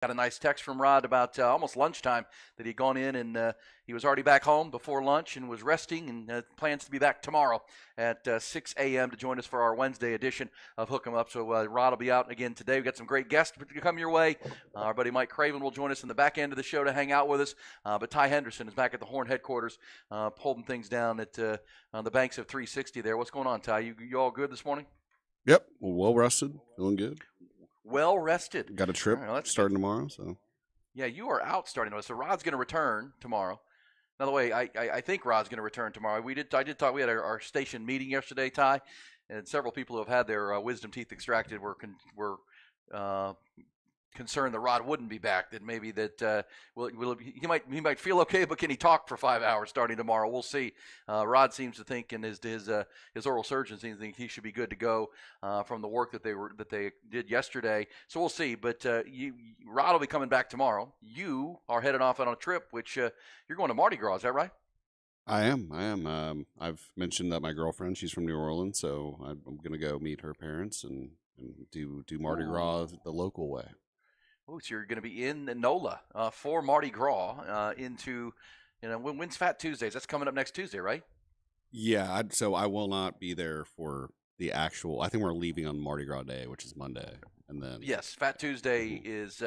Got a nice text from Rod about almost lunchtime that he'd gone in and he was already back home before lunch and was resting and plans to be back tomorrow at 6 a.m. to join us for our Wednesday edition of Hook 'em Up. So Rod will be out again today. We've got some great guests to come your way. Our buddy Mike Craven will join us in the back end of the show to hang out with us. But Ty Henderson is back at the Horn headquarters holding things down at on the banks of 360 there. What's going on, Ty? You all good this morning? Yep, well rested, feeling good. Well rested. Got a trip starting good. tomorrow, so. Yeah, you are out starting tomorrow. So Rod's going to return tomorrow. By the way, I think Rod's going to return tomorrow. I did talk. We had our station meeting yesterday, Ty, and several people who have had their wisdom teeth extracted were concerned that Rod wouldn't be back. That maybe that he might feel okay, but can he talk for 5 hours starting tomorrow? We'll see. Rod seems to think, and his oral surgeon seems to think he should be good to go from the work that they did yesterday. So we'll see. But Rod will be coming back tomorrow. You are headed off on a trip, which you're going to Mardi Gras. Is that right? I am. I've mentioned that my girlfriend, she's from New Orleans, so I'm going to go meet her parents and do Mardi Gras the local way. Oh, so you're going to be in NOLA for Mardi Gras into, when's Fat Tuesdays? That's coming up next Tuesday, right? Yeah, so I will not be there for the actual. I think we're leaving on Mardi Gras Day, which is Monday, and then yes, Fat Tuesday is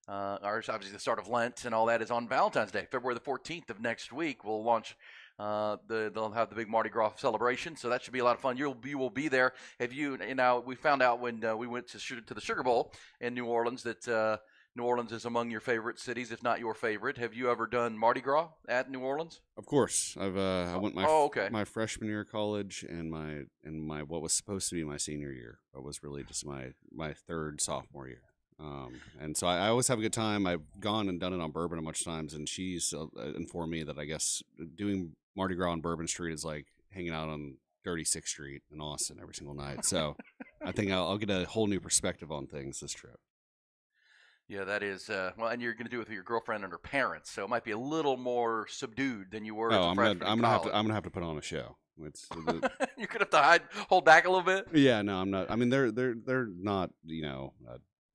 obviously the start of Lent, and all that is on Valentine's Day, February the 14th of next week. We'll launch. They'll have the big Mardi Gras celebration, so that should be a lot of fun. You will be there. Have you? We found out when we went to the Sugar Bowl in New Orleans that New Orleans is among your favorite cities, if not your favorite. Have you ever done Mardi Gras at New Orleans? Of course, I went my freshman year of college and my what was supposed to be my senior year, but was really just my third sophomore year. And so I always have a good time. I've gone and done it on Bourbon a bunch of times, and she's informed me that I guess doing Mardi Gras on Bourbon Street is like hanging out on 36th Street in Austin every single night. So I think I'll get a whole new perspective on things this trip. Yeah, that is well, and you're going to do it with your girlfriend and her parents, so it might be a little more subdued than you were as a freshman in college. I'm gonna have to put on a show. You're gonna have to hold back a little bit. Yeah, no, I'm not. I mean, they're not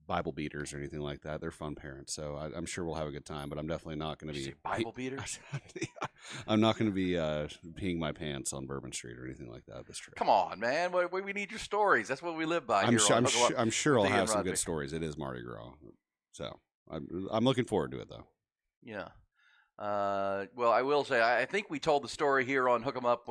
Bible beaters or anything like that. They're fun parents, so I'm sure we'll have a good time. But I'm definitely not going to be Bible beaters. I'm not going to be peeing my pants on Bourbon Street or anything like that this trip. Come on, man. We need your stories. That's what we live by. I'm sure I'll have some good stories. It is Mardi Gras, so I'm looking forward to it though. Yeah. Well, I will say, I think we told the story here on Hook 'em Up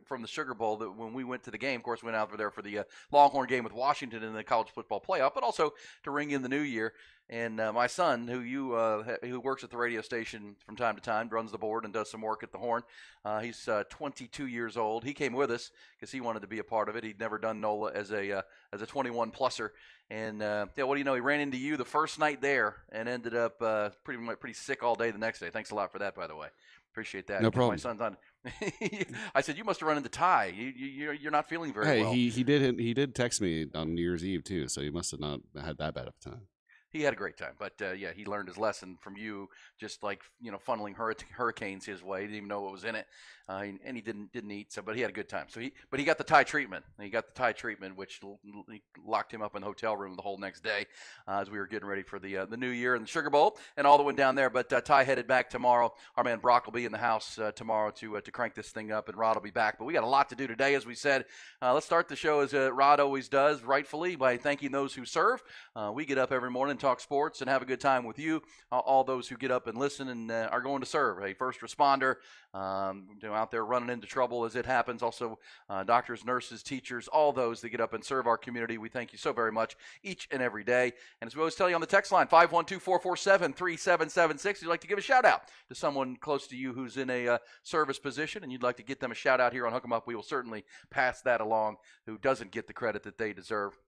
from the Sugar Bowl that when we went to the game, of course, we went out there for the Longhorn game with Washington in the college football playoff, but also to ring in the new year. And my son, who works at the radio station from time to time, runs the board and does some work at the Horn. He's 22 years old. He came with us because he wanted to be a part of it. He'd never done NOLA as a 21-pluser. And what do you know? He ran into you the first night there and ended up pretty sick all day the next day. Thanks a lot for that, by the way. Appreciate that. No problem. My son's on. I said you must have run into Ty. You're not feeling very well. He did text me on New Year's Eve too, so he must have not had that bad of a time. He had a great time, but he learned his lesson from you, just like funneling hurricanes his way. He didn't even know what was in it, and he didn't eat. So, but he had a good time. So he got the Thai treatment. He got the Thai treatment, which locked him up in the hotel room the whole next day as we were getting ready for the New Year and the Sugar Bowl and all the way down there. But Ty headed back tomorrow. Our man Brock will be in the house tomorrow to crank this thing up, and Rod will be back. But we got a lot to do today, as we said. Let's start the show as Rod always does, rightfully, by thanking those who serve. We get up every morning, talk sports, and have a good time with you. All those who get up and listen and are going to serve. A first responder, out there running into trouble as it happens. Also, doctors, nurses, teachers, all those that get up and serve our community. We thank you so very much each and every day. And as we always tell you on the text line, 512-447-3776, if you'd like to give a shout out to someone close to you who's in a service position and you'd like to get them a shout out here on Hook 'em Up, we will certainly pass that along who doesn't get the credit that they deserve.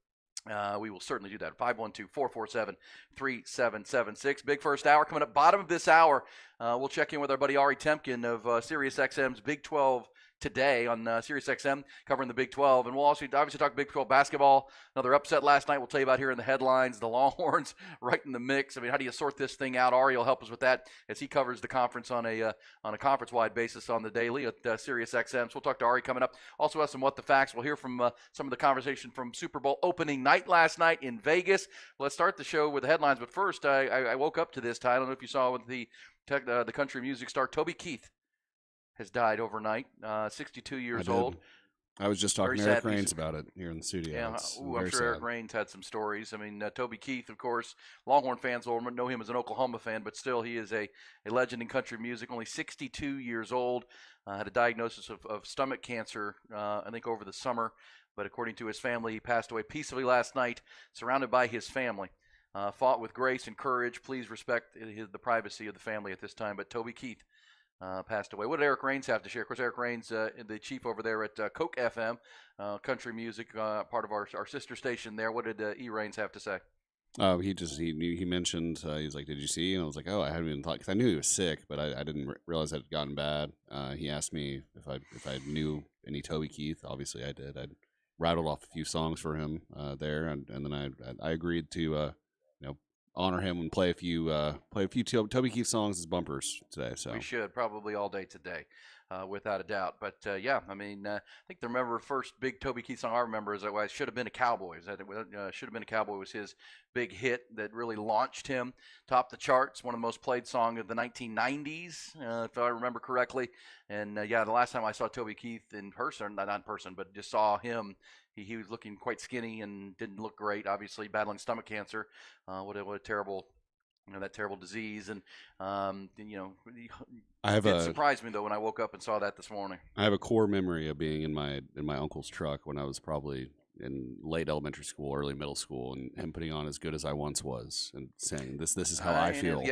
We will certainly do that. 512-447-3776. Big first hour coming up. Bottom of this hour, we'll check in with our buddy Ari Temkin of SiriusXM's Big 12 today on Sirius XM covering the Big 12. And we'll also obviously talk Big 12 basketball. Another upset last night we'll tell you about here in the headlines. The Longhorns right in the mix. I mean, how do you sort this thing out? Ari will help us with that as he covers the conference on a conference-wide basis on the daily at Sirius XM. So we'll talk to Ari coming up. Also have some What the Facts. We'll hear from some of the conversation from Super Bowl opening night last night in Vegas. Let's start the show with the headlines. But first, I woke up to this. I don't know if you saw with the country music star Toby Keith has died overnight, 62 years old. I was just talking to Eric Rains about it here in the studio. Yeah, I'm sure Eric Rains had some stories. I mean, Toby Keith, of course, Longhorn fans will know him as an Oklahoma fan, but still he is a legend in country music, only 62 years old. Had a diagnosis of stomach cancer, I think, over the summer. But according to his family, he passed away peacefully last night, surrounded by his family. Fought with grace and courage. Please respect the privacy of the family at this time. But Toby Keith passed away. What did Eric Rains have to share? Of course, Eric Rains, the chief over there at Coke FM, country music, part of our sister station there. What did E. Rains have to say? He mentioned, he's like, did you see? And I was like, oh, I hadn't even thought, because I knew he was sick, but I didn't realize it had gotten bad. He asked me if I knew any Toby Keith. Obviously, I did. I rattled off a few songs for him there, and then I agreed to honor him and play a few Toby Keith songs as bumpers today. So we should probably all day today, without a doubt. But yeah, I mean, I think the first big Toby Keith song I remember is that it Should Have Been a Cowboy. Should Have Been a Cowboy was his big hit that really launched him, topped the charts, one of the most played songs of the 1990s, if I remember correctly. And yeah, the last time I saw Toby Keith in person, not in person, but just saw him. He was looking quite skinny and didn't look great, obviously battling stomach cancer. What a terrible, that terrible disease. And, it surprised me, though, when I woke up and saw that this morning. I have a core memory of being in my uncle's truck when I was probably in late elementary school, early middle school, and him putting on As Good As I Once Was and saying, this is how I feel.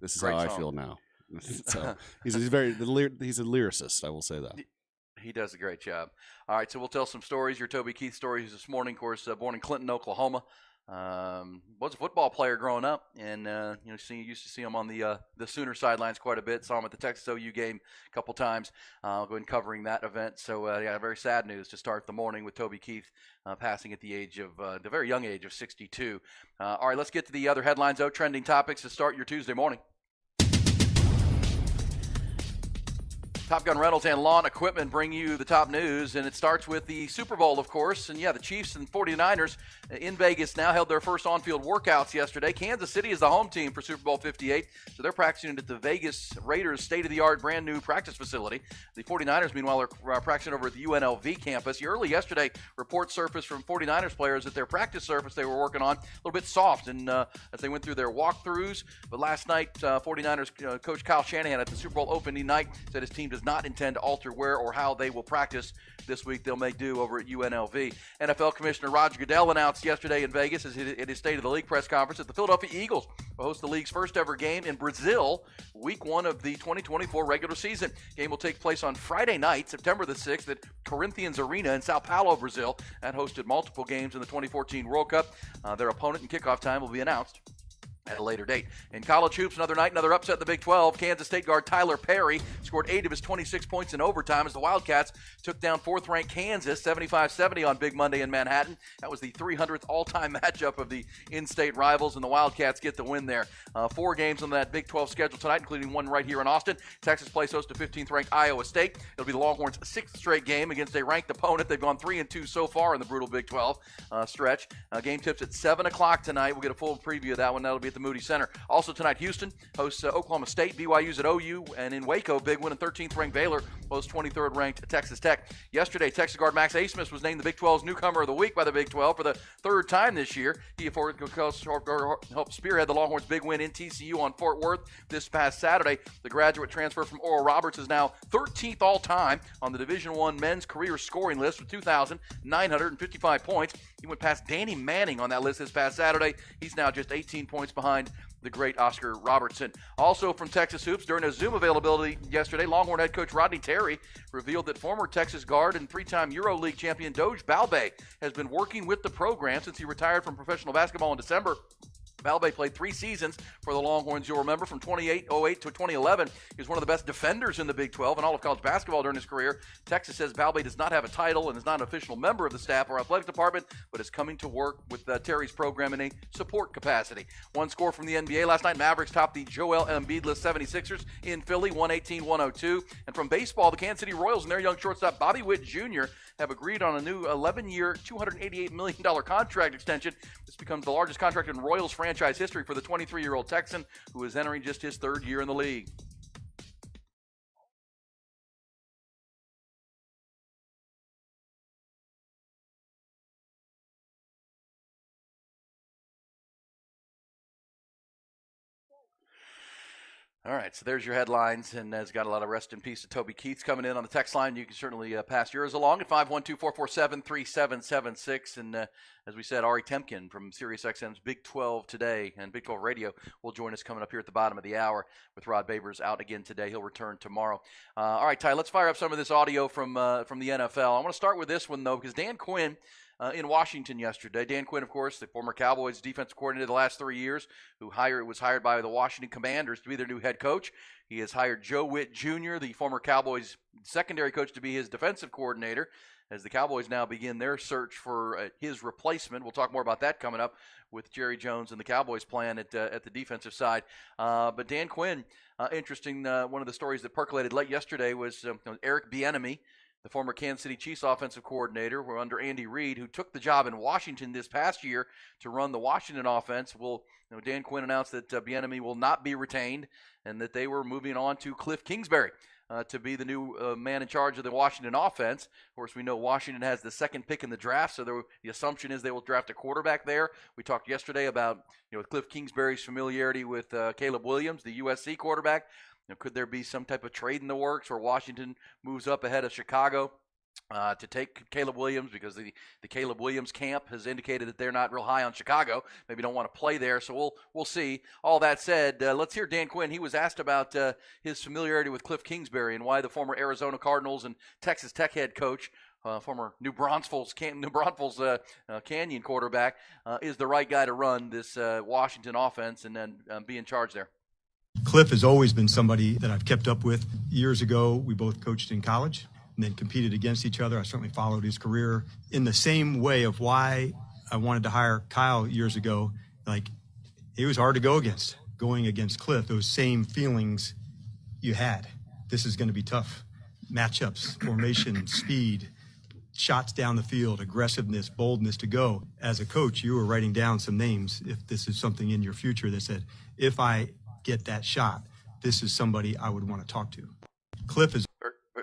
This is how I feel now. So he's a lyricist, I will say that. He does a great job. All right, so we'll tell some stories, your Toby Keith stories this morning. Of course, born in Clinton, Oklahoma. Was a football player growing up, and used to see him on the Sooner sidelines quite a bit. Saw him at the Texas OU game a couple times, going covering that event. So very sad news to start the morning with Toby Keith passing at the very young age of 62. All right, let's get to the other headlines, trending topics to start your Tuesday morning. Top Gun Rentals and Lawn Equipment bring you the top news, and it starts with the Super Bowl, of course. And, the Chiefs and 49ers in Vegas now held their first on-field workouts yesterday. Kansas City is the home team for Super Bowl 58, so they're practicing at the Vegas Raiders' state-of-the-art brand-new practice facility. The 49ers, meanwhile, are practicing over at the UNLV campus. Early yesterday, reports surfaced from 49ers players that their practice surface they were working on a little bit soft and as they went through their walkthroughs. But last night, 49ers coach Kyle Shanahan at the Super Bowl opening night said his team does not intend to alter where or how they will practice this week. They'll make do over at UNLV. NFL Commissioner Roger Goodell announced yesterday in Vegas at his State of the League press conference that the Philadelphia Eagles will host the league's first ever game in Brazil, week 1 of the 2024 regular season. Game will take place on Friday night, September the 6th at Corinthians Arena in Sao Paulo, Brazil. That hosted multiple games in the 2014 World Cup. Their opponent and kickoff time will be announced at a later date. In college hoops, another upset in the Big 12. Kansas State guard Tyler Perry scored 8 of his 26 points in overtime as the Wildcats took down 4th-ranked Kansas 75-70 on Big Monday in Manhattan. That was the 300th all-time matchup of the in-state rivals, and the Wildcats get the win there. 4 games on that Big 12 schedule tonight, including one right here in Austin. Texas plays host to 15th-ranked Iowa State. It'll be the Longhorns' 6th straight game against a ranked opponent. They've gone 3-2 so far in the brutal Big 12 stretch. Game tips at 7 o'clock tonight. We'll get a full preview of that one. That'll be at the Moody Center. Also tonight, Houston hosts Oklahoma State. BYU's at OU, and in Waco, big win in 13th-ranked Baylor hosts 23rd-ranked Texas Tech. Yesterday, Texas guard Max Abmas was named the Big 12's Newcomer of the Week by the Big 12 for the 3rd time this year. He helped spearhead the Longhorns' big win in TCU on Fort Worth this past Saturday. The graduate transfer from Oral Roberts is now 13th all-time on the Division I men's career scoring list with 2,955 points. He went past Danny Manning on that list this past Saturday. He's now just 18 points behind the great Oscar Robertson. Also from Texas Hoops, during a Zoom availability yesterday, Longhorn head coach Rodney Terry revealed that former Texas guard and 3-time EuroLeague champion Doge Balbe has been working with the program since he retired from professional basketball in December. Balbay played 3 seasons for the Longhorns. You'll remember from 2008 to 2011, he was one of the best defenders in the Big 12 and all of college basketball during his career. Texas says Balbay does not have a title and is not an official member of the staff or athletic department, but is coming to work with Terry's program in a support capacity. One score from the NBA last night, Mavericks topped the Joel Embiid-less 76ers in Philly, 118-102. And from baseball, the Kansas City Royals and their young shortstop Bobby Witt Jr. have agreed on a new 11-year, $288 million contract extension. This becomes the largest contract in Royals franchise history for the 23-year-old Texan, who is entering just his 3rd year in the league. All right, so there's your headlines, and has got a lot of rest in peace to Toby Keith's coming in on the text line. You can certainly pass yours along at 512-447-3776. And as we said, Ari Temkin from SiriusXM's Big 12 Today and Big 12 Radio will join us coming up here at the bottom of the hour with Rod Babers out again today. He'll return tomorrow. All right, Ty, let's fire up some of this audio from the NFL. I want to start with this one, though, because Dan Quinn in Washington yesterday. Dan Quinn, of course, the former Cowboys defensive coordinator the last 3 years, who was hired by the Washington Commanders to be their new head coach. He has hired Joe Witt Jr., the former Cowboys secondary coach, to be his defensive coordinator, as the Cowboys now begin their search for his replacement. We'll talk more about that coming up with Jerry Jones and the Cowboys' plan at the defensive side. But Dan Quinn, interesting, one of the stories that percolated late yesterday was Eric Bieniemy, the former Kansas City Chiefs offensive coordinator, were under Andy Reid, who took the job in Washington this past year to run the Washington offense. Dan Quinn announced that Bieniemy will not be retained and that they were moving on to Cliff Kingsbury to be the new man in charge of the Washington offense. Of course, we know Washington has the 2nd pick in the draft, so the assumption is they will draft a quarterback there. We talked yesterday about Cliff Kingsbury's familiarity with Caleb Williams, the USC quarterback. Could there be some type of trade in the works where Washington moves up ahead of Chicago to take Caleb Williams, because the Caleb Williams camp has indicated that they're not real high on Chicago, maybe don't want to play there, so we'll see. All that said, let's hear Dan Quinn. He was asked about his familiarity with Cliff Kingsbury and why the former Arizona Cardinals and Texas Tech head coach, former New Braunfels Canyon quarterback, is the right guy to run this Washington offense and then be in charge there. Cliff has always been somebody that I've kept up with. Years ago, we both coached in college and then competed against each other. I certainly followed his career in the same way of why I wanted to hire Kyle years ago. Like, he was hard to go against. Going against Cliff, those same feelings you had. This is going to be tough. Matchups, formation, speed, shots down the field, aggressiveness, boldness to go. As a coach, you were writing down some names if this is something in your future that said, if I get that shot, this is somebody I would want to talk to. Cliff is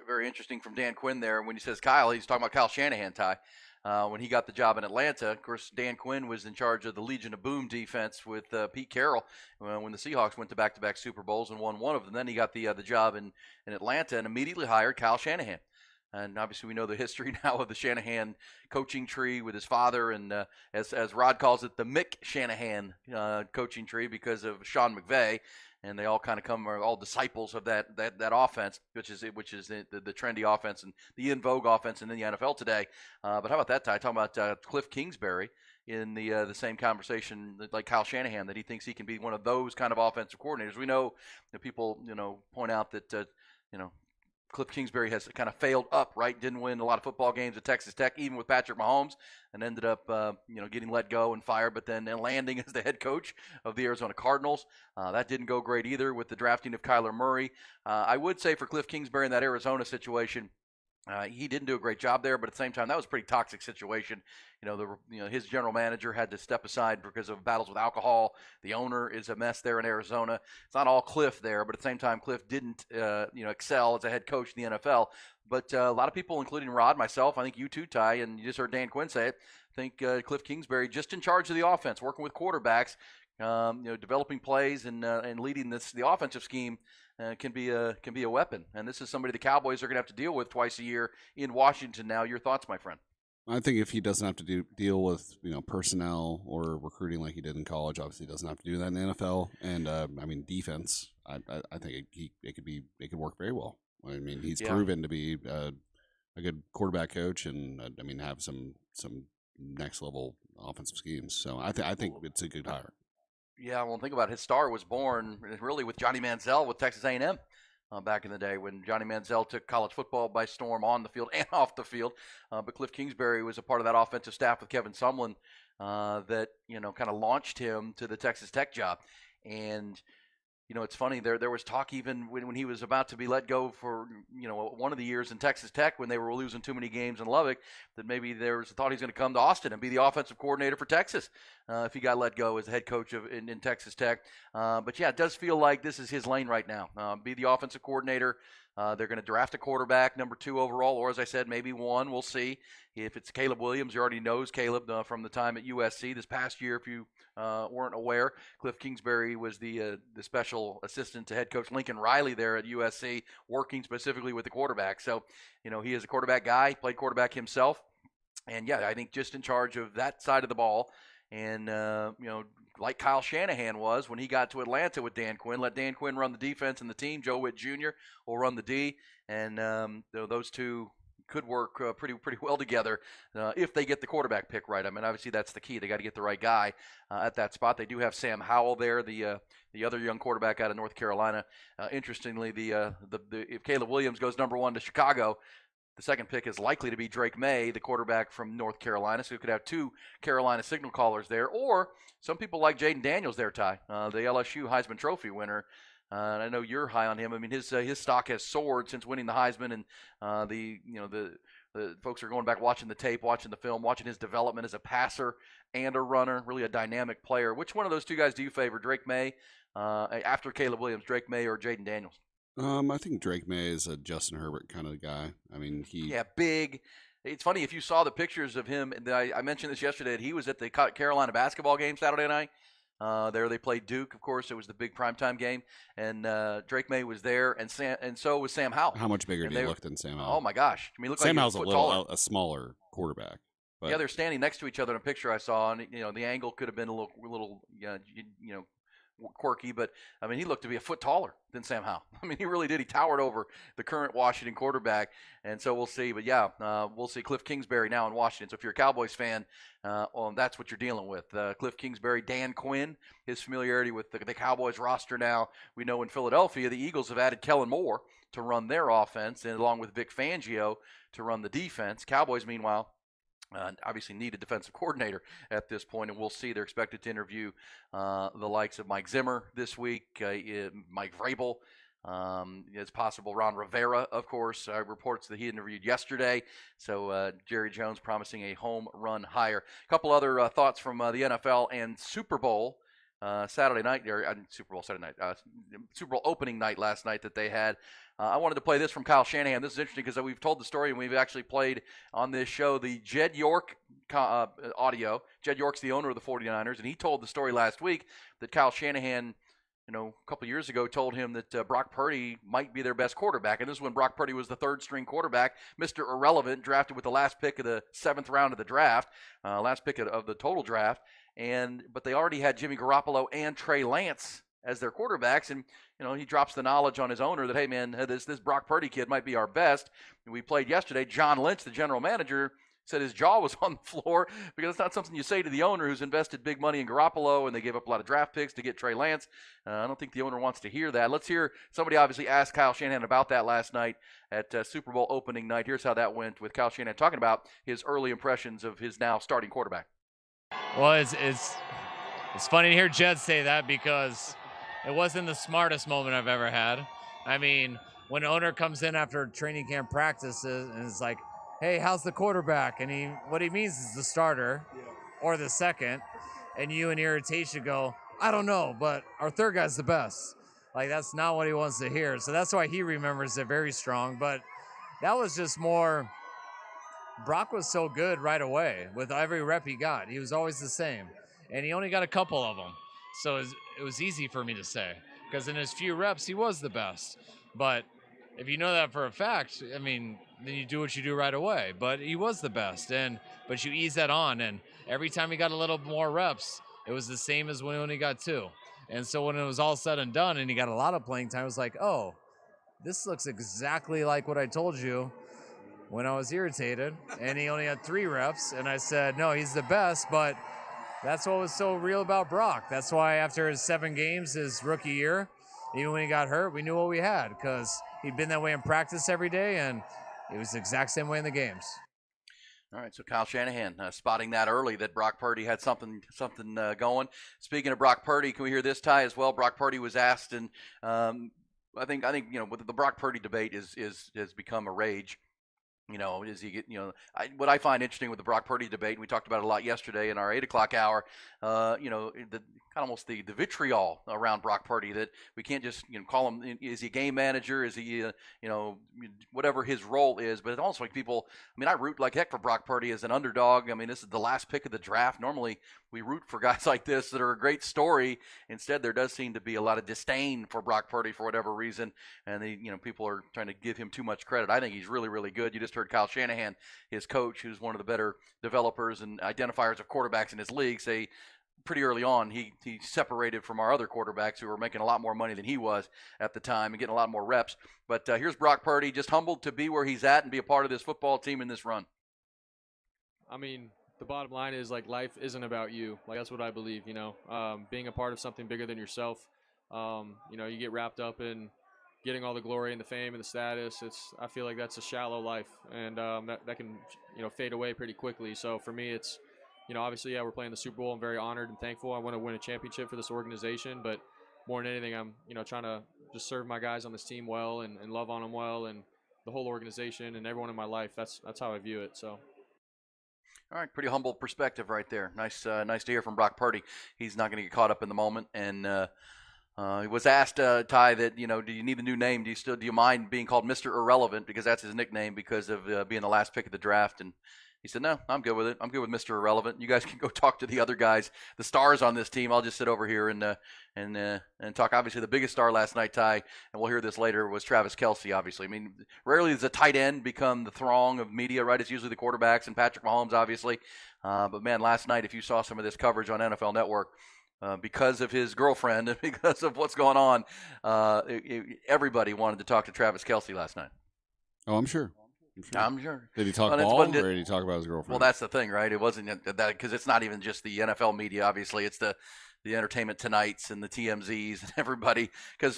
very interesting from Dan Quinn there. When he says Kyle, he's talking about Kyle Shanahan, Ty. When he got the job in Atlanta, of course, Dan Quinn was in charge of the Legion of Boom defense with Pete Carroll when the Seahawks went to back-to-back Super Bowls and won one of them. Then he got the job in Atlanta and immediately hired Kyle Shanahan. And obviously, we know the history now of the Shanahan coaching tree with his father, and as Rod calls it, the Mick Shanahan coaching tree because of Sean McVay. And they all kind of are all disciples of that offense, which is the trendy offense and the in vogue offense in the NFL today. But how about that, Ty? Talking about Cliff Kingsbury in the same conversation like Kyle Shanahan, that he thinks he can be one of those kind of offensive coordinators. We know that people point out that Cliff Kingsbury has kind of failed up, right? Didn't win a lot of football games at Texas Tech, even with Patrick Mahomes, and ended up, getting let go and fired, but then landing as the head coach of the Arizona Cardinals. That didn't go great either with the drafting of Kyler Murray. I would say for Cliff Kingsbury in that Arizona situation, he didn't do a great job there, but at the same time, that was a pretty toxic situation. His general manager had to step aside because of battles with alcohol. The owner is a mess there in Arizona. It's not all Cliff there, but at the same time, Cliff didn't, excel as a head coach in the NFL. But a lot of people, including Rod, myself, I think you too, Ty, and you just heard Dan Quinn say it, think Cliff Kingsbury just in charge of the offense, working with quarterbacks, developing plays and leading the offensive scheme. Can be a weapon, and this is somebody the Cowboys are going to have to deal with twice a year in Washington now. Your thoughts, my friend? I think if he doesn't have to deal with personnel or recruiting like he did in college, obviously he doesn't have to do that in the NFL. And defense, I think it could work very well. I mean, he's proven to be a good quarterback coach, and have some next level offensive schemes. So I think it's a good hire. Yeah, well, think about it. His star was born really with Johnny Manziel with Texas A&M. Back in the day when Johnny Manziel took college football by storm on the field and off the field. But Cliff Kingsbury was a part of that offensive staff with Kevin Sumlin that, kind of launched him to the Texas Tech job. And, it's funny, there was talk even when he was about to be let go for, one of the years in Texas Tech when they were losing too many games in Lubbock, that maybe there was a thought he's going to come to Austin and be the offensive coordinator for Texas if he got let go as the head coach in Texas Tech. But, yeah, it does feel like this is his lane right now, be the offensive coordinator. They're going to draft a quarterback, number 2 overall, or as I said, maybe 1. We'll see. If it's Caleb Williams, you already knows Caleb from the time at USC. This past year, if you weren't aware, Cliff Kingsbury was the special assistant to head coach Lincoln Riley there at USC, working specifically with the quarterback. So, he is a quarterback guy, played quarterback himself. And, yeah, I think just in charge of that side of the ball. And, like Kyle Shanahan was when he got to Atlanta with Dan Quinn, let Dan Quinn run the defense and the team. Joe Witt Jr. will run the D. And those two could work pretty well together if they get the quarterback pick right. I mean, obviously that's the key. They got to get the right guy at that spot. They do have Sam Howell there, the other young quarterback out of North Carolina. Interestingly, if Caleb Williams goes number 1 to Chicago, the second pick is likely to be Drake May, the quarterback from North Carolina. So you could have 2 Carolina signal callers there. Or some people like Jaden Daniels there, Ty, the LSU Heisman Trophy winner. And I know you're high on him. I mean, his stock has soared since winning the Heisman, and the folks are going back watching the tape, watching the film, watching his development as a passer and a runner. Really a dynamic player. Which one of those 2 guys do you favor, Drake May after Caleb Williams, Drake May or Jaden Daniels? I think Drake May is a Justin Herbert kind of guy. I mean, big. It's funny, if you saw the pictures of him, and I mentioned this yesterday, that he was at the Carolina basketball game Saturday night. There they played Duke, of course. It was the big primetime game, and Drake May was there, and so was Sam Howell. How much bigger do you look than Sam Howell? Oh my gosh! I mean, look Sam like Howell's a smaller quarterback. But. Yeah, they're standing next to each other in a picture I saw, and the angle could have been a little quirky, but I mean, he looked to be a foot taller than Sam Howell. I mean, he really did. He towered over the current Washington quarterback, and so we'll see. But yeah, we'll see Cliff Kingsbury now in Washington. So if you're a Cowboys fan, that's what you're dealing with. Cliff Kingsbury, Dan Quinn, his familiarity with the Cowboys roster now. We know in Philadelphia, the Eagles have added Kellen Moore to run their offense, and along with Vic Fangio to run the defense. Cowboys, meanwhile, obviously need a defensive coordinator at this point, and we'll see. They're expected to interview the likes of Mike Zimmer this week, Mike Vrabel. It's possible Ron Rivera, of course, reports that he interviewed yesterday. So Jerry Jones promising a home run hire. A couple other thoughts from the NFL and Super Bowl Saturday night, or Super Bowl opening night last night that they had. I wanted to play this from Kyle Shanahan. This is interesting because we've told the story and we've actually played on this show the Jed York audio. Jed York's the owner of the 49ers, and he told the story last week that Kyle Shanahan, a couple of years ago, told him that Brock Purdy might be their best quarterback. And this is when Brock Purdy was the third-string quarterback, Mr. Irrelevant, drafted with the last pick of the 7th round of the draft, last pick of the total draft. But they already had Jimmy Garoppolo and Trey Lance as their quarterbacks, and he drops the knowledge on his owner that, hey man, this Brock Purdy kid might be our best. And we played yesterday. John Lynch, the general manager, said his jaw was on the floor because it's not something you say to the owner who's invested big money in Garoppolo and they gave up a lot of draft picks to get Trey Lance. I don't think the owner wants to hear that. Let's hear somebody obviously asked Kyle Shanahan about that last night at Super Bowl opening night. Here's how that went with Kyle Shanahan talking about his early impressions of his now starting quarterback. Well, it's funny to hear Jed say that because it wasn't the smartest moment I've ever had. I mean, when an owner comes in after training camp practices and is like, hey, how's the quarterback? And what he means is the starter or the second. And you in irritation go, I don't know, but our third guy's the best. Like, that's not what he wants to hear. So that's why he remembers it very strong. But that was just more, Brock was so good right away with every rep he got. He was always the same. And he only got a couple of them. So it was easy for me to say, because in his few reps, he was the best. But if you know that for a fact, I mean, then you do what you do right away. But he was the best, but you ease that on. And every time he got a little more reps, it was the same as when he got 2. And so when it was all said and done and he got a lot of playing time, it was like, oh, this looks exactly like what I told you when I was irritated. And he only had 3 reps. And I said, no, he's the best, but That's what was so real about Brock. That's why after his 7 games, his rookie year, even when he got hurt, we knew what we had because he'd been that way in practice every day, and it was the exact same way in the games. All right, so Kyle Shanahan spotting that early that Brock Purdy had something going. Speaking of Brock Purdy, can we hear this, Ty, as well? Brock Purdy was asked, and I think with the Brock Purdy debate has become a rage. Is he get what I find interesting with the Brock Purdy debate, and we talked about it a lot yesterday in our 8 o'clock hour. The kind of almost the vitriol around Brock Purdy that we can't just call him. Is he a game manager? Is he whatever his role is? But it's also like people. I mean, I root like heck for Brock Purdy as an underdog. I mean, this is the last pick of the draft. Normally, we root for guys like this that are a great story. Instead, there does seem to be a lot of disdain for Brock Purdy for whatever reason, and people are trying to give him too much credit. I think he's really, really good. You just heard Kyle Shanahan, his coach, who's one of the better developers and identifiers of quarterbacks in his league, say pretty early on he separated from our other quarterbacks who were making a lot more money than he was at the time and getting a lot more reps. But here's Brock Purdy, just humbled to be where he's at and be a part of this football team in this run. I mean, the bottom line is, like, life isn't about you. Like, that's what I believe, being a part of something bigger than yourself. You get wrapped up in getting all the glory and the fame and the status. I feel like that's a shallow life, and that can fade away pretty quickly. So for me, it's obviously, yeah, we're playing the Super Bowl. I'm very honored and thankful. I want to win a championship for this organization, but more than anything, I'm trying to just serve my guys on this team well and love on them well, and the whole organization and everyone in my life. That's how I view it. So. All right, pretty humble perspective right there. Nice to hear from Brock Purdy. He's not going to get caught up in the moment. And he was asked, Ty, that do you need a new name? Do you mind being called Mr. Irrelevant, because that's his nickname because of being the last pick of the draft? And he said, no, I'm good with it. I'm good with Mr. Irrelevant. You guys can go talk to the other guys, the stars on this team. I'll just sit over here and talk. Obviously, the biggest star last night, Ty, and we'll hear this later, was Travis Kelce, obviously. I mean, rarely does a tight end become the throng of media, right? It's usually the quarterbacks and Patrick Mahomes, obviously. But, man, last night, if you saw some of this coverage on NFL Network, because of his girlfriend and because of what's going on, everybody wanted to talk to Travis Kelce last night. Oh, I'm sure. I'm sure. Did he talk ball or did he talk about his girlfriend? Well, that's the thing, right? It wasn't that, because it's not even just the NFL media. Obviously, it's the Entertainment Tonights and the TMZs and everybody. Because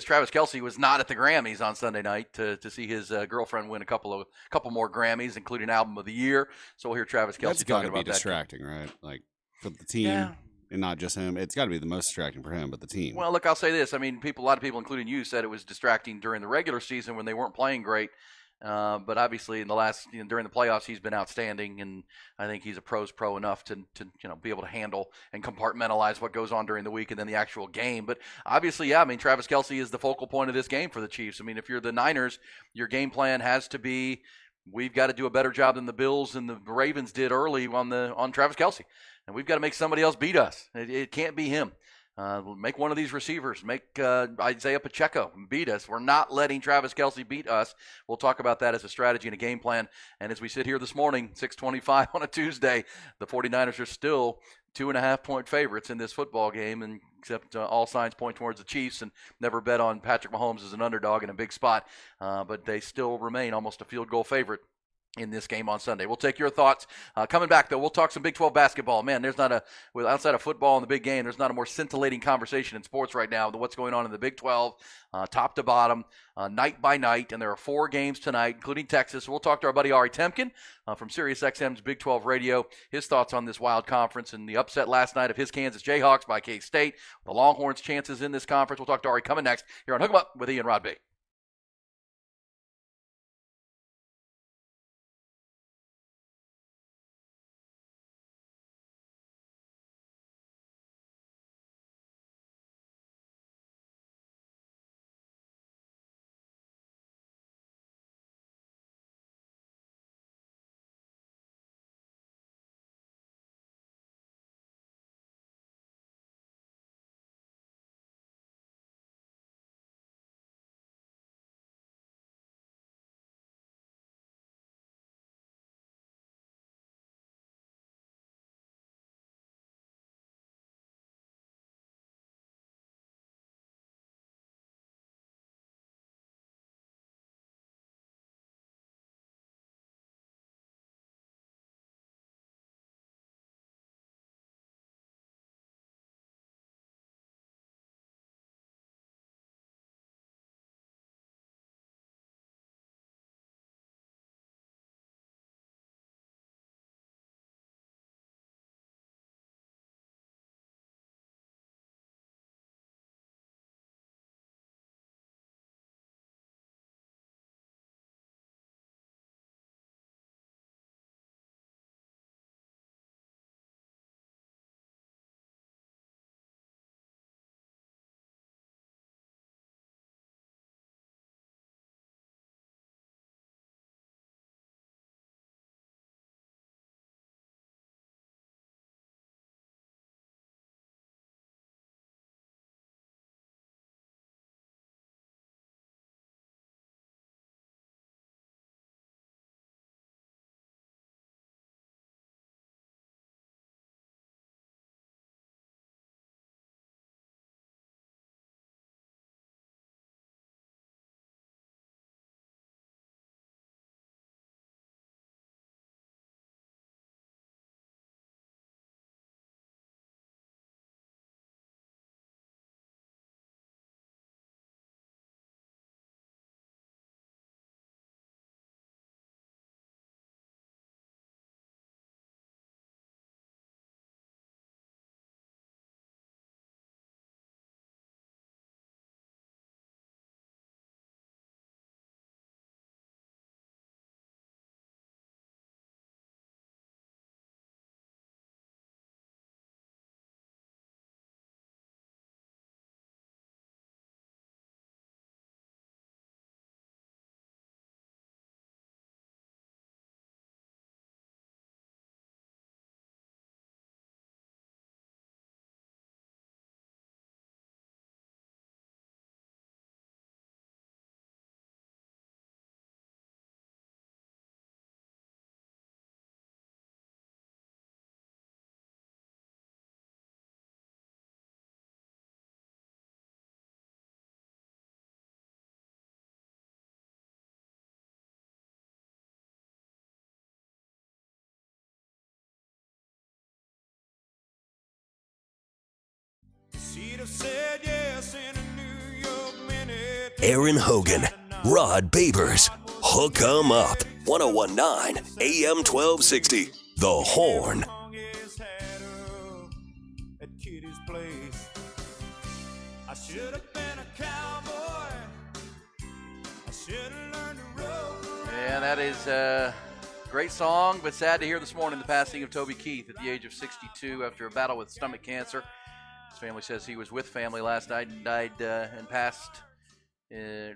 Travis Kelce was not at the Grammys on Sunday night to see his girlfriend win a couple more Grammys, including Album of the Year. So we'll hear Travis Kelce talking about that. That's got to be distracting, right? Like for the team. Yeah. And not just him. It's got to be the most distracting for him, but the team. Well, look, I'll say this. I mean, a lot of people, including you, said it was distracting during the regular season when they weren't playing great. But obviously, in the last during the playoffs, he's been outstanding, and I think he's a pro's pro enough to be able to handle and compartmentalize what goes on during the week and then the actual game. But obviously, yeah, I mean, Travis Kelce is the focal point of this game for the Chiefs. I mean, if you're the Niners, your game plan has to be, we've got to do a better job than the Bills and the Ravens did early on Travis Kelce, and we've got to make somebody else beat us. It can't be him. Make one of these receivers, make Isaiah Pacheco beat us. We're not letting Travis Kelce beat us. We'll talk about that as a strategy and a game plan. And as we sit here this morning, 6:25 on a Tuesday, the 49ers are still 2.5-point favorites in this football game, and except all signs point towards the Chiefs, and never bet on Patrick Mahomes as an underdog in a big spot. But they still remain almost a field goal favorite in this game on Sunday. We'll take your thoughts. Coming back, though, we'll talk some Big 12 basketball. Man, there's outside of football and the big game, there's not a more scintillating conversation in sports right now than what's going on in the Big 12, top to bottom, night by night. And there are 4 games tonight, including Texas. So we'll talk to our buddy Ari Temkin from SiriusXM's Big 12 Radio, his thoughts on this wild conference and the upset last night of his Kansas Jayhawks by K-State, the Longhorns' chances in this conference. We'll talk to Ari coming next here on Hook 'em Up with Ian Rodby. Aaron Hogan, Rod Babers, Hook 'em Up, 101.9 AM 1260, The Horn. And that is a great song, but sad to hear this morning the passing of Toby Keith at the age of 62 after a battle with stomach cancer. His family says he was with family last night and died and passed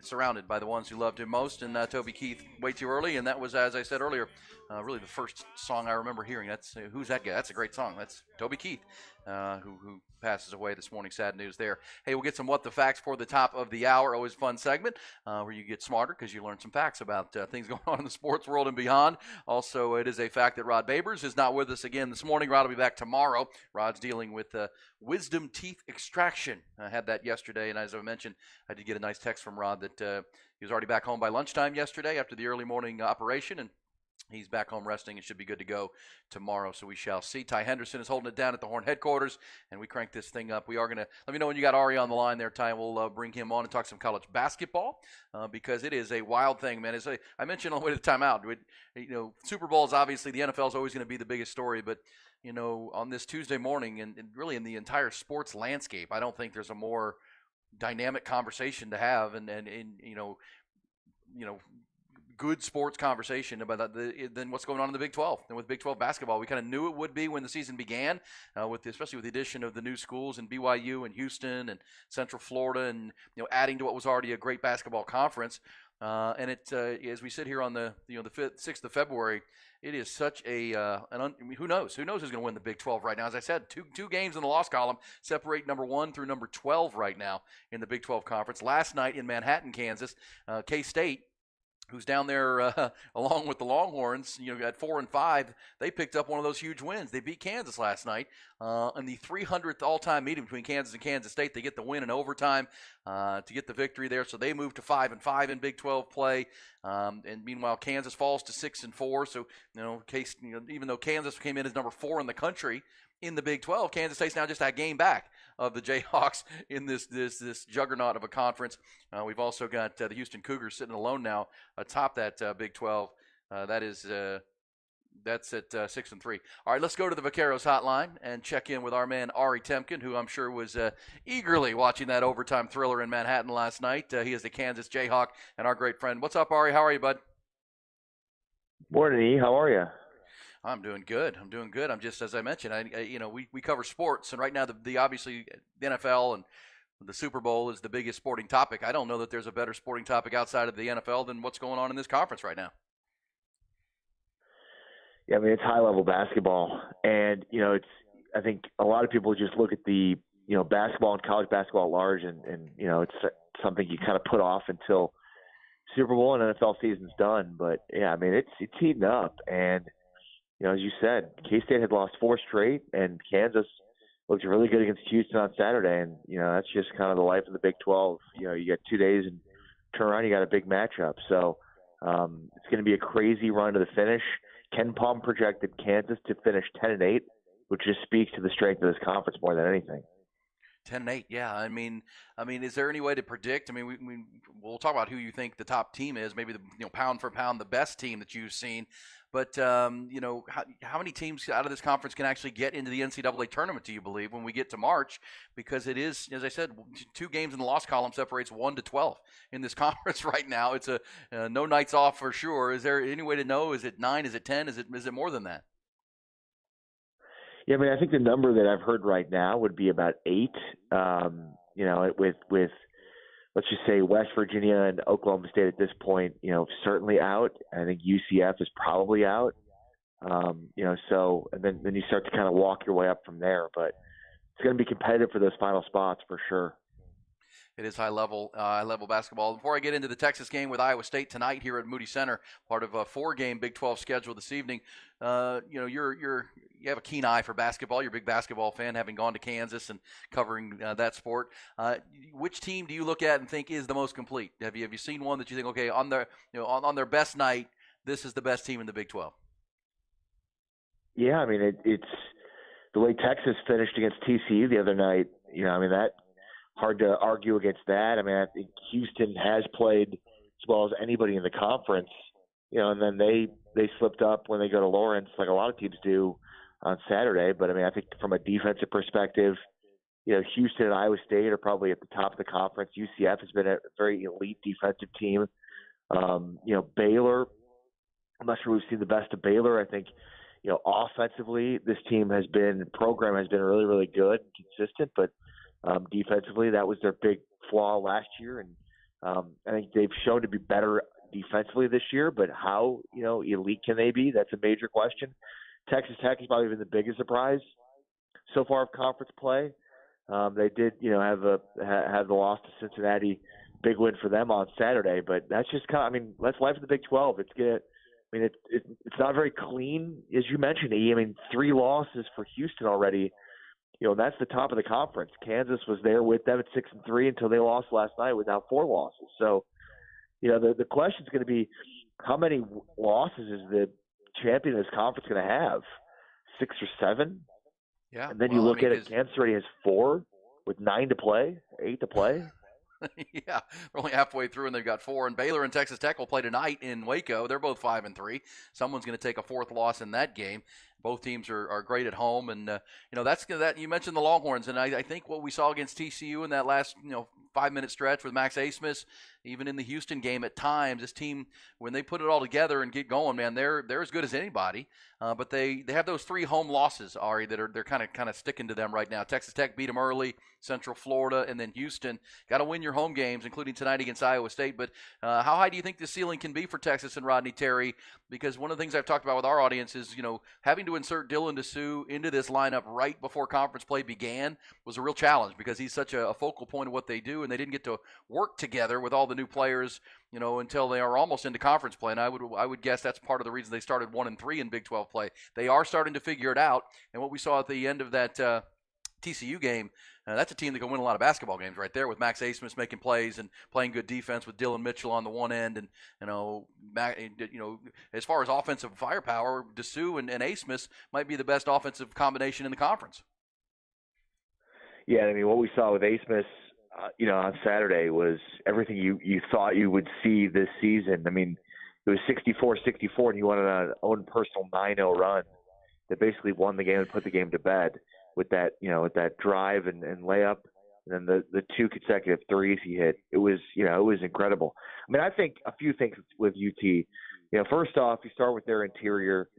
surrounded by the ones who loved him most. And Toby Keith way too early, and that was, as I said earlier, really the first song I remember hearing. That's who's that guy? That's a great song. That's Toby Keith, who passes away this morning. Sad news there. Hey, we'll get some What the Facts for the top of the hour. Always a fun segment where you get smarter because you learn some facts about things going on in the sports world and beyond. Also, it is a fact that Rod Babers is not with us again this morning. Rod will be back tomorrow. Rod's dealing with wisdom teeth extraction. I had that yesterday, and as I mentioned, I did get a nice text from Rod that he was already back home by lunchtime yesterday after the early morning operation, and he's back home resting and should be good to go tomorrow, so we shall see. Ty Henderson is holding it down at the Horn headquarters, and we crank this thing up. We are going to, let me know when you got Ari on the line there, Ty. We'll bring him on and talk some college basketball because it is a wild thing, man. As I mentioned on the way to the timeout, Super Bowl is obviously, the NFL is always going to be the biggest story, but, on this Tuesday morning and really in the entire sports landscape, I don't think there's a more dynamic conversation to have and good sports conversation about than what's going on in the Big 12 and with Big 12 basketball. We kind of knew it would be when the season began, especially with the addition of the new schools in BYU and Houston and Central Florida, and adding to what was already a great basketball conference. And it as we sit here on the 6th of February, it is such who knows who's going to win the Big 12 right now. As I said, two games in the loss column separate number 1 through number 12 right now in the Big 12 conference. Last night in Manhattan, Kansas, K-State, who's down there along with the Longhorns, at 4 and 5, they picked up one of those huge wins. They beat Kansas last night in the 300th all-time meeting between Kansas and Kansas State. They get the win in overtime to get the victory there, so they move to 5 and 5 in Big 12 play. And meanwhile, Kansas falls to 6 and 4. So even though Kansas came in as number 4 in the country in the Big 12, Kansas State's now just a game back of the Jayhawks in this juggernaut of a conference. We've also got the Houston Cougars sitting alone now atop that Big 12. That's at 6 and 3. All right, let's go to the Vaqueros hotline and check in with our man Ari Temkin, who I'm sure was eagerly watching that overtime thriller in Manhattan last night. He is the Kansas Jayhawk and our great friend. What's up, Ari? How are you, bud? Morning, E. How are you? I'm doing good. I'm just, as I mentioned, we cover sports, and right now the obviously the NFL and the Super Bowl is the biggest sporting topic. I don't know that there's a better sporting topic outside of the NFL than what's going on in this conference right now. Yeah, I mean, it's high-level basketball, and I think a lot of people just look at the basketball and college basketball at large, and it's something you kind of put off until Super Bowl and NFL season's done. But yeah, I mean, it's heating up, and as you said, K-State had lost 4 straight, and Kansas looked really good against Houston on Saturday, and that's just kind of the life of the Big 12. You got 2 days and turn around, you got a big matchup. So it's going to be a crazy run to the finish. Ken Palm projected Kansas to finish 10-8, which just speaks to the strength of this conference more than anything. 10-8, yeah. I mean, is there any way to predict? I mean, we'll talk about who you think the top team is, maybe the pound for pound the best team that you've seen. But how many teams out of this conference can actually get into the NCAA tournament, do you believe, when we get to March? Because it is, as I said, 2 games in the loss column separates 1 to 12 in this conference right now. It's a no nights off for sure. Is there any way to know? Is it 9? Is it 10? Is it more than that? Yeah, I mean, I think the number that I've heard right now would be about 8. With let's just say West Virginia and Oklahoma State at this point, certainly out. I think UCF is probably out. So and then you start to kind of walk your way up from there. But it's going to be competitive for those final spots for sure. It is high level basketball. Before I get into the Texas game with Iowa State tonight here at Moody Center, part of a 4-game Big 12 schedule this evening, you have a keen eye for basketball. You're a big basketball fan, having gone to Kansas and covering that sport. Which team do you look at and think is the most complete? Have you seen one that you think, okay, on their best night, this is the best team in the Big 12? Yeah, I mean, it's the way Texas finished against TCU the other night. hard to argue against that. I mean, I think Houston has played as well as anybody in the conference, and then they slipped up when they go to Lawrence, like a lot of teams do on Saturday. But I mean, I think from a defensive perspective, Houston and Iowa State are probably at the top of the conference. UCF has been a very elite defensive team. Baylor, I'm not sure we've seen the best of Baylor. I think, offensively, this program has been really, really good and consistent, but defensively, that was their big flaw last year. And I think they've shown to be better defensively this year, but how, elite can they be? That's a major question. Texas Tech has probably been the biggest surprise so far of conference play. They did, have the loss to Cincinnati, big win for them on Saturday, but that's just that's life of the Big 12. It's not very clean, as you mentioned, E. 3 losses for Houston already. That's the top of the conference. Kansas was there with them at 6-3 until they lost last night with now 4 losses. So, the question is going to be, how many losses is the champion of this conference going to have? 6 or 7? Yeah. And then you look at it, Kansas already has 4 with 9 to play, 8 to play. Yeah, we're only halfway through, and they've got 4. And Baylor and Texas Tech will play tonight in Waco. They're both 5-3. Someone's going to take a 4th loss in that game. Both teams are great at home, and that you mentioned the Longhorns, and I think what we saw against TCU in that last 5-minute stretch with Max Abmas, even in the Houston game at times, this team, when they put it all together and get going, man, they're as good as anybody. But they have those 3 home losses, Ari, that they're kind of sticking to them right now. Texas Tech beat them early, Central Florida, and then Houston. Got to win your home games, including tonight against Iowa State. But how high do you think the ceiling can be for Texas and Rodney Terry? Because one of the things I've talked about with our audience is, having to insert Dylan Dessou into this lineup right before conference play began was a real challenge, because he's such a focal point of what they do, and they didn't get to work together with all the new players, until they are almost into conference play. And I would guess that's part of the reason they started 1-3 in Big 12 play. They are starting to figure it out, and what we saw at the end of that TCU game, that's a team that can win a lot of basketball games right there, with Max Abmas making plays and playing good defense with Dylan Mitchell on the one end. And, as far as offensive firepower, Dessou and Abmas might be the best offensive combination in the conference. Yeah, what we saw with Abmas, on Saturday was everything you thought you would see this season. It was 64-64, and he went on an own personal 9-0 run that basically won the game and put the game to bed with that, with that drive and layup, and then the 2 consecutive threes he hit. It was incredible. I think a few things with UT. First off, you start with their interior.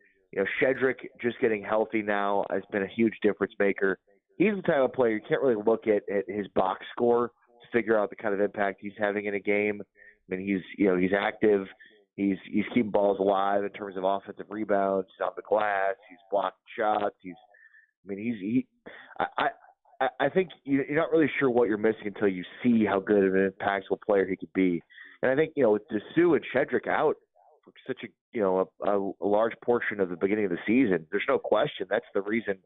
Shedrick just getting healthy now has been a huge difference maker. He's the type of player you can't really look at his box score to figure out the kind of impact he's having in a game. He's active. He's keeping balls alive in terms of offensive rebounds. He's on the glass. He's blocking shots. I think you're not really sure what you're missing until you see how good of an impactful player he could be. And I think, with Dessou and Shedrick out for such a large portion of the beginning of the season, there's no question that's the reason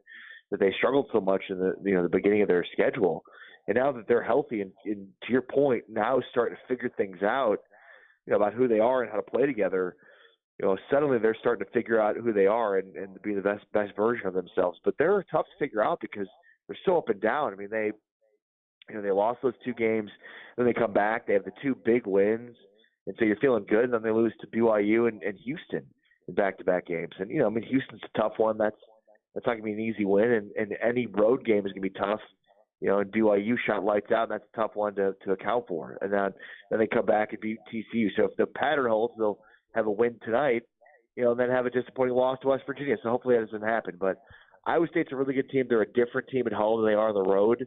that they struggled so much in the beginning of their schedule. And now that they're healthy and to your point, now starting to figure things out, about who they are and how to play together, suddenly they're starting to figure out who they are and be the best version of themselves. But they're tough to figure out because they're so up and down. They lost those 2 games, then they come back. They have the 2 big wins, and so you're feeling good. And then they lose to BYU and Houston in back-to-back games. And Houston's a tough one. That's not going to be an easy win, and any road game is going to be tough. And BYU shot lights out, and that's a tough one to account for. And then they come back and beat TCU. So if the pattern holds, they'll have a win tonight, and then have a disappointing loss to West Virginia. So hopefully that doesn't happen. But Iowa State's a really good team. They're a different team at home than they are on the road.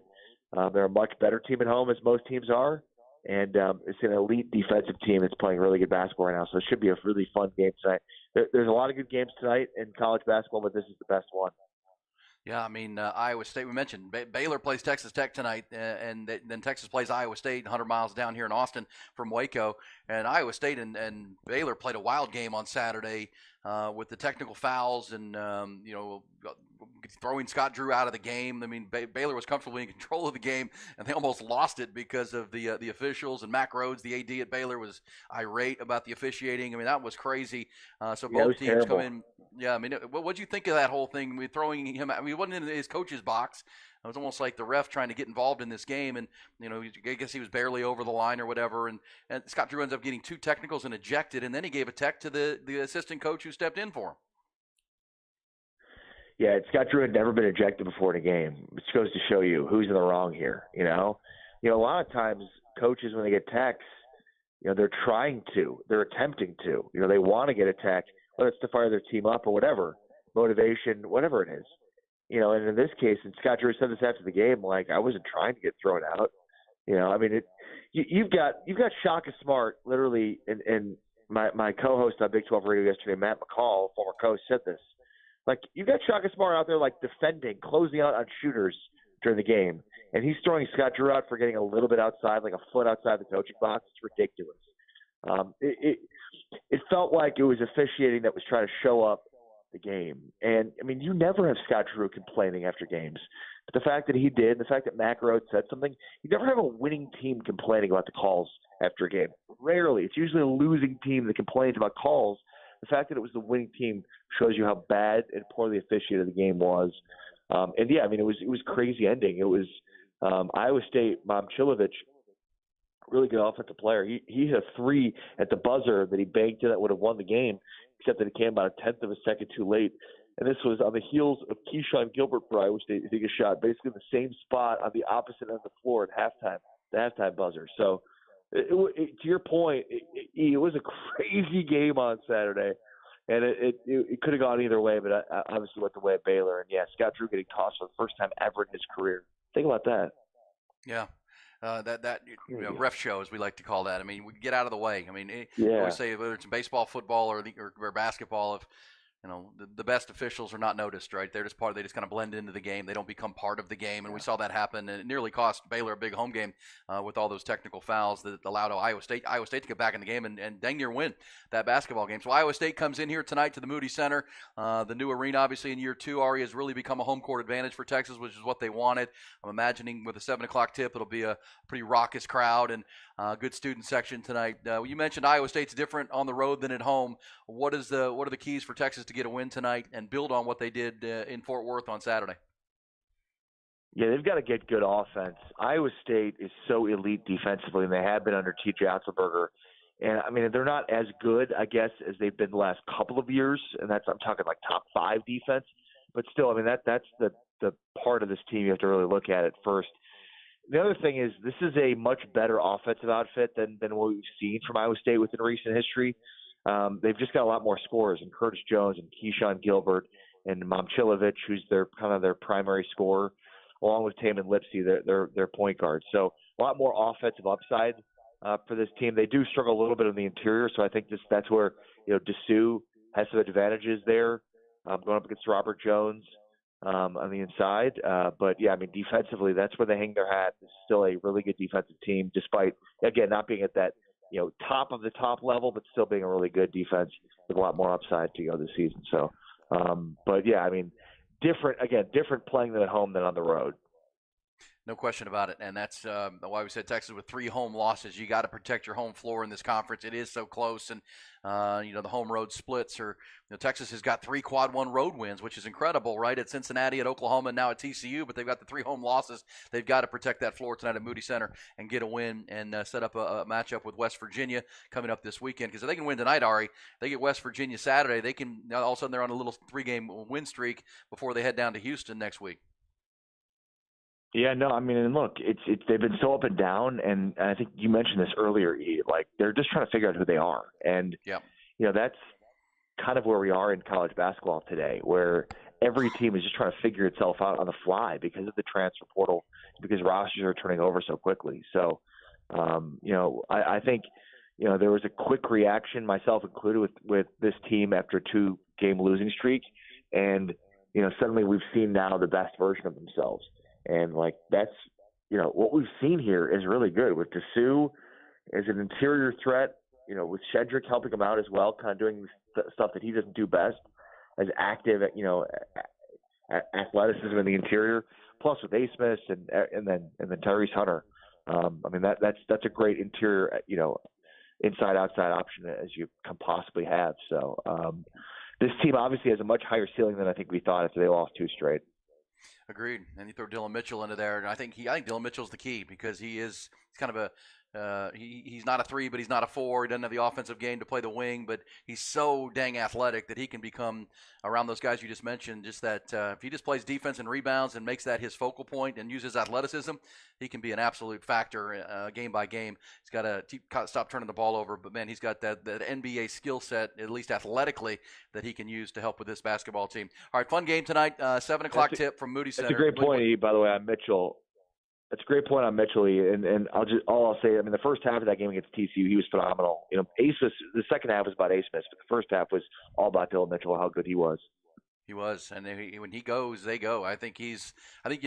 They're a much better team at home, as most teams are. And it's an elite defensive team that's playing really good basketball right now. So it should be a really fun game tonight. There's a lot of good games tonight in college basketball, but this is the best one. Yeah, Iowa State, we mentioned. Baylor plays Texas Tech tonight, and then Texas plays Iowa State 100 miles down here in Austin from Waco. And Iowa State and Baylor played a wild game on Saturday with the technical fouls and, throwing Scott Drew out of the game. Baylor was comfortably in control of the game, and they almost lost it because of the officials. And Mack Rhodes, the AD at Baylor, was irate about the officiating. That was crazy. So both teams terrible. Come in. Yeah, what did you think of that whole thing? Throwing him out. He wasn't in his coach's box, It was almost like the ref trying to get involved in this game, and I guess he was barely over the line or whatever, and Scott Drew ends up getting 2 technicals and ejected, and then he gave a tech to the assistant coach who stepped in for him. Yeah, Scott Drew had never been ejected before in a game, which goes to show you who's in the wrong here. A lot of times coaches, when they get techs, they're they're attempting to, they want to get a tech, whether it's to fire their team up or whatever, motivation, whatever it is. And in this case, and Scott Drew said this after the game, like, I wasn't trying to get thrown out. You've got Shaka Smart, literally, and my co-host on Big 12 Radio yesterday, Matt McCall, former coach, said this. Like, you got Shaka Smart out there, like, defending, closing out on shooters during the game, and he's throwing Scott Drew out for getting a little bit outside, like a foot outside the coaching box. It's ridiculous. It felt like it was officiating that was trying to show up the game. And, you never have Scott Drew complaining after games. But the fact that he did, the fact that Mack Rhoades said something, you never have a winning team complaining about the calls after a game. Rarely. It's usually a losing team that complains about calls. The fact that it was the winning team shows you how bad and poorly officiated the game was. It was crazy ending. It was Iowa State, Momcilovic, really good offensive player. He hit a 3 at the buzzer that he banked in that would have won the game, except that it came about a tenth of a second too late. And this was on the heels of Keyshawn Gilbert for Iowa State taking a shot, basically in the same spot on the opposite end of the floor at halftime, the halftime buzzer. So, to your point, it was a crazy game on Saturday, and it could have gone either way, but I obviously went the way of Baylor. And, Scott Drew getting tossed for the first time ever in his career. Think about that. Yeah. Ref show, as we like to call that. We get out of the way. I always say, whether it's baseball, football, or basketball, if the best officials are not noticed, right? They're just they just kind of blend into the game. They don't become part of the game, and we saw that happen, and it nearly cost Baylor a big home game with all those technical fouls that allowed Iowa State to get back in the game and dang near win that basketball game. So Iowa State comes in here tonight to the Moody Center, the new arena, obviously in year 2. Ari has really become a home court advantage for Texas, which is what they wanted. I'm imagining with a 7 o'clock tip, it'll be a pretty raucous crowd and good student section tonight. You mentioned Iowa State's different on the road than at home. What are the keys for Texas to get a win tonight and build on what they did in Fort Worth on Saturday? Yeah, they've got to get good offense. Iowa State is so elite defensively, and they have been under T.J. Otzelberger. And, they're not as good, I guess, as they've been the last couple of years, and I'm talking like top 5 defense. But still, that's the part of this team you have to really look at first. The other thing is this is a much better offensive outfit than what we've seen from Iowa State within recent history. They've just got a lot more scorers, and Curtis Jones and Keyshawn Gilbert and Momcilovic, who's their primary scorer, along with Tamin Lipsey, their point guard. So a lot more offensive upside for this team. They do struggle a little bit in the interior, so I think that's where Dessou has some advantages there, going up against Robert Jones on the inside. But defensively, that's where they hang their hat. It's still a really good defensive team, despite, again, not being at that top of the top level, but still being a really good defense with a lot more upside to go this season. So, different playing them at home than on the road. No question about it, and that's why we said Texas with 3 home losses. You got to protect your home floor in this conference. It is so close, and the home road splits are. Texas has got 3 quad 1 road wins, which is incredible, right? At Cincinnati, at Oklahoma, and now at TCU. But they've got the 3 home losses. They've got to protect that floor tonight at Moody Center and get a win and set up a matchup with West Virginia coming up this weekend. Because if they can win tonight, Ari, they get West Virginia Saturday. They can all of a sudden they're on a little 3-game win streak before they head down to Houston next week. Yeah, no, and look, it's they've been so up and down, and I think you mentioned this earlier. Like they're just trying to figure out who they are, and that's kind of where we are in college basketball today, where every team is just trying to figure itself out on the fly because of the transfer portal, because rosters are turning over so quickly. So, I think there was a quick reaction, myself included, with this team after a 2-game losing streak, and suddenly we've seen now the best version of themselves. And that's, what we've seen here is really good with Dessou as an interior threat, with Shedrick helping him out as well, kind of doing stuff that he doesn't do best, as active, athleticism in the interior, plus with A. Smith and then Tyrese Hunter. That's a great interior, inside outside option as you can possibly have. So this team obviously has a much higher ceiling than I think we thought after they lost 2 straight. Agreed. And you throw Dylan Mitchell into there, and I think Dylan Mitchell's the key because he's kind of a he's not a three, but he's not a four. He doesn't have the offensive game to play the wing, but he's so dang athletic that he can become around those guys you just mentioned. Just that if he just plays defense and rebounds and makes that his focal point and uses athleticism, he can be an absolute factor game by game. He's got to stop turning the ball over, but man, he's got that NBA skill set, at least athletically, that he can use to help with this basketball team. All right, fun game tonight. 7 o'clock tip from Moody Center. That's a great point, E, by the way, on Mitchell. That's a great point on Mitchell, E. And I'll say, I mean, the first half of that game against TCU, he was phenomenal. You know, the second half was about Ace Smith, but the first half was all about Dylan Mitchell, how good he was. He was, and when he goes, they go. I think you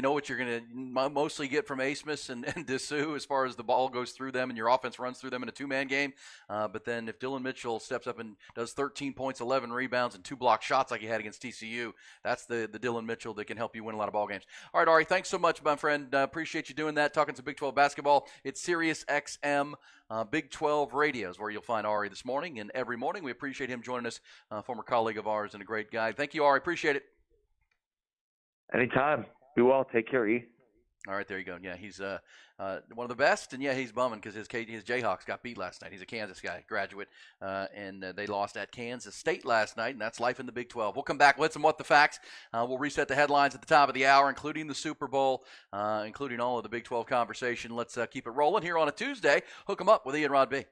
know what you're going to mostly get from Asmus and Dessou as far as the ball goes through them and your offense runs through them in a two-man game. But then if Dylan Mitchell steps up and does 13 points, 11 rebounds, and 2 block shots like he had against TCU, that's the Dylan Mitchell that can help you win a lot of ball games. All right, Ari, thanks so much, my friend. Appreciate you doing that, talking some Big 12 basketball. It's Sirius XM. Big 12 radios where you'll find Ari this morning and every morning. We appreciate him joining us, former colleague of ours and a great guy. Thank you, Ari. Appreciate it. Anytime. Be well. Take care, E. All right, there you go. Yeah, he's one of the best, and yeah, he's bumming because his Jayhawks got beat last night. He's a Kansas guy, graduate, and they lost at Kansas State last night, and that's life in the Big 12. We'll come back, let's and what the facts. We'll reset the headlines at the top of the hour, including the Super Bowl, including all of the Big 12 conversation. Let's keep it rolling here on a Tuesday. Hook 'em up with Ian Rod B.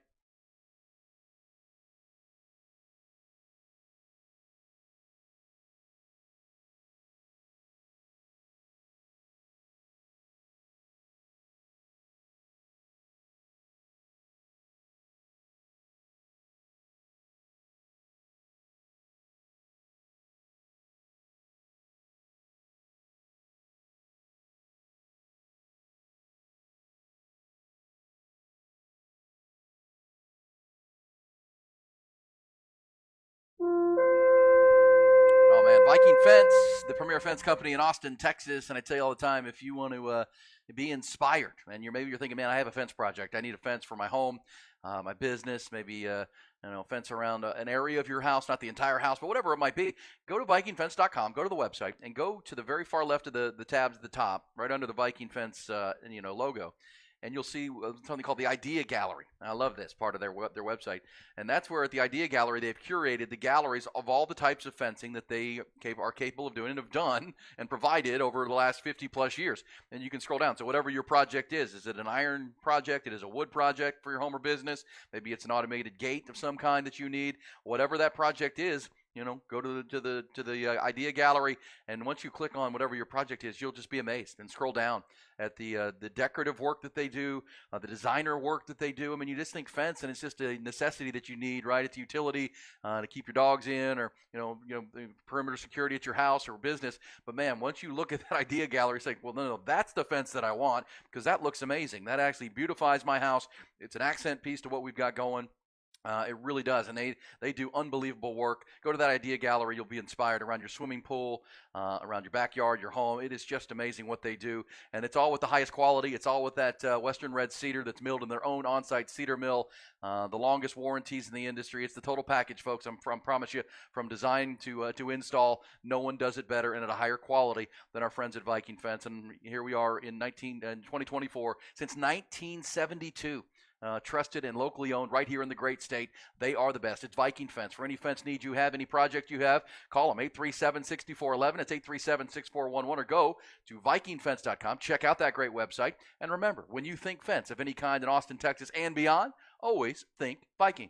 Oh, man, Viking Fence, the premier fence company in Austin, Texas. And I tell you all the time, if you want to be inspired, and maybe you're thinking, man, I have a fence project. I need a fence for my home, my business, maybe fence around an area of your house, not the entire house, but whatever it might be. Go to VikingFence.com, go to the website, and go to the very far left of the tabs at the top, right under the Viking Fence logo. And you'll see something called the Idea Gallery. I love this part of their website. And that's where at the Idea Gallery, they've curated the galleries of all the types of fencing that they are capable of doing and have done and provided over the last 50-plus years. And you can scroll down. So whatever your project is it an iron project? It is a wood project for your home or business? Maybe it's an automated gate of some kind that you need. Whatever that project is, go to the Idea Gallery, and once you click on whatever your project is, you'll just be amazed. And scroll down at the decorative work that they do, the designer work that they do. I mean, you just think fence, and it's just a necessity that you need, right? It's a utility to keep your dogs in, or perimeter security at your house or business. But man, once you look at that Idea Gallery, it's like, well, no, that's the fence that I want because that looks amazing. That actually beautifies my house. It's an accent piece to what we've got going. It really does, and they do unbelievable work. Go to that Idea Gallery. You'll be inspired around your swimming pool, around your backyard, your home. It is just amazing what they do, and it's all with the highest quality. It's all with that Western red cedar that's milled in their own on-site cedar mill, the longest warranties in the industry. It's the total package, folks. I promise you, from design to install, no one does it better and at a higher quality than our friends at Viking Fence. And here we are in 2024, since 1972. Trusted and locally owned right here in the great state. They are the best. It's Viking Fence. For any fence need you have, any project you have, call them 837-6411. It's 837-6411, or go to VikingFence.com. Check out that great website. And remember, when you think fence of any kind in Austin, Texas, and beyond, always think Viking.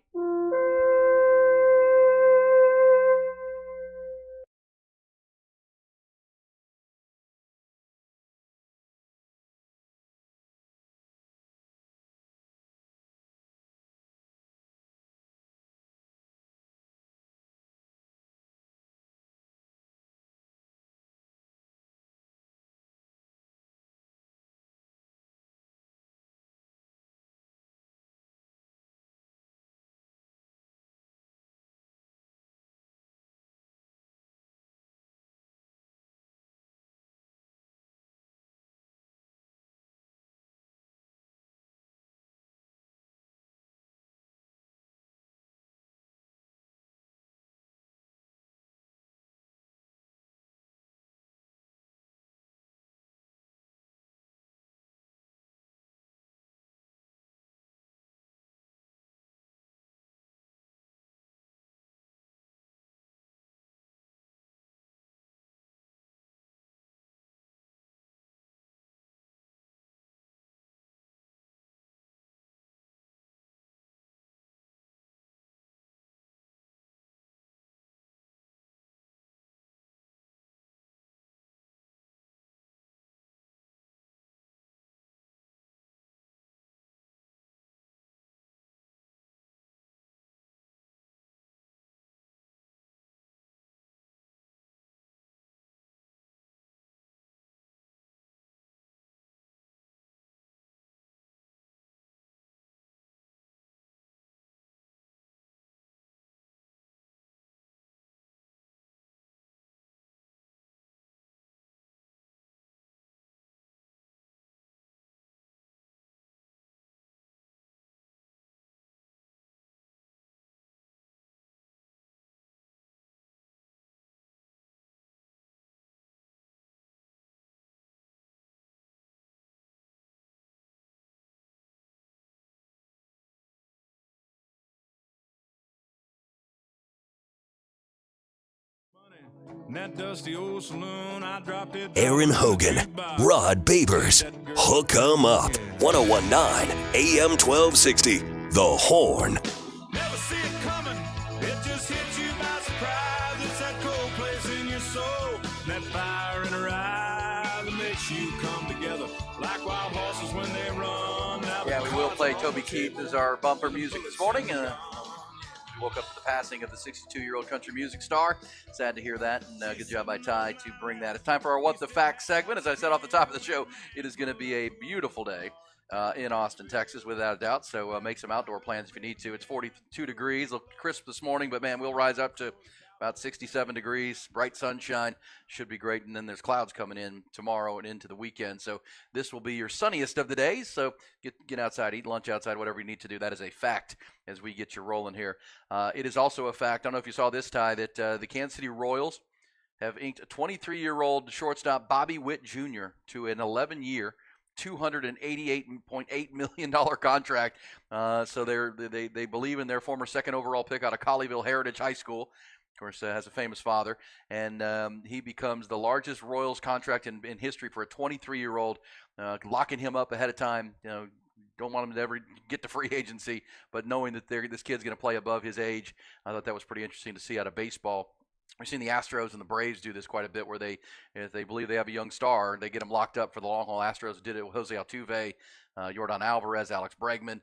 Aaron Hogan, Rod Babers, Hook 'em Up, 1019 AM 1260, The Horn. Never see it coming, it just hits you by surprise. It's that cold place in your soul, that fire in her eye that makes you come together like wild horses when they run. Yeah, we will play Toby Keith as our bumper music this morning. We woke up to the passing of the 62-year-old country music star. Sad to hear that, and good job by Ty to bring that. It's time for our What the Fact segment. As I said off the top of the show, it is going to be a beautiful day in Austin, Texas, without a doubt. So make some outdoor plans if you need to. It's 42 degrees, looked crisp this morning, but man, we'll rise up to about 67 degrees, bright sunshine, should be great. And then there's clouds coming in tomorrow and into the weekend. So this will be your sunniest of the days. So get outside, eat lunch outside, whatever you need to do. That is a fact as we get you rolling here. It is also a fact, I don't know if you saw this, Ty, that the Kansas City Royals have inked a 23-year-old shortstop, Bobby Witt Jr., to an 11-year, $288.8 million contract. So they believe in their former second overall pick out of Colleyville Heritage High School. Of course, has a famous father, and he becomes the largest Royals contract in history for a 23-year-old, locking him up ahead of time. Don't want him to ever get to free agency, but knowing that this kid's going to play above his age, I thought that was pretty interesting to see out of baseball. We've seen the Astros and the Braves do this quite a bit, where if they believe they have a young star, they get him locked up for the long haul. Astros did it with Jose Altuve, Yordan Alvarez, Alex Bregman,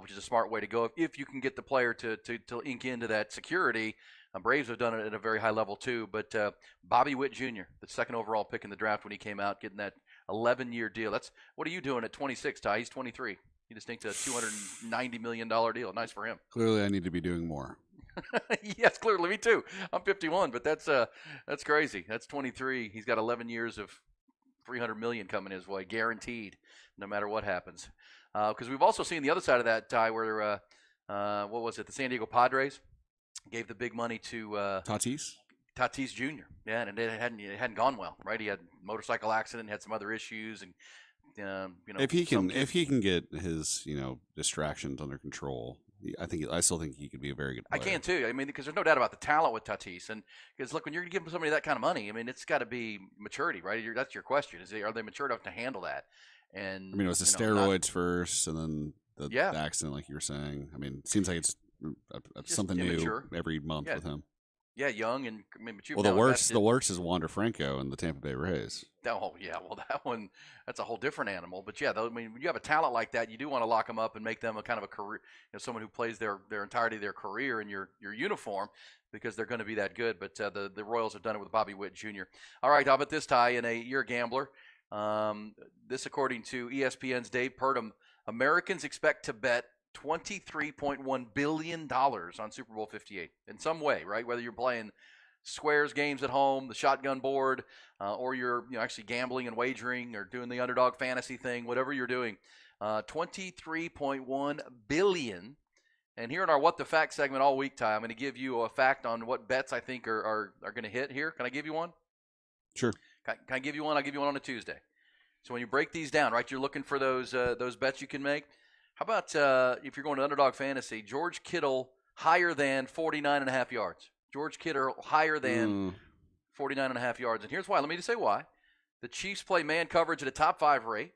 which is a smart way to go if you can get the player to ink into that security. Braves have done it at a very high level too, but Bobby Witt Jr., the second overall pick in the draft when he came out, getting that 11-year deal. What are you doing at 26, Ty? He's 23. He just inked a $290 million deal. Nice for him. Clearly, I need to be doing more. Yes, clearly, me too. I'm 51, but that's crazy. That's 23. He's got 11 years of $300 million coming his way, guaranteed, no matter what happens. Because we've also seen the other side of that, Ty, where what was it? The San Diego Padres gave the big money to Tatis Jr. Yeah, and it hadn't gone well, right? He had a motorcycle accident, had some other issues, and if he can get his distractions under control, I still think he could be a very good player. I can too. I mean, because there's no doubt about the talent with Tatis, and because look, when you're giving somebody that kind of money, I mean, it's got to be maturity, right? That's your question: are they mature enough to handle that? And I mean, it was the steroids first, and then the accident, like you were saying. I mean, it seems like it's something new every month with him. Yeah, young and mature. Well, the worst is Wander Franco and the Tampa Bay Rays. Oh yeah, well that's a whole different animal. But yeah, when you have a talent like that, you do want to lock them up and make them a kind of a career, someone who plays their entirety of their career in your uniform, because they're going to be that good. But the Royals have done it with Bobby Witt Jr. All right, how about this, Ty? You're a gambler. This, according to ESPN's Dave Purdom, Americans expect to bet $23.1 billion on Super Bowl 58 in some way, right? Whether you're playing squares games at home, the shotgun board, or you're actually gambling and wagering or doing the underdog fantasy thing, whatever you're doing, $23.1 billion. And here in our What the Fact segment all week, Ty, I'm going to give you a fact on what bets I think are going to hit here. Can I give you one? Sure. Can I give you one? I'll give you one on a Tuesday. So when you break these down, right, you're looking for those bets you can make. How about if you're going to underdog fantasy, George Kittle higher than 49.5 yards. George Kittle higher than 49.5 yards. And here's why. Let me just say why. The Chiefs play man coverage at a top 5 rate.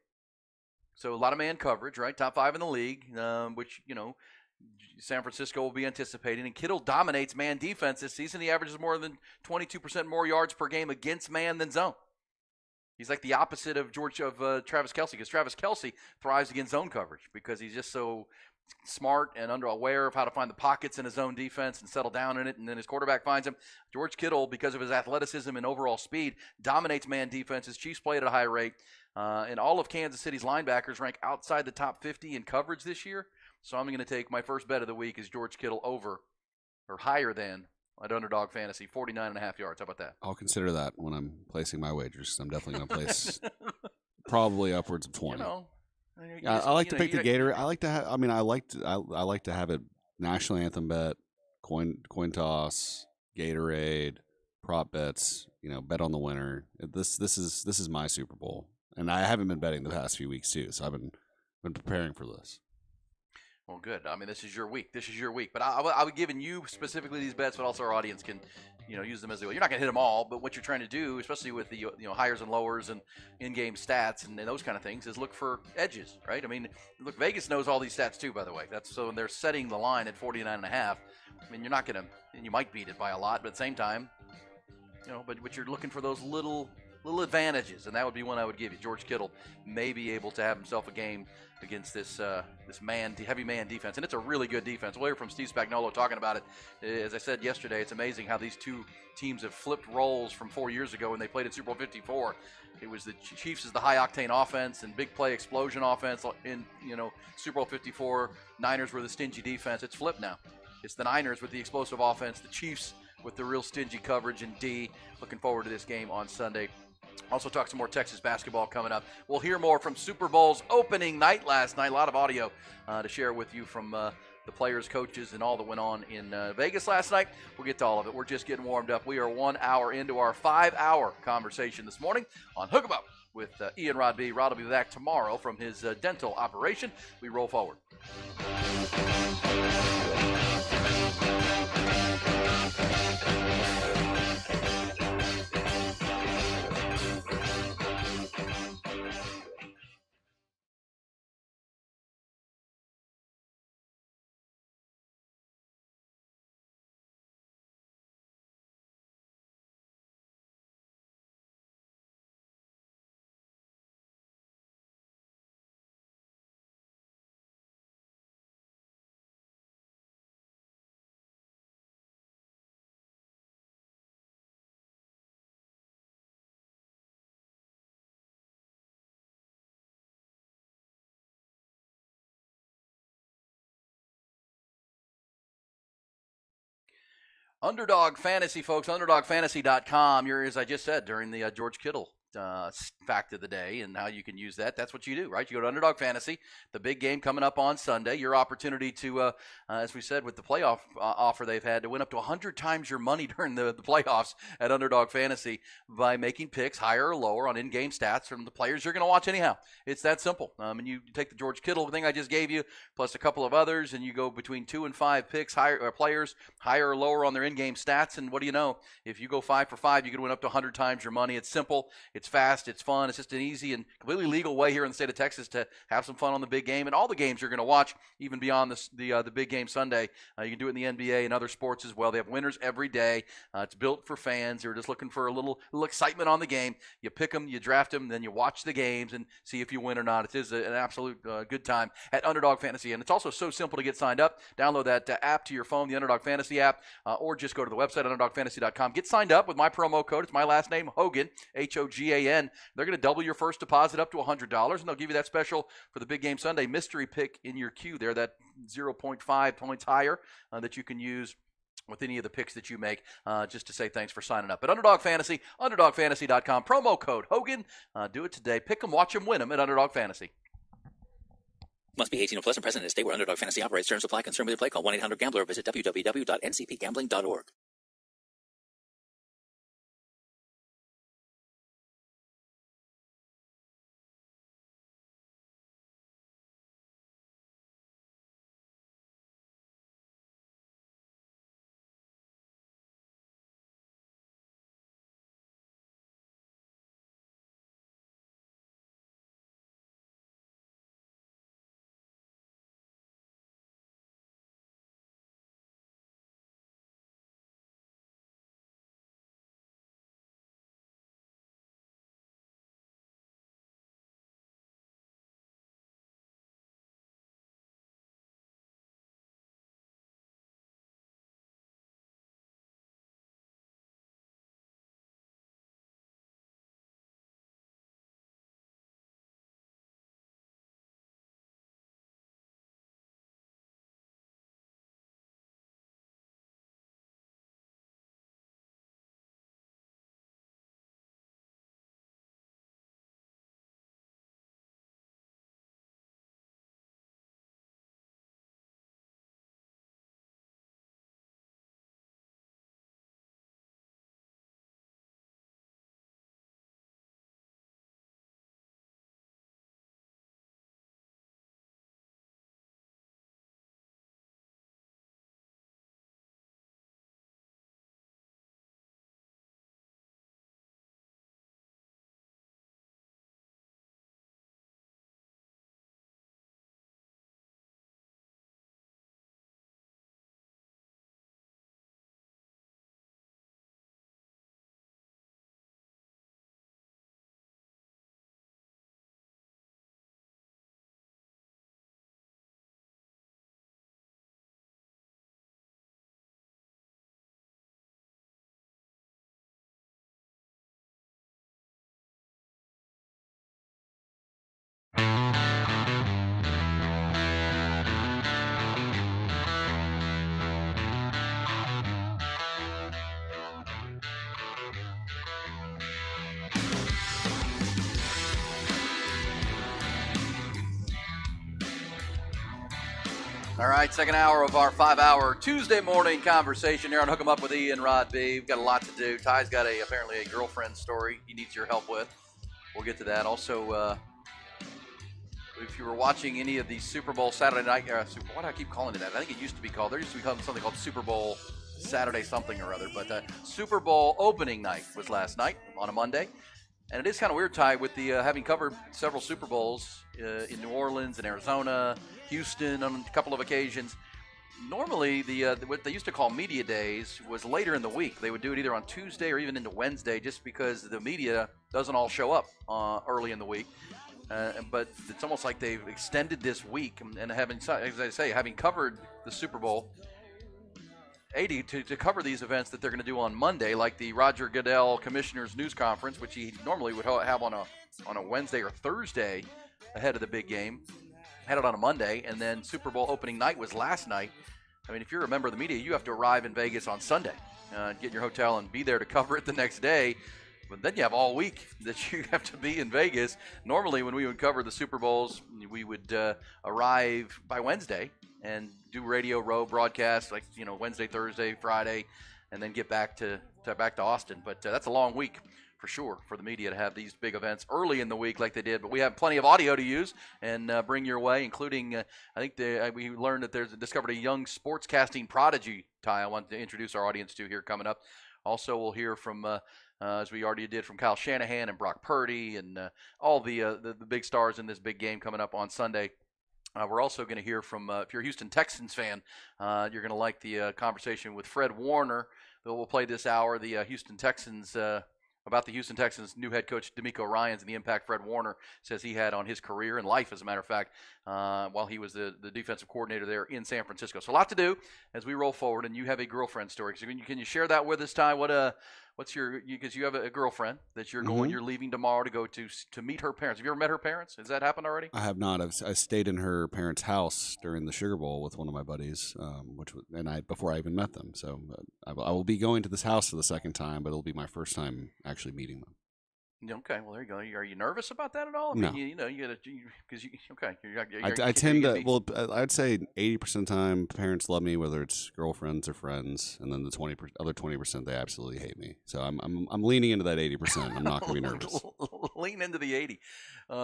So a lot of man coverage, right? Top 5 in the league, which, San Francisco will be anticipating. And Kittle dominates man defense this season. He averages more than 22% more yards per game against man than zone. He's like the opposite of Travis Kelce, because Travis Kelce thrives against zone coverage because he's just so smart and aware of how to find the pockets in his own defense and settle down in it, and then his quarterback finds him. George Kittle, because of his athleticism and overall speed, dominates man defenses. Chiefs play at a high rate, and all of Kansas City's linebackers rank outside the top 50 in coverage this year. So I'm going to take my first bet of the week is George Kittle over or higher than at underdog fantasy, 49.5 yards. How about that? I'll consider that when I'm placing my wagers. I'm definitely going to place probably upwards of 20. I like to pick the Gatorade. I like to have. I mean, I like to have it national anthem bet, coin toss, Gatorade, prop bets. Bet on the winner. This is my Super Bowl, and I haven't been betting the past few weeks too. So I've been preparing for this. Well, good. I mean, this is your week. But I was giving you specifically these bets, but also our audience can use them as they will. You're not going to hit them all, but what you're trying to do, especially with the highers and lowers and in-game stats and those kind of things, is look for edges, right? I mean, look, Vegas knows all these stats too, by the way. That's so when they're setting the line at 49.5. I mean, you're not going to, and you might beat it by a lot, but at the same time, but you're looking for those little advantages, and that would be one I would give you. George Kittle may be able to have himself a game against this heavy man defense, and it's a really good defense. We'll hear from Steve Spagnuolo talking about it. As I said yesterday, it's amazing how these two teams have flipped roles from 4 years ago when they played in Super Bowl 54. It was the Chiefs as the high-octane offense and big play explosion offense. In Super Bowl 54, Niners were the stingy defense. It's flipped now. It's the Niners with the explosive offense, the Chiefs with the real stingy coverage and D. Looking forward to this game on Sunday. Also talk some more Texas basketball coming up. We'll hear more from Super Bowl's opening night last night. A lot of audio to share with you from the players, coaches, and all that went on in Vegas last night. We'll get to all of it. We're just getting warmed up. We are 1 hour into our 5-hour conversation this morning on Hook 'em Up with Ian Rod B. Rod will be back tomorrow from his dental operation. We roll forward. Underdog Fantasy, folks, underdogfantasy.com. As I just said during the George Kittle fact of the day and how you can use that. That's what you do, right? You go to Underdog Fantasy, the big game coming up on Sunday, your opportunity to, as we said, with the playoff offer they've had, to win up to 100 times your money during the playoffs at Underdog Fantasy by making picks higher or lower on in-game stats from the players you're going to watch anyhow. It's that simple. And you take the George Kittle thing I just gave you, plus a couple of others, and you go between 2 and 5 picks, players higher or lower on their in-game stats, and what do you know? If you go 5 for 5, you can win up to 100 times your money. It's simple. It's fast. It's fun. It's just an easy and completely legal way here in the state of Texas to have some fun on the big game and all the games you're going to watch, even beyond the big game Sunday. You can do it in the NBA and other sports as well. They have winners every day. It's built for fans who are just looking for a little excitement on the game. You pick them, you draft them, then you watch the games and see if you win or not. It is an absolute good time at Underdog Fantasy, and it's also so simple to get signed up. Download that app to your phone, the Underdog Fantasy app, or just go to the website, underdogfantasy.com. Get signed up with my promo code. It's my last name, Hogan, Hogan. They're going to double your first deposit up to $100, and they'll give you that special for the big game Sunday mystery pick in your queue there, that 0.5 points higher that you can use with any of the picks that you make, just to say thanks for signing up. At Underdog Fantasy, underdogfantasy.com, promo code Hogan. Do it today. Pick them, watch them, win them at Underdog Fantasy. Must be 18 or plus and present in a state where Underdog Fantasy operates. Terms apply. Concern with your play. Call 1-800-GAMBLER or visit www.ncpgambling.org. All right, second hour of our 5-hour Tuesday morning conversation here on Hook 'em Up with E and Rod B. We've got a lot to do. Ty's got apparently a girlfriend story he needs your help with. We'll get to that. Also, if you were watching any of the Super Bowl Saturday night, why do I keep calling it that? I think it used to be called, there used to be something called Super Bowl Saturday something or other, but Super Bowl opening night was last night on a Monday. And it is kind of weird, Ty, with the having covered several Super Bowls in New Orleans and Arizona, Houston on a couple of occasions. Normally, what they used to call media days was later in the week. They would do it either on Tuesday or even into Wednesday, just because the media doesn't all show up early in the week. But it's almost like they've extended this week, and having, as I say, having covered the Super Bowl, 80 to cover these events that they're going to do on Monday, like the Roger Goodell Commissioners News Conference, which he normally would have on a Wednesday or Thursday ahead of the big game, had it on a Monday, and then Super Bowl opening night was last night. I mean, if you're a member of the media, you have to arrive in Vegas on Sunday, get in your hotel and be there to cover it the next day. But then you have all week that you have to be in Vegas. Normally, when we would cover the Super Bowls, we would arrive by Wednesday and do Radio Row broadcasts, like Wednesday, Thursday, Friday, and then get back to Austin. But that's a long week for sure for the media to have these big events early in the week like they did. But we have plenty of audio to use and bring your way, including I think we learned that discovered a young sportscasting prodigy, Ty, I want to introduce our audience to here coming up. Also, we'll hear from as we already did from Kyle Shanahan and Brock Purdy and all the big stars in this big game coming up on Sunday. We're also going to hear from, if you're a Houston Texans fan, you're going to like the conversation with Fred Warner that we'll play this hour, the Houston Texans, about the Houston Texans' new head coach, DeMeco Ryans, and the impact Fred Warner says he had on his career and life, as a matter of fact, while he was the defensive coordinator there in San Francisco. So a lot to do as we roll forward, and you have a girlfriend story. So can you share that with us, Ty? What's your, because you have a girlfriend that you're you're leaving tomorrow to go to meet her parents. Have you ever met her parents? Has that happened already? I have not. I stayed in her parents' house during the Sugar Bowl with one of my buddies, before I even met them. So I will be going to this house for the second time, but it'll be my first time actually meeting them. Okay, well there you go. Are you nervous about that at all? I No. mean, you gotta, because okay. I tend to. Well, I'd say 80% of the time, parents love me, whether it's girlfriends or friends, and then the other 20% they absolutely hate me. So I'm leaning into that 80%. I'm not going to be nervous. Lean into the 80.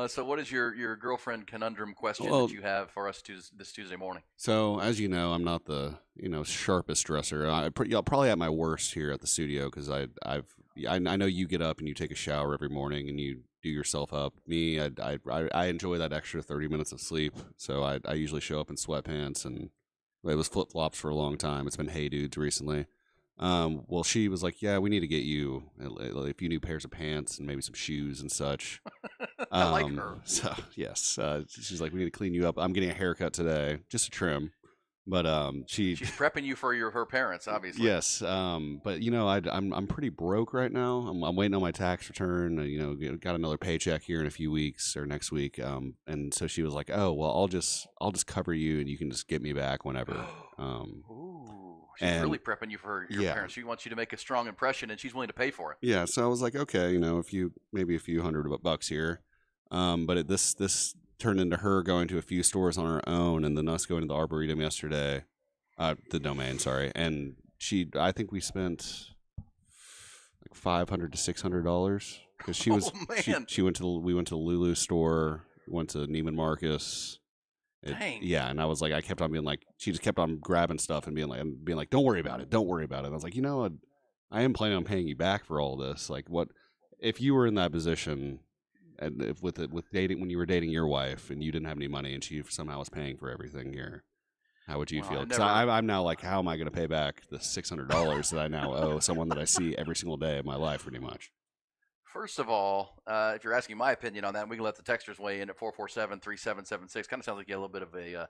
So what is your girlfriend conundrum question that you have for us this Tuesday morning? So as you know, I'm not the sharpest dresser. I'm probably at my worst here at the studio because I know you get up and you take a shower every morning and you do yourself up. Me, I enjoy that extra 30 minutes of sleep. So I usually show up in sweatpants, and it was flip flops for a long time. It's been Hey Dudes recently. Well, she was like, yeah, we need to get you a few new pairs of pants and maybe some shoes and such. I like her. So yes, she's like, we need to clean you up. I'm getting a haircut today, just a trim. But she's prepping you for her parents, obviously. Yes, but I'm pretty broke right now. I'm waiting on my tax return. Got another paycheck here in a few weeks or next week. And so she was like, "Oh, well, I'll just cover you, and you can just get me back whenever." Ooh, she's really prepping you for your parents. She wants you to make a strong impression, and she's willing to pay for it. Yeah, so I was like, okay, maybe a few $100 here. But this turned into her going to a few stores on her own, and then us going to the Arboretum yesterday, the Domain, sorry. And I think we spent like $500 to $600 because she was, we went to the Lulu store, went to Neiman Marcus. Dang. Yeah, and I was like, I kept on being like, she just kept on grabbing stuff and being like, don't worry about it. Don't worry about it. And I was like, I am planning on paying you back for all this. Like, what if you were in that position? And if with dating, when you were dating your wife and you didn't have any money and she somehow was paying for everything here, how would you feel? Because I'm now like, how am I going to pay back the $600 that I now owe someone that I see every single day of my life, pretty much? First of all, if you're asking my opinion on that, we can let the texters weigh in at 447-3776. Kind of sounds like you have a little bit of a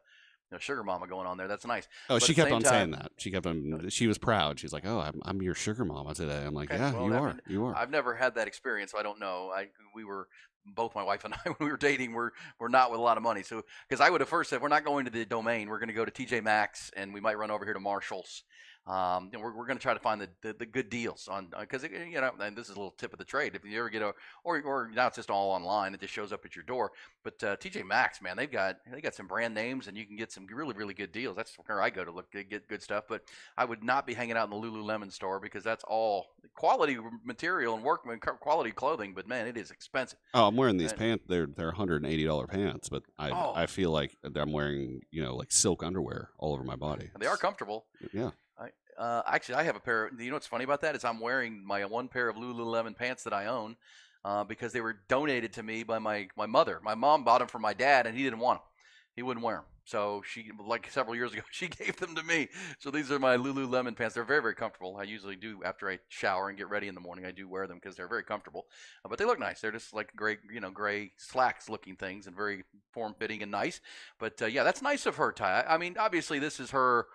sugar mama going on there. That's nice. Oh, but she kept on saying that. She kept on. She was proud. She's like, "Oh, I'm your sugar mama today." I'm like, "Yeah, well, you are. I've never had that experience, so I don't know. We were both, my wife and I, when we were dating, we're not with a lot of money. So because I would have first said, we're not going to the Domain. We're going to go to TJ Maxx, and we might run over here to Marshall's. We're going to try to find the good deals on because and this is a little tip of the trade. If you ever get or now it's just all online, it just shows up at your door. But TJ Maxx, man, they got some brand names, and you can get some really really good deals. That's where I go to get good stuff. But I would not be hanging out in the Lululemon store because that's all quality material and workman quality clothing. But man, it is expensive. Oh, I'm wearing these pants. They're $180 pants, but I feel like I'm wearing like silk underwear all over my body. They are comfortable. Yeah. Actually, I have a pair. You know what's funny about that is I'm wearing my one pair of Lululemon pants that I own because they were donated to me by my mother. My mom bought them for my dad, and he didn't want them. He wouldn't wear them. So she, like several years ago, she gave them to me. So these are my Lululemon pants. They're very, very comfortable. I usually do after I shower and get ready in the morning. I do wear them because they're very comfortable. But they look nice. They're just like gray slacks looking things and very form fitting and nice. But yeah, that's nice of her, Ty. I mean, obviously this is her.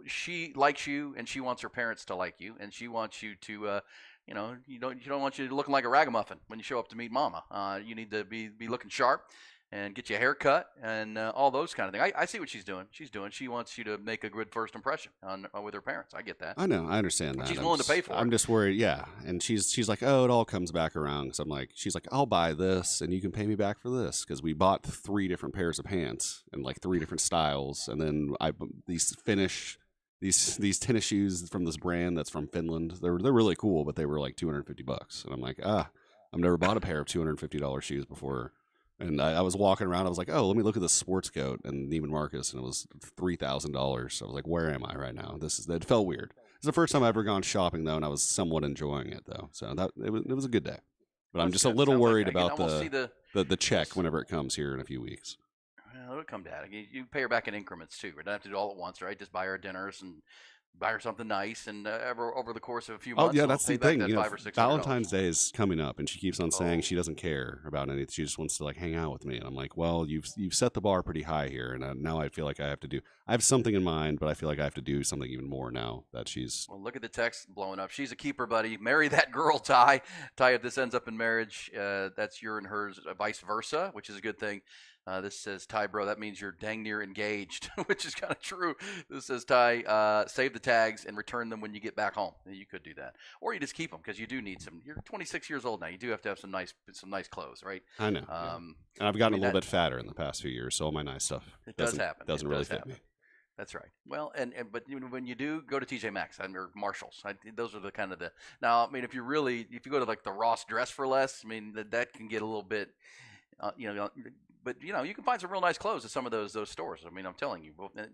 She likes you, and she wants her parents to like you, and she wants you to, you don't want you looking like a ragamuffin when you show up to meet Mama. You need to be looking sharp and get your hair cut and all those kind of things. I see what she's doing. She wants you to make a good first impression with her parents. I get that. I know. I understand that. She's willing to pay for it. I'm just worried. Yeah. And she's like, oh, it all comes back around. So she's like, I'll buy this and you can pay me back for this. Because we bought 3 different pairs of pants and like 3 different styles. And then these tennis shoes from this brand that's from Finland. They're really cool, but they were like $250. And I'm like, I've never bought a pair of $250 shoes before. And I was walking around. I was like, oh, let me look at this sports coat in Neiman Marcus, and it was $3,000. So I was like, where am I right now? It felt weird. It's the first time I've ever gone shopping though, and I was somewhat enjoying it though. So it was a good day. But I'm just a little worried about the check whenever it comes here in a few weeks. Well, it'll come down. You pay her back in increments too. We don't have to do it all at once, right? Just buy her dinners and buy her something nice, and over the course of a few months. Oh yeah, that's the thing. Valentine's $600. Day is coming up, and she keeps on saying she doesn't care about anything. She just wants to like hang out with me, and I'm like, well, you've set the bar pretty high here, and now I feel like I have something in mind, but I feel like I have to do something even more now that she's. Well, look at the text blowing up. She's a keeper, buddy. Marry that girl, Ty. Ty, if this ends up in marriage, that's your and hers, vice versa, which is a good thing. This says, Ty, bro, that means you're dang near engaged, which is kind of true. This says, Ty, save the tags and return them when you get back home. You could do that. Or you just keep them because you do need some. You're 26 years old now. You do have to have some nice clothes, right? I know. And I've gotten a little bit fatter in the past few years, so all my nice stuff does happen. Doesn't really fit me. That's right. Well, but when you do go to TJ Maxx or Marshalls, those are the kind of the. Now, I mean, if you go to like the Ross Dress for Less, I mean that can get a little bit, But you can find some real nice clothes at some of those stores. I mean, I'm telling you.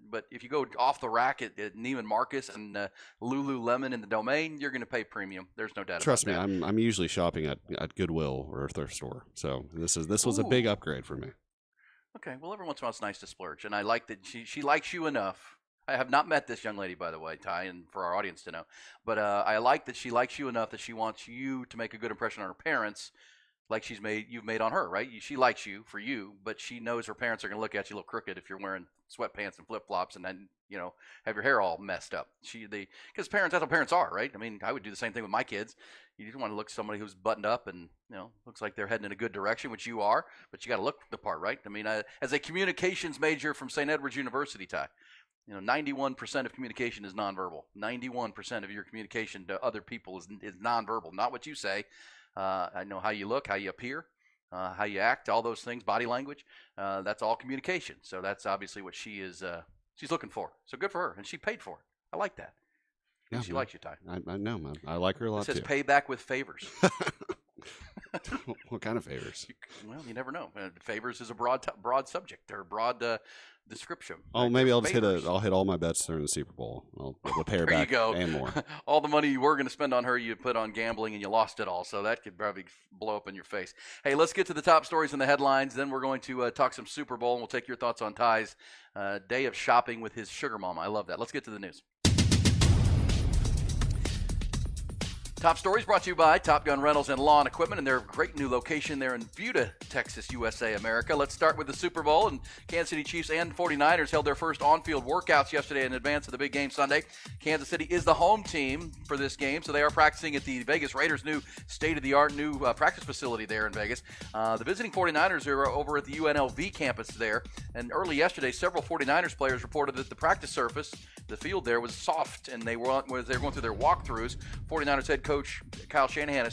But if you go off the rack at Neiman Marcus and Lululemon in the Domain, you're going to pay premium. There's no doubt. Trust me, about that. I'm usually shopping at Goodwill or a thrift store. So this was a big upgrade for me. Okay, well, every once in a while it's nice to splurge, and I like that she likes you enough. I have not met this young lady, by the way, Ty, and for our audience to know. But I like that she likes you enough that she wants you to make a good impression on her parents. Like you've made on her, right? She likes you for you, but she knows her parents are going to look at you a little crooked if you're wearing sweatpants and flip flops and then have your hair all messed up. Because parents, that's what parents are, right? I mean, I would do the same thing with my kids. You just want to look at somebody who's buttoned up and looks like they're heading in a good direction, which you are. But you got to look the part, right? I mean, as a communications major from St. Edward's University, Ty, 91% of communication is nonverbal. 91% of your communication to other people is nonverbal, not what you say. I know how you look, how you appear, how you act, all those things, body language. That's all communication. So that's obviously what she's looking for. So good for her, and she paid for it. I like that. Yeah, she likes you, Ty. I know, man. I like her a lot too. It says pay back with favors. What kind of favors? Well, you never know. Favors is a broad subject or broad description. Oh, right? Maybe I'll hit all my bets during the Super Bowl. I'll pay her back and more. All the money you were going to spend on her, you put on gambling, and you lost it all. So that could probably blow up in your face. Hey, let's get to the top stories and the headlines. Then we're going to talk some Super Bowl, and we'll take your thoughts on Ty's day of shopping with his sugar mama. I love that. Let's get to the news. Top Stories brought to you by Top Gun Rentals and Lawn Equipment and their great new location there in Buda, Texas, USA, America. Let's start with the Super Bowl. And Kansas City Chiefs and 49ers held their first on-field workouts yesterday in advance of the big game Sunday. Kansas City is the home team for this game, so they are practicing at the Vegas Raiders' new state-of-the-art new practice facility there in Vegas. The visiting 49ers are over at the UNLV campus there. And early yesterday, several 49ers players reported that the practice surface, the field there, was soft, and they were going through their walkthroughs. 49ers head coach Kyle Shanahan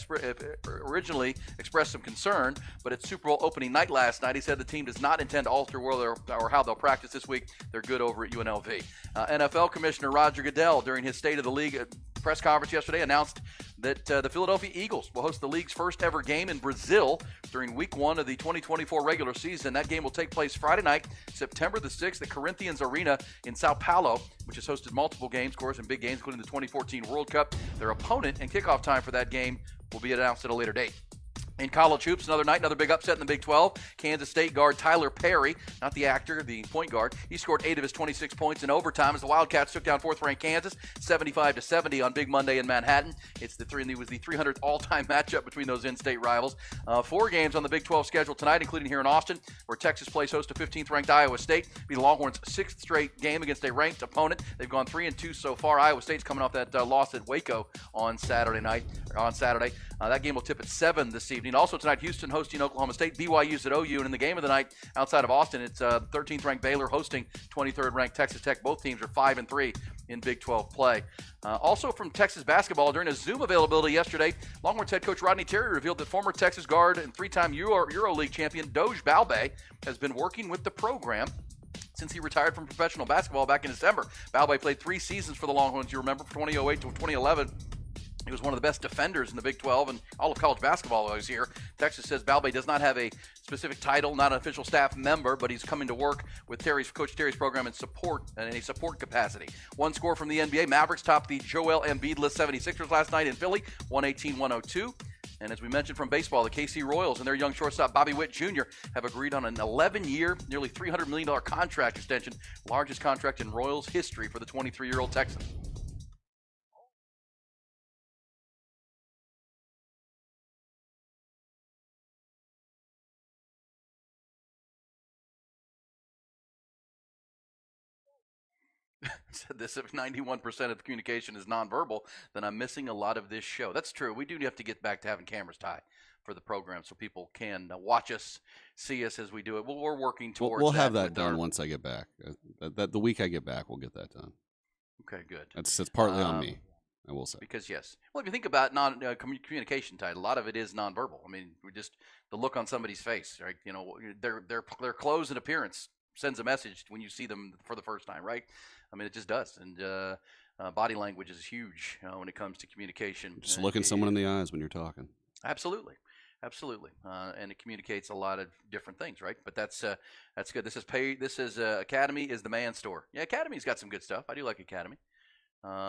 originally expressed some concern, but at Super Bowl opening night last night, he said the team does not intend to alter where or how they'll practice this week. They're good over at UNLV. NFL Commissioner Roger Goodell, during his State of the League press conference yesterday, announced that the Philadelphia Eagles will host the league's first ever game in Brazil during week 1 of the 2024 regular season. That game will take place Friday night, September the 6th at Corinthians Arena in Sao Paulo, which has hosted multiple games, of course, and big games, including the 2014 World Cup. Their opponent and kickoff time for that game will be announced at a later date. In college hoops, another night, another big upset in the Big 12. Kansas State guard Tyler Perry, not the actor, the point guard, he scored 8 of his 26 points in overtime as the Wildcats took down 4th-ranked Kansas, 75-70 on Big Monday in Manhattan. It was the 300th all-time matchup between those in-state rivals. 4 games on the Big 12 schedule tonight, including here in Austin, where Texas plays host to 15th-ranked Iowa State. It'll be the Longhorns' 6th straight game against a ranked opponent. They've gone 3-2 so far. Iowa State's coming off that loss at Waco on Saturday. That game will tip at 7 this evening. Also tonight, Houston hosting Oklahoma State. BYU's at OU. And in the game of the night outside of Austin, it's 13th-ranked Baylor hosting 23rd-ranked Texas Tech. Both teams are 5-3 in Big 12 play. Also from Texas basketball, during a Zoom availability yesterday, Longhorns head coach Rodney Terry revealed that former Texas guard and 3-time EuroLeague champion Doge Balbe has been working with the program since he retired from professional basketball back in December. Balbe played 3 seasons for the Longhorns, you remember, from 2008 to 2011. He was one of the best defenders in the Big 12 and all of college basketball while he was here. Texas says Balbe does not have a specific title, not an official staff member, but he's coming to work with Coach Terry's program in a support capacity. One score from the NBA. Mavericks topped the Joel Embiid-less 76ers last night in Philly, 118-102. And as we mentioned from baseball, the KC Royals and their young shortstop Bobby Witt Jr. have agreed on an 11-year, nearly $300 million contract extension, largest contract in Royals history for the 23-year-old Texan. Said this, if 91% of communication is nonverbal, then I'm missing a lot of this show. That's true. We do have to get back to having cameras tied for the program so people can watch us, see us as we do it. Well, we're working towards We'll have that done once I get back. The week I get back, we'll get that done. Okay, good. That's partly on me, I will say. Because, yes. Well, if you think about communication tied, a lot of it is nonverbal. I mean, the look on somebody's face, right? You know, their clothes and appearance sends a message when you see them for the first time, right? I mean, it just does. And body language is huge when it comes to communication. Just looking someone in the eyes when you're talking. Absolutely. And it communicates a lot of different things, right? But that's good. This is Academy is the man store. Yeah, Academy's got some good stuff. I do like Academy.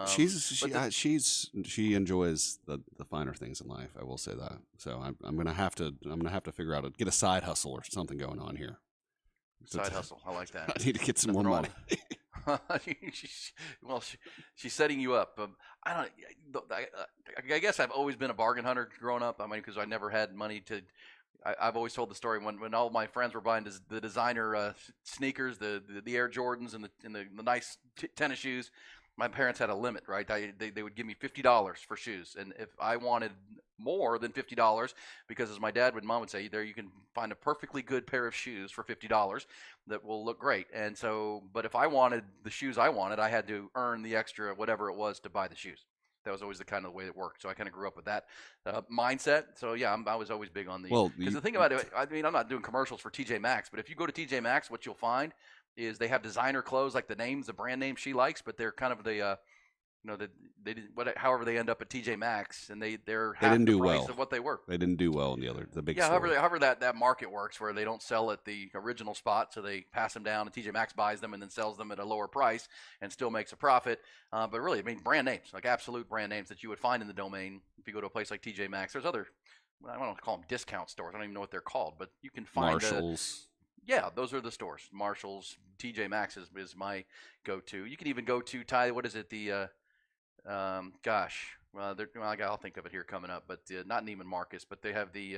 She enjoys the finer things in life. I will say that. So I'm gonna have to figure out get a side hustle or something going on here. Side hustle. I like that. I need to get some more money. She's setting you up. I guess I've always been a bargain hunter growing up. I mean, because I never had money to. I've always told the story when all my friends were buying the designer sneakers, the Air Jordans, and the nice tennis shoes. My parents had a limit, right? They would give me $50 for shoes, and if I wanted more than $50, because as my dad and mom would say, there you can find a perfectly good pair of shoes for $50 that will look great. And so, but if I wanted the shoes I wanted, I had to earn the extra whatever it was to buy the shoes. That was always the kind of way it worked. So I kind of grew up with that mindset. So yeah, I was always big on because the thing about it, I mean, I'm not doing commercials for TJ Maxx, but if you go to TJ Maxx, what you'll find is they have designer clothes, like the brand name she likes, but they're kind of however they end up at TJ Maxx, and they're half the price of what they were. They didn't do well in the big store. However that market works, where they don't sell at the original spot, so they pass them down, and TJ Maxx buys them and then sells them at a lower price and still makes a profit. But really, I mean, brand names, like absolute brand names that you would find in the domain if you go to a place like TJ Maxx. There's other, I don't want to call them discount stores. I don't even know what they're called, but you can find Marshalls. Yeah, those are the stores. Marshalls, TJ Maxx is my go-to. You can even go to what is it? The I'll think of it here coming up, but not Neiman Marcus, but they have the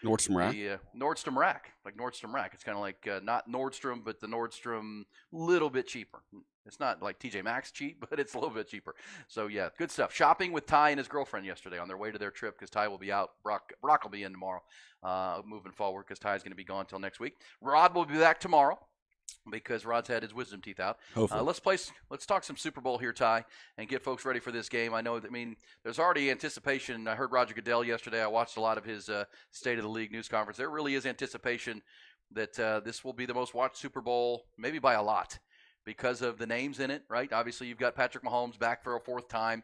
Nordstrom Rack. The Nordstrom Rack, like Nordstrom Rack. It's kind of like not Nordstrom, but the Nordstrom little bit cheaper. It's not like TJ Maxx cheap, but it's a little bit cheaper. So yeah, good stuff. Shopping with Ty and his girlfriend yesterday on their way to their trip because Ty will be out. Brock will be in tomorrow. Moving forward because Ty's going to be gone until next week. Rod will be back tomorrow, because Rod's had his wisdom teeth out. Let's talk some Super Bowl here, Ty, and get folks ready for this game. I know that, there's already anticipation. I heard Roger Goodell yesterday. I watched a lot of his State of the League news conference. There really is anticipation that this will be the most watched Super Bowl, maybe by a lot, because of the names in it, right? Obviously, you've got Patrick Mahomes back for a fourth time.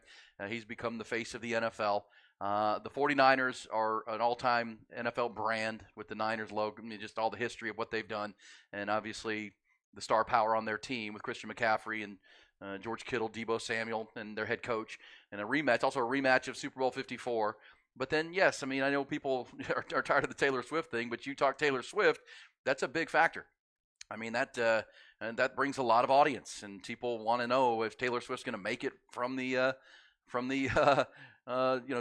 He's become the face of the NFL. The 49ers are an all-time NFL brand with the Niners logo, just all the history of what they've done, and obviously the star power on their team with Christian McCaffrey and George Kittle, Deebo Samuel, and their head coach, and a rematch of Super Bowl 54. But then, yes, I know people are tired of the Taylor Swift thing, but you talk Taylor Swift, that's a big factor. That brings a lot of audience, and people want to know if Taylor Swift's going to make it from the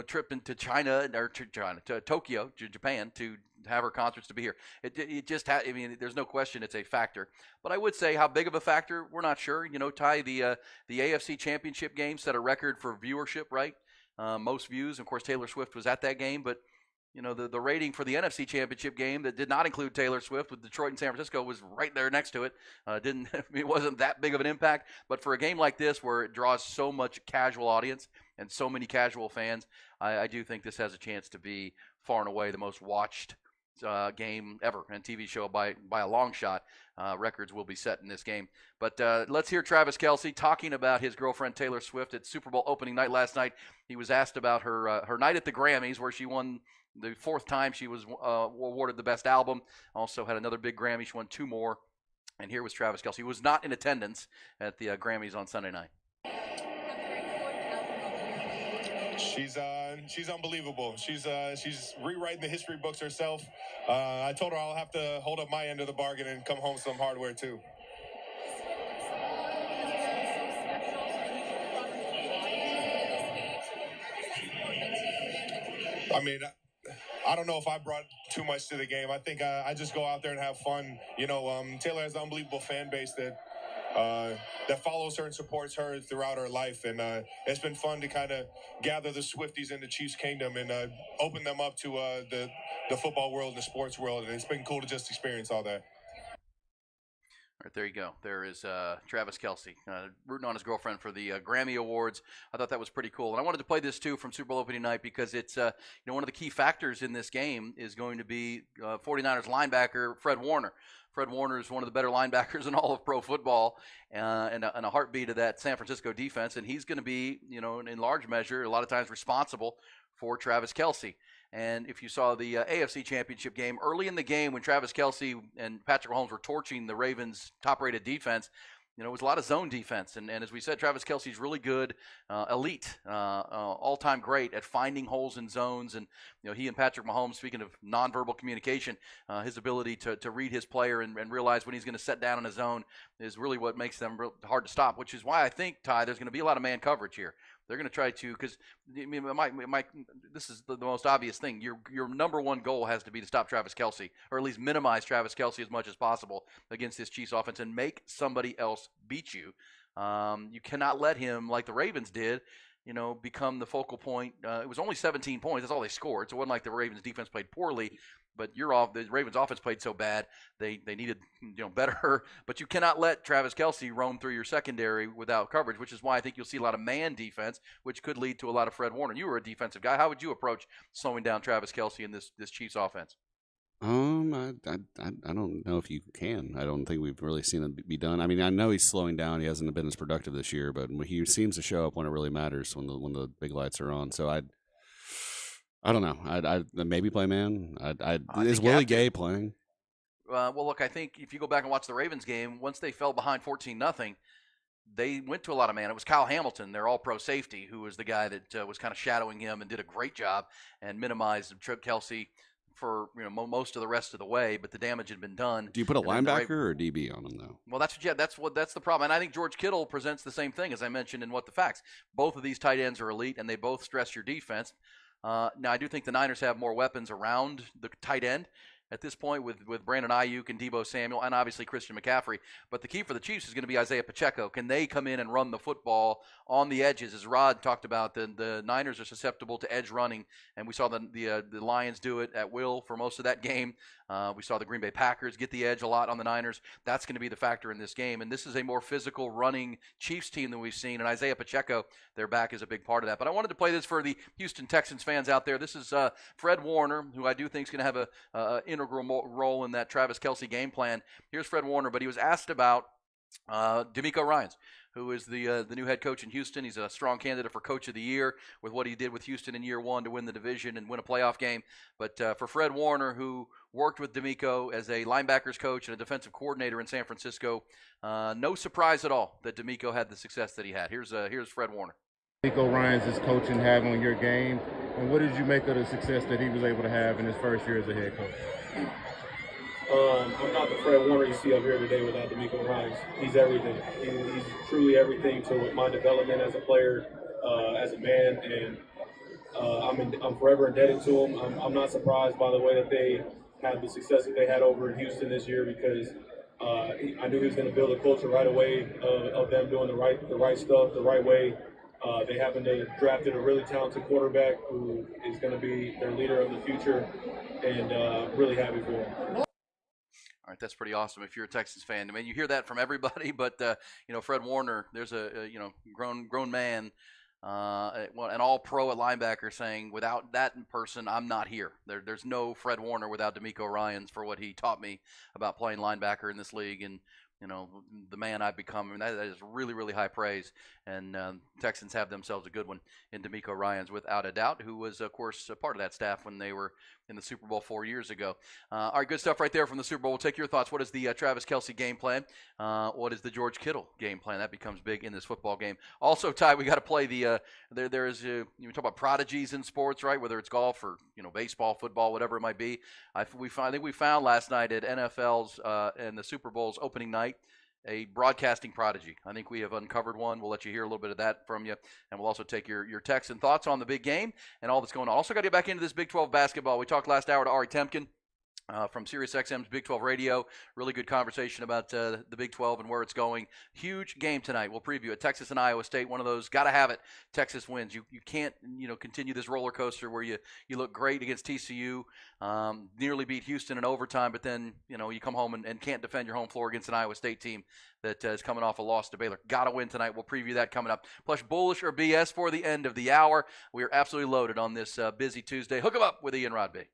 trip into China or to Tokyo, to Japan, to have her concerts to be here. There's no question it's a factor. But I would say how big of a factor, we're not sure. Ty, the AFC Championship game set a record for viewership, right? Most views. Of course, Taylor Swift was at that game, but the rating for the NFC Championship game that did not include Taylor Swift with Detroit and San Francisco was right there next to it. It wasn't that big of an impact. But for a game like this where it draws so much casual audience and so many casual fans, I do think this has a chance to be far and away the most watched game ever and TV show by a long shot. Records will be set in this game. But let's hear Travis Kelce talking about his girlfriend Taylor Swift at Super Bowl opening night last night. He was asked about her night at the Grammys, where she won the fourth time she was awarded the best album. Also had another big Grammy. She won 2 more. And here was Travis Kelce, who was not in attendance at the Grammys on Sunday night. She's unbelievable. She's rewriting the history books herself. I told her I'll have to hold up my end of the bargain and come home with some hardware too. I don't know if I brought too much to the game. I think I just go out there and have fun. Taylor has an unbelievable fan base that follows her and supports her throughout her life. And it's been fun to kind of gather the Swifties in the Chiefs kingdom and open them up to the football world and the sports world. And it's been cool to just experience all that. All right, there you go. There is Travis Kelce rooting on his girlfriend for the Grammy Awards. I thought that was pretty cool. And I wanted to play this, too, from Super Bowl opening night because it's one of the key factors in this game is going to be 49ers linebacker Fred Warner. Fred Warner is one of the better linebackers in all of pro football and a heartbeat of that San Francisco defense. And he's going to be, in large measure, a lot of times responsible for Travis Kelce. And if you saw the AFC Championship game, early in the game when Travis Kelce and Patrick Mahomes were torching the Ravens' top-rated defense, it was a lot of zone defense. And as we said, Travis Kelce's really good, elite, all-time great at finding holes in zones. And, he and Patrick Mahomes, speaking of nonverbal communication, his ability to read his player and realize when he's going to set down in a zone is really what makes them hard to stop, which is why I think, Ty, there's going to be a lot of man coverage here. They're going to try to, because this is the most obvious thing. Your number one goal has to be to stop Travis Kelce, or at least minimize Travis Kelce as much as possible against this Chiefs offense and make somebody else beat you. You cannot let him, like the Ravens did, become the focal point. It was only 17 points. That's all they scored. So it wasn't like the Ravens defense played poorly, but the Ravens offense played so bad they needed better. But you cannot let Travis Kelce roam through your secondary without coverage, which is why I think you'll see a lot of man defense, which could lead to a lot of Fred Warner. You were a defensive guy. How would you approach slowing down Travis Kelce in this Chiefs offense? I don't know if you can. I don't think we've really seen it be done. I know he's slowing down. He hasn't been as productive this year, but he seems to show up when it really matters, when the big lights are on. So I don't know. I'd maybe play man. Is Willie Gay playing? Well, look, I think if you go back and watch the Ravens game, once they fell behind 14-0, they went to a lot of man. It was Kyle Hamilton, their all-pro safety, who was the guy that was kind of shadowing him and did a great job and minimized Kelce for most of the rest of the way, but the damage had been done. Do you put a linebacker or DB on him though? Well, that's the problem, and I think George Kittle presents the same thing as I mentioned in What the Facts. Both of these tight ends are elite, and they both stress your defense. Now, I do think the Niners have more weapons around the tight end at this point with Brandon Ayuk and Deebo Samuel and obviously Christian McCaffrey. But the key for the Chiefs is going to be Isaiah Pacheco. Can they come in and run the football on the edges? As Rod talked about, the Niners are susceptible to edge running, and we saw the Lions do it at will for most of that game. We saw the Green Bay Packers get the edge a lot on the Niners. That's going to be the factor in this game. And this is a more physical running Chiefs team than we've seen. And Isaiah Pacheco, their back, is a big part of that. But I wanted to play this for the Houston Texans fans out there. This is Fred Warner, who I do think is going to have an integral role in that Travis Kelce game plan. Here's Fred Warner, but he was asked about DeMeco Ryans, who is the new head coach in Houston. He's a strong candidate for Coach of the Year with what he did with Houston in year one to win the division and win a playoff game. But for Fred Warner, who worked with DeMeco as a linebackers coach and a defensive coordinator in San Francisco, no surprise at all that DeMeco had the success that he had. Here's Fred Warner. DeMeco Ryans' coaching have on your game, and what did you make of the success that he was able to have in his first year as a head coach? I'm not the Fred Warner you see up here today without DeMeco Ryans. He's everything. He's truly everything to my development as a player, as a man, and I'm forever indebted to him. I'm not surprised by the way that they had the success that they had over in Houston this year because I knew he was going to build a culture right away of them doing the right stuff the right way. They happened to drafted a really talented quarterback who is going to be their leader of the future, and really happy for him. All right, that's pretty awesome. If you're a Texans fan, I mean, you hear that from everybody, but Fred Warner, there's a grown man, an all-pro at linebacker, saying without that person, I'm not here. There's no Fred Warner without DeMeco Ryans for what he taught me about playing linebacker in this league, and the man I've become. I mean, that is really, really high praise. And Texans have themselves a good one in DeMeco Ryans, without a doubt, who was, of course, a part of that staff when they were in the Super Bowl 4 years ago. All right, good stuff right there from the Super Bowl. We'll take your thoughts. What is the Travis Kelce game plan? What is the George Kittle game plan? That becomes big in this football game. Also, Ty, we got to play the there is you talk about prodigies in sports, right? Whether it's golf or baseball, football, whatever it might be. I think we found last night at NFL's and the Super Bowl's opening night a broadcasting prodigy. I think we have uncovered one. We'll let you hear a little bit of that from you, and we'll also take your texts and thoughts on the big game and all that's going on. Also got to get back into this Big 12 basketball. We talked last hour to Ari Temkin from SiriusXM's Big 12 Radio. Really good conversation about the Big 12 and where it's going. Huge game tonight. We'll preview it. Texas and Iowa State, one of those. Got to have it. Texas wins. You can't continue this roller coaster where you look great against TCU, nearly beat Houston in overtime, but then you come home and can't defend your home floor against an Iowa State team that is coming off a loss to Baylor. Got to win tonight. We'll preview that coming up. Plus, bullish or BS for the end of the hour. We are absolutely loaded on this busy Tuesday. Hook 'em up with Ian Rodby.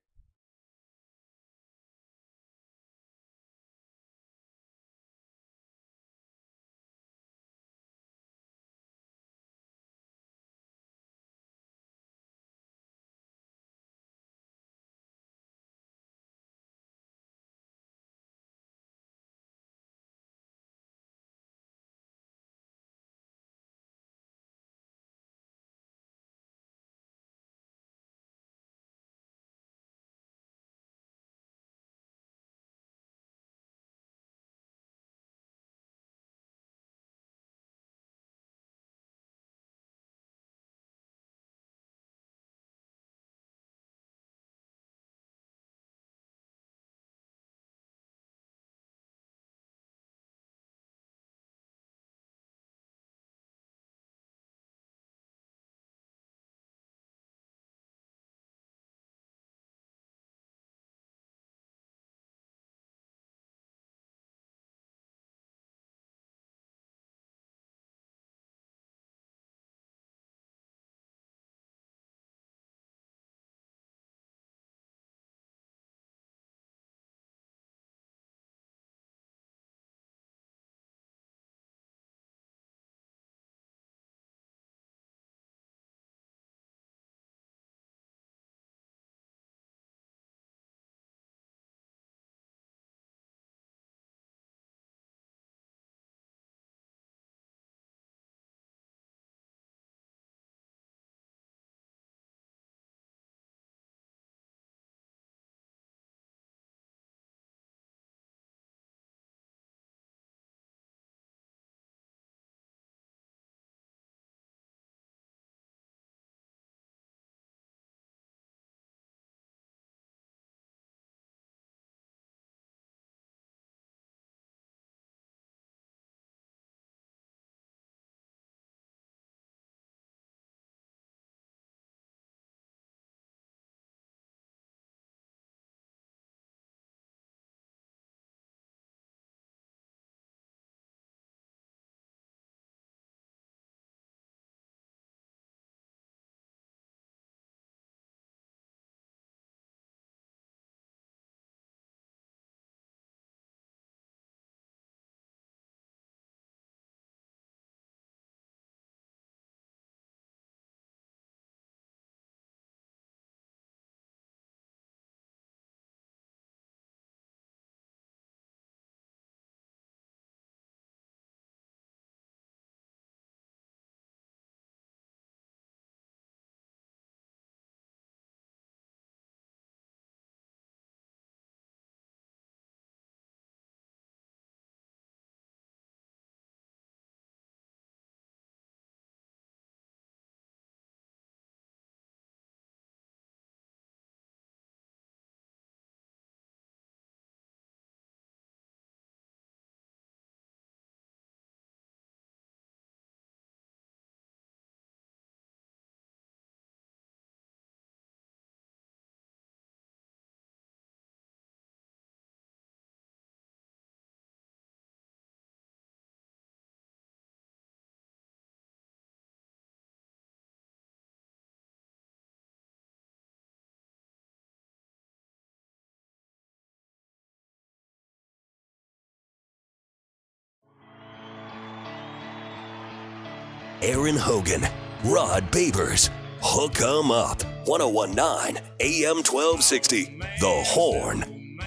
Aaron Hogan, Rod Babers. Hook 'em up. 1019 AM 1260. The Horn.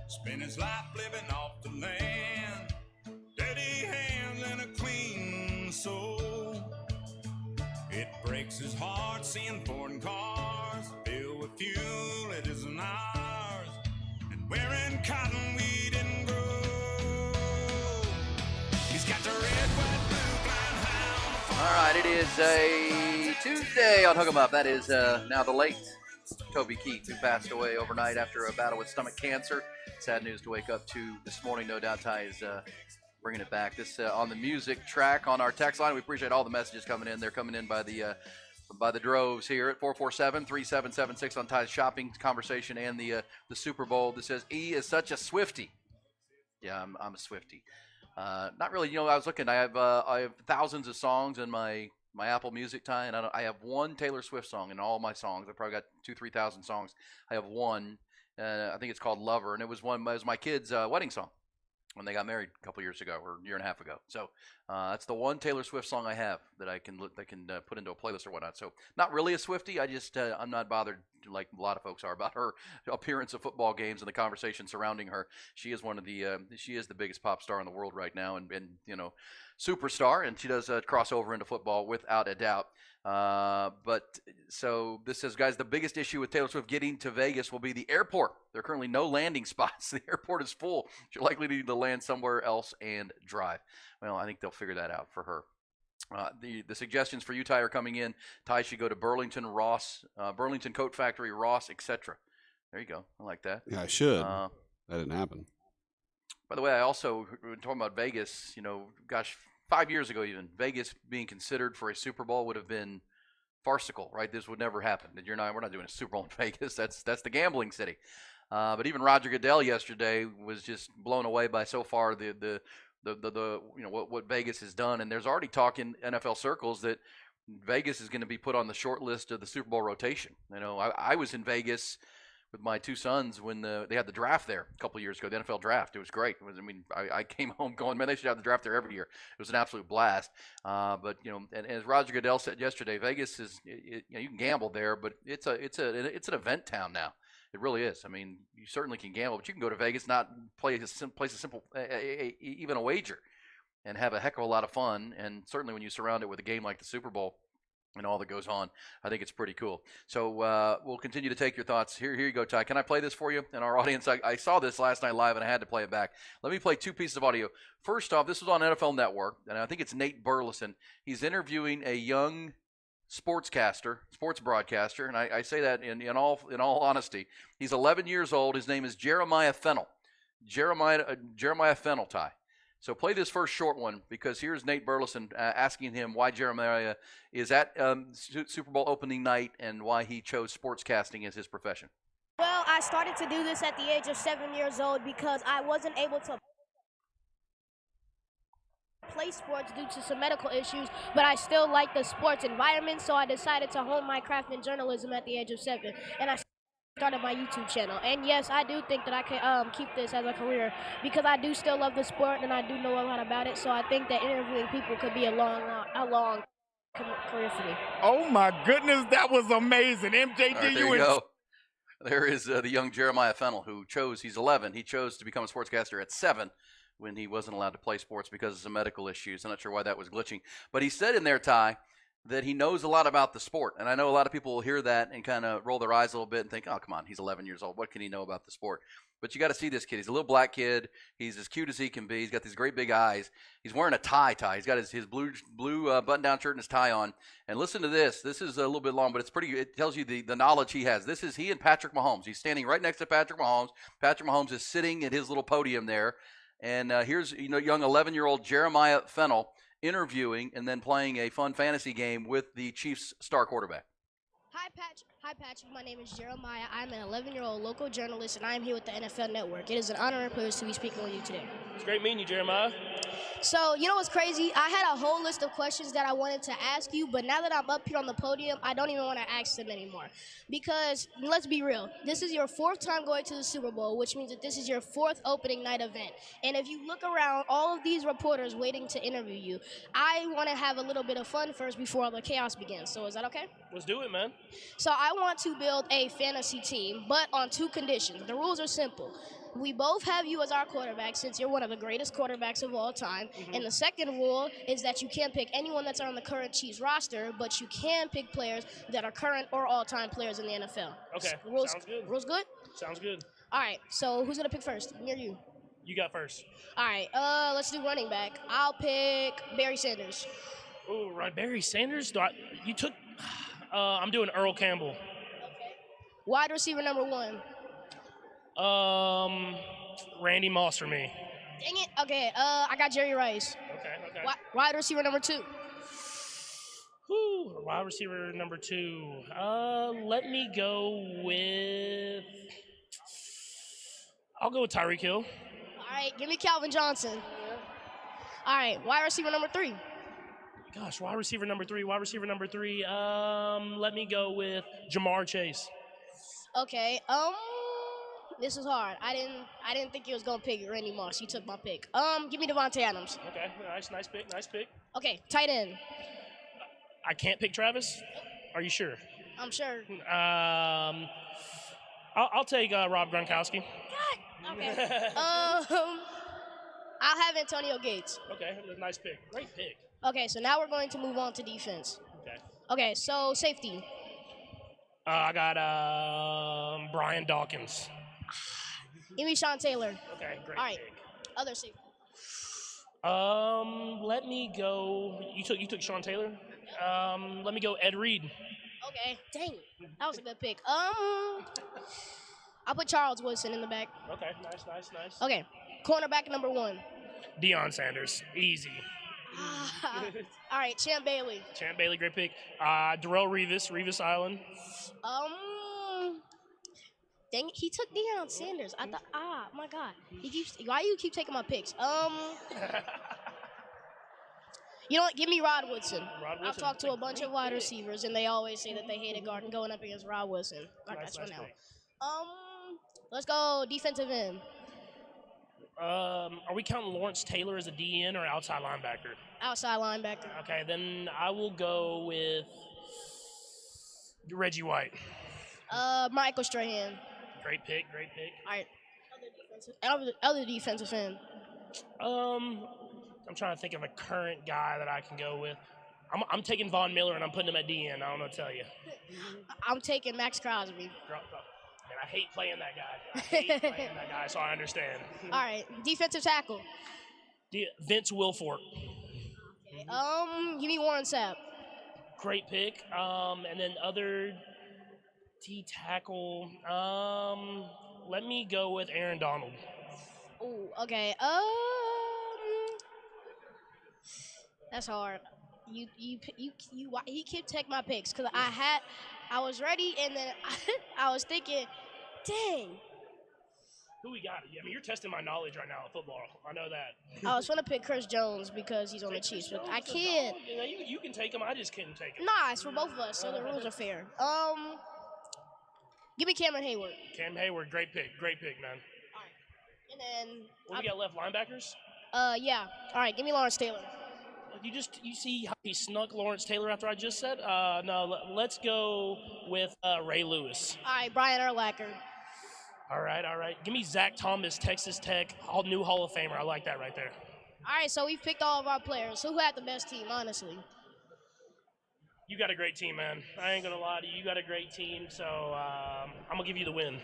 Spend his life living off the land. Dirty hands and a clean soul. It breaks his heart seeing foreign cars filled with fuel it isn't ours, and wearing cotton we didn't grow. He's got the red, white, blue flying high. All right, it is a Tuesday on Hook 'em Up. That is now the late Toby Keith, who passed away overnight after a battle with stomach cancer. Sad news to wake up to this morning. No doubt Ty is bringing it back. This on the music track on our text line. We appreciate all the messages coming in. They're coming in by the droves here at 447-3776 on Ty's shopping conversation and the Super Bowl. This says, E is such a Swiftie. Yeah, I'm a Swiftie. Not really. I was looking. I have thousands of songs in my Apple Music, Ty, and I have one Taylor Swift song in all my songs. I probably got 2,000-3,000 songs. I have one. I think it's called Lover, and it was my kids' wedding song when they got married a couple years ago or a year and a half ago. So that's the one Taylor Swift song I have that I can put into a playlist or whatnot. So not really a Swiftie. I just I'm not bothered like a lot of folks are about her appearance at football games and the conversation surrounding her. She is she is the biggest pop star in the world right now, and superstar, and she does cross over into football without a doubt. But so this says, guys, the biggest issue with Taylor Swift getting to Vegas will be the airport. There are currently no landing spots. The airport is full. She'll likely need to land somewhere else and drive. Well, I think they'll figure that out for her. The suggestions for you, Ty, are coming in. Ty should go to Burlington, Ross, Burlington Coat Factory, Ross, etc. There you go. I like that. Yeah, I should. That didn't happen. By the way, I also, when talking about Vegas, 5 years ago even, Vegas being considered for a Super Bowl would have been farcical, right? This would never happen. We're not doing a Super Bowl in Vegas. That's the gambling city. But even Roger Goodell yesterday was just blown away by so far what Vegas has done, and there's already talk in NFL circles that Vegas is going to be put on the short list of the Super Bowl rotation. I was in Vegas with my two sons when they had the draft there a couple of years ago, the NFL draft. It was great. I came home going, man, they should have the draft there every year. It was an absolute blast. But and as Roger Goodell said yesterday, Vegas is you can gamble there, but it's an event town now. It really is. You certainly can gamble, but you can go to Vegas, not place a simple even a wager, and have a heck of a lot of fun. And certainly when you surround it with a game like the Super Bowl and all that goes on, I think it's pretty cool. So we'll continue to take your thoughts. Here you go, Ty. Can I play this for you and our audience? I saw this last night live, and I had to play it back. Let me play two pieces of audio. First off, this was on NFL Network, and I think it's Nate Burleson. He's interviewing a young sports broadcaster, and I say that in all honesty. He's 11 years old. His name is Jeremiah Fennell. Jeremiah Fennell, Ty. So play this first short one, because here's Nate Burleson asking him why Jeremiah is at Super Bowl opening night and why he chose sportscasting as his profession. Well, I started to do this at the age of 7 years old because I wasn't able to play sports due to some medical issues, but I still like the sports environment, so I decided to hone my craft in journalism at the age of 7, and I started my YouTube channel. And yes, I do think that I can keep this as a career, because I do still love the sport and I do know a lot about it, so I think that interviewing people could be a long career for me. Oh my goodness, that was amazing. MJ, right, there you go. There is the young Jeremiah Fennell, who he's 11. He chose to become a sportscaster at 7 when he wasn't allowed to play sports because of some medical issues. I'm not sure why that was glitching. But he said in there, Ty, that he knows a lot about the sport. And I know a lot of people will hear that and kind of roll their eyes a little bit and think, oh, come on, he's 11 years old. What can he know about the sport? But you got to see this kid. He's a little black kid. He's as cute as he can be. He's got these great big eyes. He's wearing a tie. He's got his blue button-down shirt and his tie on. And listen to this. This is a little bit long, but it's pretty. It tells you the knowledge he has. This is he and Patrick Mahomes. He's standing right next to Patrick Mahomes. Patrick Mahomes is sitting at his little podium there. And here's young 11-year-old Jeremiah Fennell interviewing and then playing a fun fantasy game with the Chiefs' star quarterback. Hi, Patrick. My name is Jeremiah. I'm an 11-year-old local journalist, and I'm here with the NFL Network. It is an honor and privilege to be speaking with you today. It's great meeting you, Jeremiah. So, you know what's crazy? I had a whole list of questions that I wanted to ask you, but now that I'm up here on the podium, I don't even want to ask them anymore. Because, let's be real, this is your 4th time going to the Super Bowl, which means that this is your 4th opening night event. And if you look around, all of these reporters waiting to interview you, I want to have a little bit of fun first before all the chaos begins. So is that okay? Let's do it, man. So I want to build a fantasy team, but on 2 conditions. The rules are simple. We both have you as our quarterback since you're one of the greatest quarterbacks of all time. And the second rule is that you can't pick anyone that's on the current Chiefs roster, but you can pick players that are current or all-time players in the NFL. Okay, Rules, sounds good. Rules good? Sounds good. All right, so who's going to pick first, me or you? You got first. All right, let's do running back. I'll pick Barry Sanders. Ooh, right, Barry Sanders? You took I'm doing Earl Campbell. Wide receiver number 1. Randy Moss for me. Dang it. Okay, I got Jerry Rice. Okay. Wide receiver number 2. Whew, wide receiver number 2. Let me go with. I'll go with Tyreek Hill. All right, give me Calvin Johnson. All right, wide receiver number 3. Gosh, wide receiver number 3. Let me go with Jamar Chase. Okay. This is hard. I didn't think you was gonna pick Randy Moss. You took my pick. Give me Devontae Adams. Okay, nice pick. Okay, tight end. I can't pick Travis. Are you sure? I'm sure. I'll take Rob Gronkowski. Okay. I'll have Antonio Gates. Okay, nice pick. Great pick. Okay, so now we're going to move on to defense. Okay, so safety. I got Brian Dawkins. Give me Sean Taylor. Okay, great. All right, pick. other safety. Let me go. You took Sean Taylor. Let me go Ed Reed. Okay, dang, that was a good pick. I'll put Charles Woodson in the back. Okay, nice. Okay, cornerback number 1. Deion Sanders, easy. All right, Champ Bailey. Champ Bailey, great pick. Darrell Revis Island. Dang it, he took Deion Sanders. I thought, my God. Why you keep taking my picks? You know what? Give me Rod Woodson. I've talked to a bunch of wide receivers, and they always say that they hated going up against Rod Woodson. That's right now. Let's go defensive end. Are we counting Lawrence Taylor as a DN or outside linebacker? Outside linebacker. Okay, then I will go with Reggie White. Michael Strahan. Great pick. All right. Other defensive end. I'm trying to think of a current guy that I can go with. I'm taking Von Miller and I'm putting him at DN. I don't know what to tell you. I'm taking Max Crosby. And I hate playing that guy. So I understand. All right, defensive tackle. Vince Wilfork. Okay. Give me Warren Sapp. Great pick. And then other D tackle. Let me go with Aaron Donald. Oh, okay. That's hard. You keep taking my picks because I was ready and then I was thinking, dang. Who we got? I mean, you're testing my knowledge right now of football. I know that. I was trying to pick Chris Jones because he's on the Chiefs, but I can't. You can take him. I just couldn't take him. Nah, it's for both of us, so the rules are fair. Give me Cameron Hayward. Cam Hayward, great pick, man. All right, and then what we got left? Linebackers? Yeah. All right, give me Lawrence Taylor. You see how he snuck Lawrence Taylor after I just said? No, let's go with Ray Lewis. All right, Brian Urlacher. All right. Give me Zach Thomas, Texas Tech, new Hall of Famer. I like that right there. All right, so we've picked all of our players. Who had the best team, honestly? You got a great team, man. I ain't going to lie to you. You got a great team, so I'm going to give you the win.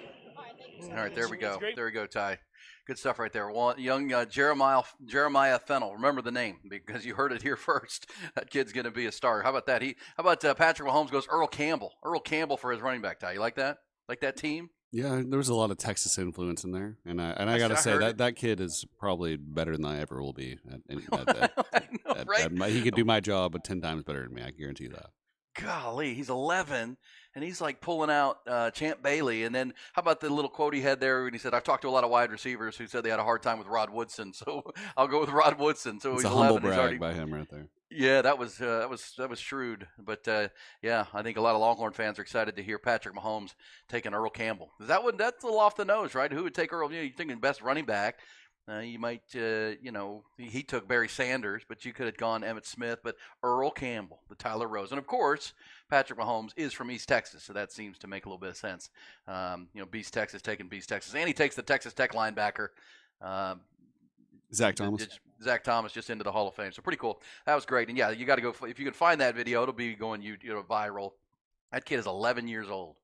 All right, there we go. There we go, Ty. Good stuff right there. Young Jeremiah Fennell. Remember the name because you heard it here first. That kid's going to be a star. How about that? How about Patrick Mahomes goes Earl Campbell. Earl Campbell for his running back, Ty. You like that? Like that team? Yeah, there was a lot of Texas influence in there, and I got to say that kid is probably better than I ever will be. He could do my job 10 times better than me. I guarantee that. golly, he's 11, and he's like pulling out Champ Bailey. And then how about the little quote he had there when he said, I've talked to a lot of wide receivers who said they had a hard time with Rod Woodson, so I'll go with Rod Woodson. So it's he's a 11. humble brag by him right there. Yeah, that was shrewd. But yeah, I think a lot of Longhorn fans are excited to hear Patrick Mahomes taking Earl Campbell. That's a little off the nose, right? Who would take Earl? You're thinking best running back. You might, he took Barry Sanders, but you could have gone Emmitt Smith. But Earl Campbell, the Tyler Rose, and of course Patrick Mahomes is from East Texas, so that seems to make a little bit of sense. Beast Texas taking Beast Texas, and he takes the Texas Tech linebacker. Zach Thomas. Zach Thomas just into the Hall of Fame. So pretty cool. That was great. And yeah, you got to go if you can find that video, it'll be going viral. That kid is 11 years old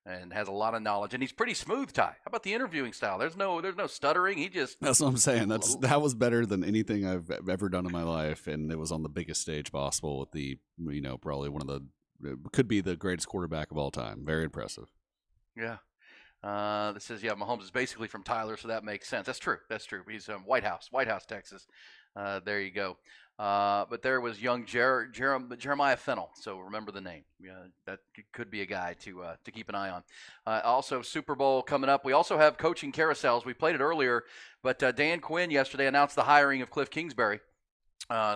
and has a lot of knowledge, and he's pretty smooth, Ty. How about the interviewing style? There's no stuttering. That's what I'm saying. That was better than anything I've ever done in my life, and it was on the biggest stage possible with the probably one of the could be the greatest quarterback of all time. Very impressive. Yeah. This says, Mahomes is basically from Tyler, so that makes sense. That's true. He's White House, Texas. There you go. But there was young Jeremiah Fennell, so remember the name. That could be a guy to keep an eye on. Also, Super Bowl coming up. We also have coaching carousels. We played it earlier, but Dan Quinn yesterday announced the hiring of Cliff Kingsbury.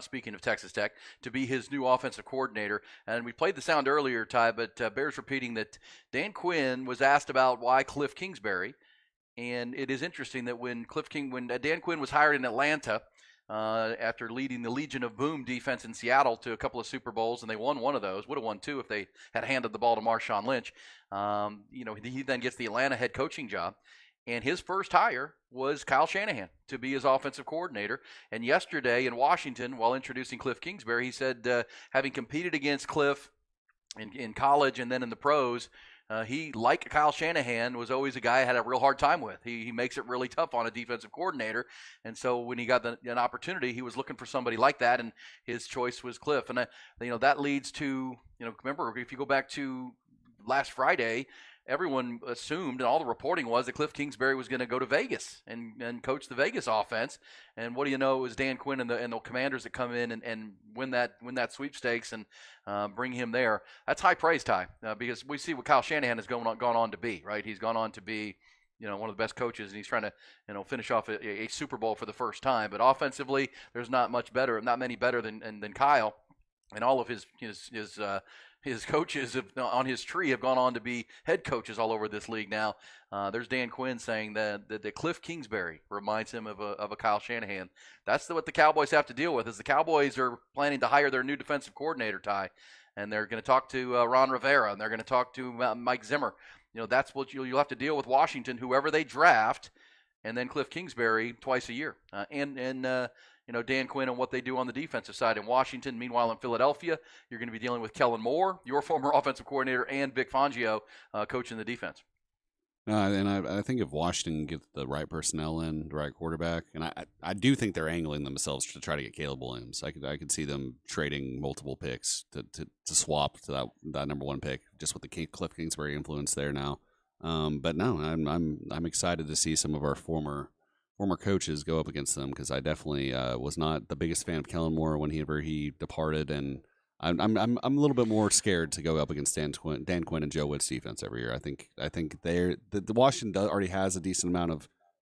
Speaking of Texas Tech, to be his new offensive coordinator. And we played the sound earlier, Ty, but bears repeating that Dan Quinn was asked about why Cliff Kingsbury. And it is interesting that when Dan Quinn was hired in Atlanta, after leading the Legion of Boom defense in Seattle to a couple of Super Bowls, and they won one of those, would have won two if they had handed the ball to Marshawn Lynch. He then gets the Atlanta head coaching job. And his first hire was Kyle Shanahan to be his offensive coordinator. And yesterday in Washington, while introducing Cliff Kingsbury, he said having competed against Cliff in college and then in the pros, he, like Kyle Shanahan, was always a guy I had a real hard time with. He makes it really tough on a defensive coordinator. And so when he got an opportunity, he was looking for somebody like that, and his choice was Cliff. And, that leads to, remember, if you go back to last Friday, everyone assumed, and all the reporting was, that Cliff Kingsbury was going to go to Vegas and coach the Vegas offense. And what do you know? It was Dan Quinn and the Commanders that come in and win that sweepstakes and bring him there. That's high praise, Ty, because we see what Kyle Shanahan has gone on to be. Right, he's gone on to be one of the best coaches, and he's trying to finish off a Super Bowl for the first time. But offensively, there's not many better than Kyle, and all of his coaches on his tree have gone on to be head coaches all over this league now. There's Dan Quinn saying that Cliff Kingsbury reminds him of a Kyle Shanahan. That's what the Cowboys have to deal with, is the Cowboys are planning to hire their new defensive coordinator, Ty, and they're going to talk to Ron Rivera, and they're going to talk to Mike Zimmer. That's what you'll have to deal with Washington, whoever they draft, and then Cliff Kingsbury twice a year. Dan Quinn and what they do on the defensive side in Washington. Meanwhile, in Philadelphia, you're going to be dealing with Kellen Moore, your former offensive coordinator, and Vic Fangio coaching the defense. And I think if Washington gets the right personnel in, the right quarterback, and I do think they're angling themselves to try to get Caleb Williams. I could see them trading multiple picks to swap to that number one pick, just with the Cliff Kingsbury influence there now. But no, I'm excited to see some of our former coaches go up against them, because I definitely was not the biggest fan of Kellen Moore whenever he departed, and I'm a little bit more scared to go up against Dan Quinn and Joe Witt's defense every year. I think the Washington already has a decent amount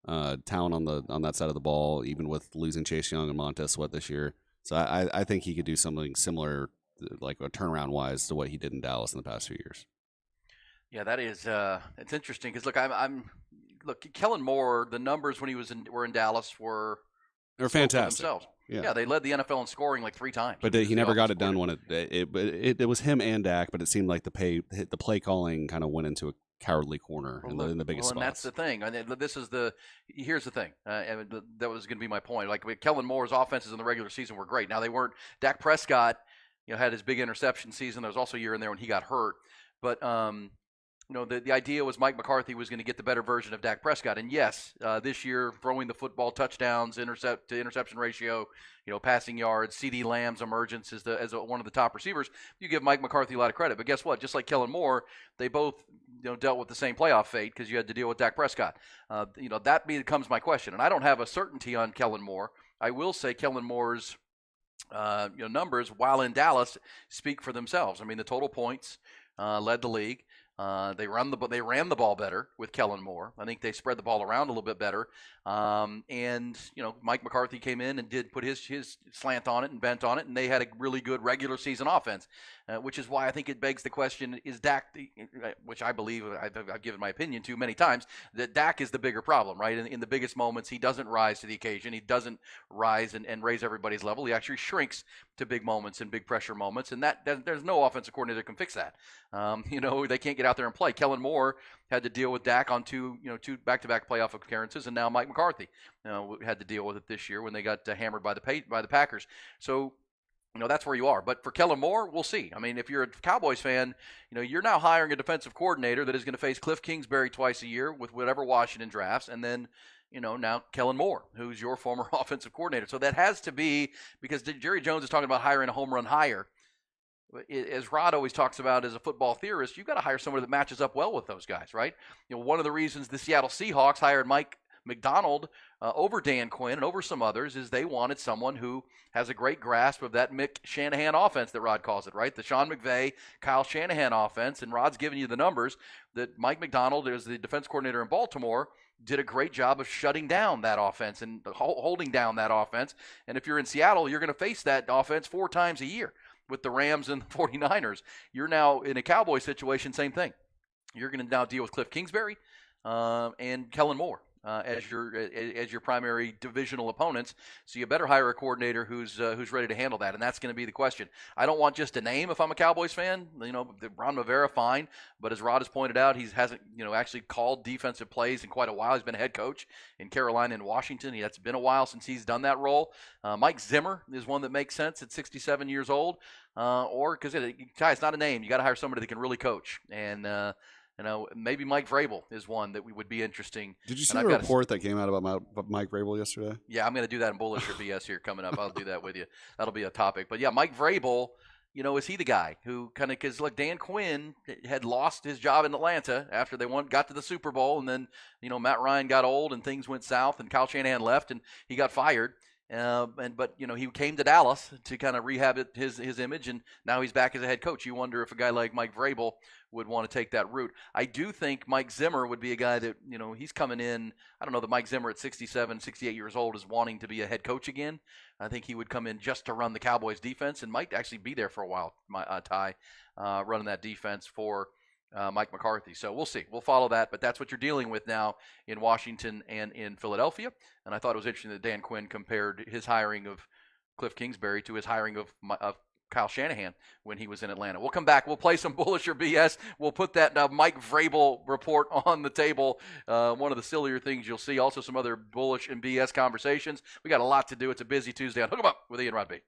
of talent on that side of the ball, even with losing Chase Young and Montez Sweat this year. So I think he could do something similar, like a turnaround wise, to what he did in Dallas in the past few years. Yeah, that is it's interesting, because look, Kellen Moore, the numbers when he were in Dallas were fantastic. Themselves. Yeah, they led the NFL in scoring like 3 times. But he never got it done when it was him and Dak, but it seemed like the play calling kind of went into a cowardly corner in the biggest spots. And that's the thing. Here's the thing. And that was going to be my point. Like, Kellen Moore's offenses in the regular season were great. Now, they weren't. Dak Prescott, had his big interception season. There was also a year in there when he got hurt. But the idea was Mike McCarthy was going to get the better version of Dak Prescott. And yes, this year, throwing the football, touchdowns, interception ratio, passing yards, CeeDee Lamb's emergence as one of the top receivers, you give Mike McCarthy a lot of credit. But guess what? Just like Kellen Moore, they both dealt with the same playoff fate, because you had to deal with Dak Prescott. That becomes my question. And I don't have a certainty on Kellen Moore. I will say Kellen Moore's numbers while in Dallas speak for themselves. I mean, the total points led the league. They ran the ball better with Kellen Moore. I think they spread the ball around a little bit better. And Mike McCarthy came in and did put his slant on it and bent on it, and they had a really good regular season offense, which is why I think it begs the question: is Dak, which I believe I've given my opinion to many times, that Dak is the bigger problem, right? In the biggest moments, he doesn't rise to the occasion. He doesn't rise and raise everybody's level. He actually shrinks to big moments and big pressure moments, and that there's no offensive coordinator that can fix that. They can't get out there and play. Kellen Moore had to deal with Dak on two back-to-back playoff appearances, and now Mike McCarthy had to deal with it this year when they got hammered by the Packers. So, that's where you are. But for Kellen Moore, we'll see. I mean, if you're a Cowboys fan, you're now hiring a defensive coordinator that is going to face Cliff Kingsbury twice a year with whatever Washington drafts, and then now Kellen Moore, who's your former offensive coordinator. So that has to be, because Jerry Jones is talking about hiring a home run hire. As Rod always talks about as a football theorist, you've got to hire somebody that matches up well with those guys, right? One of the reasons the Seattle Seahawks hired Mike Macdonald over Dan Quinn and over some others is they wanted someone who has a great grasp of that Mick Shanahan offense that Rod calls it, right? The Sean McVay, Kyle Shanahan offense. And Rod's giving you the numbers that Mike Macdonald, as the defense coordinator in Baltimore, did a great job of shutting down that offense and holding down that offense. And if you're in Seattle, you're going to face that offense 4 times a year. With the Rams and the 49ers, you're now in a Cowboy situation, same thing. You're going to now deal with Cliff Kingsbury and Kellen Moore as your primary divisional opponents. So you better hire a coordinator who's ready to handle that, and that's going to be the question. I don't want just a name if I'm a Cowboys fan. Ron Rivera, fine, but as Rod has pointed out, he hasn't actually called defensive plays in quite a while. He's been a head coach in Carolina and Washington. It's been a while since he's done that role. Mike Zimmer is one that makes sense at 67 years old, or because it's not a name. You got to hire somebody that can really coach, and maybe Mike Vrabel is one that would be interesting. Did you see the report that came out about Mike Vrabel yesterday? Yeah, I'm going to do that in Bullish or BS here coming up. I'll do that with you. That'll be a topic. But yeah, Mike Vrabel, is he the guy who because look, Dan Quinn had lost his job in Atlanta after they got to the Super Bowl, and then Matt Ryan got old and things went south, and Kyle Shanahan left and he got fired. But he came to Dallas to kind of rehab his image, and now he's back as a head coach. You wonder if a guy like Mike Vrabel would want to take that route. I do think Mike Zimmer would be a guy that, he's coming in. I don't know that Mike Zimmer at 67, 68 years old is wanting to be a head coach again. I think he would come in just to run the Cowboys defense and might actually be there for a while, Ty, running that defense for Mike McCarthy. So we'll see. We'll follow that, but that's what you're dealing with now in Washington and in Philadelphia. And I thought it was interesting that Dan Quinn compared his hiring of Cliff Kingsbury to his hiring of Kyle Shanahan when he was in Atlanta. We'll come back. We'll play some Bullish or BS. We'll put that Mike Vrabel report on the table. One of the sillier things you'll see. Also some other Bullish and BS conversations. We got a lot to do. It's a busy Tuesday on Hook 'em Up with Ian Rodby.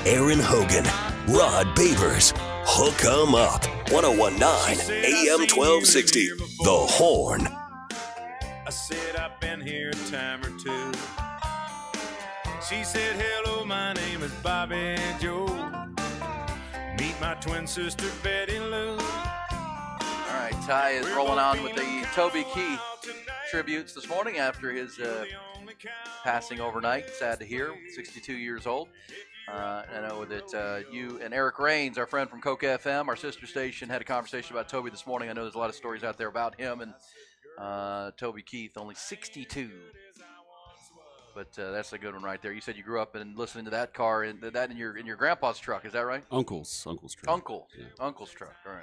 Aaron Hogan, Rod Babers. Hook 'em up. 1019 AM 1260. The Horn. I said I've been here a time or two. She said, hello, my name is Bobby Joe. Meet my twin sister, Betty Lou. All right, Ty is rolling on with the Toby Keith tributes this morning after his passing overnight. Sad to hear, 62 years old. I know that you and Eric Rains, our friend from Coke FM, our sister station, had a conversation about Toby this morning. I know there's a lot of stories out there about him and Toby Keith, only 62. But that's a good one right there. You said you grew up and listening to that car and that in your grandpa's truck. Is that right? Uncle's truck. Uncle's truck. All right.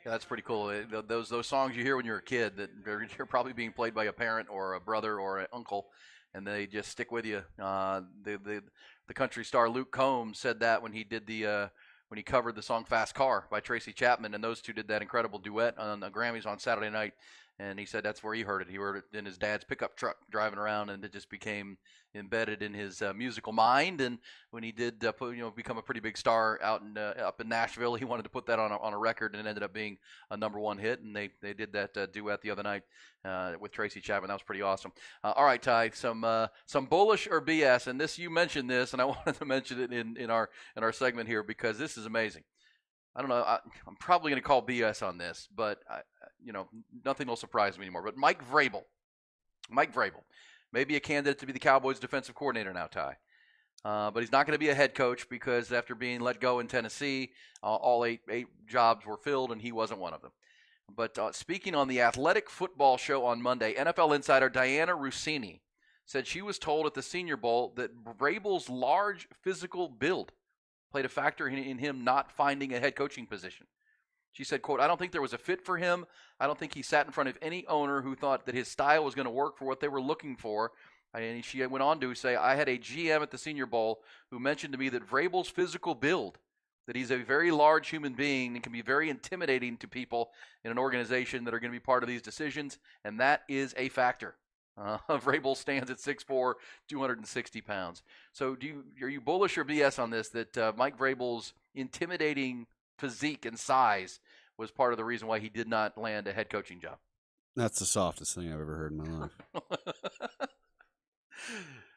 Yeah, that's pretty cool. Those songs you hear when you're a kid that you're probably being played by a parent or a brother or an uncle, and they just stick with you. The country star Luke Combs said that when he did when he covered the song "Fast Car" by Tracy Chapman, and those two did that incredible duet on the Grammys on Saturday night. And he said that's where he heard it. He heard it in his dad's pickup truck driving around, and it just became embedded in his musical mind. And when he did become a pretty big star out in up in Nashville, he wanted to put that on a record, and it ended up being a #1 hit. And they did that duet the other night with Tracy Chapman. That was pretty awesome. All right, Ty, some bullish or BS, and this you mentioned this, and I wanted to mention it in our segment here because this is amazing. I don't know. I'm probably going to call BS on this, but nothing will surprise me anymore. But Mike Vrabel, may be a candidate to be the Cowboys' defensive coordinator now, Ty. But he's not going to be a head coach because after being let go in Tennessee, all eight jobs were filled, and he wasn't one of them. But speaking on the Athletic Football Show on Monday, NFL insider Diana Russini said she was told at the Senior Bowl that Vrabel's large physical build played a factor in him not finding a head coaching position. She said, quote, I don't think there was a fit for him. I don't think he sat in front of any owner who thought that his style was going to work for what they were looking for. And she went on to say, I had a GM at the Senior Bowl who mentioned to me that Vrabel's physical build, that he's a very large human being and can be very intimidating to people in an organization that are going to be part of these decisions, and that is a factor. Vrabel stands at 6'4", 260 pounds. So are you bullish or BS on this, that Mike Vrabel's intimidating physique and size was part of the reason why he did not land a head coaching job? That's the softest thing I've ever heard in my life.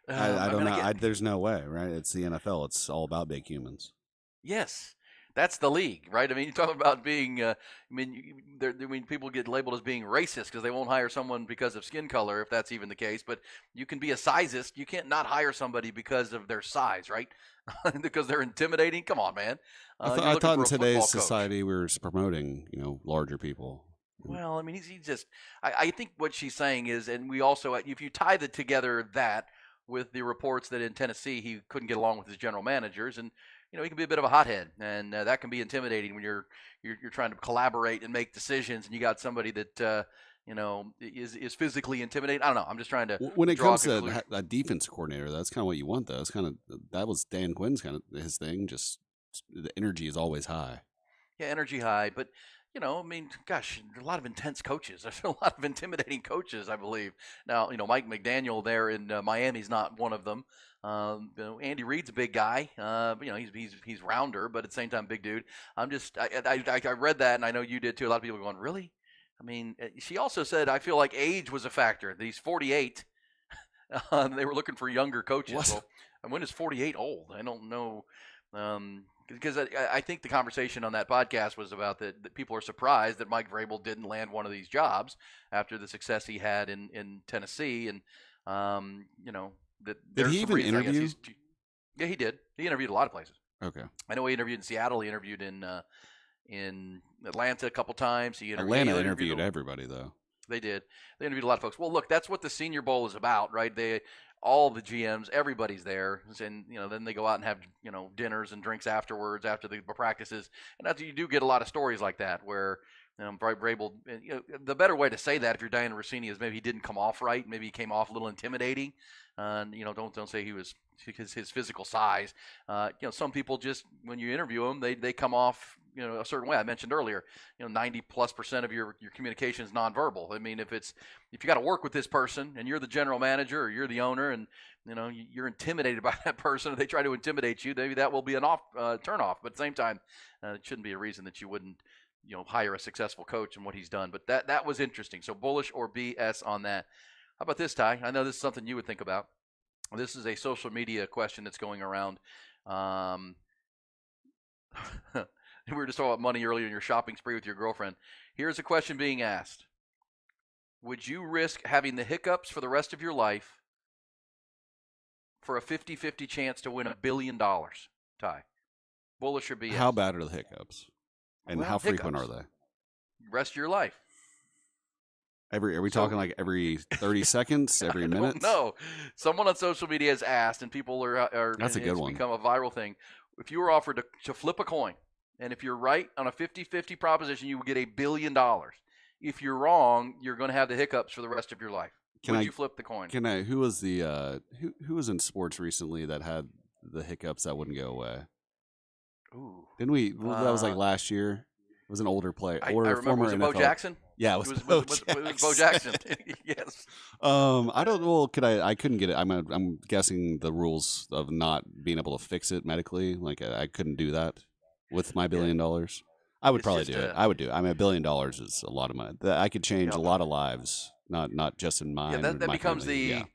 I don't know. There's no way, right? It's the NFL. It's all about big humans. Yes. That's the league, right? I mean, you talk about being, people get labeled as being racist because they won't hire someone because of skin color, if that's even the case. But you can be a sizist. You can't not hire somebody because of their size, right? Because they're intimidating. Come on, man. I thought in today's society we were promoting, larger people. Well, I mean, he's just. I think what she's saying is, and we also, if you tie together that with the reports that in Tennessee he couldn't get along with his general managers, and he can be a bit of a hothead, and that can be intimidating when you're trying to collaborate and make decisions, and you got somebody that is physically intimidating. I don't know. I'm just trying to. When it comes to a defense coordinator, that's kind of what you want, though. It's that was Dan Quinn's kind of his thing. Just the energy is always high. Yeah, energy high, but. Gosh, there are a lot of intense coaches. There's a lot of intimidating coaches, I believe. Now, Mike McDaniel there in Miami is not one of them. Andy Reid's a big guy. He's rounder, but at the same time, big dude. I read that, and I know you did too. A lot of people are going, really? I mean, she also said, I feel like age was a factor. He's 48. They were looking for younger coaches. What? Well, and when is 48 old? I don't know. Because I think the conversation on that podcast was about that people are surprised that Mike Vrabel didn't land one of these jobs after the success he had in Tennessee, and that did he even interview? Yeah, he did. He interviewed a lot of places. Okay, I know he interviewed in Seattle. He interviewed in Atlanta a couple times. Atlanta interviewed everybody though. They did. They interviewed a lot of folks. Well, look, that's what the Senior Bowl is about, right? All the GMs, everybody's there, and then they go out and have dinners and drinks afterwards after the practices, and that's, you do get a lot of stories like that where Vrabel. The better way to say that if you're Diana Russini is maybe he didn't come off right, maybe he came off a little intimidating. Don't say he was his physical size. Some people just when you interview them, they come off a certain way. I mentioned earlier, 90+% of your communication is nonverbal. I mean, if you got to work with this person and you're the general manager or you're the owner and you're intimidated by that person, or they try to intimidate you, maybe that will be an turn off. But at the same time, it shouldn't be a reason that you wouldn't hire a successful coach and what he's done. But that was interesting. So bullish or BS on that. How about this, Ty? I know this is something you would think about. This is a social media question that's going around. We were just talking about money earlier in your shopping spree with your girlfriend. Here's a question being asked. Would you risk having the hiccups for the rest of your life for a 50-50 chance to win $1 billion, Ty? Bullish or BS? How bad are the hiccups? And how frequent are they? Rest of your life. Are we talking like every 30 seconds, every minute? No. Someone on social media has asked, and people are That's a good one. It's become a viral thing. If you were offered to flip a coin, and if you're right on a 50-50 proposition, you would get $1 billion. If you're wrong, you're going to have the hiccups for the rest of your life. Would you flip the coin? Who was who was in sports recently that had the hiccups that wouldn't go away? Ooh. Didn't we? That was like last year. It was an older player. I remember. Was it Bo Jackson? Yeah, it was Bo Jackson. Yes. I don't know. I couldn't get it. I'm guessing the rules of not being able to fix it medically. Like I couldn't do that with my $1 billion. I would probably do it. I would do it. I mean, $1 billion is a lot of money. I could change a lot of lives, not just in mine. Yeah, that becomes the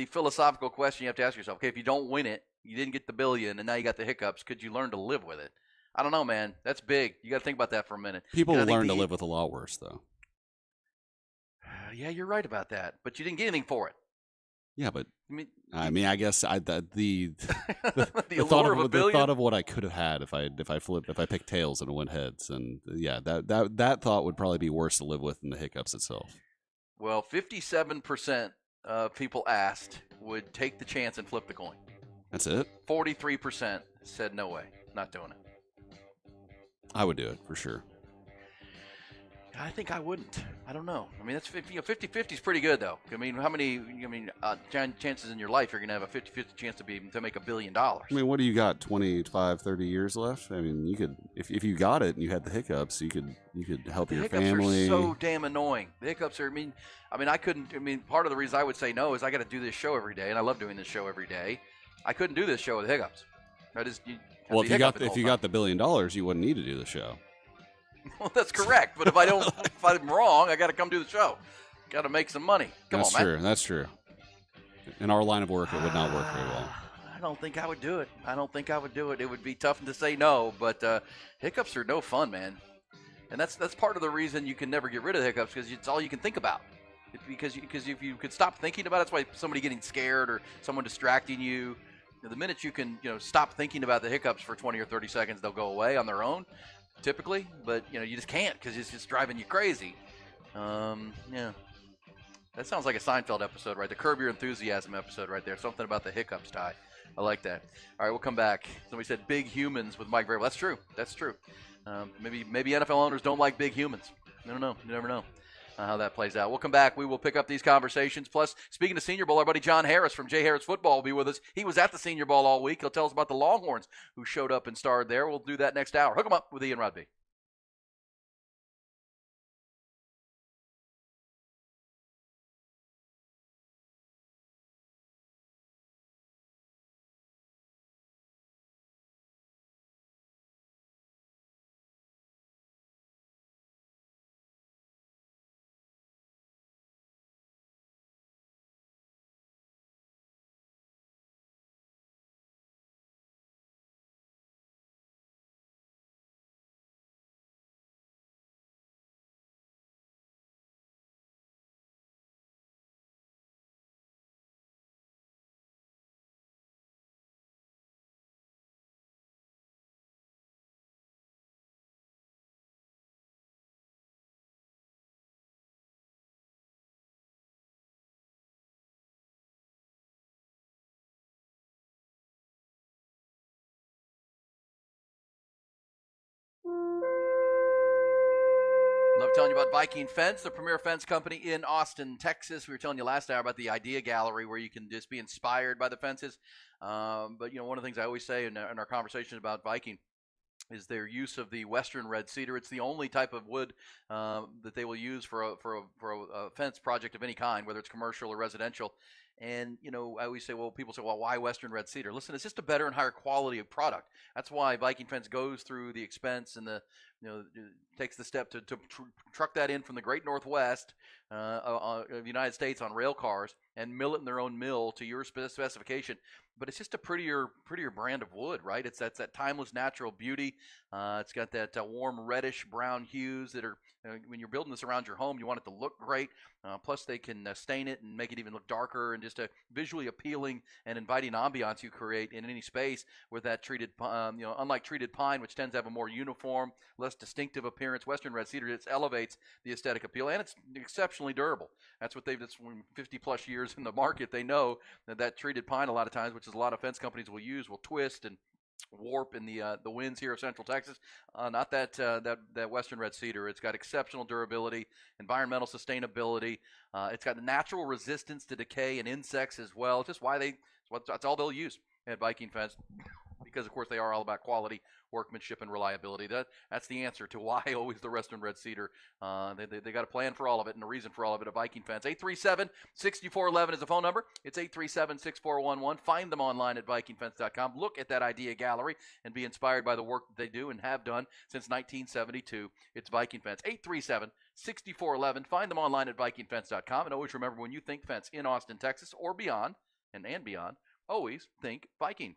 philosophical question you have to ask yourself. Okay, if you don't win it, you didn't get the $1 billion, and now you got the hiccups. Could you learn to live with it? I don't know, man. That's big. You got to think about that for a minute. People learn to live with a lot worse, though. Yeah, you're right about that. But you didn't get anything for it. Yeah, but I guess the thought of what I could have had if I picked tails and it went heads, and that thought would probably be worse to live with than the hiccups itself. Well, 57% of people asked would take the chance and flip the coin. That's it. 43% said no way, not doing it. I would do it for sure. I think I wouldn't. I don't know. I mean, that's 50-50 is pretty good, though. I mean, how many chances in your life you're going to have a 50-50 chance to make $1 billion? I mean, what do you got? 25, 30 years left? I mean, you could if you got it and you had the hiccups, you could help your family. The hiccups are so damn annoying. The hiccups are. I couldn't. Part of the reason I would say no is I got to do this show every day, and I love doing this show every day. I couldn't do this show with hiccups. If you got the $1 billion, you wouldn't need to do the show. Well, that's correct. But if I'm wrong, I got to come do the show. Got to make some money. Come on, man. That's true. In our line of work, it would not work very well. I don't think I would do it. It would be tough to say no, but hiccups are no fun, man. And that's part of the reason you can never get rid of hiccups, because it's all you can think about. Because if you could stop thinking about it, that's why somebody getting scared or someone distracting you. The minute you can stop thinking about the hiccups for 20 or 30 seconds, they'll go away on their own, typically. But you just can't, because it's just driving you crazy. Yeah. That sounds like a Seinfeld episode, right? The Curb Your Enthusiasm episode right there. Something about the hiccups, Ty. I like that. All right, we'll come back. Somebody said big humans with Mike Vrabel. That's true. Maybe NFL owners don't like big humans. I don't know. You never know how that plays out. We'll come back. We will pick up these conversations. Plus, speaking of Senior Bowl, our buddy John Harris from Jay Harris Football will be with us. He was at the Senior Bowl all week. He'll tell us about the Longhorns who showed up and starred there. We'll do that next hour. Hook 'em up with Ian Rodby. Love telling you about Viking Fence, the premier fence company in Austin, Texas. We were telling you last hour about the Idea Gallery, where you can just be inspired by the fences. But one of the things I always say in our conversations about Viking is their use of the Western red cedar. It's the only type of wood that they will use for a fence project of any kind, whether it's commercial or residential. And, you know, I always say, well, people say, well, why Western red cedar? Listen, it's just a better and higher quality of product. That's why Viking Fence goes through the expense and takes the step to truck that in from the great Northwest of the United States on rail cars and mill it in their own mill to your specification. But it's just a prettier brand of wood, right? It's that timeless natural beauty. It's got that warm reddish brown hues that are, when you're building this around your home, you want it to look great. Plus, they can stain it and make it even look darker, and just a visually appealing and inviting ambiance you create in any space with that treated, unlike treated pine, which tends to have a more uniform, less distinctive appearance. Western red cedar, it elevates the aesthetic appeal, and it's exceptionally durable. That's 50 plus years in the market. They know that treated pine, a lot of times, which is a lot of fence companies will use, will twist and warp in the winds here of Central Texas. Not that Western red cedar. It's got exceptional durability, environmental sustainability. It's got natural resistance to decay and insects as well. It's just why that's all they'll use at Viking Fence, because of course they are all about quality, workmanship, and reliability. That's the answer to why always the Western red cedar. They got a plan for all of it and a reason for all of it at Viking Fence. 837-6411 is the phone number. It's 837-6411. Find them online at vikingfence.com. Look at that idea gallery and be inspired by the work that they do and have done since 1972. It's Viking Fence. 837-6411. Find them online at vikingfence.com. And always remember, when you think fence in Austin, Texas, or beyond, and beyond, always think Viking.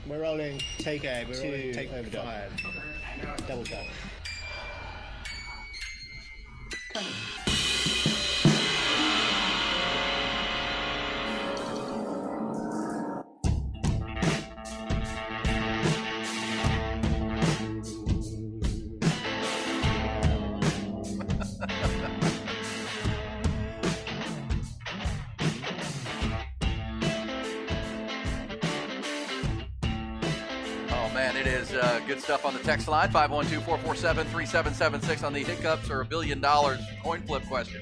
We're rolling. Take A. We're rolling. Take overdub. 5. Double tap. Good stuff on the text line, 512-447-3776 on the hiccups or $1 billion coin flip question.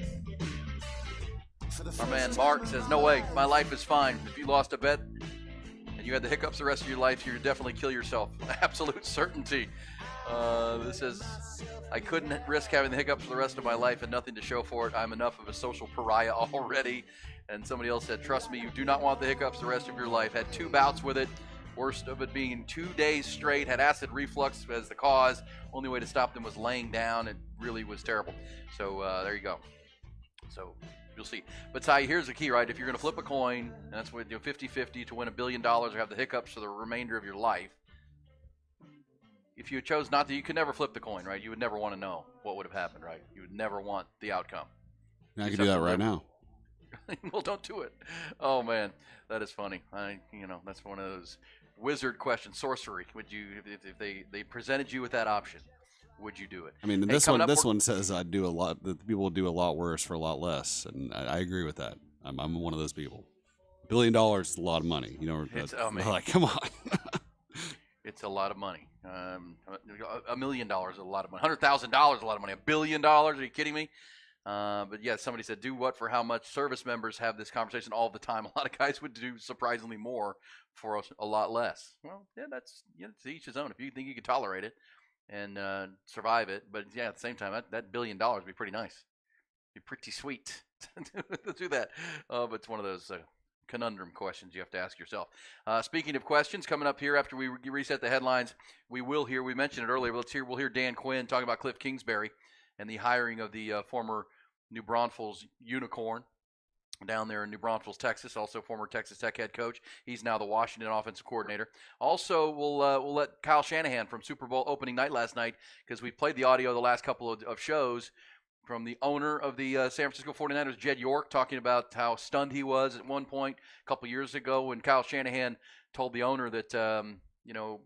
Our man Mark says, no way, my life is fine. If you lost a bet and you had the hiccups the rest of your life, you'd definitely kill yourself. Absolute certainty. This says, I couldn't risk having the hiccups for the rest of my life and nothing to show for it. I'm enough of a social pariah already. And somebody else said, trust me, you do not want the hiccups the rest of your life. Had 2 bouts with it. Worst of it being 2 days straight, had acid reflux as the cause. Only way to stop them was laying down. It really was terrible. So there you go. So you'll see. But Ty, here's the key, right? If you're going to flip a coin, and that's what 50-50 to win $1 billion or have the hiccups for the remainder of your life. If you chose not to, you could never flip the coin, right? You would never want to know what would have happened, right? You would never want the outcome. I could do that right now. Well, don't do it. Oh man, that is funny. That's one of those wizard questions, sorcery. Would you, if they presented you with that option, would you do it? I mean, Hey, this coming one up, says I'd do a lot. That people will do a lot worse for a lot less, and I agree with that. I'm one of those people. $1 billion is a lot of money. Like, come on. It's a lot of money. $1 million is a lot of money. $100,000 is a lot of money. $1 billion? Are you kidding me? But yeah, somebody said, do what for how much? Service members have this conversation all the time. A lot of guys would do surprisingly more for a lot less. Well, yeah, that's to each his own. If you think you can tolerate it and survive it, but yeah, at the same time, that $1 billion would be pretty nice. Be pretty sweet to do that. But it's one of those conundrum questions you have to ask yourself. Speaking of questions, coming up here after we reset the headlines, we mentioned it earlier, but we'll hear Dan Quinn talking about Cliff Kingsbury and the hiring of the former New Braunfels unicorn down there in New Braunfels, Texas, also former Texas Tech head coach. He's now the Washington offensive coordinator. Also, we'll let Kyle Shanahan from Super Bowl opening night last night, because we played the audio the last couple of shows from the owner of the San Francisco 49ers, Jed York, talking about how stunned he was at one point a couple years ago when Kyle Shanahan told the owner that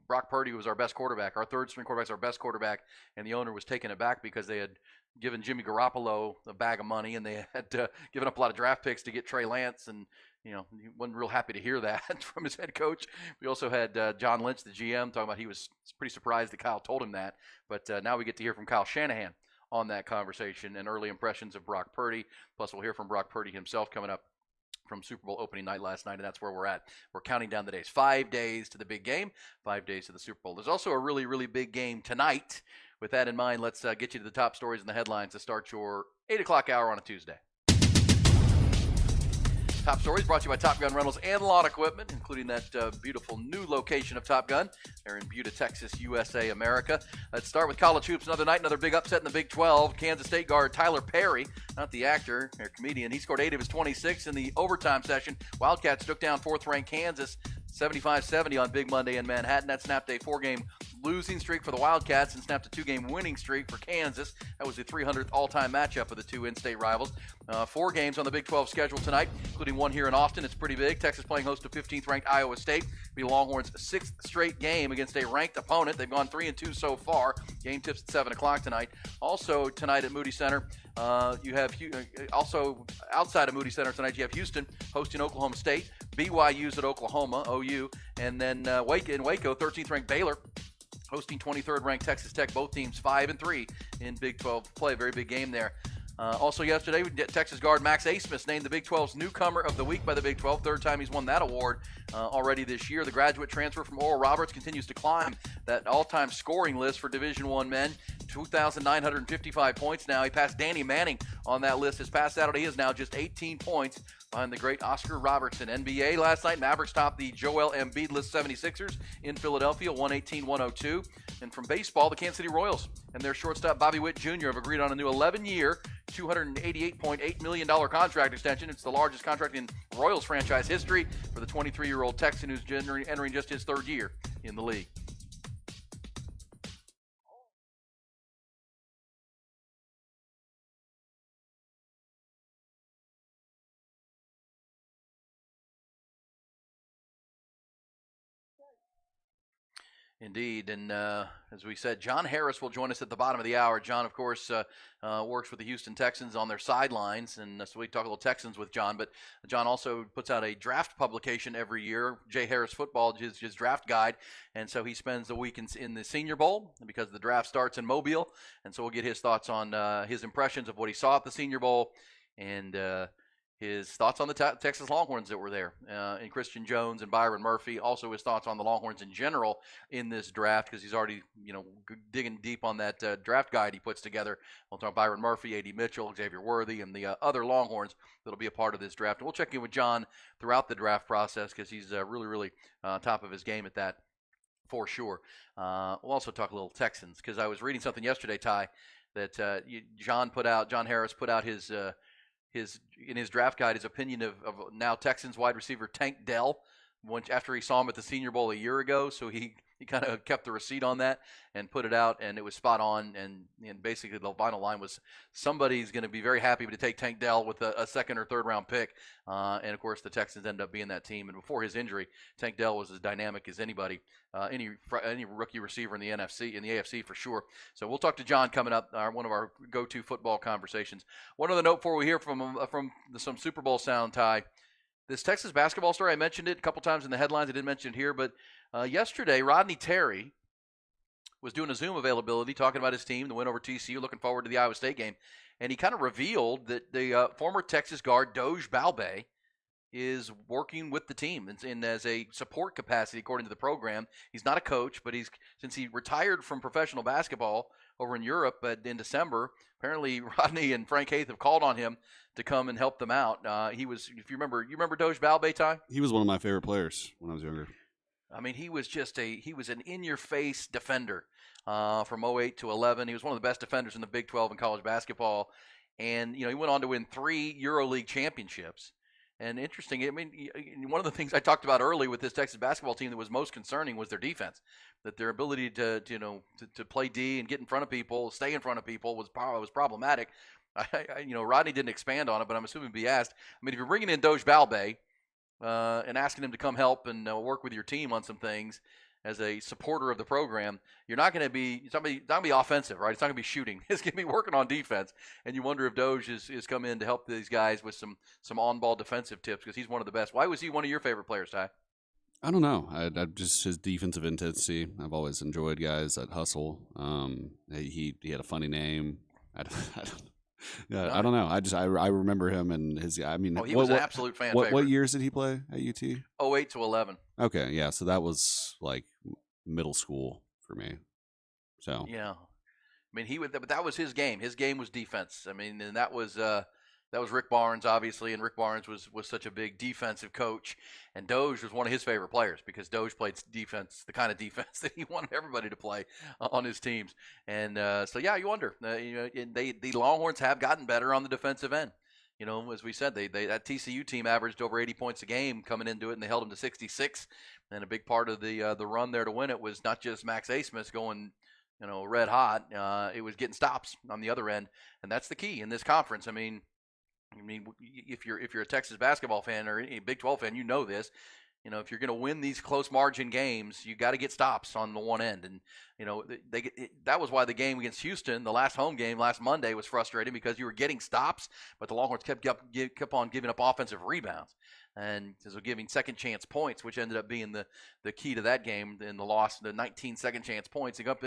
Brock Purdy was our best quarterback, our third-string quarterback is our best quarterback, and the owner was taken aback because they had given Jimmy Garoppolo a bag of money and they had given up a lot of draft picks to get Trey Lance, and he wasn't real happy to hear that from his head coach. We also had John Lynch, the GM, talking about he was pretty surprised that Kyle told him that, but now we get to hear from Kyle Shanahan on that conversation and early impressions of Brock Purdy. Plus, we'll hear from Brock Purdy himself coming up from Super Bowl opening night last night, and that's where we're at. We're counting down the days. 5 days to the big game, 5 days to the Super Bowl. There's also a really, really big game tonight. With that in mind, let's get you to the top stories and the headlines to start your 8 o'clock hour on a Tuesday. Top stories brought to you by Top Gun Rentals and Lawn Equipment, including that beautiful new location of Top Gun. They're in Buda, Texas, USA, America. Let's start with college hoops. Another night, another big upset in the Big 12. Kansas State guard Tyler Perry, not the actor or comedian, he scored 8 of his 26 in the overtime session. Wildcats took down fourth-ranked Kansas 75-70 on Big Monday in Manhattan. That snapped a 4-game losing streak for the Wildcats and snapped a 2-game winning streak for Kansas. That was the 300th all-time matchup of the two in-state rivals. 4 games on the Big 12 schedule tonight, including one here in Austin. It's pretty big. Texas playing host to 15th-ranked Iowa State. It'll be Longhorns' 6th straight game against a ranked opponent. They've gone 3-2 so far. Game tips at 7 o'clock tonight. Also tonight at Moody Center, you have also outside of Moody Center tonight, you have Houston hosting Oklahoma State. BYU's at Oklahoma, OU, and then Waco, 13th-ranked Baylor hosting 23rd ranked Texas Tech. Both teams 5-3 in Big 12 play. Very big game there. Also yesterday, Texas guard Max Abmas named the Big 12's newcomer of the week by the Big 12. Third time he's won that award already this year. The graduate transfer from Oral Roberts continues to climb that all-time scoring list for Division I men. 2,955 points now. He passed Danny Manning on that list this past Saturday. He is now just 18 points behind the great Oscar Robertson. NBA last night, Mavericks topped the Joel Embiid-less 76ers in Philadelphia, 118-102. And from baseball, the Kansas City Royals and their shortstop Bobby Witt Jr. have agreed on a new 11-year, $288.8 million contract extension. It's the largest contract in Royals franchise history for the 23-year-old Texan who's entering just his third year in the league. Indeed, and as we said, John Harris will join us at the bottom of the hour. John, of course, works with the Houston Texans on their sidelines, and so we talk a little Texans with John, but John also puts out a draft publication every year, Jay Harris Football, his draft guide, and so he spends the week in the Senior Bowl because the draft starts in Mobile, and so we'll get his thoughts on his impressions of what he saw at the Senior Bowl and his thoughts on the Texas Longhorns that were there, and Christian Jones and Byron Murphy. Also his thoughts on the Longhorns in general in this draft, because he's already, digging deep on that draft guide he puts together. We'll talk Byron Murphy, A.D. Mitchell, Xavier Worthy, and the other Longhorns that'll be a part of this draft. And we'll check in with John throughout the draft process because he's really, really top of his game at that for sure. We'll also talk a little Texans because I was reading something yesterday, Ty, that John Harris put out his in his draft guide, his opinion of now Texans wide receiver Tank Dell, after he saw him at the Senior Bowl a year ago. So he he kind of kept the receipt on that and put it out, and it was spot on. And basically the final line was somebody's going to be very happy to take Tank Dell with a second or third round pick. And of course the Texans ended up being that team. And before his injury, Tank Dell was as dynamic as anybody, any rookie receiver in the AFC for sure. So we'll talk to John coming up, one of our go-to football conversations. One other note before we hear from some Super Bowl sound, Ty. This Texas basketball story, I mentioned it a couple times in the headlines. I didn't mention it here, but yesterday, Rodney Terry was doing a Zoom availability, talking about his team, the win over TCU, looking forward to the Iowa State game. And he kind of revealed that the former Texas guard, Doege Balbe, is working with the team and as a support capacity, according to the program. He's not a coach, but since he retired from professional basketball over in Europe in December, apparently Rodney and Frank Haith have called on him to come and help them out. He was, if you remember Doege Balbe, Ty? He was one of my favorite players when I was younger. I mean, he was an in-your-face defender from 08 to 11. He was one of the best defenders in the Big 12 in college basketball. And, he went on to win 3 EuroLeague championships. And interesting, I mean, one of the things I talked about early with this Texas basketball team that was most concerning was their defense. That their ability to play D and get in front of people, stay in front of people was problematic. Rodney didn't expand on it, but I'm assuming he'd be asked. I mean, if you're bringing in Doege Balbe and asking him to come help and work with your team on some things as a supporter of the program, it's not going to be offensive, right? It's not going to be shooting. It's going to be working on defense. And you wonder if Doege is come in to help these guys with some on-ball defensive tips, because he's one of the best. Why was he one of your favorite players, Ty? I don't know. I just his defensive intensity. I've always enjoyed guys that hustle. He had a funny name. I don't know. I remember him and his. I mean, he was an absolute fan favorite. What years did he play at UT? 08 to 11. Okay, yeah. So that was like middle school for me. So yeah, I mean but that was his game. His game was defense. I mean, and that was Rick Barnes, obviously, and Rick Barnes was such a big defensive coach, and Doege was one of his favorite players because Doege played defense, the kind of defense that he wanted everybody to play on his teams. And so yeah, you wonder. The Longhorns have gotten better on the defensive end. As we said, that TCU team averaged over 80 points a game coming into it, and they held them to 66. And a big part of the run there to win it was not just Max Abmas going red hot. It was getting stops on the other end, and that's the key in this conference. I mean, if you're a Texas basketball fan or any Big 12 fan, you know this. If you're going to win these close margin games, you got to get stops on the one end. And that was why the game against Houston, the last home game last Monday, was frustrating, because you were getting stops, but the Longhorns kept on giving up offensive rebounds and so giving second chance points, which ended up being the key to that game in the loss. The 19 second chance points up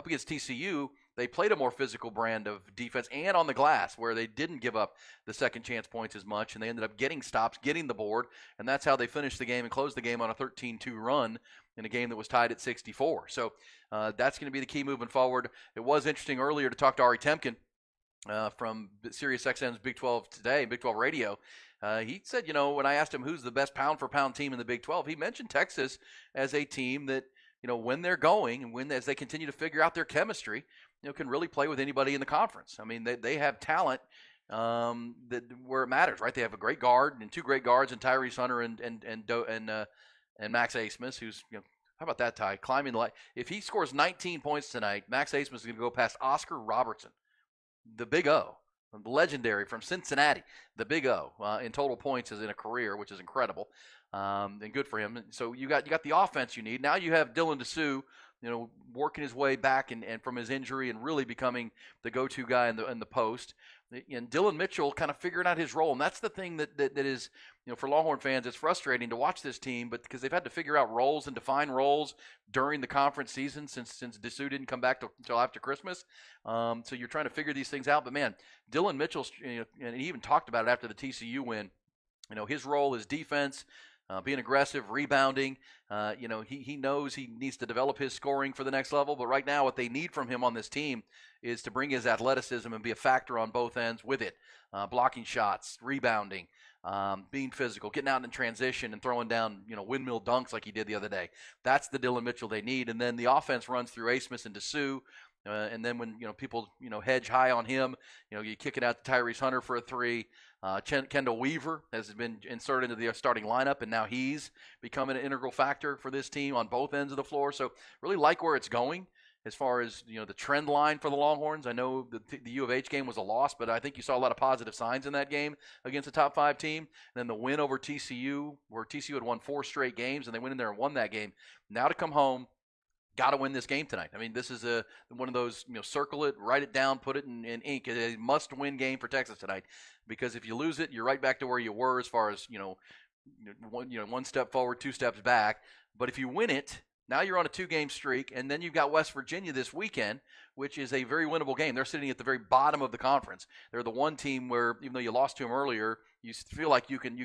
against TCU. They played a more physical brand of defense and on the glass, where they didn't give up the second chance points as much, and they ended up getting stops, getting the board, and that's how they finished the game and closed the game on a 13-2 run in a game that was tied at 64. So that's going to be the key moving forward. It was interesting earlier to talk to Ari Temkin from SiriusXM's Big 12 Today, Big 12 Radio. He said, when I asked him who's the best pound-for-pound team in the Big 12, he mentioned Texas as a team that, when they're going and as they continue to figure out their chemistry, can really play with anybody in the conference. I mean, they have talent where it matters, right? They have a great guard and 2 great guards in Tyrese Hunter and Max Abmas, who's how about that, Ty? Climbing the line. If he scores 19 points tonight, Max Abmas is going to go past Oscar Robertson, the Big O, legendary from Cincinnati, the Big O in total points as in a career, which is incredible, and good for him. So you got the offense you need. Now you have Dylan Dessou, working his way back and from his injury and really becoming the go-to guy in the post. And Dylan Mitchell kind of figuring out his role. And that's the thing that is, for Longhorn fans, it's frustrating to watch this team, but because they've had to figure out roles and define roles during the conference season since Dessou didn't come back until after Christmas. So you're trying to figure these things out. But, man, Dylan Mitchell, and he even talked about it after the TCU win, his role is defense, being aggressive, rebounding. He knows he needs to develop his scoring for the next level, but right now what they need from him on this team is to bring his athleticism and be a factor on both ends with it, blocking shots, rebounding, being physical, getting out in transition and throwing down, windmill dunks like he did the other day. That's the Dylan Mitchell they need. And then the offense runs through Abmas and Dessou. And then when people hedge high on him, you kick it out to Tyrese Hunter for a three. Kendall Weaver has been inserted into the starting lineup, and now he's becoming an integral factor for this team on both ends of the floor. So really like where it's going as far as the trend line for the Longhorns. I know the U of H game was a loss, but I think you saw a lot of positive signs in that game against a top 5 team. And then the win over TCU, where TCU had won 4 straight games, and they went in there and won that game. Now to come home, got to win this game tonight. I mean, this is one of those, circle it, write it down, put it in ink. It's a must-win game for Texas tonight, because if you lose it, you're right back to where you were as far as one step forward, 2 steps back. But if you win it, now you're on a 2-game streak, and then you've got West Virginia this weekend, which is a very winnable game. They're sitting at the very bottom of the conference. They're the one team where, even though you lost to them earlier, you feel like you can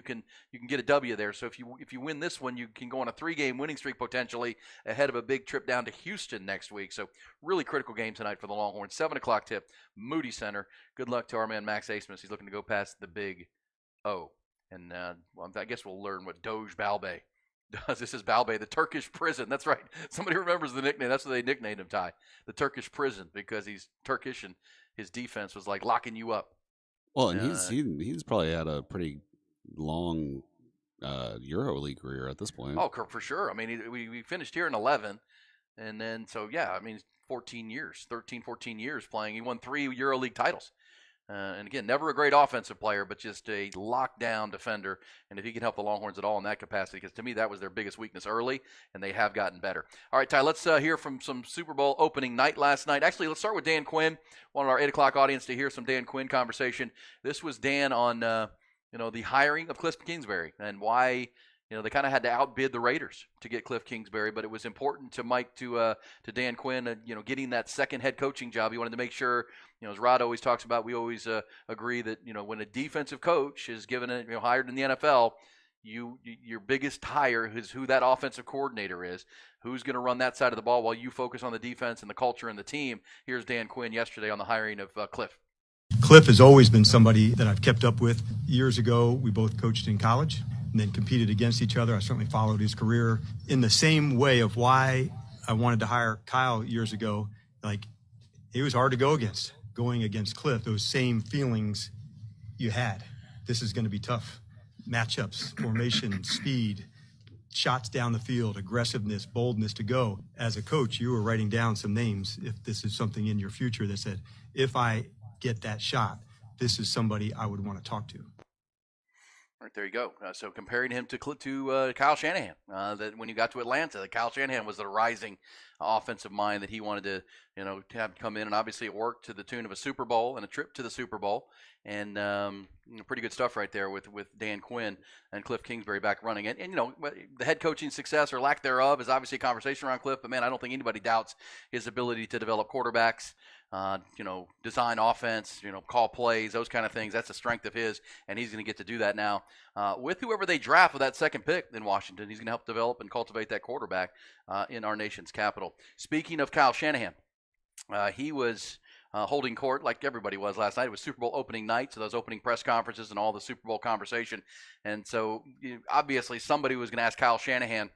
get a W there. So if you win this one, you can go on a 3-game winning streak potentially ahead of a big trip down to Houston next week. So really critical game tonight for the Longhorns. 7 o'clock tip, Moody Center. Good luck to our man Max Asmus. He's looking to go past the big O. And I guess we'll learn what Doge Balbay does. This is Balbay, the Turkish prison. That's right. Somebody remembers the nickname. That's what they nicknamed him, Ty. The Turkish prison, because he's Turkish and his defense was like locking you up. Well, and he's probably had a pretty long EuroLeague career at this point. Oh, for sure. I mean, we finished here in 11, and then 14 years playing. He won 3 EuroLeague titles. And again, never a great offensive player, but just a lockdown defender. And if he can help the Longhorns at all in that capacity, because to me that was their biggest weakness early, and they have gotten better. All right, Ty, let's hear from some Super Bowl opening night last night. Actually, let's start with Dan Quinn. Wanted our 8 o'clock audience to hear some Dan Quinn conversation. This was Dan on the hiring of Cliff Kingsbury and why they kind of had to outbid the Raiders to get Cliff Kingsbury, but it was important to Mike to Dan Quinn, getting that second head coaching job. He wanted to make sure, as Rod always talks about, we always agree that when a defensive coach is given hired in the NFL, your biggest hire is who that offensive coordinator is, who's going to run that side of the ball while you focus on the defense and the culture and the team. Here's Dan Quinn yesterday on the hiring of Cliff. Cliff has always been somebody that I've kept up with. Years ago, we both coached in college and then competed against each other. I certainly followed his career in the same way of why I wanted to hire Kyle years ago. Like, he was hard to go against. Going against Cliff, those same feelings you had. This is going to be tough. Matchups, formation, speed, shots down the field, aggressiveness, boldness to go. As a coach, you were writing down some names if this is something in your future that said, if I get that shot, this is somebody I would want to talk to. All right, there you go. So comparing him to Kyle Shanahan, that when you got to Atlanta, that Kyle Shanahan was the rising offensive mind that he wanted to, have come in, and obviously it worked to the tune of a Super Bowl and a trip to the Super Bowl, and pretty good stuff right there with Dan Quinn and Cliff Kingsbury back running. And the head coaching success or lack thereof is obviously a conversation around Cliff, but man, I don't think anybody doubts his ability to develop quarterbacks. Design offense, call plays, those kind of things. That's a strength of his, and he's going to get to do that now with whoever they draft with that second pick in Washington. He's going to help develop and cultivate that quarterback in our nation's capital. Speaking of Kyle Shanahan, he was holding court like everybody was last night. It was Super Bowl opening night, so those opening press conferences and all the Super Bowl conversation. And so obviously somebody was going to ask Kyle Shanahan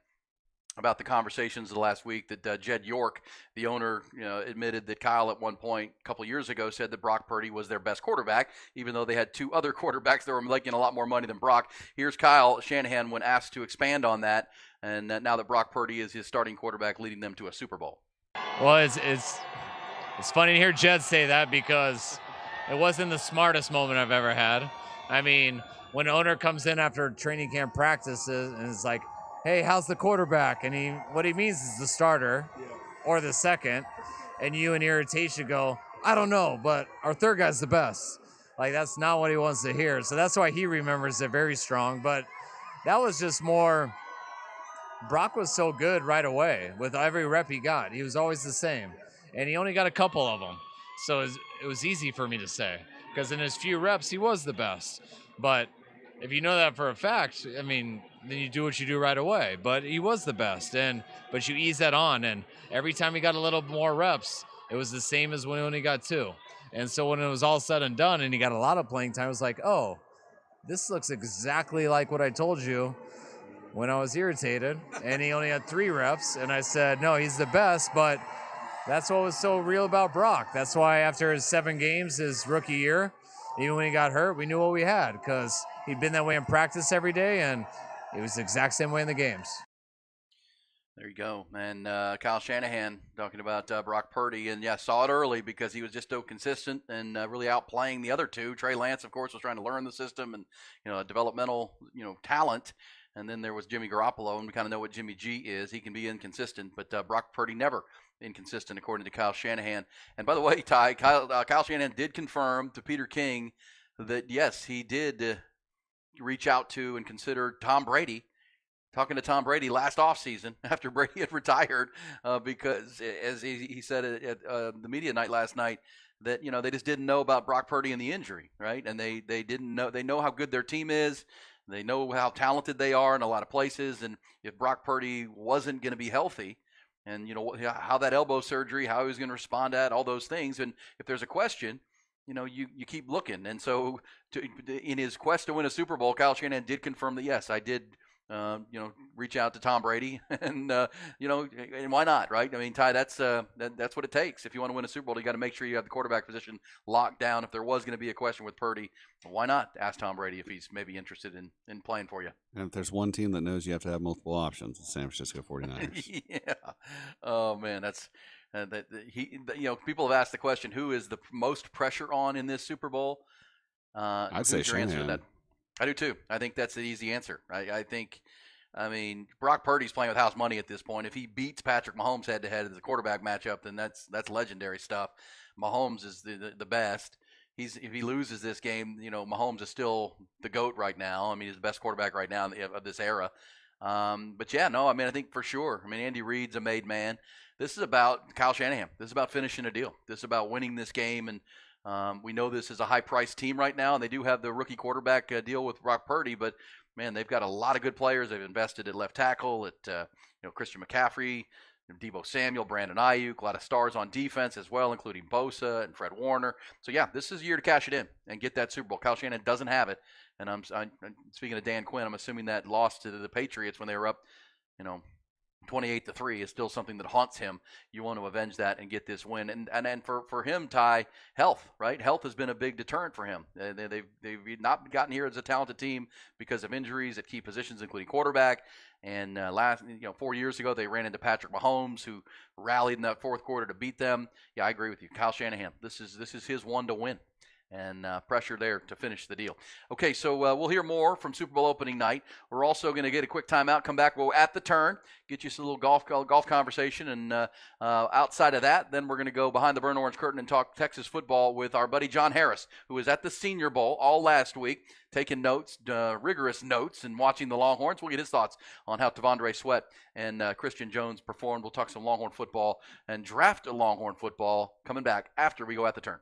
about the conversations of the last week that Jed York, the owner, admitted that Kyle at one point a couple years ago said that Brock Purdy was their best quarterback, even though they had 2 other quarterbacks that were making a lot more money than Brock. Here's Kyle Shanahan when asked to expand on that, and now that Brock Purdy is his starting quarterback, leading them to a Super Bowl. Well, it's funny to hear Jed say that, because it wasn't the smartest moment I've ever had. I mean, when an owner comes in after training camp practices and is like, hey, how's the quarterback? And what he means is the starter or the second. And you in irritation go, I don't know, but our third guy's the best. Like, that's not what he wants to hear. So that's why he remembers it very strong. But that was just more, Brock was so good right away with every rep he got. He was always the same. And he only got a couple of them. So it was easy for me to say, because in his few reps, he was the best. But if you know that for a fact, I mean, then you do what you do right away. But he was the best, but you ease that on, and every time he got a little more reps, it was the same as when he got 2. And so when it was all said and done and he got a lot of playing time, it was like, oh, this looks exactly like what I told you when I was irritated. And he only had 3 reps, and I said, no, he's the best, but That's what was so real about Brock. That's why after his 7 games, his rookie year, even when he got hurt, we knew what we had because he'd been that way in practice every day, and it was the exact same way in the games. There you go. And Kyle Shanahan talking about Brock Purdy. And, yeah, saw it early because he was just so consistent and really outplaying the other two. Trey Lance, of course, was trying to learn the system and, developmental, talent. And then there was Jimmy Garoppolo, and we kind of know what Jimmy G is. He can be inconsistent, but Brock Purdy never inconsistent, according to Kyle Shanahan. And by the way, Ty, Kyle Shanahan did confirm to Peter King that, yes, he did reach out to and consider Tom Brady, talking to Tom Brady last offseason after Brady had retired because, as he said at the media night last night, that, they just didn't know about Brock Purdy and the injury, right? And they didn't know. They know how good their team is. They know how talented they are in a lot of places. And if Brock Purdy wasn't going to be healthy, and, how that elbow surgery, how he was going to respond to that, all those things. And if there's a question, you keep looking. And so in his quest to win a Super Bowl, Kyle Shanahan did confirm that, yes, I did, reach out to Tom Brady. And, and why not, right? I mean, Ty, that's what it takes. If you want to win a Super Bowl, you got to make sure you have the quarterback position locked down. If there was going to be a question with Purdy, why not ask Tom Brady if he's maybe interested in playing for you? And if there's one team that knows you have to have multiple options, it's San Francisco 49ers. Yeah. Oh, man, that's people have asked the question, who is the most pressure on in this Super Bowl? I'd say Shanahan. I do too. I think that's the easy answer. I mean, Brock Purdy's playing with house money at this point. If he beats Patrick Mahomes head to head as a quarterback matchup, then that's legendary stuff. Mahomes is the best. If he loses this game, Mahomes is still the GOAT right now. I mean, he's the best quarterback right now of this era. But yeah, no, I mean, I think for sure. I mean, Andy Reid's a made man. This is about Kyle Shanahan. This is about finishing a deal. This is about winning this game. And we know this is a high-priced team right now, and they do have the rookie quarterback deal with Brock Purdy. But man, they've got a lot of good players. They've invested at left tackle, at Christian McCaffrey, Deebo Samuel, Brandon Ayuk, a lot of stars on defense as well, including Bosa and Fred Warner. So yeah, this is a year to cash it in and get that Super Bowl. Kyle Shanahan doesn't have it, and I'm speaking of Dan Quinn. I'm assuming that loss to the Patriots when they were up, 28-3 is still something that haunts him. You want to avenge that and get this win. And for him, Ty, health, right? Health has been a big deterrent for him. They've not gotten here as a talented team because of injuries at key positions, including quarterback. And 4 years ago, they ran into Patrick Mahomes, who rallied in that fourth quarter to beat them. Yeah, I agree with you. Kyle Shanahan, this is his one to win. And pressure there to finish the deal. Okay, so we'll hear more from Super Bowl opening night. We're also going to get a quick timeout, come back, we'll at the turn, get you some little golf conversation, and outside of that, then we're going to go behind the burnt orange curtain and talk Texas football with our buddy John Harris, who was at the Senior Bowl all last week, taking notes, rigorous notes, and watching the Longhorns. We'll get his thoughts on how T'Vondre Sweat and Christian Jones performed. We'll talk some Longhorn football and draft a Longhorn football coming back after we go at the turn.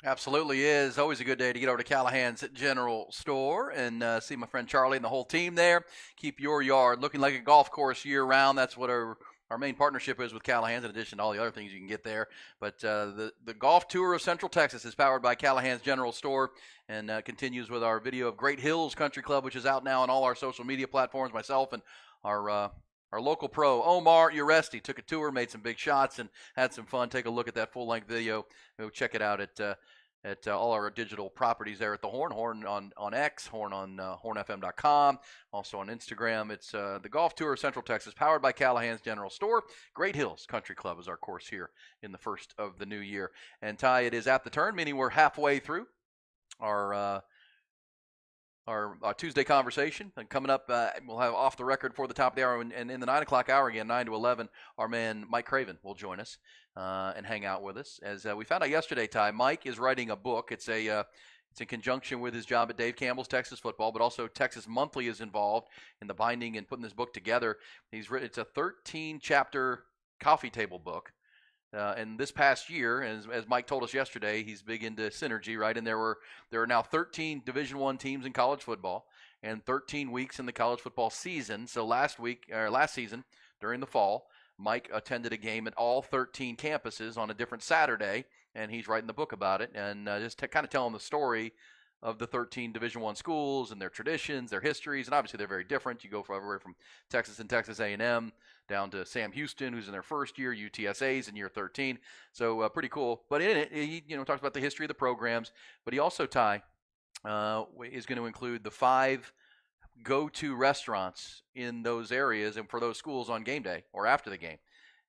Absolutely is. Always a good day to get over to Callahan's General Store and see my friend Charlie and the whole team there. Keep your yard looking like a golf course year-round. That's what our main partnership is with Callahan's, in addition to all the other things you can get there. But the golf tour of Central Texas is powered by Callahan's General Store and continues with our video of Great Hills Country Club, which is out now on all our social media platforms. Myself and our local pro, Omar Uresti, took a tour, made some big shots, and had some fun. Take a look at that full-length video. Go check it out at all our digital properties there at the Horn on X, Horn on hornfm.com, also on Instagram. It's the Golf Tour of Central Texas, powered by Callahan's General Store. Great Hills Country Club is our course here in the first of the new year. And Ty, it is at the turn, meaning we're halfway through our Tuesday conversation. And coming up, we'll have off the record for the top of the hour, and in the 9 o'clock hour again, 9 to 11, our man Mike Craven will join us and hang out with us. As we found out yesterday, Ty, Mike is writing a book. It's in conjunction with his job at Dave Campbell's Texas Football, but also Texas Monthly is involved in the binding and putting this book together. It's a 13-chapter coffee table book. And this past year, as Mike told us yesterday, he's big into synergy, right? And there are now 13 Division I teams in college football and 13 weeks in the college football season. So last season, during the fall, Mike attended a game at all 13 campuses on a different Saturday, and he's writing the book about it and just kind of telling the story of the 13 Division I schools and their traditions, their histories, and obviously they're very different. You go from everywhere from Texas and Texas A&M down to Sam Houston, who's in their first year, UTSA's in year 13. So pretty cool. But in it, he talks about the history of the programs. But he also, Ty, is going to include the 5 go-to restaurants in those areas and for those schools on game day or after the game.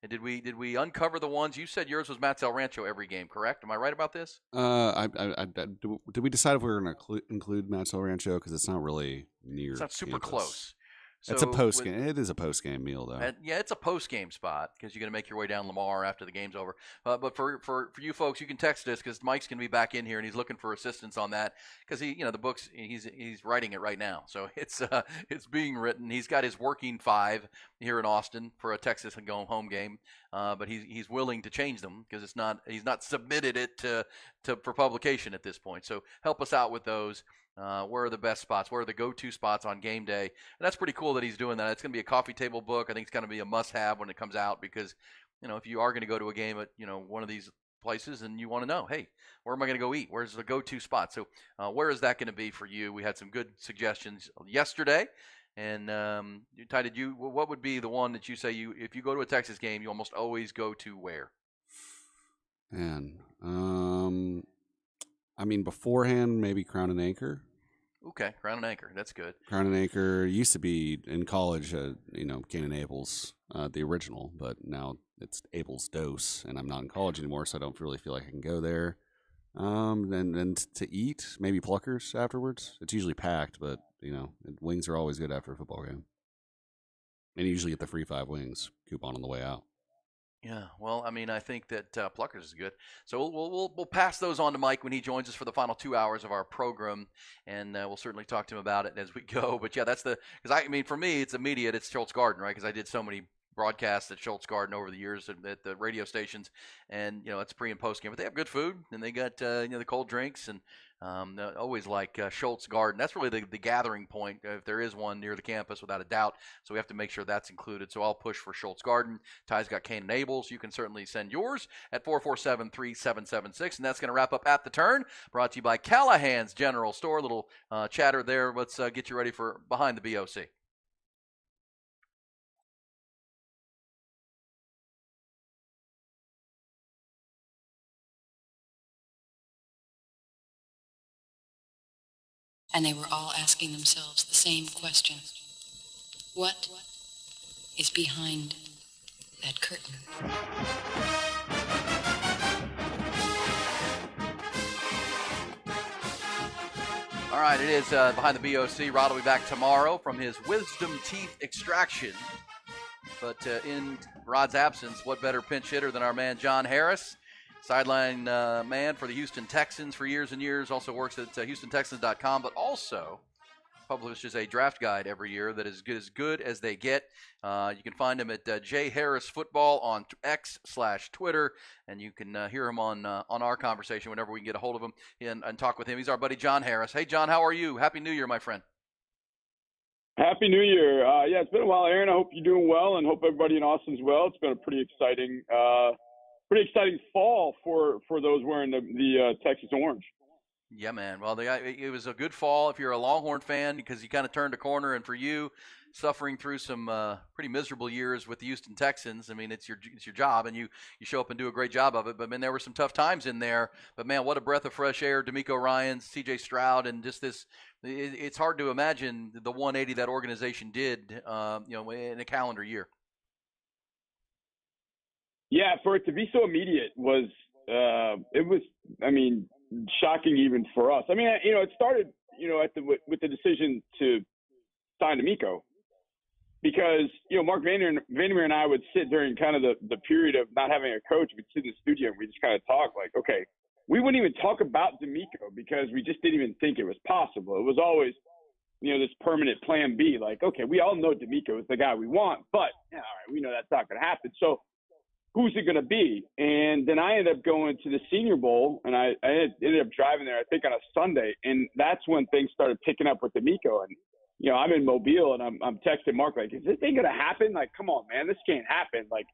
And did we uncover the ones? You said yours was Matt's El Rancho every game, correct? Am I right about this? Did we decide if we were going to include Matt's El Rancho? Because it's not really near. It's not super close. So it's a post game. It is a post game meal, though. Yeah, it's a post game spot because you're going to make your way down Lamar after the game's over. But for you folks, you can text us because Mike's going to be back in here and he's looking for assistance on that because the books he's writing it right now, so it's being written. He's got his working 5 here in Austin for a Texas and going home game, but he's willing to change them because he's not submitted it for publication at this point. So help us out with those. Where are the best spots? Where are the go-to spots on game day? And that's pretty cool that he's doing that. It's going to be a coffee table book. I think it's going to be a must-have when it comes out because, if you are going to go to a game at, one of these places and you want to know, hey, where am I going to go eat? Where's the go-to spot? So where is that going to be for you? We had some good suggestions yesterday. And Ty, what would be the one that you say if you go to a Texas game, you almost always go to where? Man, beforehand, maybe Crown and Anchor. Okay, Crown and Anchor. That's good. Crown and Anchor used to be in college, Cannon Abel's, the original, but now it's Abel's Dose, and I'm not in college anymore, so I don't really feel like I can go there. And to eat, maybe Pluckers afterwards. It's usually packed, but, wings are always good after a football game. And you usually get the free 5 wings coupon on the way out. Yeah, well, I think that Pluckers is good. So we'll pass those on to Mike when he joins us for the final 2 hours of our program, and we'll certainly talk to him about it as we go. But yeah, for me, it's immediate. It's Schultz Garden, right? Because I did so many broadcasts at Schultz Garden over the years at the radio stations, and it's pre and post game. But they have good food, and they got the cold drinks, and always like Schultz Garden. That's really the gathering point if there is one near the campus, without a doubt. So we have to make sure that's included. So I'll push for Schultz Garden. Ty's got Cannon Abel's. You can certainly send yours at 447-3776, and that's going to wrap up At the Turn. Brought to you by Callahan's General Store. A little chatter there. Let's get you ready for Behind the BOC. And they were all asking themselves the same question. What is behind that curtain? All right, it is Behind the BOC. Rod will be back tomorrow from his wisdom teeth extraction. But in Rod's absence, what better pinch hitter than our man John Harris? Sideline man for the Houston Texans for years and years. Also works at HoustonTexans.com, but also publishes a draft guide every year that is as good as they get. You can find him at J Harris Football on X/Twitter, and you can hear him on our conversation whenever we can get a hold of him and talk with him. He's our buddy John Harris. Hey, John, how are you? Happy New Year, my friend. Happy New Year. Yeah, it's been a while, Aaron. I hope you're doing well, and hope everybody in Austin's well. It's been a pretty exciting fall for those wearing the Texas orange. Yeah, man. Well, it was a good fall if you're a Longhorn fan, because you kind of turned a corner, and for you, suffering through some pretty miserable years with the Houston Texans. I mean, it's your job, and you show up and do a great job of it. But man, there were some tough times in there. But man, what a breath of fresh air! DeMeco Ryans, C.J. Stroud, and just this. It's hard to imagine the 180 that organization did, in a calendar year. Yeah, for it to be so immediate was shocking even for us. I mean, it started, with the decision to sign DeMeco, because, Mark Vandermeer and I would sit during kind of the period of not having a coach. We'd sit in the studio and we just kind of talk like, okay, we wouldn't even talk about DeMeco because we just didn't even think it was possible. It was always, this permanent plan B, like, okay, we all know DeMeco is the guy we want, but all right, we know that's not going to happen. So who's it going to be? And then I ended up going to the Senior Bowl, and I ended up driving there, I think, on a Sunday. And that's when things started picking up with DeMeco. And, I'm in Mobile, and I'm texting Mark, like, is this thing going to happen? Like, come on, man, this can't happen. Like,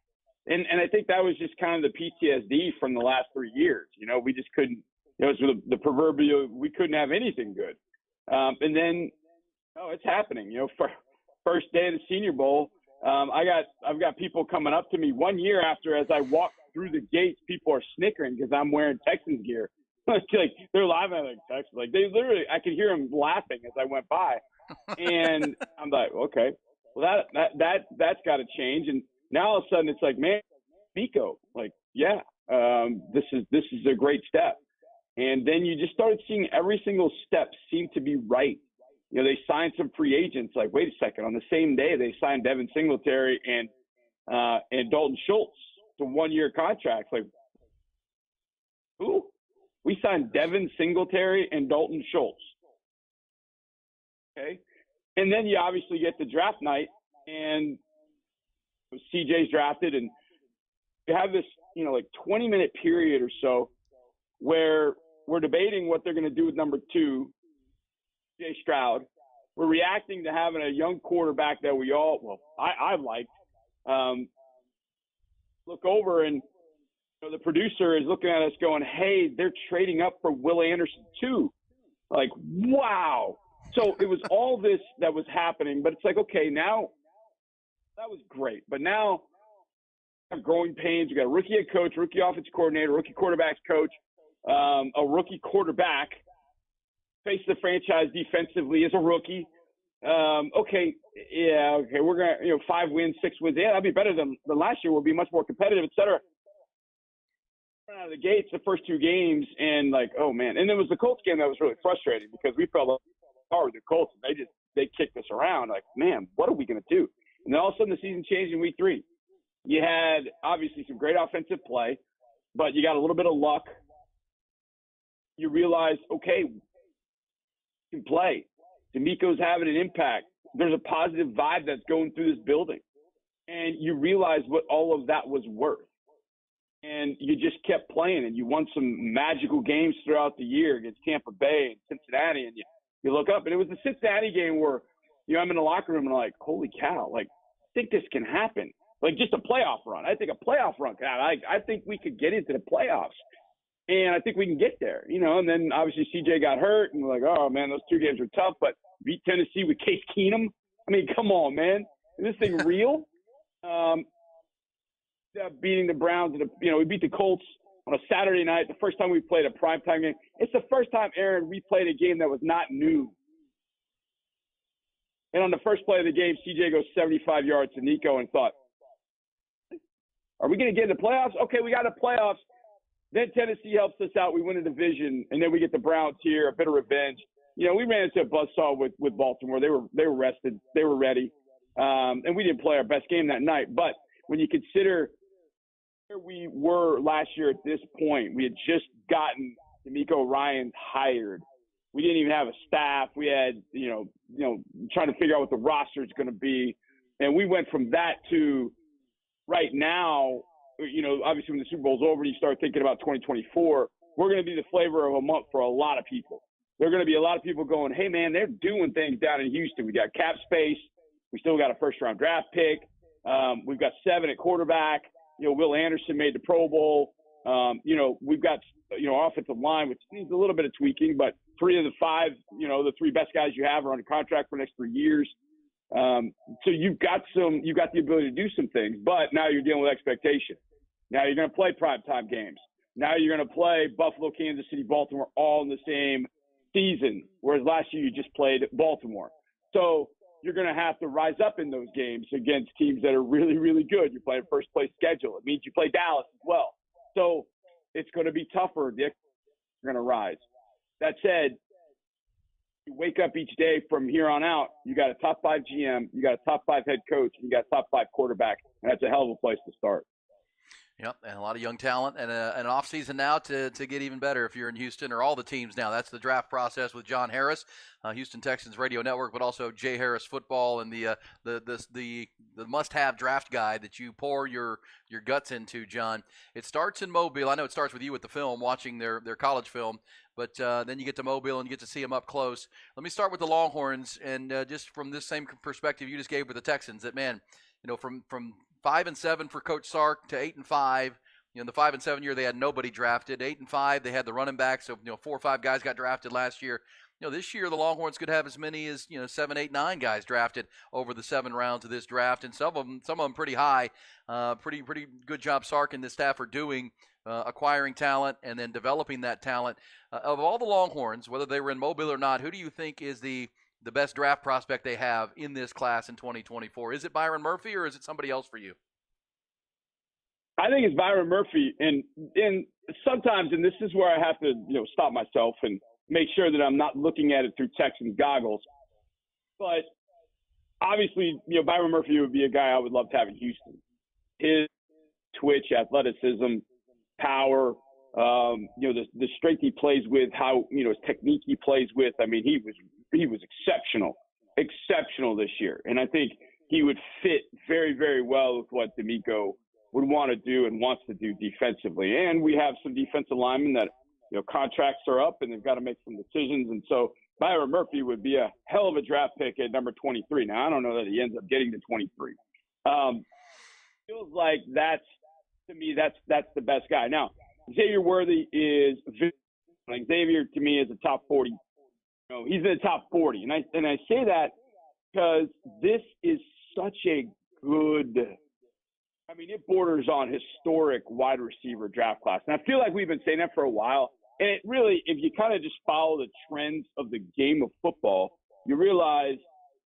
and I think that was just kind of the PTSD from the last 3 years. We just couldn't, it was the proverbial, we couldn't have anything good. And then, it's happening. First day of the Senior Bowl, I've got people coming up to me 1 year after, as I walk through the gates, people are snickering because I'm wearing Texans gear. Like, they're laughing at Texans. Like, they literally, I could hear them laughing as I went by. And I'm like, okay, well that's got to change. And now all of a sudden it's like, man, DeMeco, like, yeah, this is a great step. And then you just started seeing every single step seem to be right. They signed some free agents. Like, wait a second. On the same day, they signed Devin Singletary and Dalton Schultz to 1-year contracts. Like, who? We signed Devin Singletary and Dalton Schultz. Okay. And then you obviously get to draft night, and CJ's drafted, and you have this, 20-minute period or so where we're debating what they're going to do with number 2, C.J. Stroud. We're reacting to having a young quarterback that I liked. Look over, and the producer is looking at us going, hey, they're trading up for Will Anderson too. Like, wow. So it was all this that was happening, but it's like, okay, now that was great. But now we have growing pains. We got a rookie head coach, rookie offensive coordinator, rookie quarterbacks coach, a rookie quarterback. Face the franchise defensively as a rookie. Okay, we're gonna 5 wins, 6 wins. Yeah, that'd be better than last year. We'll be much more competitive, etc. Out of the gates, the first 2 games, and like, oh man. And it was the Colts game that was really frustrating because we felt like with the Colts, and they kicked us around. Like, man, what are we gonna do? And then all of a sudden the season changed in week 3. You had obviously some great offensive play, but you got a little bit of luck. You realize, okay, can play. DeMeco's having an impact. There's a positive vibe that's going through this building. And you realize what all of that was worth. And you just kept playing, and you won some magical games throughout the year against Tampa Bay and Cincinnati. And you look up, and it was the Cincinnati game where, I'm in the locker room and I'm like, holy cow, like, I think this can happen. Like, just a playoff run. I think a playoff run can happen. I think we could get into the playoffs. And I think we can get there, and then obviously CJ got hurt, and we're like, oh, man, those 2 games were tough, but beat Tennessee with Case Keenum. I mean, come on, man. Is this thing real? Beating the Browns, we beat the Colts on a Saturday night, the first time we played a primetime game. It's the first time, Aaron, we played a game that was not noon. And on the first play of the game, CJ goes 75 yards to Nico and thought, are we going to get in the playoffs? Okay, we got the playoffs. Then Tennessee helps us out. We win a division, and then we get the Browns here, a bit of revenge. We ran into a buzzsaw with Baltimore. They were rested. They were ready. And we didn't play our best game that night. But when you consider where we were last year at this point, we had just gotten DeMeco Ryans hired. We didn't even have a staff. We had, trying to figure out what the roster is going to be. And we went from that to right now, obviously when the Super Bowl's over, you start thinking about 2024, we're going to be the flavor of a month for a lot of people. There are going to be a lot of people going, hey, man, they're doing things down in Houston. We got cap space. We still got a first-round draft pick. We've got 7 at quarterback. Will Anderson made the Pro Bowl. We've got, offensive line, which needs a little bit of tweaking, but 3 of the 5, the 3 best guys you have are under contract for the next 3 years. So you've got the ability to do some things, but now you're dealing with expectation. Now you're going to play primetime games. Now you're going to play Buffalo, Kansas City, Baltimore all in the same season, whereas last year you just played Baltimore. So you're going to have to rise up in those games against teams that are really, really good. You're playing first place schedule. It means you play Dallas as well. So it's going to be tougher, Dick. You're going to rise. That said, you wake up each day from here on out, you got a top 5 GM, you got a top 5 head coach, and you got a top 5 quarterback, and that's a hell of a place to start. Yep, and a lot of young talent and an offseason now to get even better if you're in Houston or all the teams now. That's the draft process with John Harris, Houston Texans Radio Network, but also Jay Harris Football and the must-have draft guide that you pour your guts into, John. It starts in Mobile. I know it starts with you with the film, watching their college film, but then you get to Mobile and you get to see them up close. Let me start with the Longhorns, and just from this same perspective you just gave with the Texans, that, man, from 5-7 for Coach Sark to 8-5. The 5-7 year they had nobody drafted. 8-5 they had the running back, so 4 or 5 guys got drafted last year. This year the Longhorns could have as many as 7, 8, 9 guys drafted over the 7 rounds of this draft, and some of them pretty high. Pretty good job Sark and the staff are doing, acquiring talent and then developing that talent. Of all the Longhorns, whether they were in Mobile or not, who do you think is the best draft prospect they have in this class in 2024? Is it Byron Murphy or is it somebody else for you? I think it's Byron Murphy, and sometimes, and this is where I have to stop myself and make sure that I'm not looking at it through Texans goggles. But obviously, Byron Murphy would be a guy I would love to have in Houston. His twitch, athleticism, power, the strength he plays with, how his technique he plays with. I mean, he was exceptional this year, and I think he would fit very, very well with what DeMeco would want to do and wants to do defensively. And we have some defensive linemen that contracts are up and they've got to make some decisions, and so Byron Murphy would be a hell of a draft pick at number 23. Now I don't know that he ends up getting to 23. Feels like that's the best guy. Now Xavier Worthy is like Xavier to me is a top 40. He's in the top 40, and I say that because this is such a good. I mean, it borders on historic wide receiver draft class, and I feel like we've been saying that for a while. And it really, if you kind of just follow the trends of the game of football, you realize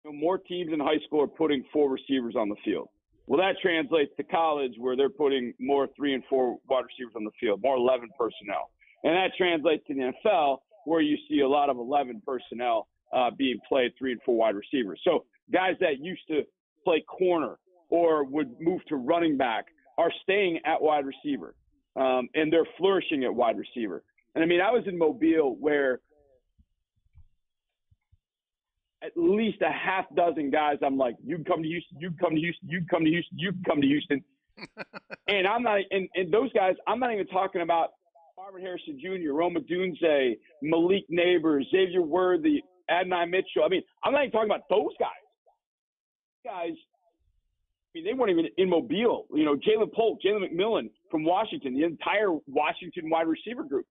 more teams in high school are putting 4 receivers on the field. Well, that translates to college where they're putting more 3 and 4 wide receivers on the field, more 11 personnel, and that translates to the NFL, where you see a lot of 11 personnel being played 3 and 4 wide receivers. So guys that used to play corner or would move to running back are staying at wide receiver, and they're flourishing at wide receiver. And I mean, I was in Mobile where at least a half dozen guys, I'm like, you come to Houston, you come to Houston, you come to Houston, you come to Houston. And I'm not, and those guys, I'm not even talking about Marvin Harrison Jr., Rome Odunze, Malik Neighbors, Xavier Worthy, Adonai Mitchell. I mean, I'm not even talking about those guys. Guys, I mean, they weren't even in Mobile. Jalen Polk, Jalen McMillan from Washington, the entire Washington wide receiver group.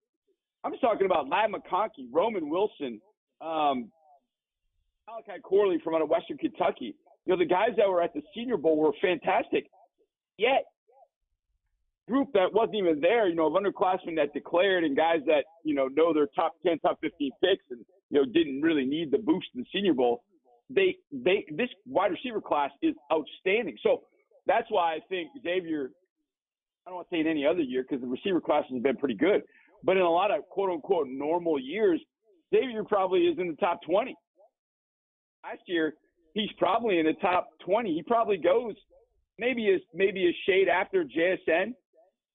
I'm just talking about Ladd McConkey, Roman Wilson, Malachi Corley from out of Western Kentucky. The guys that were at the Senior Bowl were fantastic. Yet, group that wasn't even there, of underclassmen that declared and guys that, know their top 10, top 15 picks and, didn't really need the boost in the Senior Bowl. This wide receiver class is outstanding. So that's why I think Xavier, I don't want to say in any other year because the receiver class has been pretty good, but in a lot of quote unquote normal years, Xavier probably is in the top 20. Last year, he's probably in the top 20. He probably goes maybe a shade after JSN,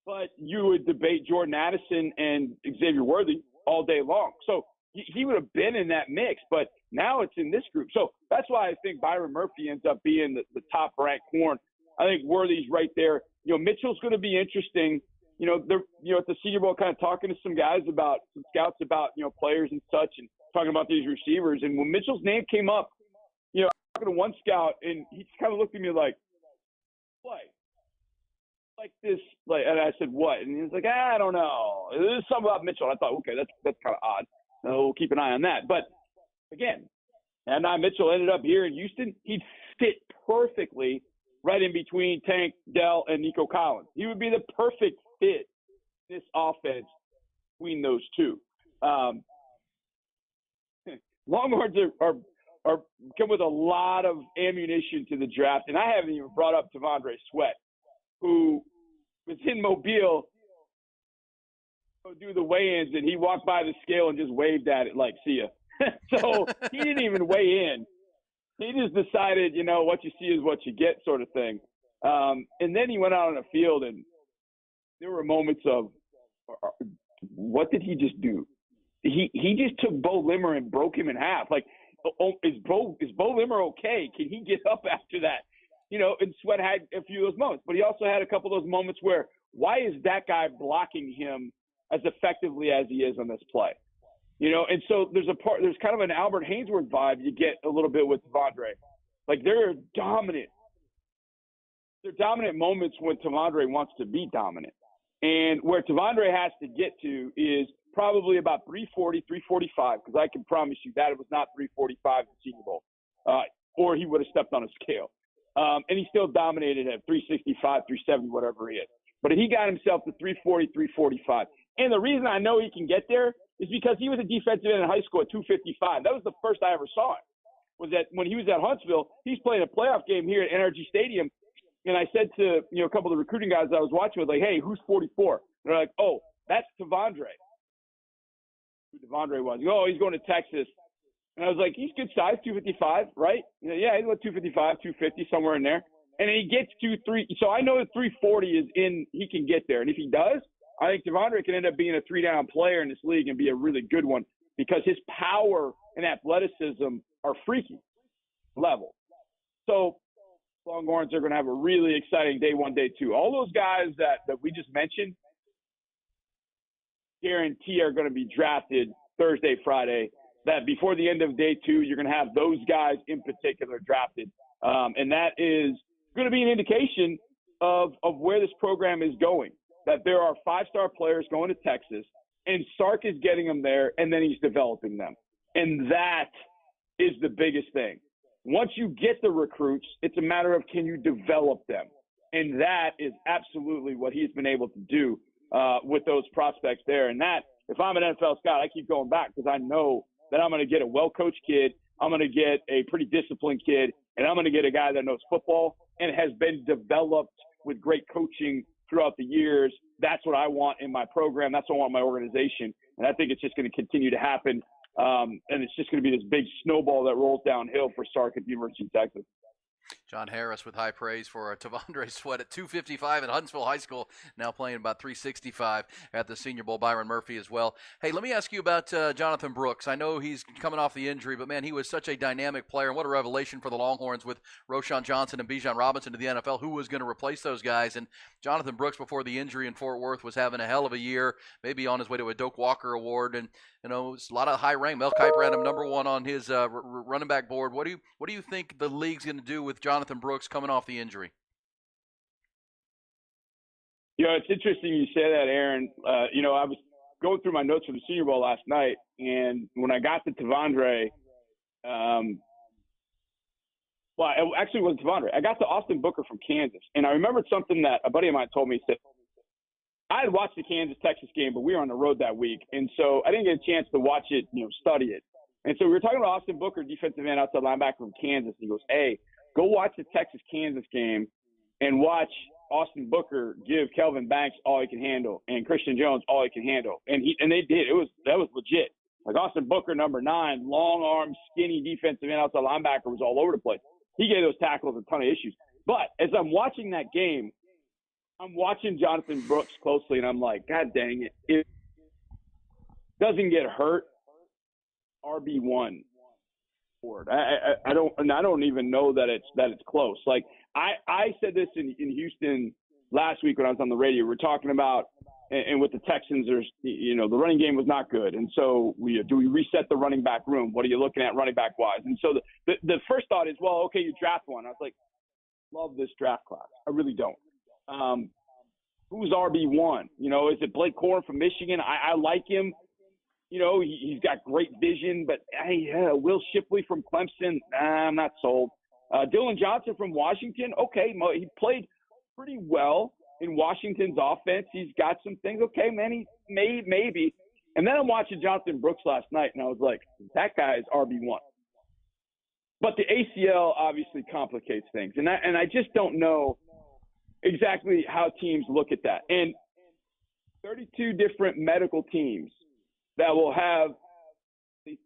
but you would debate Jordan Addison and Xavier Worthy all day long. So he would have been in that mix. But now it's in this group. So that's why I think Byron Murphy ends up being the top-ranked corn. I think Worthy's right there. Mitchell's going to be interesting. They're at the Senior Bowl kind of talking to some guys about some scouts about players and such, and talking about these receivers. And when Mitchell's name came up, talking to one scout, and he just kind of looked at me like, "What? Like this?" And I said, "What?" And he was like, "I don't know. There's something about Mitchell." And I thought, okay, that's kind of odd. We'll keep an eye on that. But again, and Mitchell ended up here in Houston. He'd fit perfectly right in between Tank Dell and Nico Collins. He would be the perfect fit in this offense between those two. Longhorns are come with a lot of ammunition to the draft, and I haven't even brought up T'Vondre Sweat, who was in Mobile to do the weigh-ins, and he walked by the scale and just waved at it like, "See ya." So he didn't even weigh in. He just decided, what you see is what you get, sort of thing. And then he went out on the field, and there were moments of, what did he just do? He just took Bo Limmer and broke him in half. Like, is Bo Limmer okay? Can he get up after that? And Sweat had a few of those moments, but he also had a couple of those moments where, why is that guy blocking him as effectively as he is on this play? And so there's kind of an Albert Hainsworth vibe you get a little bit with T'Vondre. Like, they're dominant. They're dominant moments when T'Vondre wants to be dominant. And where T'Vondre has to get to is probably about 340, 345, because I can promise you that it was not 345 at the Senior Bowl, or he would have stepped on a scale. And he still dominated at 365, 370, whatever he is. But he got himself to 340, 345. And the reason I know he can get there is because he was a defensive end in high school at 255. That was the first I ever saw him, was that when he was at Huntsville, he's playing a playoff game here at NRG Stadium. And I said to, a couple of the recruiting guys I was watching with, like, "Hey, who's 44? And they're like, "Oh, that's T'Vondre." Who T'Vondre was. "Oh, he's going to Texas." And I was like, "He's good size, 255, right?" Yeah, he's about 255, 250, somewhere in there. And then he gets 2-3. So I know that 340 is in, he can get there. And if he does, I think T'Vondre can end up being a 3-down player in this league and be a really good one, because his power and athleticism are freaky level. So Longhorns are going to have a really exciting day one, day two. All those guys that we just mentioned, guarantee are going to be drafted Thursday, Friday. That before the end of day two, you're going to have those guys in particular drafted. And that is going to be an indication of where this program is going, that there are 5-star players going to Texas, and Sark is getting them there, and then he's developing them. And that is the biggest thing. Once you get the recruits, it's a matter of, can you develop them? And that is absolutely what he's been able to do with those prospects there. And that, if I'm an NFL scout, I keep going back, because I know that I'm going to get a well-coached kid, I'm going to get a pretty disciplined kid, and I'm going to get a guy that knows football and has been developed with great coaching throughout the years. That's what I want in my program. That's what I want in my organization. And I think it's just going to continue to happen. And it's just going to be this big snowball that rolls downhill for Sark at the University of Texas. John Harris with high praise for T'Vondre Sweat at 255 at Huntsville High School, now playing about 365 at the Senior Bowl. Byron Murphy as well. Hey, let me ask you about Jonathan Brooks. I know he's coming off the injury, but, man, he was such a dynamic player, and what a revelation for the Longhorns with Roschon Johnson and Bijan Robinson to the NFL. Who was going to replace those guys? And Jonathan Brooks, before the injury in Fort Worth, was having a hell of a year, maybe on his way to a Doak Walker Award. And, it's a lot of high rank. Mel Kiper had him number one on his running back board. What do you think the league's going to do with Jonathan Brooks coming off the injury? It's interesting you say that, Aaron. I was going through my notes for the Senior Bowl last night, and when I got to T'Vondre, well, it actually wasn't T'Vondre. I got to Austin Booker from Kansas, and I remembered something that a buddy of mine told me. He said, I had watched the Kansas-Texas game, but we were on the road that week, and so I didn't get a chance to watch it, study it. And so we were talking about Austin Booker, defensive end, outside linebacker from Kansas. And he goes, "Hey, go watch the Texas-Kansas game and watch Austin Booker give Kelvin Banks all he can handle and Christian Jones all he can handle." And they did. That was legit. Like, Austin Booker, number 9, long arm, skinny defensive end, outside linebacker, was all over the place. He gave those tackles a ton of issues. But as I'm watching that game, I'm watching Jonathan Brooks closely, and I'm like, God dang it. It doesn't get hurt. RB1 board. I don't even know that it's close. Like I said this in Houston last week when I was on the radio. We're talking about, and with the Texans, there's, the running game was not good. And so do we reset the running back room? What are you looking at running back wise? And so the first thought is, well, okay, you draft one. I was like, love this draft class. I really don't. Who's RB1? Is it Blake Corum from Michigan? I like him. He's got great vision, but Will Shipley from Clemson, I'm not sold. Dylan Johnson from Washington, okay, he played pretty well in Washington's offense. He's got some things. Okay, man, he maybe. And then I'm watching Jonathan Brooks last night, and I was like, that guy is RB1. But the ACL obviously complicates things, and I just don't know exactly how teams look at that. And 32 different medical teams that will have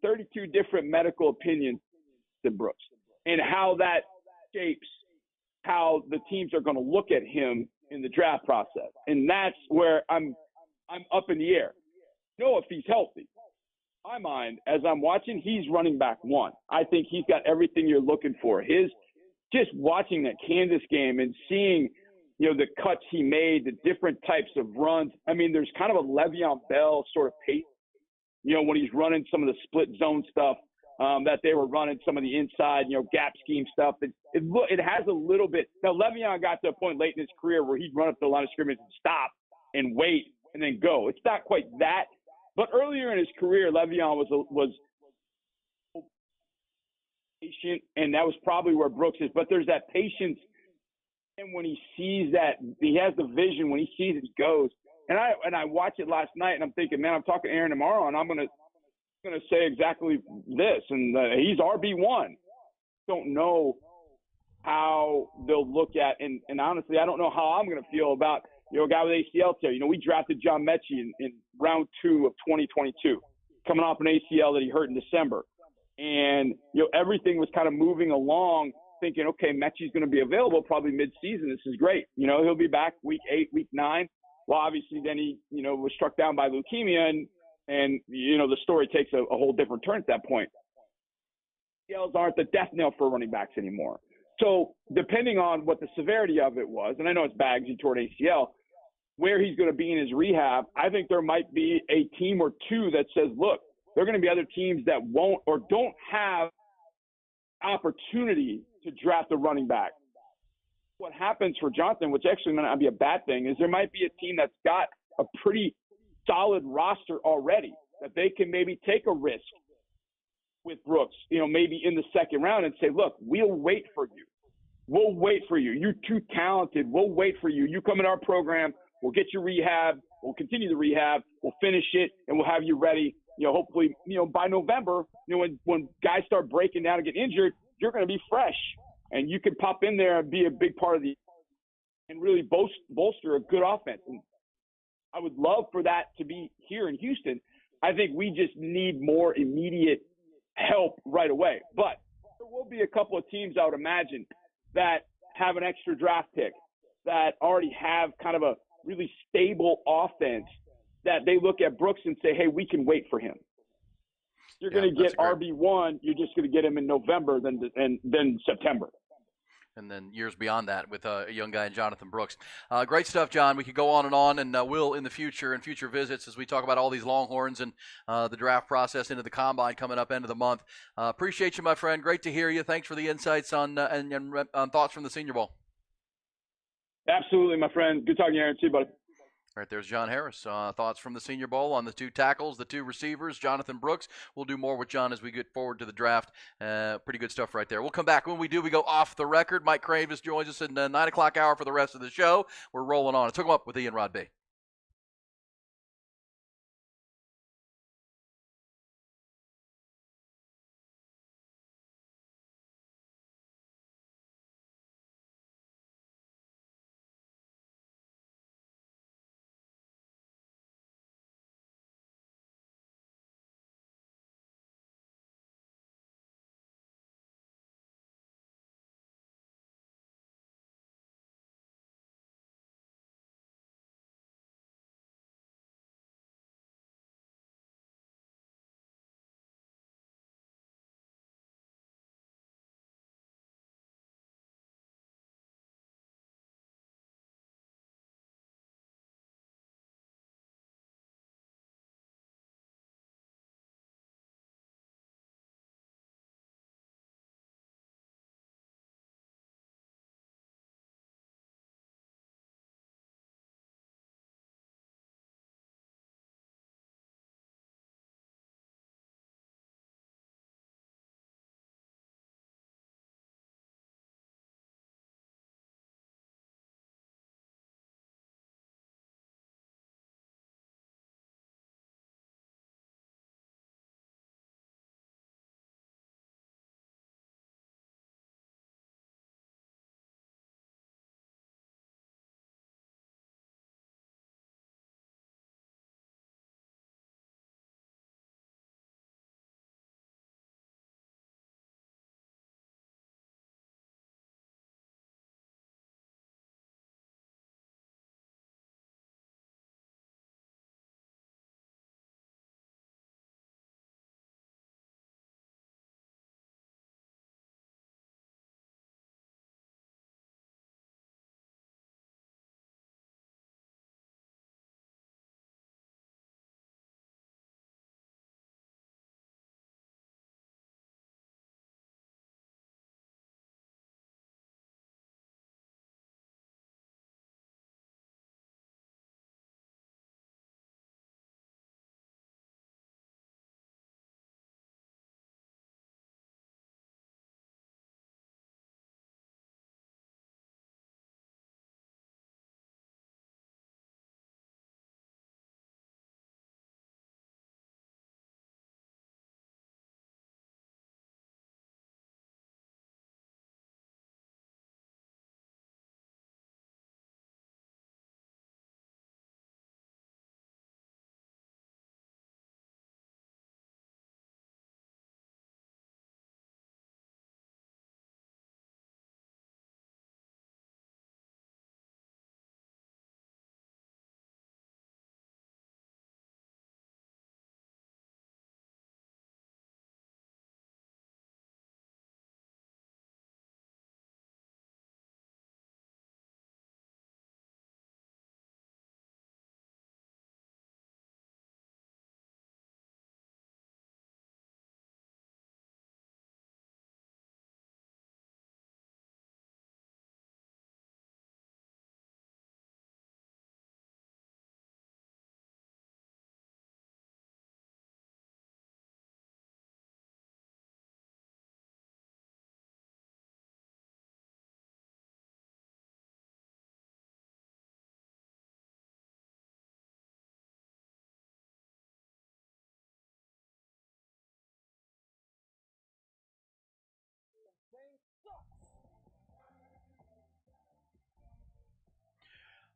32 different medical opinions than Brooks, and how that shapes how the teams are going to look at him in the draft process. And that's where I'm up in the air. If he's healthy. In my mind, as I'm watching, he's running back one. I think he's got everything you're looking for. Just watching that Kansas game and seeing, the cuts he made, the different types of runs. I mean, there's kind of a Le'Veon Bell sort of pace, when he's running some of the split zone stuff that they were running, some of the inside, gap scheme stuff. It has a little bit. Now, Le'Veon got to a point late in his career where he'd run up the line of scrimmage and stop and wait and then go. It's not quite that. But earlier in his career, Le'Veon was patient, and that was probably where Brooks is. But there's that patience, and when he sees that, he has the vision. When he sees it, he goes. And I watched it last night, and I'm thinking, man, I'm talking to Aaron tomorrow, and I'm gonna say exactly this. And he's RB1. Don't know how they'll look at, and honestly, I don't know how I'm gonna feel about a guy with ACL tear. We drafted John Mechie in round 2 of 2022, coming off an ACL that he hurt in December. And, everything was kind of moving along, thinking, okay, Mechie's going to be available probably mid-season. This is great. He'll be back week 8, week 9. Well, obviously then he, was struck down by leukemia, and the story takes a whole different turn at that point. ACLs aren't the death knell for running backs anymore. So depending on what the severity of it was, and I know it's Bags, he tore an ACL, where he's going to be in his rehab, I think there might be a team or two that says, look, there are going to be other teams that won't or don't have opportunity to draft a running back. What happens for Jonathan, which actually might not be a bad thing, is there might be a team that's got a pretty solid roster already that they can maybe take a risk with Brooks, maybe in the second round and say, look, we'll wait for you. We'll wait for you. You're too talented. We'll wait for you. You come in our program. We'll get you rehab. We'll continue the rehab. We'll finish it, and we'll have you ready. Hopefully, by November, when guys start breaking down and get injured, you're going to be fresh, and you can pop in there and be a big part of and really bolster a good offense. And I would love for that to be here in Houston. I think we just need more immediate help right away. But there will be a couple of teams, I would imagine, that have an extra draft pick, that already have kind of a really stable offense, that they look at Brooks and say, hey, we can wait for him. You're going to get RB1. You're just going to get him in November, then September. And then years beyond that with a young guy, Jonathan Brooks. Great stuff, John. We could go on, and will in the future, in future visits, as we talk about all these Longhorns and the draft process into the Combine coming up end of the month. Appreciate you, my friend. Great to hear you. Thanks for the insights on and thoughts from the Senior Bowl. Absolutely, my friend. Good talking to you, Aaron. See you, buddy. All right, there's John Harris. Thoughts from the Senior Bowl on the 2 tackles, the 2 receivers, Jonathan Brooks. We'll do more with John as we get forward to the draft. Pretty good stuff right there. We'll come back. When we do, we go off the record. Mike Cravis joins us in the 9 o'clock hour for the rest of the show. We're rolling on. I took him up with Ian Rod B.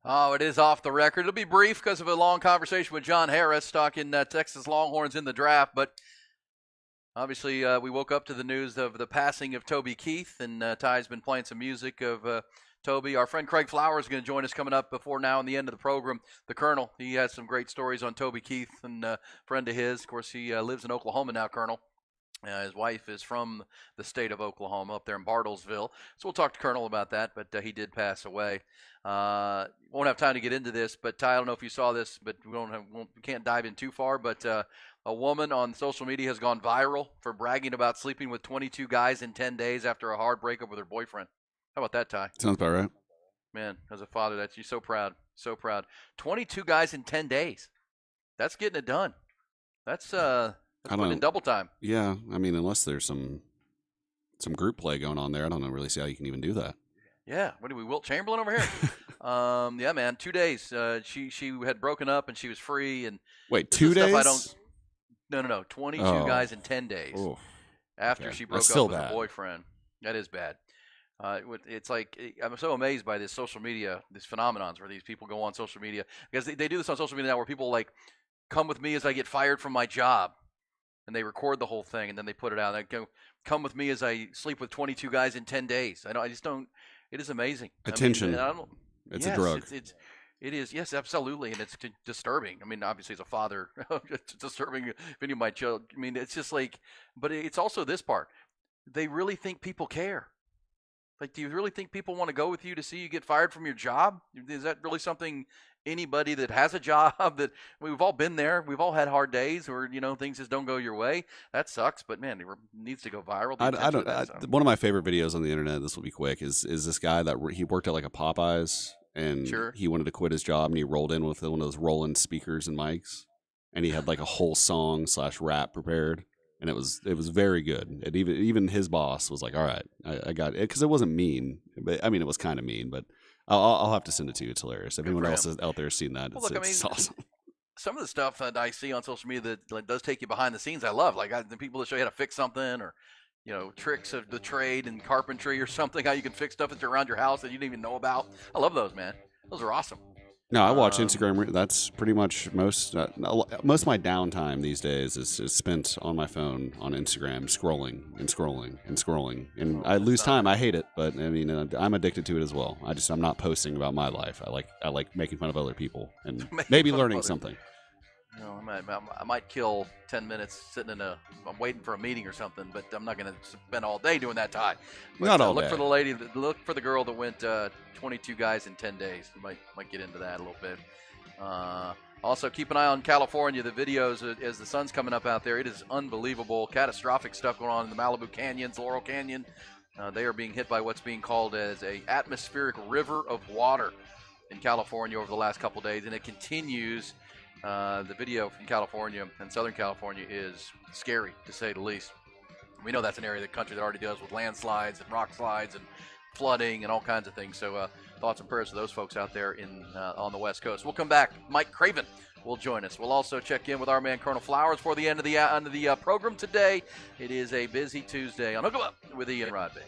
Oh, it is off the record. It'll be brief because of a long conversation with John Harris talking Texas Longhorns in the draft. But obviously, we woke up to the news of the passing of Toby Keith, and Ty's been playing some music of Toby. Our friend Craig Flowers is going to join us coming up before now and the end of the program. The Colonel, he has some great stories on Toby Keith, and a friend of his. Of course, he lives in Oklahoma now, Colonel. His wife is from the state of Oklahoma, up there in Bartlesville. So we'll talk to Colonel about that, but he did pass away. Won't have time to get into this, but Ty, I don't know if you saw this, but we can't dive in too far. But a woman on social media has gone viral for bragging about sleeping with 22 guys in 10 days after a hard breakup with her boyfriend. How about that, Ty? Sounds about right. Man, as a father, she's so proud. So proud. 22 guys in 10 days. That's getting it done. That's putting in double time. Yeah, I mean, unless there's some group play going on there, I don't know really see how you can even do that. Yeah, what are we, Wilt Chamberlain over here? Yeah, man, 2 days. She had broken up and she was free. And wait, 2 days? No. 22 guys in 10 days after she broke up with her boyfriend. That is bad. It's like I'm so amazed by this social media, these phenomenons where these people go on social media because they do this on social media now, where people like come with me as I get fired from my job. And they record the whole thing, and then they put it out. They go, "Come with me as I sleep with 22 guys in 10 days." I just don't. It is amazing. Attention. It's a drug. It is. Yes, absolutely, and it's disturbing. I mean, obviously, as a father, it's disturbing if any of my children. I mean, it's just like, but it's also this part. They really think people care. Like, do you really think people want to go with you to see you get fired from your job? Is that really something anybody that has a job that we've all been there? We've all had hard days where, things just don't go your way. That sucks, but man, it needs to go viral. One of my favorite videos on the internet, this will be quick, is this guy that he worked at like a Popeyes and he wanted to quit his job and he rolled in with one of those Roland speakers and mics and he had like a whole song / rap prepared. And it was very good. And even his boss was like, "All right, I got it," because it wasn't mean. But I mean, it was kind of mean. But I'll have to send it to you. It's hilarious. If anyone else out there has seen that, it's awesome. Some of the stuff that I see on social media that does take you behind the scenes, I love. Like the people that show you how to fix something, or tricks of the trade and carpentry or something, how you can fix stuff that's around your house that you didn't even know about. I love those, man. Those are awesome. No, I watch Instagram. That's pretty much most of my downtime these days is spent on my phone on Instagram, scrolling, and I lose time. I hate it, but I mean, I'm addicted to it as well. I'm not posting about my life. I like making fun of other people and maybe learning something. I might kill 10 minutes sitting I'm waiting for a meeting or something, but I'm not going to spend all day doing that, Ty. But, not all day. Look for the girl that went 22 guys in 10 days. You might get into that a little bit. Also, keep an eye on California. The videos as the sun's coming up out there, it is unbelievable. Catastrophic stuff going on in the Malibu Canyons, Laurel Canyon. They are being hit by what's being called as a atmospheric river of water in California over the last couple days, and it continues. The video from California and Southern California is scary, to say the least. We know that's an area of the country that already deals with landslides and rock slides and flooding and all kinds of things. So thoughts and prayers to those folks out there on the West Coast. We'll come back. Mike Craven will join us. We'll also check in with our man Colonel Flowers for the end of the program today. It is a busy Tuesday on Hook 'em Up with Ian Rod Baker.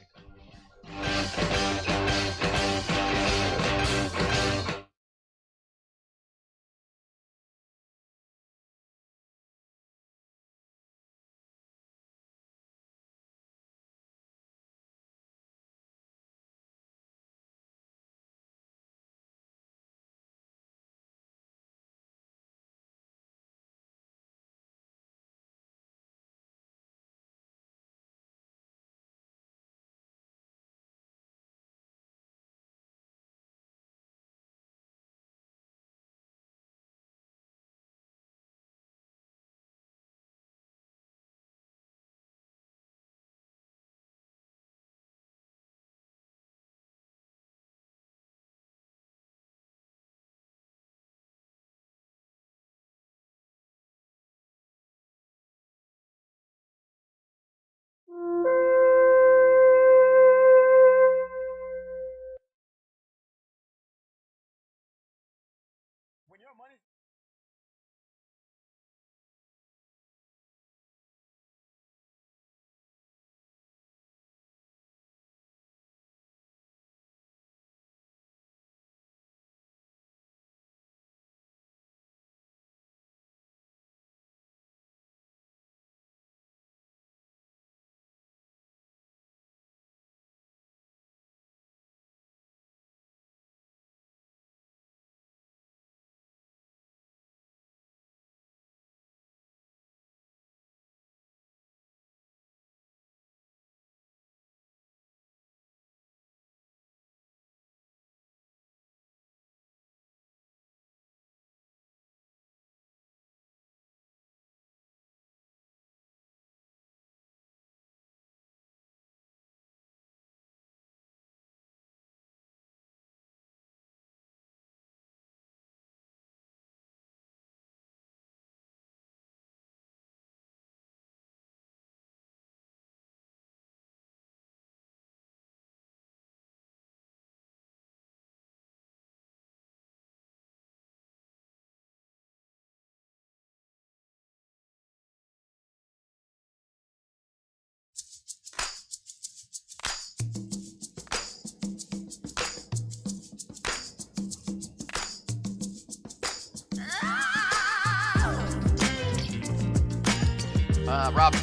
Rod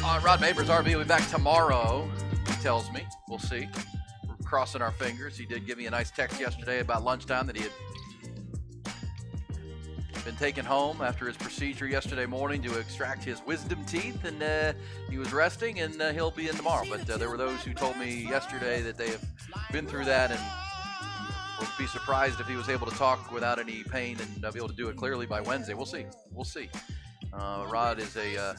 Babers, RB, will be back tomorrow, he tells me. We'll see. We're crossing our fingers. He did give me a nice text yesterday about lunchtime that he had been taken home after his procedure yesterday morning to extract his wisdom teeth, and he was resting, and he'll be in tomorrow. But there were those who told me yesterday that they have been through that and will be surprised if he was able to talk without any pain and be able to do it clearly by Wednesday. We'll see. We'll see. Rod is a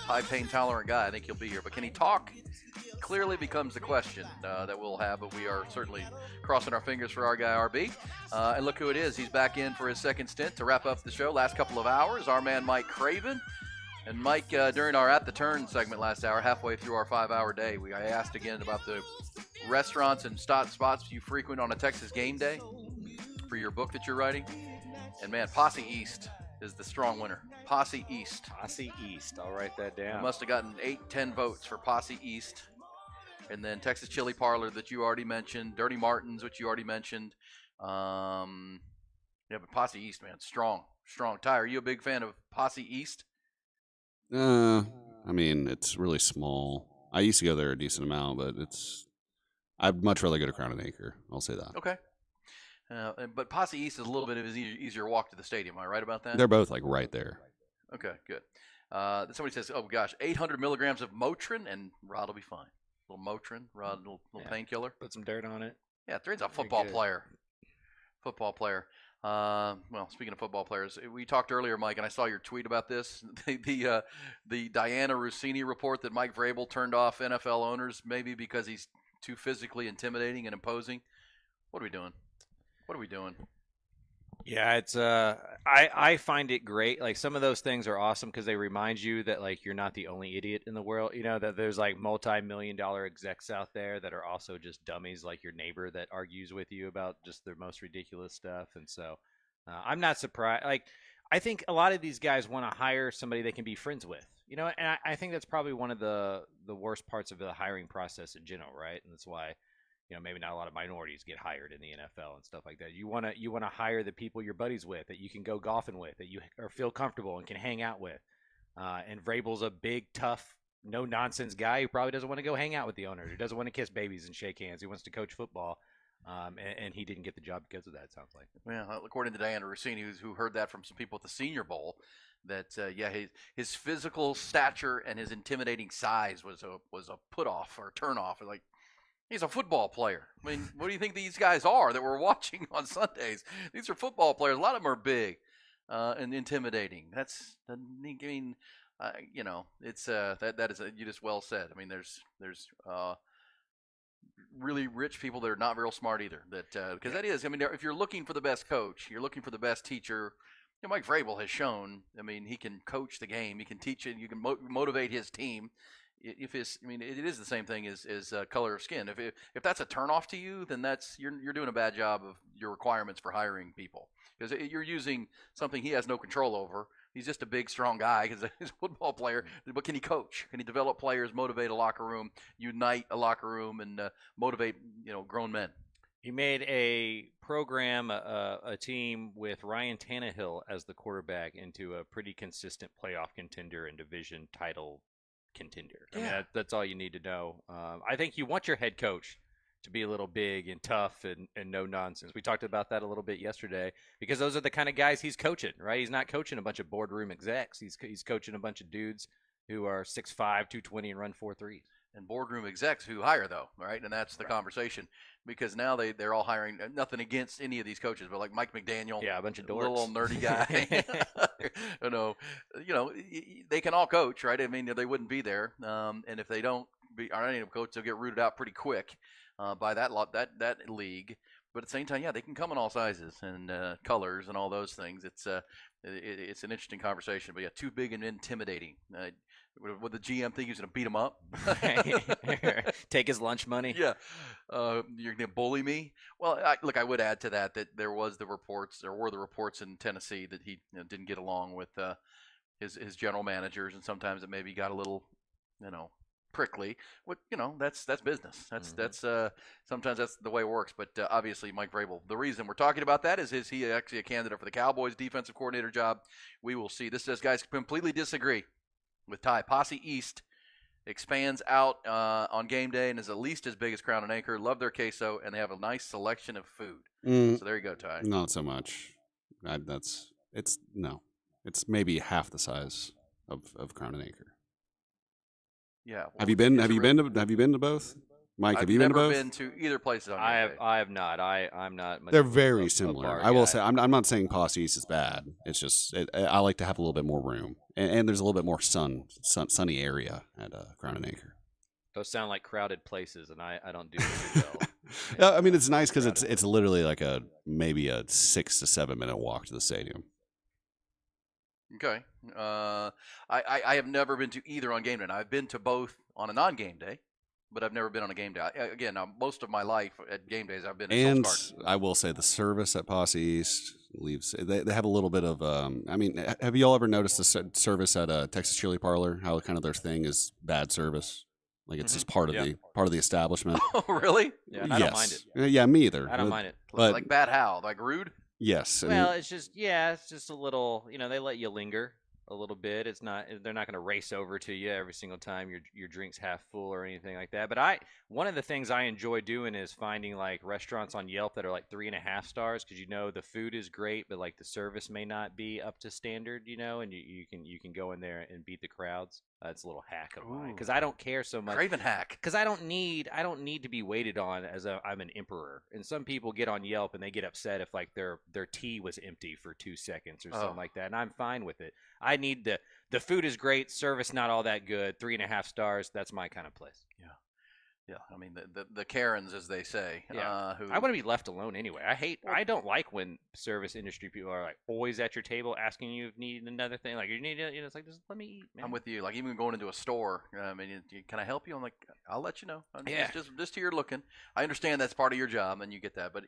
high pain tolerant guy. I think he'll be here. But can he talk? Clearly becomes the question that we'll have. But we are certainly crossing our fingers for our guy RB. And look who it is. He's back in for his second stint to wrap up the show. Last couple of hours, our man Mike Craven. And Mike, during our At the Turn segment last hour, halfway through our 5-hour day, I asked again about the restaurants and spots you frequent on a Texas game day for your book that you're writing. And man, Posse East is the strong winner. Posse East. Posse East. I'll write that down. You must have gotten 8-10 votes for Posse East. And then Texas Chili Parlor that you already mentioned. Dirty Martin's, which you already mentioned. Yeah, but Posse East, man, strong. Ty, are you a big fan of Posse East? I mean, it's really small. I used to go there a decent amount, but I'd much rather go to Crown and Acre. I'll say that. Okay. But Posse East is a little bit of an easier walk to the stadium. Am I right about that? They're both like right there. Okay, good. Somebody says, "Oh gosh, 800 milligrams of Motrin, and Rod will be fine." A little Motrin, Rod, a little painkiller. Put some dirt on it. Yeah, Thread's a football player. Well, speaking of football players, we talked earlier, Mike, and I saw your tweet about this. The Diana Rossini report that Mike Vrabel turned off NFL owners maybe because he's too physically intimidating and imposing. What are we doing? Yeah, it's I find it great. Like, some of those things are awesome because they remind you that, like, you're not the only idiot in the world. You know, that there's like multi-million-dollar execs out there that are also just dummies, like your neighbor that argues with you about just the most ridiculous stuff. And so I'm not surprised. Like, I think a lot of these guys want to hire somebody they can be friends with. You know, and I think that's probably one of the worst parts of the hiring process in general, right? And that's why, you know, maybe not a lot of minorities get hired in the NFL and stuff like that. You want to hire the people you're buddies with, that you can go golfing with, that you feel comfortable and can hang out with. And Vrabel's a big, tough, no-nonsense guy who probably doesn't want to go hang out with the owners. He doesn't want to kiss babies and shake hands. He wants to coach football. And he didn't get the job because of that, it sounds like. Well, according to Diana Rossini, who heard that from some people at the Senior Bowl, that his physical stature and his intimidating size was a put-off or a turn-off. Like, he's a football player. I mean, what do you think these guys are that we're watching on Sundays? These are football players. A lot of them are big and intimidating. You know, it's that is you just well said. I mean, there's really rich people that are not real smart either. That because that is. I mean, if you're looking for the best coach, you're looking for the best teacher. You know, Mike Vrabel has shown. I mean, he can coach the game. He can teach it. You can motivate his team. It is the same thing as color of skin. If that's a turnoff to you, then you're doing a bad job of your requirements for hiring people, because you're using something he has no control over. He's just a big, strong guy because he's a football player. But can he coach? Can he develop players, motivate a locker room, unite a locker room, and motivate grown men? He made a program, a team with Ryan Tannehill as the quarterback, into a pretty consistent playoff contender and division title contender. I mean, that's all you need to know. I think you want your head coach to be a little big and tough and no nonsense. We talked about that a little bit yesterday, because those are the kind of guys he's coaching, right? He's not coaching a bunch of boardroom execs. He's coaching a bunch of dudes who are 6'5", 220, and run 4.3s. And boardroom execs who hire, though, right? And that's the conversation, because now they're all hiring. Nothing against any of these coaches, but like Mike McDaniel, a bunch of dorks, little nerdy guy. They can all coach, right? I mean, they wouldn't be there, and if they aren't able to coach, they'll get rooted out pretty quick by that league. But at the same time, they can come in all sizes and colors and all those things. It's an interesting conversation, but too big and intimidating. Would the GM think he's going to beat him up? Take his lunch money? Yeah. You're going to bully me? Well, I would add to that there were the reports in Tennessee that he didn't get along with his general managers, and sometimes it maybe got a little, prickly. That's business. That's sometimes that's the way it works. But obviously, Mike Vrabel. The reason we're talking about that is he actually a candidate for the Cowboys defensive coordinator job? We will see. This says, guys, completely disagree. with Ty. Posse East expands out on game day and is at least as big as Crown and Anchor. Love their queso, and they have a nice selection of food. So there you go, Ty. Not so much. It's maybe half the size of Crown and Anchor. Yeah. Well, Have you been to both? Mike, have you been to both? I've never been to either place on I game have. day. I have not. I'm not. Much They're of a- very a similar. bar I will guy. say I'm not saying Posse East is bad. It's just I like to have a little bit more room, and there's a little bit more sunny area at Crown and Anchor. Those sound like crowded places, and I don't do very well. I mean, it's nice because it's literally like maybe a 6 to 7 minute walk to the stadium. Okay. I have never been to either on game day. I've been to both on a non-game day, but I've never been on a game day. Again, most of my life at game days, I've been at And Schultz Park. I will say the service at Posse East leaves. They have a little bit of. I mean, have you all ever noticed the service at Texas Chili Parlor? How kind of their thing is bad service. Like it's just part of the establishment. Oh, really? Yeah, and I don't mind it. Yeah, me either. I don't mind it. But Like bad how? Like rude? yes, I Well, mean, it's just a little. They let you linger a little bit. It's not. They're not going to race over to you every single time your drink's half full or anything like that. But one of the things I enjoy doing is finding like restaurants on Yelp that are like 3.5 stars because the food is great, but like the service may not be up to standard. And you can go in there and beat the crowds. That's a little hack of mine because I don't care so much. Craven hack. Because I don't need to be waited on as I'm an emperor. And some people get on Yelp and they get upset if like their tea was empty for 2 seconds or something like that, and I'm fine with it. I need the food is great, service not all that good, 3.5 stars. That's my kind of place. Yeah, I mean the Karens, as they say. Yeah. Who I want to be left alone anyway. I don't like when service industry people are like always at your table asking you if you need another thing. Like you need it's like just let me eat, man. I'm with you. Like even going into a store, I mean, can I help you? I'm like, I'll let you know. I mean, Yeah. Just here looking. I understand that's part of your job, and you get that. But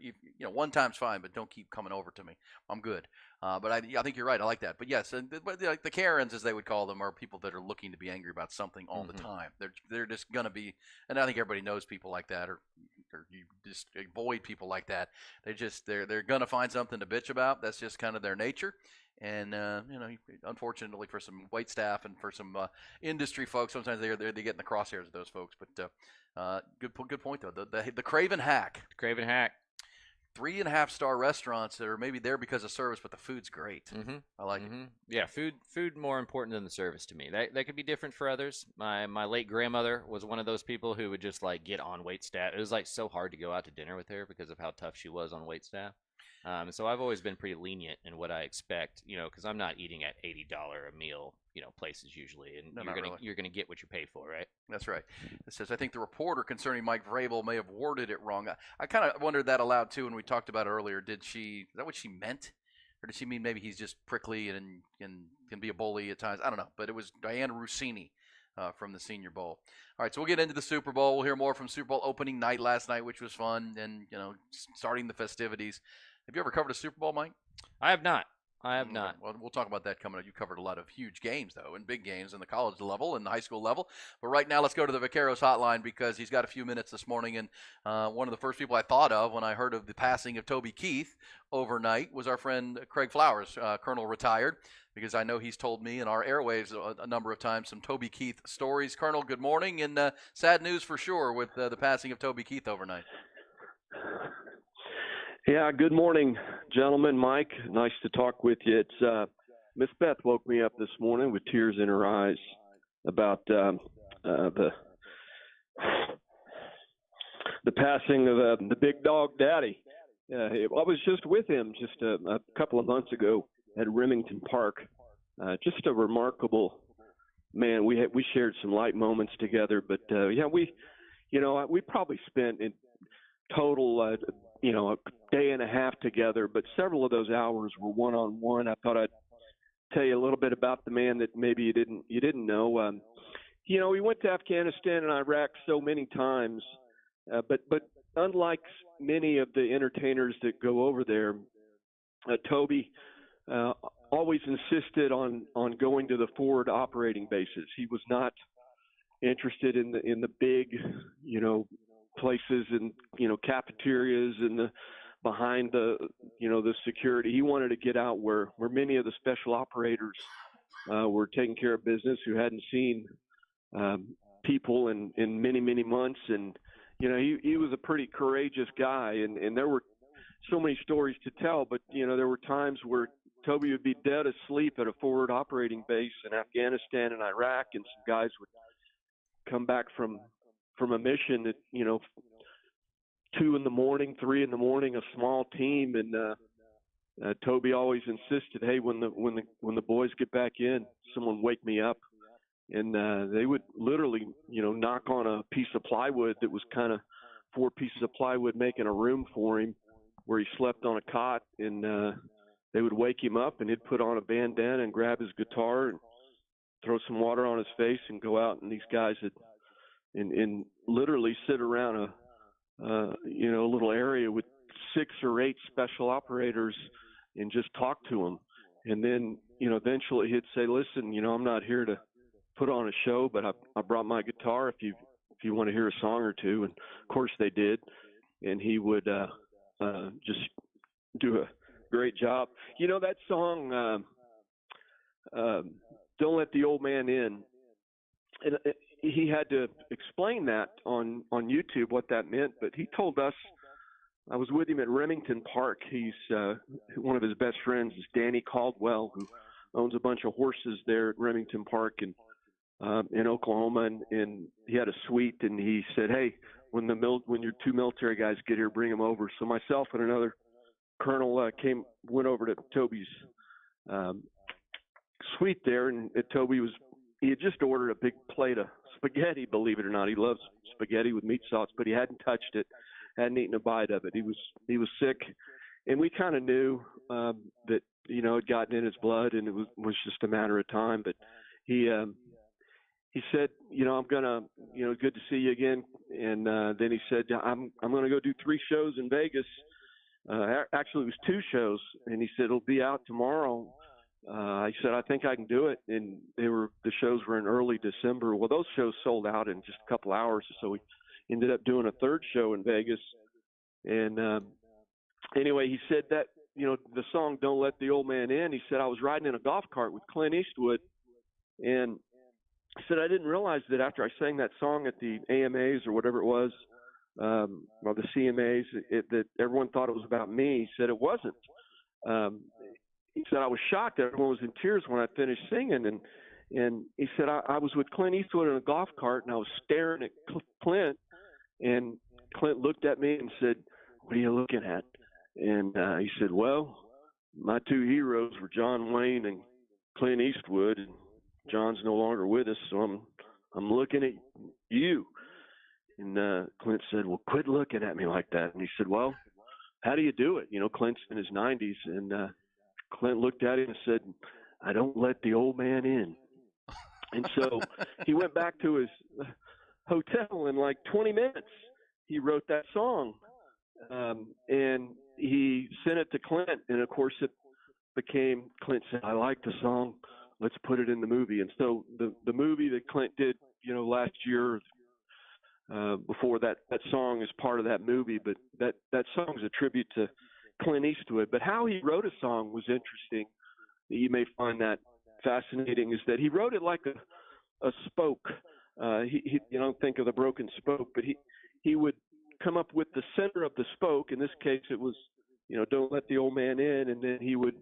one time's fine, but don't keep coming over to me. I'm good. But I think you're right. I like that. But yes, the Karens, as they would call them, are people that are looking to be angry about something all the time. They're just gonna be, and I think everybody knows people like that, or you just avoid people like that. They're gonna find something to bitch about. That's just kind of their nature. And unfortunately for some wait staff and for some industry folks, sometimes they get in the crosshairs of those folks. But good point though. The Craven hack. Craven hack. 3.5 star restaurants that are maybe there because of service, but the food's great. Mm-hmm. I like it. Yeah, food more important than the service to me. That could be different for others. My late grandmother was one of those people who would just like get on wait staff. It was like so hard to go out to dinner with her because of how tough she was on wait staff. So I've always been pretty lenient in what I expect, because I'm not eating at $80 a meal, places usually, and you're gonna get what you pay for, right? That's right. It says, I think the reporter concerning Mike Vrabel may have worded it wrong. I kind of wondered that aloud too when we talked about it earlier. Is that what she meant? Or did she mean maybe he's just prickly and can be a bully at times? I don't know. But it was Diana Rossini from the Senior Bowl. All right, so we'll get into the Super Bowl. We'll hear more from Super Bowl opening night last night, which was fun, and starting the festivities. Have you ever covered a Super Bowl, Mike? I have not. Well, we'll talk about that coming up. You covered a lot of huge games, though, and big games in the college level and the high school level. But right now, let's go to the Vaqueros hotline because he's got a few minutes this morning. And one of the first people I thought of when I heard of the passing of Toby Keith overnight was our friend Craig Flowers, Colonel retired, because I know he's told me in our airwaves a number of times some Toby Keith stories. Colonel, good morning, and sad news for sure with the passing of Toby Keith overnight. Yeah, good morning, gentlemen. Mike, nice to talk with you. It's Miss Beth woke me up this morning with tears in her eyes about the passing of the big dog daddy. I was just with him just a couple of months ago at Remington Park. Just a remarkable man. We shared some light moments together, but we probably spent in total a day and a half together, but several of those hours were one-on-one. I thought I'd tell you a little bit about the man that maybe you didn't know. He went to Afghanistan and Iraq so many times, but unlike many of the entertainers that go over there, Toby always insisted on going to the forward operating bases. He was not interested in the big, places and cafeterias and behind the security. He wanted to get out where many of the special operators were taking care of business, who hadn't seen people in many, many months. And, you know, he was a pretty courageous guy, and there were so many stories to tell, but, you know, there were times where Toby would be dead asleep at a forward operating base in Afghanistan and Iraq, and some guys would come back from a mission at, you know, 2 in the morning, 3 in the morning, a small team, and Toby always insisted, hey, when the boys get back in, someone wake me up. And they would literally, you know, knock on a piece of plywood that was kind of 4 pieces of plywood making a room for him where he slept on a cot, and they would wake him up, and he'd put on a bandana and grab his guitar and throw some water on his face and go out, and these guys would and literally sit around a little area with 6 or 8 special operators and just talk to them. And then, you know, eventually he'd say, listen, you know, I'm not here to put on a show, but I brought my guitar if you want to hear a song or two. And of course they did. And he would just do a great job. You know, that song, Don't Let the Old Man In, and he had to explain that on YouTube, what that meant, but he told us, I was with him at Remington Park. He's one of his best friends is Danny Caldwell, who owns a bunch of horses there at Remington Park in Oklahoma, and he had a suite, and he said, hey, when your 2 military guys get here, bring them over. So myself and another colonel went over to Toby's suite there, and Toby he had just ordered a big plate of spaghetti, believe it or not. He loves spaghetti with meat sauce, but he hadn't touched it, hadn't eaten a bite of it. He was sick, and we kind of knew that, you know, it had gotten in his blood, and it was just a matter of time. But he said, you know, I'm gonna, you know, good to see you again. And then he said, I'm gonna go do 3 shows in Vegas. Actually, it was 2 shows, and he said it'll be out tomorrow. I said, I think I can do it. And the shows were in early December. Well, those shows sold out in just a couple hours. So we ended up doing a 3rd show in Vegas. And anyway, he said that, you know, the song Don't Let the Old Man In, he said, I was riding in a golf cart with Clint Eastwood. And he said, I didn't realize that after I sang that song at the AMAs or whatever it was, or the CMAs, that everyone thought it was about me. He said it wasn't. He said, I was shocked. Everyone was in tears when I finished singing. And he said, I was with Clint Eastwood in a golf cart, and I was staring at Clint. And Clint looked at me and said, what are you looking at? And he said, well, my 2 heroes were John Wayne and Clint Eastwood. And John's no longer with us, so I'm looking at you. And Clint said, well, quit looking at me like that. And he said, well, how do you do it? You know, Clint's in his 90s. And Clint looked at him and said, I don't let the old man in. And so he went back to his hotel in like 20 minutes. He wrote that song. And he sent it to Clint. And of course it became, Clint said, I like the song. Let's put it in the movie. And so the movie that Clint did, you know, last year, before that song is part of that movie, but that song is a tribute to Clint Eastwood. But how he wrote a song was interesting. You may find that fascinating, is that he wrote it like a spoke. He you don't think of the broken spoke, but he would come up with the center of the spoke. In this case, it was, you know, don't let the old man in. And then he would,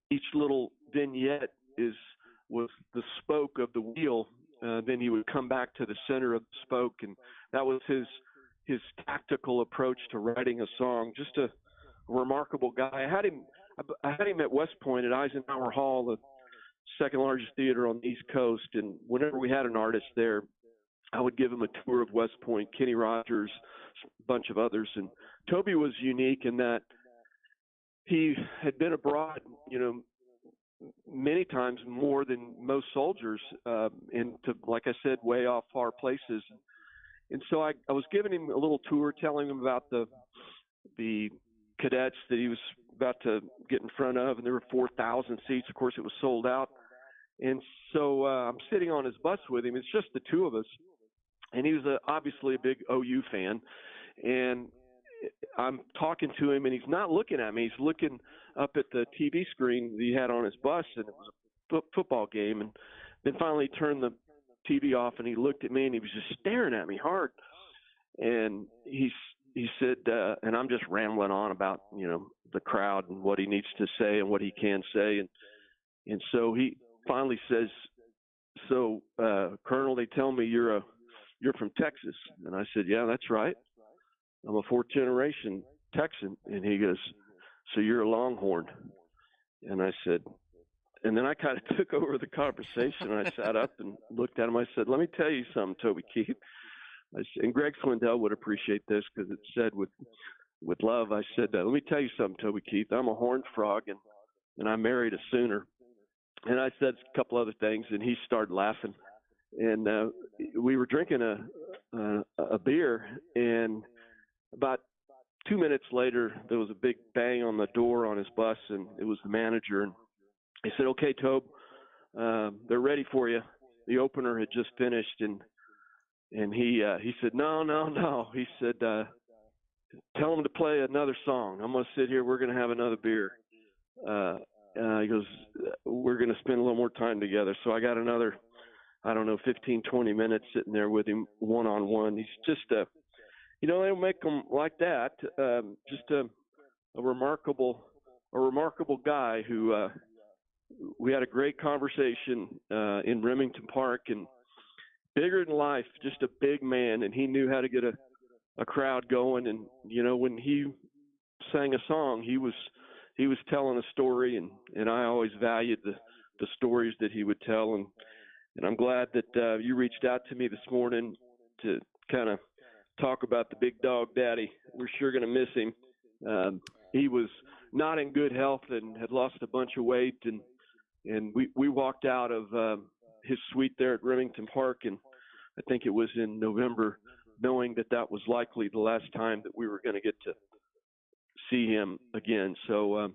each little vignette was the spoke of the wheel. Then he would come back to the center of the spoke, and that was his tactical approach to writing a song. Just a remarkable guy. I had him at West Point at Eisenhower Hall, the 2nd largest theater on the East Coast, and whenever we had an artist there, I would give him a tour of West Point, Kenny Rogers, a bunch of others. And Toby was unique in that he had been abroad, you know, many times more than most soldiers, into, like I said, way off far places. And so I was giving him a little tour, telling him about the cadets that he was about to get in front of, and there were 4,000 seats. Of course, it was sold out. And so I'm sitting on his bus with him. It's just the 2 of us. And he was obviously a big OU fan. And I'm talking to him, and he's not looking at me. He's looking up at the TV screen that he had on his bus, and it was football game, and then finally turned the TV off, and he looked at me, and he was just staring at me hard. And he said, and I'm just rambling on about, the crowd and what he needs to say and what he can say. And so he finally says, so, Colonel, they tell me you're from Texas. And I said, yeah, that's right. I'm a fourth generation Texan. And he goes, so you're a Longhorn. And I said, and then I kind of took over the conversation. I sat up and looked at him. I said, let me tell you something, Toby Keith. And Greg Swindell would appreciate this because it said with love. I said, let me tell you something, Toby Keith. I'm a horned frog, and I married a Sooner. And I said a couple other things, and he started laughing. And we were drinking a beer, and about 2 minutes later, there was a big bang on the door on his bus, and it was the manager. And he said, okay, Tobe, they're ready for you. The opener had just finished, and he said, no. He said, tell them to play another song. I'm going to sit here. We're going to have another beer. He goes, we're going to spend a little more time together. So I got another, 15, 20 minutes sitting there with him one-on-one. He's just they don't make them like that. Just a remarkable guy who we had a great conversation in Remington Park, and bigger than life, just a big man, and he knew how to get a crowd going. And when he sang a song, he was telling a story, and I always valued the stories that he would tell. And I'm glad that you reached out to me this morning to kind of talk about the big dog daddy. We're sure going to miss him. He was not in good health and had lost a bunch of weight, and we walked out of his suite there at Remington Park, and I think it was in November, knowing that was likely the last time that we were going to get to see him again. So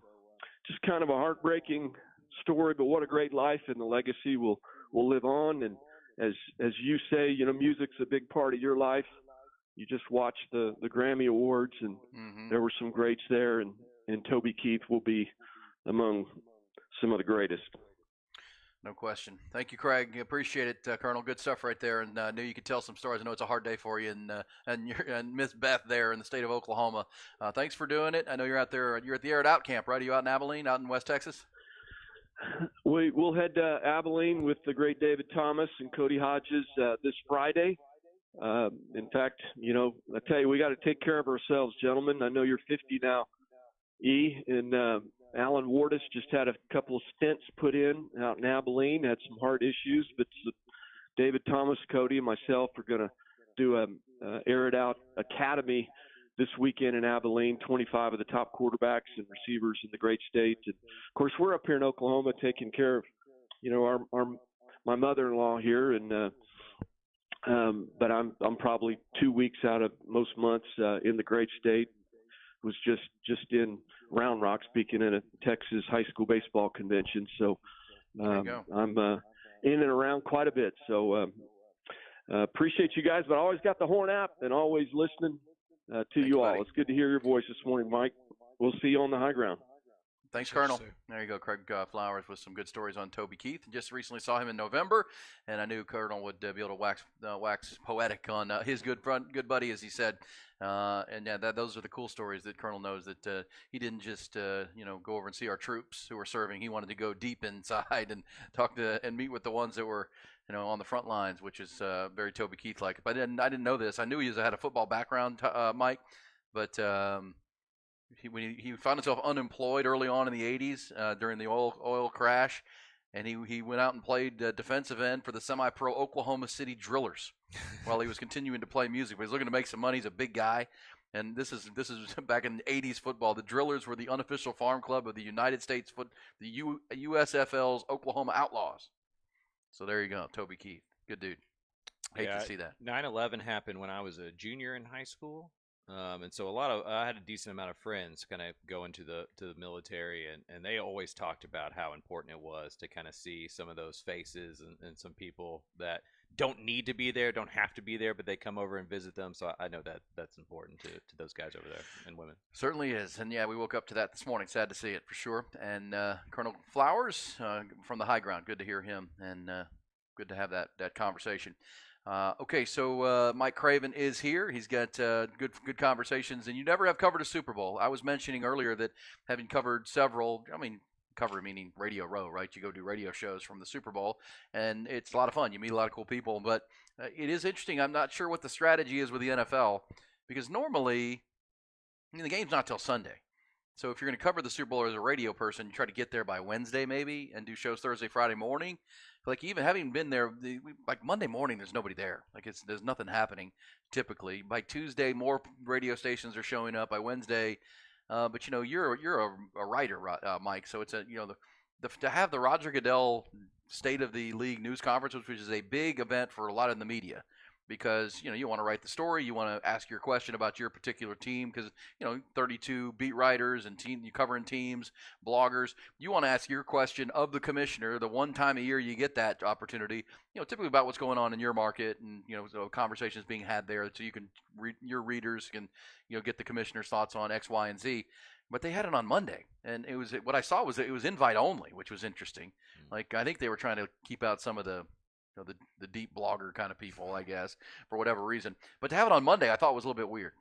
just kind of a heartbreaking story, but what a great life, and the legacy will live on. And as you say, music's a big part of your life. You just watched the Grammy Awards, and there were some greats there, and Toby Keith will be among some of the greatest. No question. Thank you, Craig. Appreciate it, Colonel. Good stuff right there. And I knew you could tell some stories. I know it's a hard day for you and Miss Beth there in the state of Oklahoma. Thanks for doing it. I know you're out there. You're at the Air It Out camp, right? Are you out in Abilene, out in West Texas? We'll head to Abilene with the great David Thomas and Cody Hodges this Friday. In fact, I tell you, we got to take care of ourselves, gentlemen. I know you're 50 now, and Alan Wardis just had a couple of stents put in out in Abilene, had some heart issues, but David Thomas, Cody, and myself are going to do a Air It Out Academy this weekend in Abilene, 25 of the top quarterbacks and receivers in the great state. And of course, we're up here in Oklahoma taking care of, my mother-in-law here, and but I'm probably 2 weeks out of most months in the great state. Was just in Round Rock speaking at a Texas high school baseball convention. So I'm in and around quite a bit. So appreciate you guys, but I always got the Horn app and always listening to you all. It's good to hear your voice this morning, Mike. We'll see you on the high ground. Thanks, Colonel. There you go, Craig Flowers with some good stories on Toby Keith. Just recently saw him in November, and I knew Colonel would be able to wax poetic on his good buddy, as he said. And yeah, those are the cool stories that Colonel knows, that he didn't just go over and see our troops who were serving. He wanted to go deep inside and talk to and meet with the ones that were on the front lines, which is very Toby Keith like. But I didn't know this. I knew he had a football background, Mike, but. When he found himself unemployed early on in the 80s during the oil crash, and he went out and played defensive end for the semi-pro Oklahoma City Drillers while he was continuing to play music. But he's looking to make some money. He's a big guy, and this is back in the 80s football. The Drillers were the unofficial farm club of the United States the USFL's Oklahoma Outlaws. So there you go, Toby Keith, good dude. Hate to see that. 9/11 happened when I was a junior in high school. And so I had a decent amount of friends kind of go into the military, and they always talked about how important it was to kind of see some of those faces and some people that don't need to be there, don't have to be there, but they come over and visit them. So I know that that's important to those guys over there and women. Certainly is. And yeah, we woke up to that this morning. Sad to see it for sure. And Colonel Flowers from the high ground. Good to hear him, and good to have that conversation. Okay, so Mike Craven is here. He's got good conversations, and you never have covered a Super Bowl. I was mentioning earlier that having covered several, cover meaning Radio Row, right? You go do radio shows from the Super Bowl, and it's a lot of fun. You meet a lot of cool people, but it is interesting. I'm not sure what the strategy is with the NFL, because normally, the game's not till Sunday. So if you're going to cover the Super Bowl as a radio person, you try to get there by Wednesday maybe and do shows Thursday, Friday morning. Like even having been there, like Monday morning, there's nobody there. Like there's nothing happening typically. By Tuesday, more radio stations are showing up. By Wednesday, but you're a writer, Mike. So it's to have the Roger Goodell State of the League news conference, which is a big event for a lot of the media. Because you want to write the story, you want to ask your question about your particular team, because 32 beat writers and you covering teams, bloggers, you want to ask your question of the commissioner. The one time a year you get that opportunity, typically about what's going on in your market, and so conversations being had there, so you can your readers can get the commissioner's thoughts on X, Y, and Z. But they had it on Monday, and what I saw was it was invite only, which was interesting. Like I think they were trying to keep out some of the the deep blogger kind of people, I guess, for whatever reason. But to have it on Monday, I thought was a little bit weird.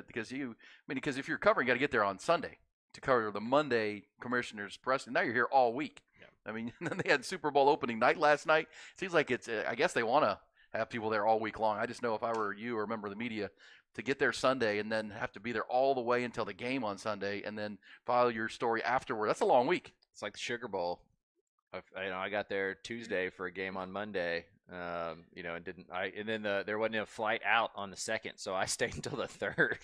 Because if you're covering, you got to get there on Sunday to cover the Monday commissioner's press. And now you're here all week. Yeah. Then they had Super Bowl opening night last night. Seems like it's. I guess they want to have people there all week long. I just know if I were you or a member of the media, to get there Sunday and then have to be there all the way until the game on Sunday and then file your story afterward. That's a long week. It's like the Sugar Bowl. I got there Tuesday for a game on Monday, and then there wasn't a flight out on the 2nd, so I stayed until the 3rd.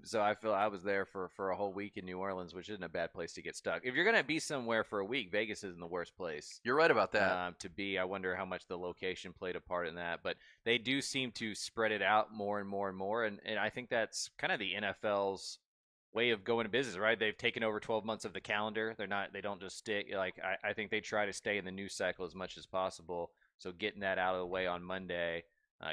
So I feel I was there for a whole week in New Orleans, which isn't a bad place to get stuck. If you're going to be somewhere for a week, Vegas isn't the worst place. You're right about that. To be. I wonder how much the location played a part in that, but they do seem to spread it out more and more and more, and I think that's kind of the NFL's way of going to business, right? They've taken over 12 months of the calendar. They don't just stick. I think they try to stay in the news cycle as much as possible. So getting that out of the way on Monday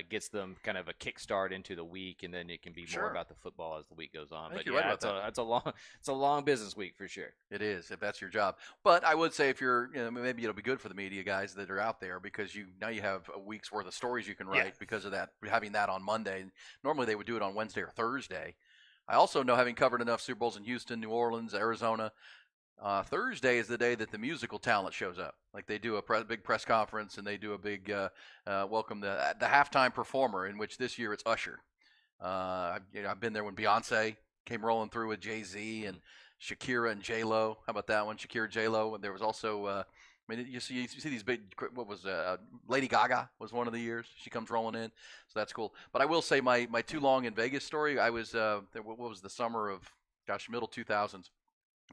gets them kind of a kickstart into the week, and then it can be more about the football as the week goes on. But yeah, it's a long business week for sure. It is, if that's your job. But I would say if you're, maybe it'll be good for the media guys that are out there, because now you have a week's worth of stories you can write because of that, having that on Monday. Normally they would do it on Wednesday or Thursday. I also know, having covered enough Super Bowls in Houston, New Orleans, Arizona, Thursday is the day that the musical talent shows up. Like they do a big press conference, and they do a big welcome the halftime performer, in which this year it's Usher. I've been there when Beyonce came rolling through with Jay-Z and Shakira and J-Lo. How about that one? Shakira, J-Lo. And there was also you see these big. What was Lady Gaga was one of the years she comes rolling in, so that's cool. But I will say my too long in Vegas story. I was what was the summer of middle 2000s,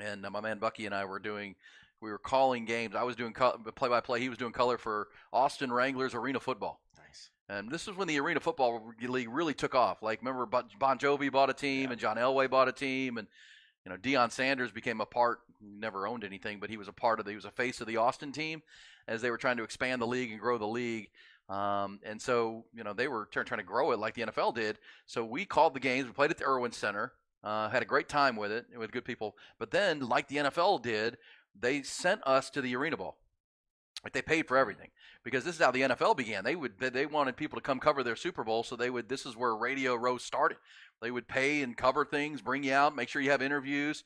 and my man Bucky and I we were calling games. I was doing play-by-play. He was doing color for Austin Wranglers Arena Football. Nice. And this is when the Arena Football League really took off. Like remember Bon Jovi bought a team, and John Elway bought a team, and Deion Sanders became a part. Never owned anything, but he was he was a face of the Austin team as they were trying to expand the league and grow the league. And so, they were trying to grow it like the NFL did. So we called the games. We played at the Irwin Center, had a great time with it, with good people. But then, like the NFL did, they sent us to the Arena Bowl. Like they paid for everything, because this is how the NFL began. They wanted people to come cover their Super Bowl, so this is where Radio Row started. They would pay and cover things, bring you out, make sure you have interviews.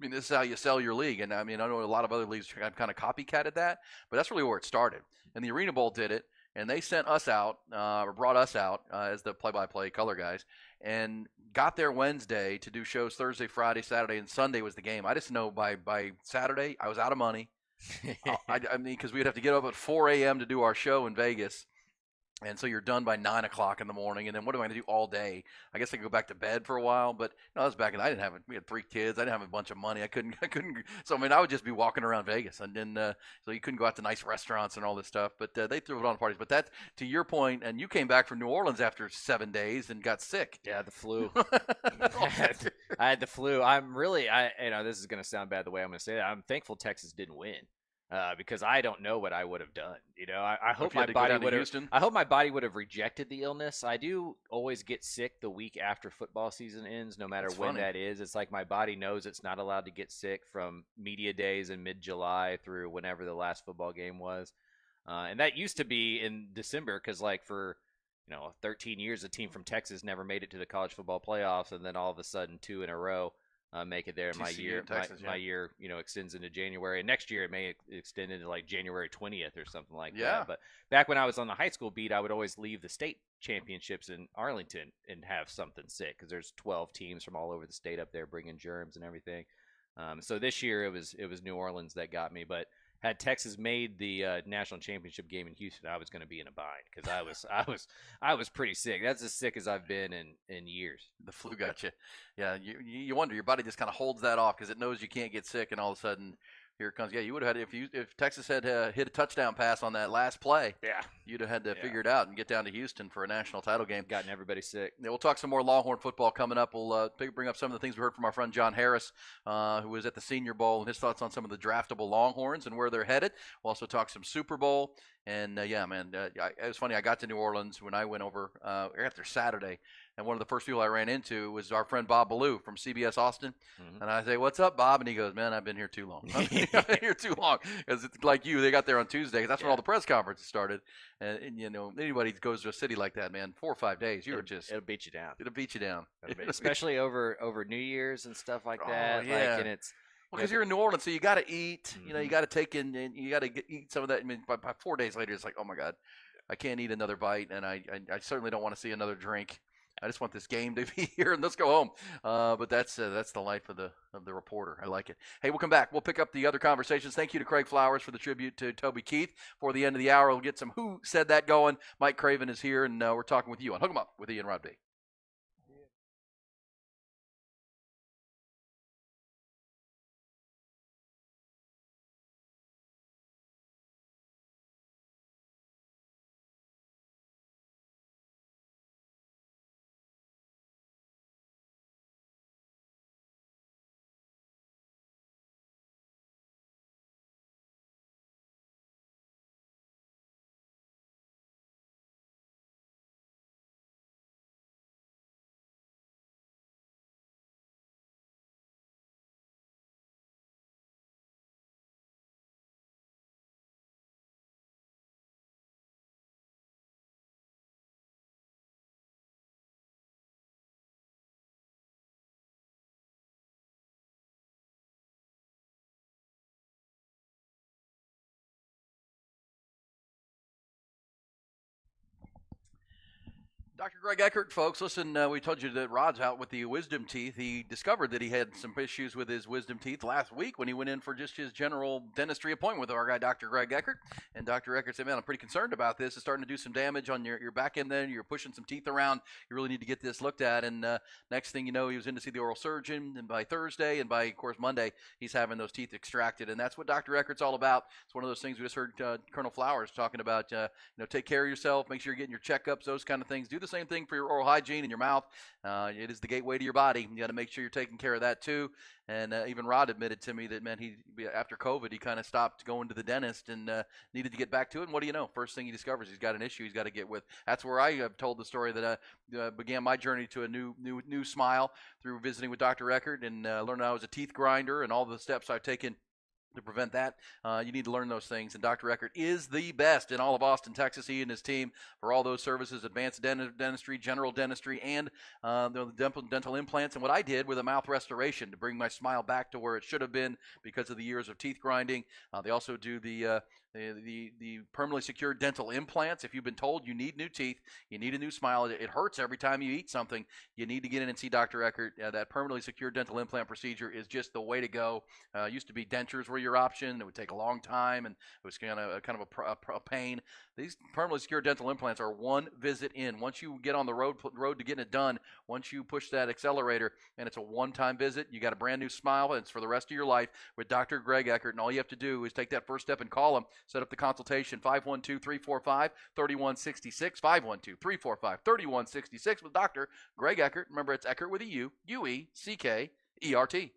This is how you sell your league. And I know a lot of other leagues have kind of copycatted that, but that's really where it started. And the Arena Bowl did it, and they sent us out, or brought us out as the play-by-play color guys, and got there Wednesday to do shows Thursday, Friday, Saturday, and Sunday was the game. I just know by Saturday I was out of money. Because we'd have to get up at 4 a.m. to do our show in Vegas. And so you're done by 9 o'clock in the morning, and then what am I going to do all day? I guess I could go back to bed for a while, but that was back in. We had 3 kids. I didn't have a bunch of money. I couldn't. So I would just be walking around Vegas, and then so you couldn't go out to nice restaurants and all this stuff. But they threw it on parties. But that, to your point, and you came back from New Orleans after 7 days and got sick. Yeah, the flu. I had the flu. I'm really, this is going to sound bad the way I'm going to say that. I'm thankful Texas didn't win. because I don't know what I would have done. You know, I hope if you my had to go body down to would have. Houston? I hope my body would have rejected the illness. I do always get sick the week after football season ends, no matter That's when funny. that is. It's like my body knows it's not allowed to get sick from media days in mid-July through whenever the last football game was, and that used to be in December because, like, for 13 years, a team from Texas never made it to the college football playoffs, and then all of a sudden, 2 in a row. Make it there. My TCU year, in Texas, my yeah. year, extends into January. And next year, it may extend into like January 20th or something like Yeah. that. But back when I was on the high school beat, I would always leave the state championships in Arlington and have something sick because there's 12 teams from all over the state up there bringing germs and everything. So this year it was New Orleans that got me, but had Texas made the national championship game in Houston, I was going to be in a bind because I was pretty sick. That's as sick as I've been in years. The flu got you. Yeah, you wonder, your body just kind of holds that off because it knows you can't get sick, and all of a sudden here it comes. Yeah, you would have had if Texas had hit a touchdown pass on that last play. Yeah, you'd have had to figure it out and get down to Houston for a national title game. Gotten everybody sick. Yeah, we'll talk some more Longhorn football coming up. We'll bring up some of the things we heard from our friend John Harris, who was at the Senior Bowl, and his thoughts on some of the draftable Longhorns and where they're headed. We'll also talk some Super Bowl. And, yeah, man, it was funny. I got to New Orleans when I went over after Saturday, and one of the first people I ran into was our friend Bob Ballou from CBS Austin. Mm-hmm. And I say, "What's up, Bob?" And he goes, "Man, I've been here too long. I've been here too long." Because it's like you, they got there on Tuesday. 'Cause that's when all the press conferences started. And, anybody that goes to a city like that, man, 4 or 5 days, it'll beat you down. It'll beat you down. Especially over New Year's and stuff like that. Yeah. Like, and it's. Because you're in New Orleans, so you got to eat. Mm-hmm. You got to take in, and you got to eat some of that. I mean, by 4 days later, it's like, oh my God, I can't eat another bite, and I certainly don't want to see another drink. I just want this game to be here, and let's go home. But that's the life of the reporter. I like it. Hey, we'll come back. We'll pick up the other conversations. Thank you to Craig Flowers for the tribute to Toby Keith. For the end of the hour, we'll get some Who Said That going. Mike Craven is here, and we're talking with you on Hook 'em Up with Ian Rodby. Dr. Greg Eckert, folks, listen, we told you that Rod's out with the wisdom teeth. He discovered that he had some issues with his wisdom teeth last week when he went in for just his general dentistry appointment with our guy, Dr. Greg Eckert. And Dr. Eckert said, "Man, I'm pretty concerned about this. It's starting to do some damage on your back end there. You're pushing some teeth around. You really need to get this looked at." And next thing you know, he was in to see the oral surgeon. And by Thursday and by, of course, Monday, he's having those teeth extracted. And that's what Dr. Eckert's all about. It's one of those things we just heard Colonel Flowers talking about. Take care of yourself. Make sure you're getting your checkups, those kind of things. Do the same thing for your oral hygiene in your mouth. It is the gateway to your body. You got to make sure you're taking care of that too. And even Rod admitted to me that, man, after COVID, he kind of stopped going to the dentist and needed to get back to it. And what do you know? First thing he discovers, he's got an issue he's got to get with. That's where I have told the story that I began my journey to a new smile through visiting with Dr. Eckert and learning I was a teeth grinder and all the steps I've taken to prevent that. You need to learn those things. And Dr. Eckert is the best in all of Austin, Texas. He and his team for all those services, advanced dentistry, general dentistry, and the dental implants. And what I did with a mouth restoration to bring my smile back to where it should have been because of the years of teeth grinding. They also do the permanently secured dental implants. If you've been told you need new teeth, you need a new smile, it hurts every time you eat something, you need to get in and see Dr. Eckert. That permanently secured dental implant procedure is just the way to go. Used to be dentures were your option. It would take a long time, and it was kind of a pain. These permanently secured dental implants are one visit in. Once you get on the road to getting it done, once you push that accelerator, and it's a one-time visit, you got a brand new smile, and it's for the rest of your life with Dr. Greg Eckert. And all you have to do is take that first step and call him. Set up the consultation, 512-345-3166, 512-345-3166 with Dr. Greg Eckert. Remember, it's Eckert with a U, U-E-C-K-E-R-T.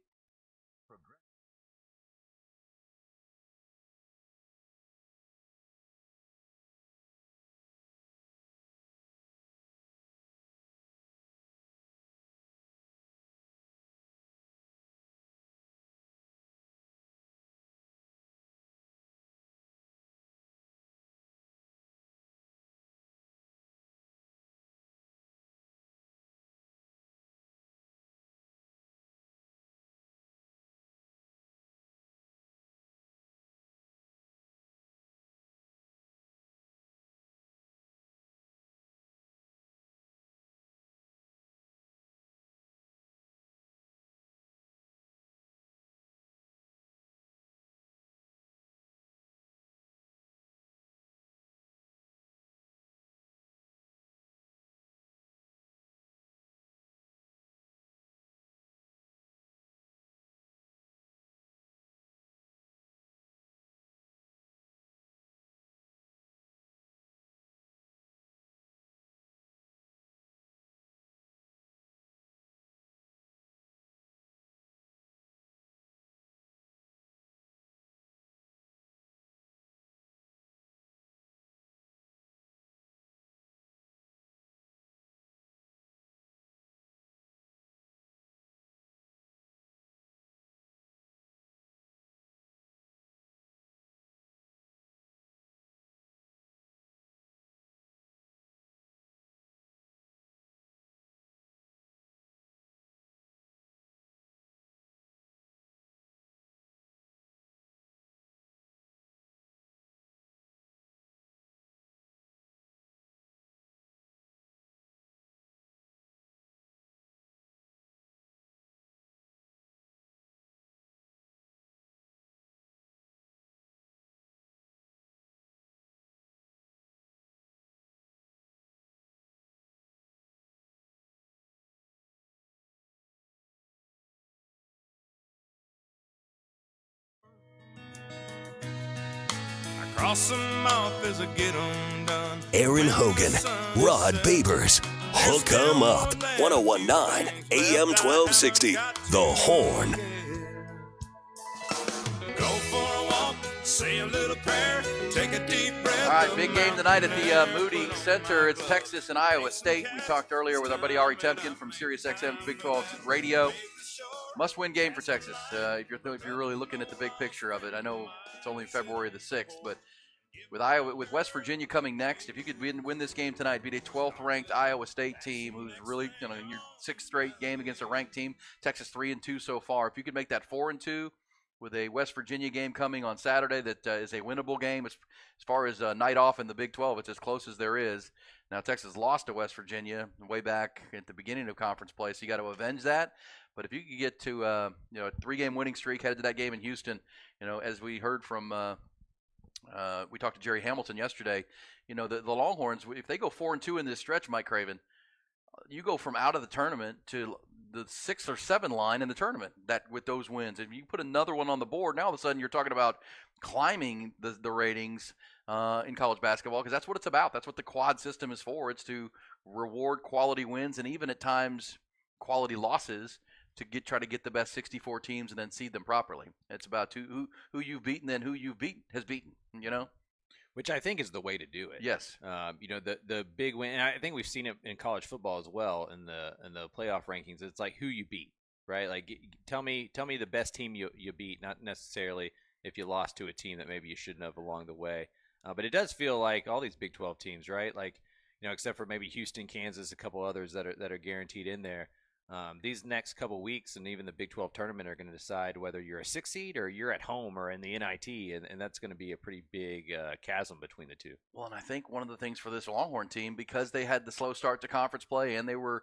Toss 'em off as I get 'em done. Aaron Hogan, Rod Babers, Hook 'em Up, 1019 AM 1260, The Horn. Go for a walk, say a little prayer, take a deep breath. All right, big game tonight at the Moody Center. It's Texas and Iowa State. We talked earlier with our buddy Ari Temkin from SiriusXM Big 12 Radio. Must-win game for Texas if you're really looking at the big picture of it. I know it's only February the 6th, but with West Virginia coming next, if you could win this game tonight, beat a 12th-ranked Iowa State team who's really, in your 6th straight game against a ranked team. Texas 3-2 so far. If you could make that 4-2 with a West Virginia game coming on Saturday that is a winnable game. As far as night off in the Big 12, it's as close as there is. Now, Texas lost to West Virginia way back at the beginning of conference play, so you got to avenge that. But if you could get to a 3-game winning streak, headed to that game in Houston, as we heard from we talked to Jerry Hamilton yesterday, the Longhorns, if they go 4-2 in this stretch, Mike Craven, you go from out of the tournament to the 6 or 7 line in the tournament with those wins. If you put another one on the board, now all of a sudden you're talking about climbing the ratings in college basketball, because that's what it's about. That's what the quad system is for. It's to reward quality wins and even at times quality losses to try to get the best 64 teams and then seed them properly. It's about who you've beaten, then who you've has beaten, Which I think is the way to do it. Yes. The big win, and I think we've seen it in college football as well in the playoff rankings. It's like who you beat, right? Like tell me the best team you beat, not necessarily if you lost to a team that maybe you shouldn't have along the way. But it does feel like all these Big 12 teams, right? Like except for maybe Houston, Kansas, a couple others that are guaranteed in there. These next couple weeks and even the Big 12 tournament are going to decide whether you're a 6 seed or you're at home or in the NIT, and that's going to be a pretty big chasm between the two. Well, and I think one of the things for this Longhorn team, because they had the slow start to conference play and they were,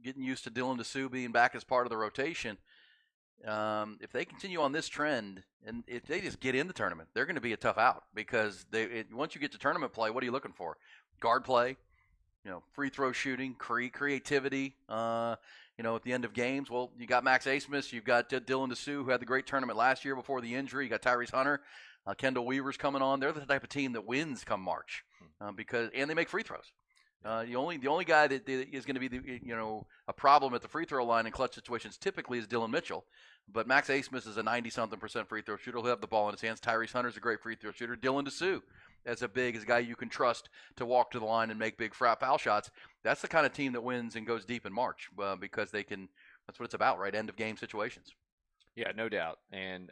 getting used to Dylan DeSue being back as part of the rotation, if they continue on this trend and if they just get in the tournament, they're going to be a tough out because once you get to tournament play, what are you looking for? Guard play. Free throw shooting, creativity, at the end of games. Well, you got Max Asmus, you've got Dylan DeSue, who had the great tournament last year before the injury. You got Tyrese Hunter, Kendall Weaver's coming on. They're the type of team that wins come March and they make free throws. The only guy that is going to be a problem at the free throw line in clutch situations typically is Dylan Mitchell. But Max Asmus is a 90-something% free throw shooter. He'll have the ball in his hands. Tyrese Hunter's a great free throw shooter. Dylan DeSue as a guy you can trust to walk to the line and make big foul shots. That's the kind of team that wins and goes deep in March because they can. That's what it's about, right? End of game situations. Yeah, no doubt. And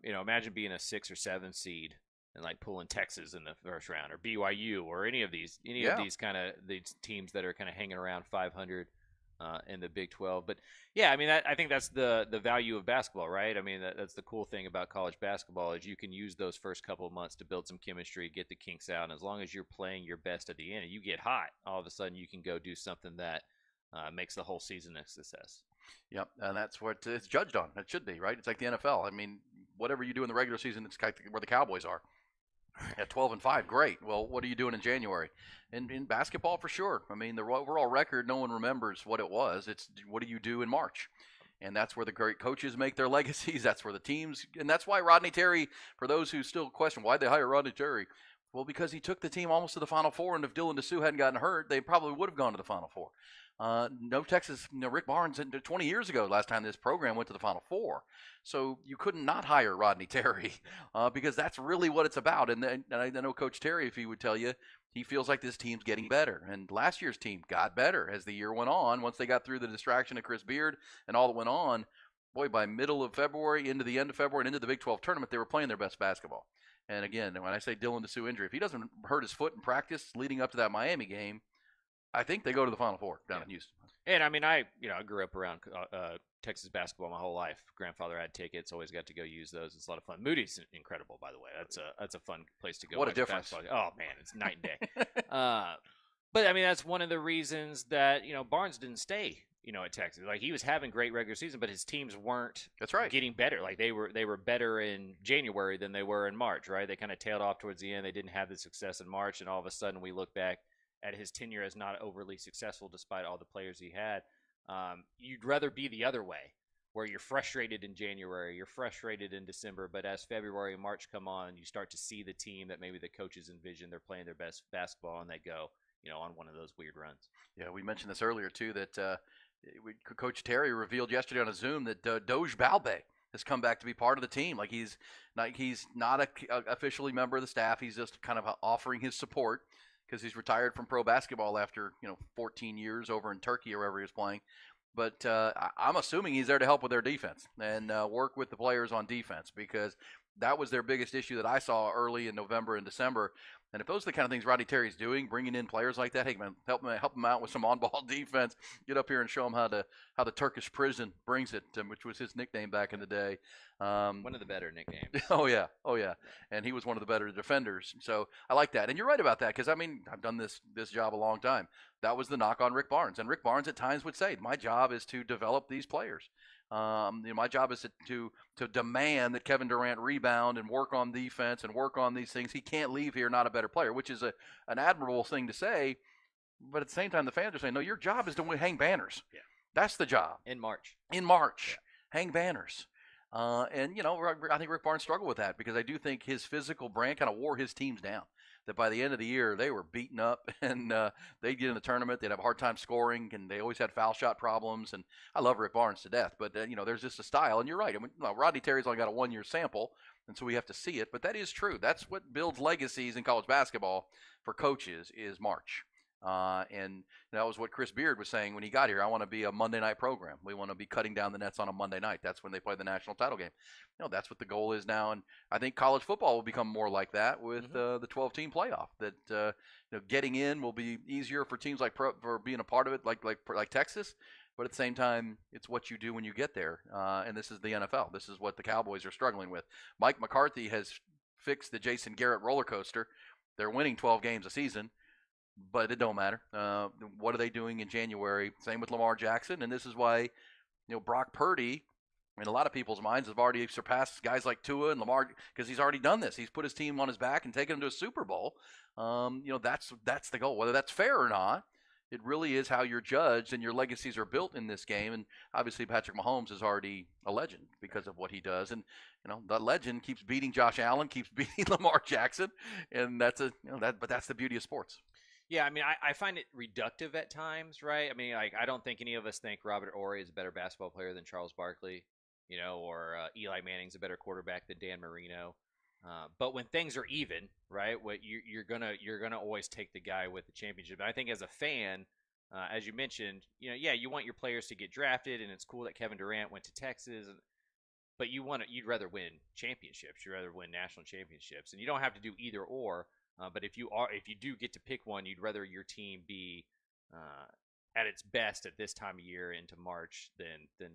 imagine being a 6 or 7 seed and like pulling Texas in the first round or BYU or any of these kind of these teams that are kind of hanging around 500 in the Big 12. But yeah, I mean, I think that's the value of basketball, right? I mean, that's the cool thing about college basketball is you can use those first couple of months to build some chemistry, get the kinks out, and as long as you're playing your best at the end and you get hot, all of a sudden you can go do something that makes the whole season a success. Yep, and that's what it's judged on. It should be, right? It's like the NFL. I mean, whatever you do in the regular season, it's kind of where the Cowboys are. At 12-5, great. Well, what are you doing in January? In basketball, for sure. I mean, the overall record, no one remembers what it was. It's what do you do in March? And that's where the great coaches make their legacies. That's where the teams – and that's why Rodney Terry, for those who still question, why'd they hire Rodney Terry? Well, because he took the team almost to the Final Four, and if Dylan DeSue hadn't gotten hurt, they probably would have gone to the Final Four. No Texas, Rick Barnes, 20 years ago, last time this program went to the Final Four. So you couldn't not hire Rodney Terry because that's really what it's about. And I know Coach Terry, if he would tell you, he feels like this team's getting better. And last year's team got better as the year went on. Once they got through the distraction of Chris Beard and all that went on, boy, by middle of February, into the end of February, and into the Big 12 tournament, they were playing their best basketball. And again, when I say Dylan DeSue injury, if he doesn't hurt his foot in practice leading up to that Miami game, I think they go to the Final Four down in Houston. And I mean, I grew up around Texas basketball my whole life. Grandfather had tickets, always got to go use those. It's a lot of fun. Moody's incredible, by the way. That's a fun place to go. What a difference! Basketball. Oh man, it's night and day. But I mean, that's one of the reasons that Barnes didn't stay. At Texas, like he was having great regular season, but his teams weren't. That's right. Getting better. Like they were better in January than they were in March. Right? They kind of tailed off towards the end. They didn't have the success in March, and all of a sudden we look back at his tenure as not overly successful despite all the players he had. You'd rather be the other way where you're frustrated in January, you're frustrated in December, but as February and March come on, you start to see the team that maybe the coaches envision they're playing their best basketball, and they go, on one of those weird runs. Yeah, we mentioned this earlier too, that Coach Terry revealed yesterday on a Zoom that Doge Balbe has come back to be part of the team. Like he's not a officially member of the staff. He's just kind of offering his support because he's retired from pro basketball after 14 years over in Turkey or wherever he was playing. But I'm assuming he's there to help with their defense and work with the players on defense, because that was their biggest issue that I saw early in November and December. And if those are the kind of things Rodney Terry's doing, bringing in players like that, hey man, help him out with some on-ball defense. Get up here and show him how the Turkish prison brings it, which was his nickname back in the day. One of the better nicknames. Oh yeah, and he was one of the better defenders. So I like that, and you're right about that, because I've done this job a long time. That was the knock on Rick Barnes, and Rick Barnes at times would say, "My job is to develop these players. My job is to demand that Kevin Durant rebound and work on defense and work on these things. He can't leave here not a better player," which is an admirable thing to say. But at the same time, the fans are saying, "No, your job is to hang banners. Yeah. That's the job." In March, yeah. Hang banners. And I think Rick Barnes struggled with that, because I do think his physical brand kind of wore his teams down. That by the end of the year, they were beaten up, and they'd get in the tournament, they'd have a hard time scoring, and they always had foul shot problems. And I love Rick Barnes to death, but there's just a style, and you're right. Rodney Terry's only got a 1-year sample, and so we have to see it. But that is true. That's what builds legacies in college basketball for coaches is March. And that was what Chris Beard was saying when he got here. I want to be a Monday night program. We want to be cutting down the nets on a Monday night. That's when they play the national title game. That's what the goal is now. And I think college football will become more like that with the 12-team playoff. That getting in will be easier for teams for being a part of it, like Texas. But at the same time, it's what you do when you get there. And this is the NFL. This is what the Cowboys are struggling with. Mike McCarthy has fixed the Jason Garrett roller coaster. They're winning 12 games a season. But it don't matter. What are they doing in January? Same with Lamar Jackson, and this is why, Brock Purdy, in a lot of people's minds, have already surpassed guys like Tua and Lamar, because he's already done this. He's put his team on his back and taken them to a Super Bowl. That's the goal. Whether that's fair or not, it really is how you're judged, and your legacies are built in this game. And obviously, Patrick Mahomes is already a legend because of what he does, and that legend keeps beating Josh Allen, keeps beating Lamar Jackson, and that's but that's the beauty of sports. Yeah, I find it reductive at times, right? I don't think any of us think Robert Horry is a better basketball player than Charles Barkley, or Eli Manning's a better quarterback than Dan Marino. But when things are even, right, you're gonna always take the guy with the championship. And I think as a fan, as you mentioned, you want your players to get drafted, and it's cool that Kevin Durant went to Texas, but you'd rather win championships, you'd rather win national championships, and you don't have to do either or. But if you do get to pick one, you'd rather your team be at its best at this time of year into March than in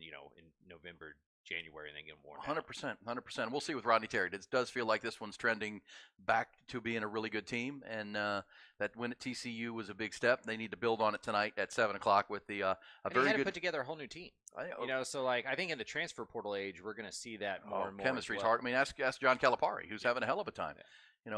November, January, and then get worn out. 100%. We'll see with Rodney Terry. It does feel like this one's trending back to being a really good team, and that win at TCU was a big step. They need to build on it tonight at 7:00 with the very good. He had to put together a whole new team. So I think in the transfer portal age, we're going to see that more and more. Chemistry's hard. Ask John Calipari, who's having a hell of a time. Yeah.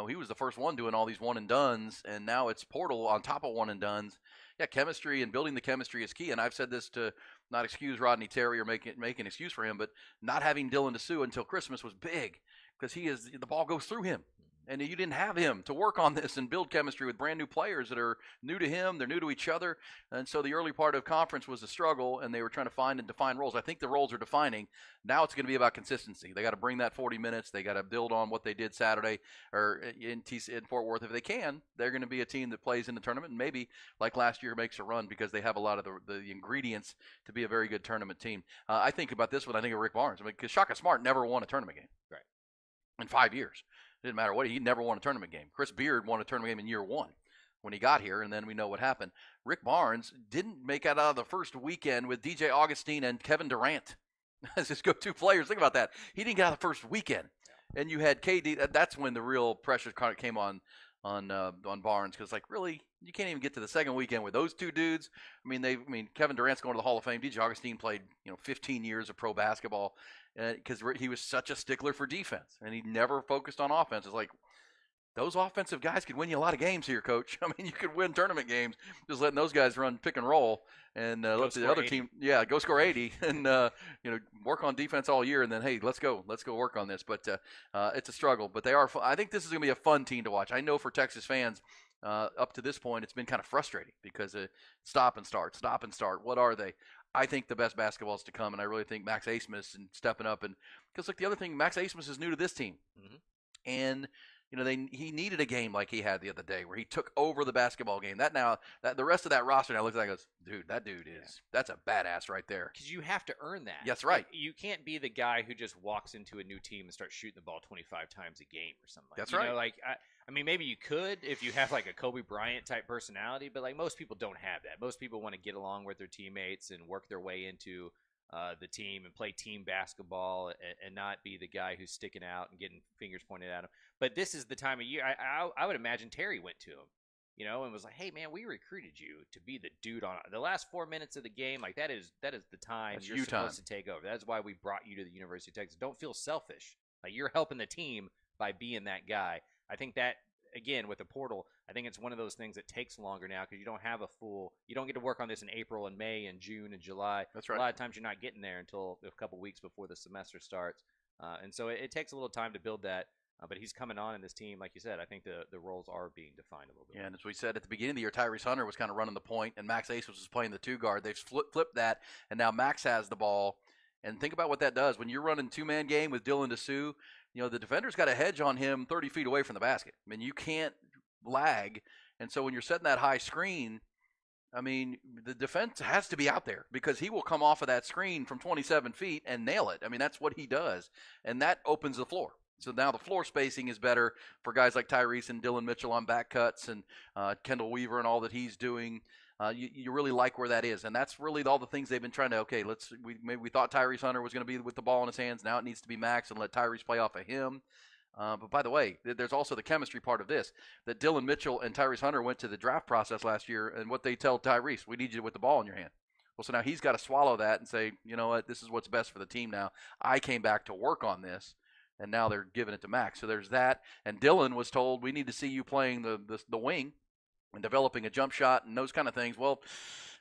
He was the first one doing all these one and dones, and now it's portal on top of one and dones. Yeah, chemistry and building the chemistry is key. And I've said this to not excuse Rodney Terry or make an excuse for him, but not having Dylan DeSue until Christmas was big, because the ball goes through him. And you didn't have him to work on this and build chemistry with brand new players that are new to him. They're new to each other. And so the early part of conference was a struggle, and they were trying to find and define roles. I think the roles are defining. Now it's going to be about consistency. They got to bring that 40 minutes. They got to build on what they did Saturday or in Fort Worth. If they can, they're going to be a team that plays in the tournament, and maybe like last year makes a run, because they have a lot of the ingredients to be a very good tournament team. I think about this one. I think of Rick Barnes. Because Shaka Smart never won a tournament game. Right. In 5 years. It didn't matter what. He never won a tournament game. Chris Beard won a tournament game in year 1 when he got here, and then we know what happened. Rick Barnes didn't make it out of the first weekend with DJ Augustine and Kevin Durant as his go-to players. Think about that. He didn't get out of the first weekend. And you had KD. That's when the real pressure came on Barnes, because really, you can't even get to the second weekend with those two dudes. Kevin Durant's going to the Hall of Fame. DJ Augustine played 15 years of pro basketball, because he was such a stickler for defense, and he never focused on offense. It's like, those offensive guys could win you a lot of games here, Coach. I mean, you could win tournament games just letting those guys run pick and roll and let the other 80. team, go score 80 and work on defense all year. And then, hey, let's go work on this. But it's a struggle. But they are. I think this is going to be a fun team to watch. I know for Texas fans, up to this point, it's been kind of frustrating because stop and start. What are they? I think the best basketball is to come, and I really think Max Abmas and stepping up. And because look, the other thing, Max Abmas is new to this team, and he needed a game like he had the other day where he took over the basketball game. That the rest of that roster now looks like that dude is that's a badass right there. Because you have to earn that. That's right. Like, you can't be the guy who just walks into a new team and starts shooting the ball 25 times a game or something. That's you right. know, like I mean, maybe you could if you have like a Kobe Bryant type personality, but like most people don't have that. Most people want to get along with their teammates and work their way into the team and play team basketball and not be the guy who's sticking out and getting fingers pointed at him. But this is the time of year. I would imagine Terry went to him, and was like, "Hey, man, we recruited you to be the dude on the last 4 minutes of the game. Like that is the time That's you're you supposed time. to take over. That's why we brought you to the University of Texas. Don't feel selfish. Like you're helping the team by being that guy." I think that again with the portal, I think it's one of those things that takes longer now because you don't get to work on this in April and May and June and July. That's right. A lot of times you're not getting there until a couple weeks before the semester starts, and so it takes a little time to build that. But he's coming on in this team, like you said. I think the roles are being defined a little bit. Yeah, and as we said at the beginning of the year, Tyrese Hunter was kind of running the point, and Max Abmas was playing the two guard. They've flipped that, and now Max has the ball. And think about what that does when you're running two-man game with Dylan DeSue. The defender's got a hedge on him 30 feet away from the basket. I mean, you can't lag, and so when you're setting that high screen, I mean, the defense has to be out there because he will come off of that screen from 27 feet and nail it. I mean, that's what he does, and that opens the floor. So now the floor spacing is better for guys like Tyrese and Dylan Mitchell on back cuts and Kendall Weaver and all that he's doing. You really like where that is, and that's really all the things they've been trying to. Okay, maybe we thought Tyrese Hunter was going to be with the ball in his hands. Now it needs to be Max and let Tyrese play off of him. But by the way, there's also the chemistry part of this. That Dylan Mitchell and Tyrese Hunter went to the draft process last year, and what they tell Tyrese, we need you with the ball in your hand. Well, so now he's got to swallow that and say, you know what, this is what's best for the team now. I came back to work on this. And now they're giving it to Max. So there's that. And Dylan was told, we need to see you playing the wing and developing a jump shot and those kind of things. Well,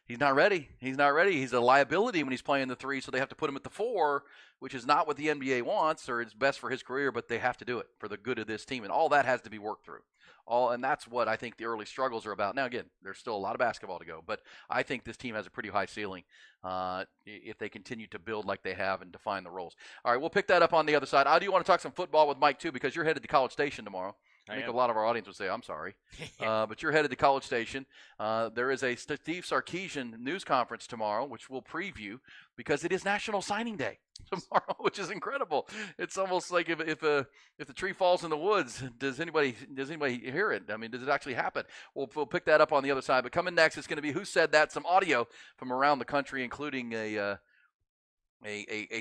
he's not ready. He's a liability when he's playing the three, so they have to put him at the four, which is not what the NBA wants or is best for his career, but they have to do it for the good of this team. And all that has to be worked through. And that's what I think the early struggles are about. Now, again, there's still a lot of basketball to go, but I think this team has a pretty high ceiling if they continue to build like they have and define the roles. All right, we'll pick that up on the other side. I do want to talk some football with Mike, too, because you're headed to College Station tomorrow. I think a lot of our audience would say, I'm sorry. But you're headed to College Station. There is a Steve Sarkisian news conference tomorrow, which we'll preview because it is National Signing Day tomorrow, which is incredible. It's almost like if the tree falls in the woods, does anybody hear it? I mean, does it actually happen? We'll pick that up on the other side. But coming next, it's going to be Who Said That? Some audio from around the country, including a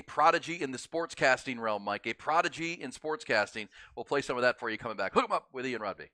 prodigy in the sportscasting realm, Mike. A prodigy in sportscasting. We'll play some of that for you coming back. Hook 'em up with Ian Rodby.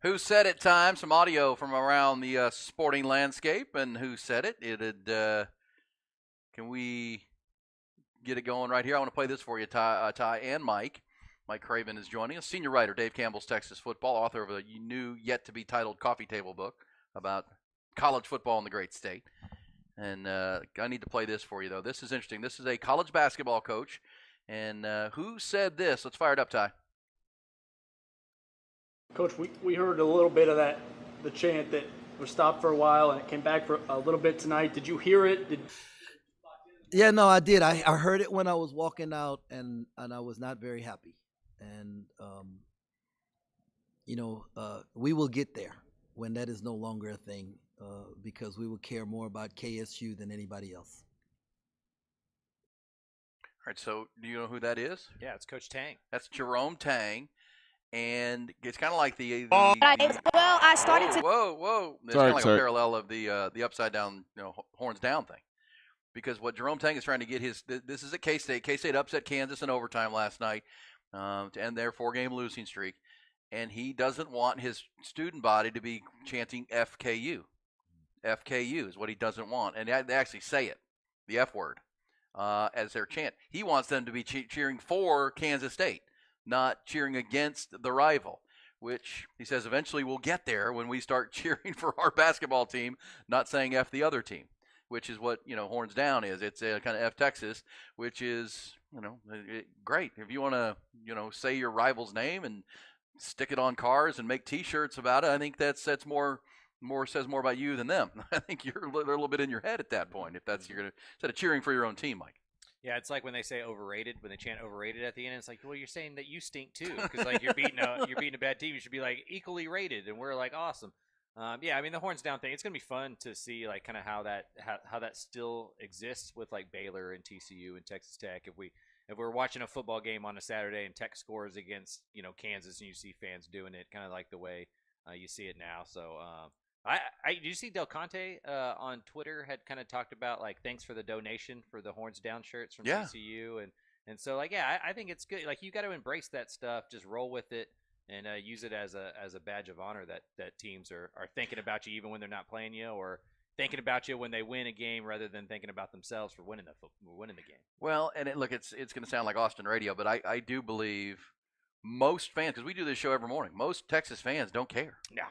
Who said it time? Some audio from around the sporting landscape, and who said it? Can we get it going right here? I want to play this for you, Ty and Mike. Mike Craven is joining us. Senior writer, Dave Campbell's Texas Football, author of a new, yet-to-be-titled coffee table book about college football in the great state. And I need to play this for you, though. This is interesting. This is a college basketball coach. And who said this? Let's fire it up, Ty. Coach, we heard a little bit of the chant that was stopped for a while, and it came back for a little bit tonight. Did you hear it? Yeah, no, I did. I heard it when I was walking out, and I was not very happy. And, we will get there when that is no longer a thing, because we will care more about KSU than anybody else. All right, so do you know who that is? Yeah, it's Coach Tang. That's Jerome Tang. And it's kind of like I started to. Whoa! It's kind of like a parallel of the upside down, horns down thing, because what Jerome Tang is trying to get this is at K-State. K-State upset Kansas in overtime last night to end their 4-game losing streak, and he doesn't want his student body to be chanting FKU. FKU is what he doesn't want, and they actually say it, the F word, as their chant. He wants them to be cheering for Kansas State, not cheering against the rival, which he says eventually we'll get there when we start cheering for our basketball team, not saying F the other team, which is what, horns down is. It's kind of F Texas, which is, great. If you want to, say your rival's name and stick it on cars and make T-shirts about it, I think that's says more about you than them. I think you're a little bit in your head at that point if that's instead of cheering for your own team, Mike. Yeah, it's like when they say overrated, when they chant overrated at the end, it's like, well, you're saying that you stink too, because like you're beating a bad team, you should be like equally rated, and we're like awesome. Yeah, I mean the horns down thing, it's gonna be fun to see like kind of how that still exists with like Baylor and TCU and Texas Tech. If we're watching a football game on a Saturday and Tech scores against Kansas and you see fans doing it, kind of like the way you see it now. So. Did you see Del Conte on Twitter had kind of talked about like thanks for the donation for the horns down shirts from TCU and so like I think it's good, like you got to embrace that stuff, just roll with it and use it as a badge of honor that teams are thinking about you even when they're not playing you, or thinking about you when they win a game rather than thinking about themselves for winning the game. Well, and it's going to sound like Austin radio, but I do believe most fans, because we do this show every morning, most Texas fans don't care. No.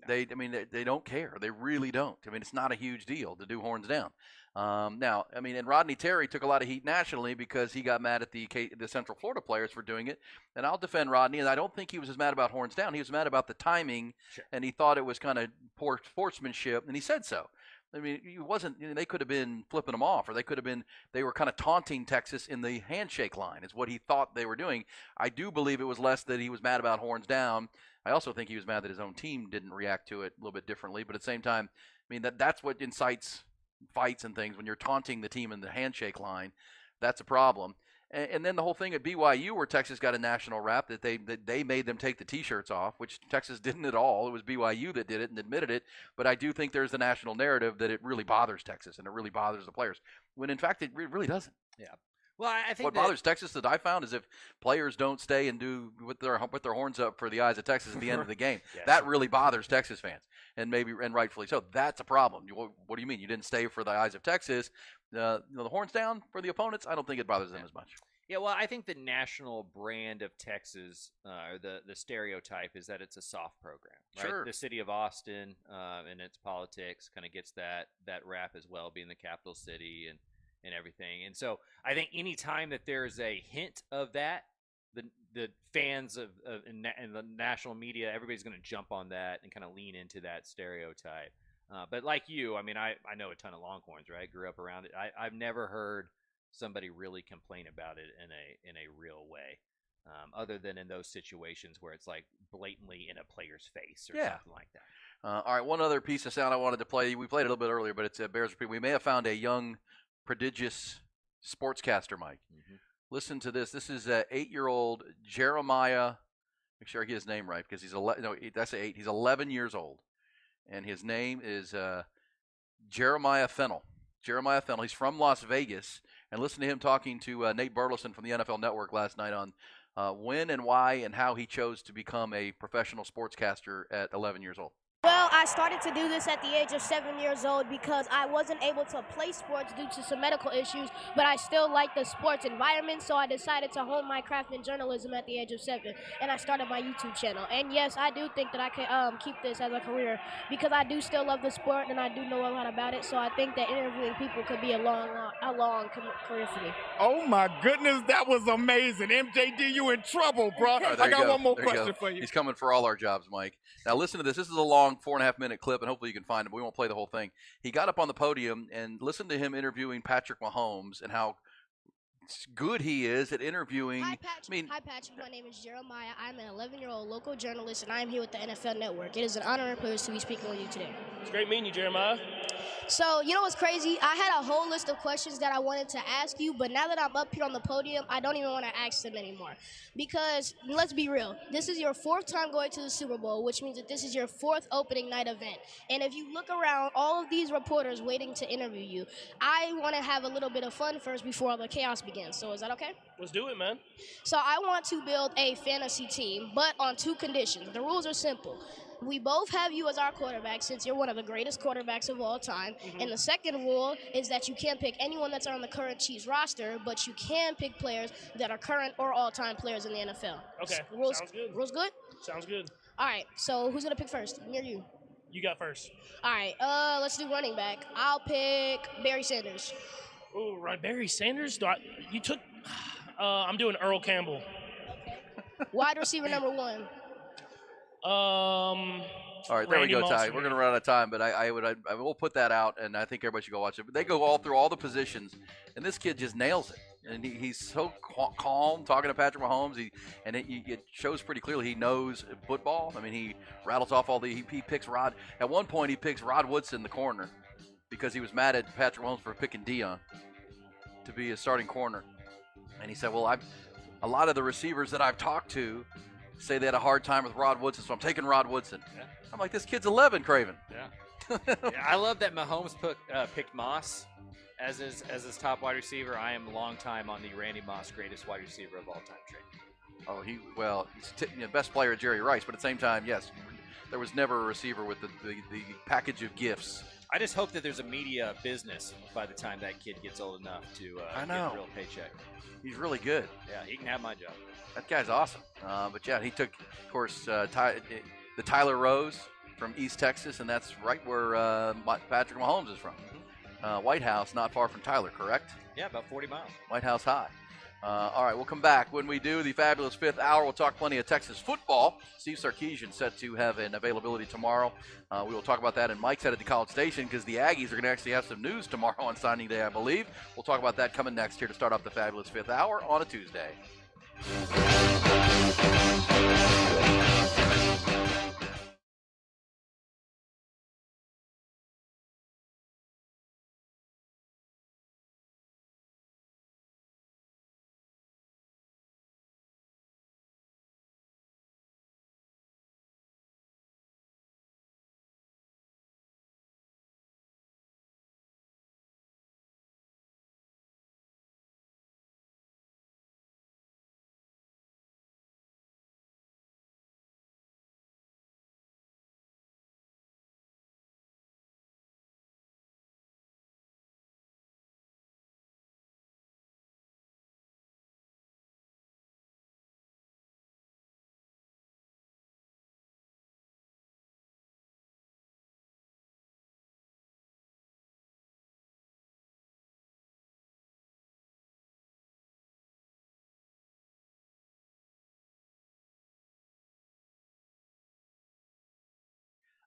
They don't care. They really don't. I mean, it's not a huge deal to do horns down. Now, I mean, and Rodney Terry took a lot of heat nationally because he got mad at the Central Florida players for doing it. And I'll defend Rodney, and I don't think he was as mad about horns down. He was mad about the timing, and he thought it was kind of poor sportsmanship, and he said so. I mean, it wasn't. They could have been flipping them off, or they were kind of taunting Texas in the handshake line, is what he thought they were doing. I do believe it was less that he was mad about horns down. I also think he was mad that his own team didn't react to it a little bit differently. But at the same time, I mean, that's what incites fights and things. When you're taunting the team in the handshake line, that's a problem. And then the whole thing at BYU, where Texas got a national rap, that they made them take the T-shirts off, which Texas didn't at all. It was BYU that did it and admitted it. But I do think there's the national narrative that it really bothers Texas and it really bothers the players, when in fact it really doesn't. Yeah. Well, I think what bothers Texas that I found is if players don't stay and do with their horns up for the eyes of Texas at the end of the game. That really bothers Texas fans, and rightfully so. That's a problem. What do you mean you didn't stay for the eyes of Texas? The horns down for the opponents. I don't think it bothers them as much. Yeah, well, I think the national brand of Texas, or the stereotype, is that it's a soft program. Right? Sure. The city of Austin and its politics kind of gets that rap as well, being the capital city and everything. And so I think any time that there's a hint of that, the fans and the national media, everybody's going to jump on that and kind of lean into that stereotype. But like you, I mean, I know a ton of Longhorns, right? Grew up around it. I've never heard somebody really complain about it in a real way, other than in those situations where it's like blatantly in a player's face or something like that. All right, one other piece of sound I wanted to play. We played it a little bit earlier, but it's bears repeating. We may have found a young, prodigious sportscaster, Mike. Mm-hmm. Listen to this. This is 8-year-old Jeremiah. Make sure I get his name right, because he's 11. No, that's 8. He's 11 years old, and his name is Jeremiah Fennell. Jeremiah Fennell. He's from Las Vegas. And listen to him talking to Nate Burleson from the NFL Network last night on when and why and how he chose to become a professional sportscaster at 11 years old. Well, I started to do this at the age of 7 years old because I wasn't able to play sports due to some medical issues, but I still like the sports environment, so I decided to hone my craft in journalism at the age of 7, and I started my YouTube channel. And yes, I do think that I can keep this as a career because I do still love the sport and I do know a lot about it, so I think that interviewing people could be a long career for me. Oh my goodness, that was amazing. MJD, you in trouble, bro. Right, I got one more question for you. He's coming for all our jobs, Mike. Now listen to this. This is a long 4.5-minute clip, and hopefully you can find it, but we won't play the whole thing. He got up on the podium and listened to him interviewing Patrick Mahomes and how good he is at interviewing. Hi, Patrick. My name is Jeremiah. I'm an 11-year-old local journalist, and I'm here with the NFL Network. It is an honor and privilege to be speaking with you today. It's great meeting you, Jeremiah. So, you know what's crazy? I had a whole list of questions that I wanted to ask you, but now that I'm up here on the podium, I don't even want to ask them anymore. Because, let's be real, this is your 4th time going to the Super Bowl, which means that this is your 4th opening night event. And if you look around, all of these reporters waiting to interview you, I want to have a little bit of fun first before all the chaos begins. So is that okay? Let's do it, man. So I want to build a fantasy team, but on 2 conditions. The rules are simple. We both have you as our quarterback since you're one of the greatest quarterbacks of all time. Mm-hmm. And the second rule is that you can't pick anyone that's on the current Chiefs roster, but you can pick players that are current or all-time players in the NFL. Okay, Rules, sounds good. Rules good? Sounds good. All right, so who's going to pick first? Me or you? You got first. All right, let's do running back. I'll pick Barry Sanders. Oh, right, Barry Sanders? I'm doing Earl Campbell. Wide receiver number 1. All right, there Randy we go, Moss, Ty. man. We're going to run out of time, but I will put that out, and I think everybody should go watch it. But they go all through all the positions, and this kid just nails it. And he's so calm talking to Patrick Mahomes. It shows pretty clearly he knows football. I mean, he rattles off all he picks Rod. At one point, he picks Rod Woodson, the corner, because he was mad at Patrick Mahomes for picking Dion to be his starting corner. And he said, well, a lot of the receivers that I've talked to say they had a hard time with Rod Woodson, so I'm taking Rod Woodson. Yeah. I'm like, this kid's 11, Craven. Yeah. I love that Mahomes picked Moss as his top wide receiver. I am a long time on the Randy Moss greatest wide receiver of all time train. Oh, he's best player at Jerry Rice, but at the same time, yes, there was never a receiver with the package of gifts. I just hope that there's a media business by the time that kid gets old enough to get a real paycheck. He's really good. Yeah, he can have my job. That guy's awesome. But yeah, he took, of course, the Tyler Rose from East Texas, and that's right where Patrick Mahomes is from. White House, not far from Tyler, correct? Yeah, about 40 miles. White House High. All right, we'll come back. When we do the fabulous 5th hour, we'll talk plenty of Texas football. Steve Sarkisian set to have an availability tomorrow. We will talk about that, and Mike's headed to College Station because the Aggies are going to actually have some news tomorrow on signing day, I believe. We'll talk about that coming next here to start off the fabulous 5th hour on a Tuesday.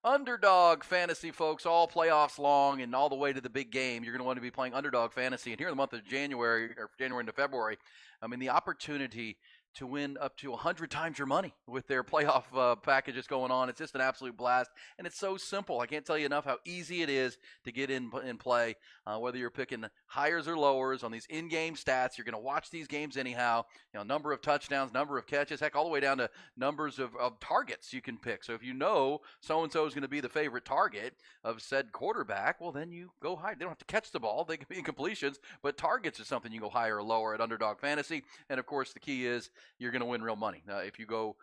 Underdog Fantasy, folks, all playoffs long and all the way to the big game. You're going to want to be playing Underdog Fantasy. And here in the month of January into February, I mean, the opportunity to win up to 100 times your money with their playoff packages going on. It's just an absolute blast, and it's so simple. I can't tell you enough how easy it is to get in play, whether you're picking highers or lowers on these in-game stats. You're going to watch these games anyhow, number of touchdowns, number of catches, heck, all the way down to numbers of targets you can pick. So if you know so-and-so is going to be the favorite target of said quarterback, well, then you go high. They don't have to catch the ball. They can be incompletions, but targets is something you go higher or lower at Underdog Fantasy. And, of course, the key is you're going to win real money. If you go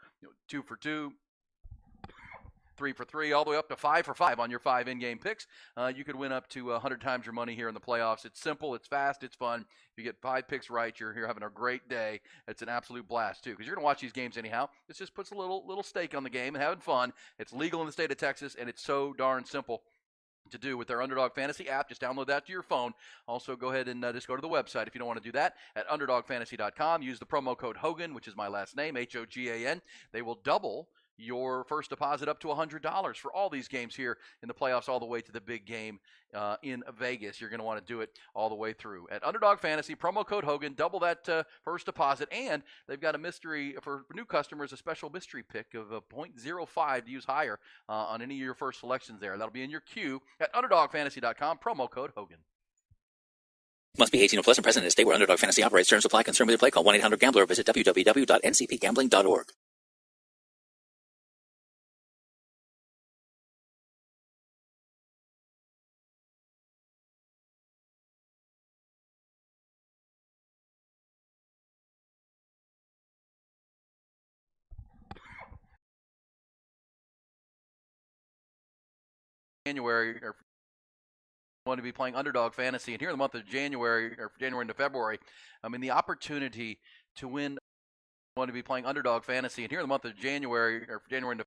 2 for 2, 3 for 3, all the way up to 5 for 5 on your 5 in-game picks, you could win up to 100 times your money here in the playoffs. It's simple, it's fast, it's fun. If you get 5 picks right, you're here having a great day. It's an absolute blast, too, because you're going to watch these games anyhow. It just puts a little stake on the game and having fun. It's legal in the state of Texas, and it's so darn simple to do with their Underdog Fantasy app. Just download that to your phone. Also, go ahead and just go to the website if you don't want to do that at UnderdogFantasy.com. Use the promo code Hogan, which is my last name, Hogan. They will double your first deposit up to $100 for all these games here in the playoffs all the way to the big game in Vegas. You're going to want to do it all the way through. At Underdog Fantasy, promo code Hogan, double that first deposit, and they've got a mystery for new customers, a special mystery pick of a 0.05 to use higher on any of your first selections there. That'll be in your queue at UnderdogFantasy.com, promo code Hogan. Must be 18 or plus and present in a state where Underdog Fantasy operates. Terms apply. Concern with your play. Call 1-800-GAMBLER or visit www.ncpgambling.org. January or going to be playing Underdog Fantasy, and here in the month of January or January into February, the opportunity to win. Going to be playing Underdog Fantasy, and here in the month of January or January into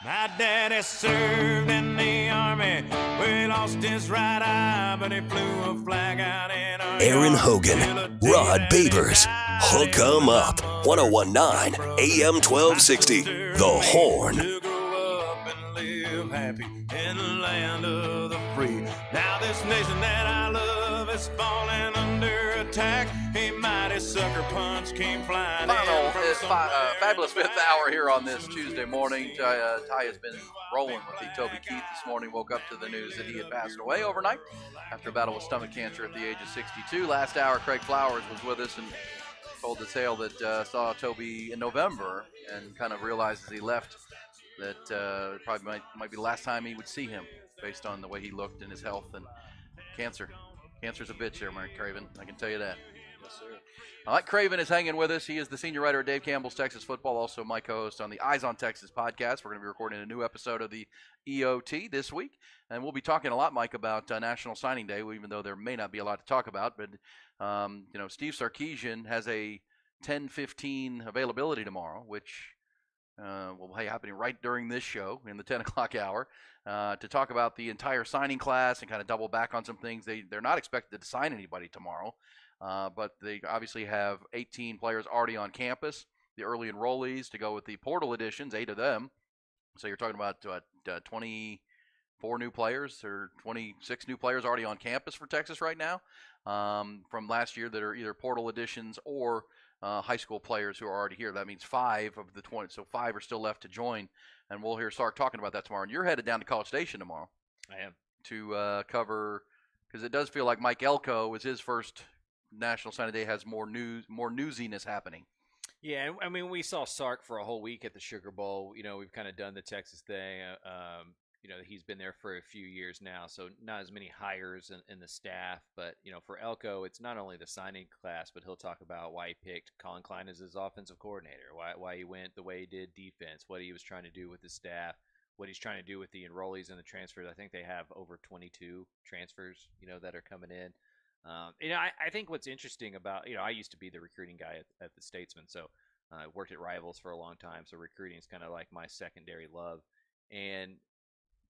My daddy served in the army. We lost his right eye, but he flew a flag out in our Aaron Hogan, Rod Babers, Hook 'em Up, 1019 AM 1260, The Horn. To grow up and live happy in the land of the free. Now this nation that I love is falling under attack. A mighty sucker punch came flying Final in from fabulous fifth hour here on this Tuesday morning. Ty has been rolling with the Toby Keith this morning. Woke up to the news that he had passed away overnight after a battle with stomach cancer at the age of 62. Last hour, Craig Flowers was with us and told the tale that saw Toby in November and kind of realized as he left that probably might be the last time he would see him based on the way he looked and his health and cancer. Cancer's a bitch there, Mark Craven. I can tell you that. Yes, sir. Mike Craven is hanging with us. He is the senior writer at Dave Campbell's Texas Football, also my co-host on the Eyes on Texas podcast. We're going to be recording a new episode of the EOT this week, and we'll be talking a lot, Mike, about National Signing Day, even though there may not be a lot to talk about. But, Steve Sarkisian has a 10:15 availability tomorrow, which will be happening right during this show in the 10 o'clock hour to talk about the entire signing class and kind of double back on some things. They're not expected to sign anybody tomorrow. But they obviously have 18 players already on campus. the early enrollees to go with the portal additions, 8 of them. So you're talking about 24 new players or 26 new players already on campus for Texas right now from last year that are either portal additions or high school players who are already here. That means 5 of the 20. So 5 are still left to join, and we'll hear Sark talking about that tomorrow. And you're headed down to College Station tomorrow. I am. To cover, because it does feel like Mike Elko is his first National Signing Day, has more newsiness happening. Yeah, I mean, we saw Sark for a whole week at the Sugar Bowl. We've kind of done the Texas thing. He's been there for a few years now, so not as many hires in the staff. But, for Elko, it's not only the signing class, but he'll talk about why he picked Colin Klein as his offensive coordinator, why he went the way he did defense, what he was trying to do with the staff, what he's trying to do with the enrollees and the transfers. I think they have over 22 transfers, that are coming in. I think what's interesting about, I used to be the recruiting guy at the Statesman, so I worked at Rivals for a long time, so recruiting is kind of like my secondary love. And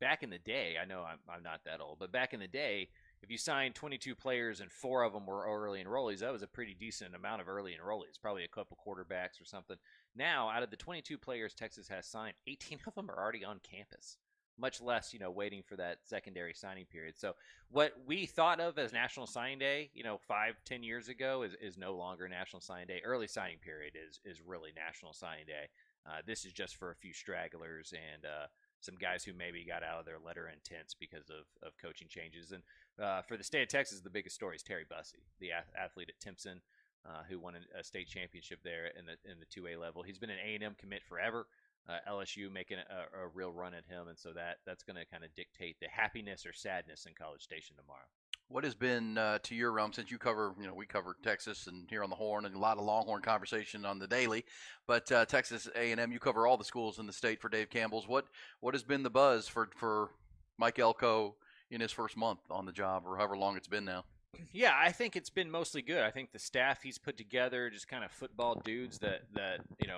back in the day, I know I'm not that old, but back in the day, if you signed 22 players and 4 of them were early enrollees, that was a pretty decent amount of early enrollees, probably a couple quarterbacks or something. Now, out of the 22 players Texas has signed, 18 of them are already on campus, much less, waiting for that secondary signing period. So what we thought of as National Signing Day, 5-10 years ago is no longer National Signing Day. Early signing period is really National Signing Day. This is just for a few stragglers and some guys who maybe got out of their letter intents because of coaching changes. And for the state of Texas, the biggest story is Terry Bussey, the athlete at Timpson, who won a state championship there in the 2A level. He's been an A&M commit forever. LSU making a real run at him, and so that's going to kind of dictate the happiness or sadness in College Station tomorrow. What has been to your realm, since you cover, we cover Texas and here on the Horn, and a lot of Longhorn conversation on the daily, but Texas A&M, you cover all the schools in the state for Dave Campbell's. What has been the buzz for Mike Elko in his first month on the job, or however long it's been now? Yeah, I think it's been mostly good. I think the staff he's put together, just kind of football dudes that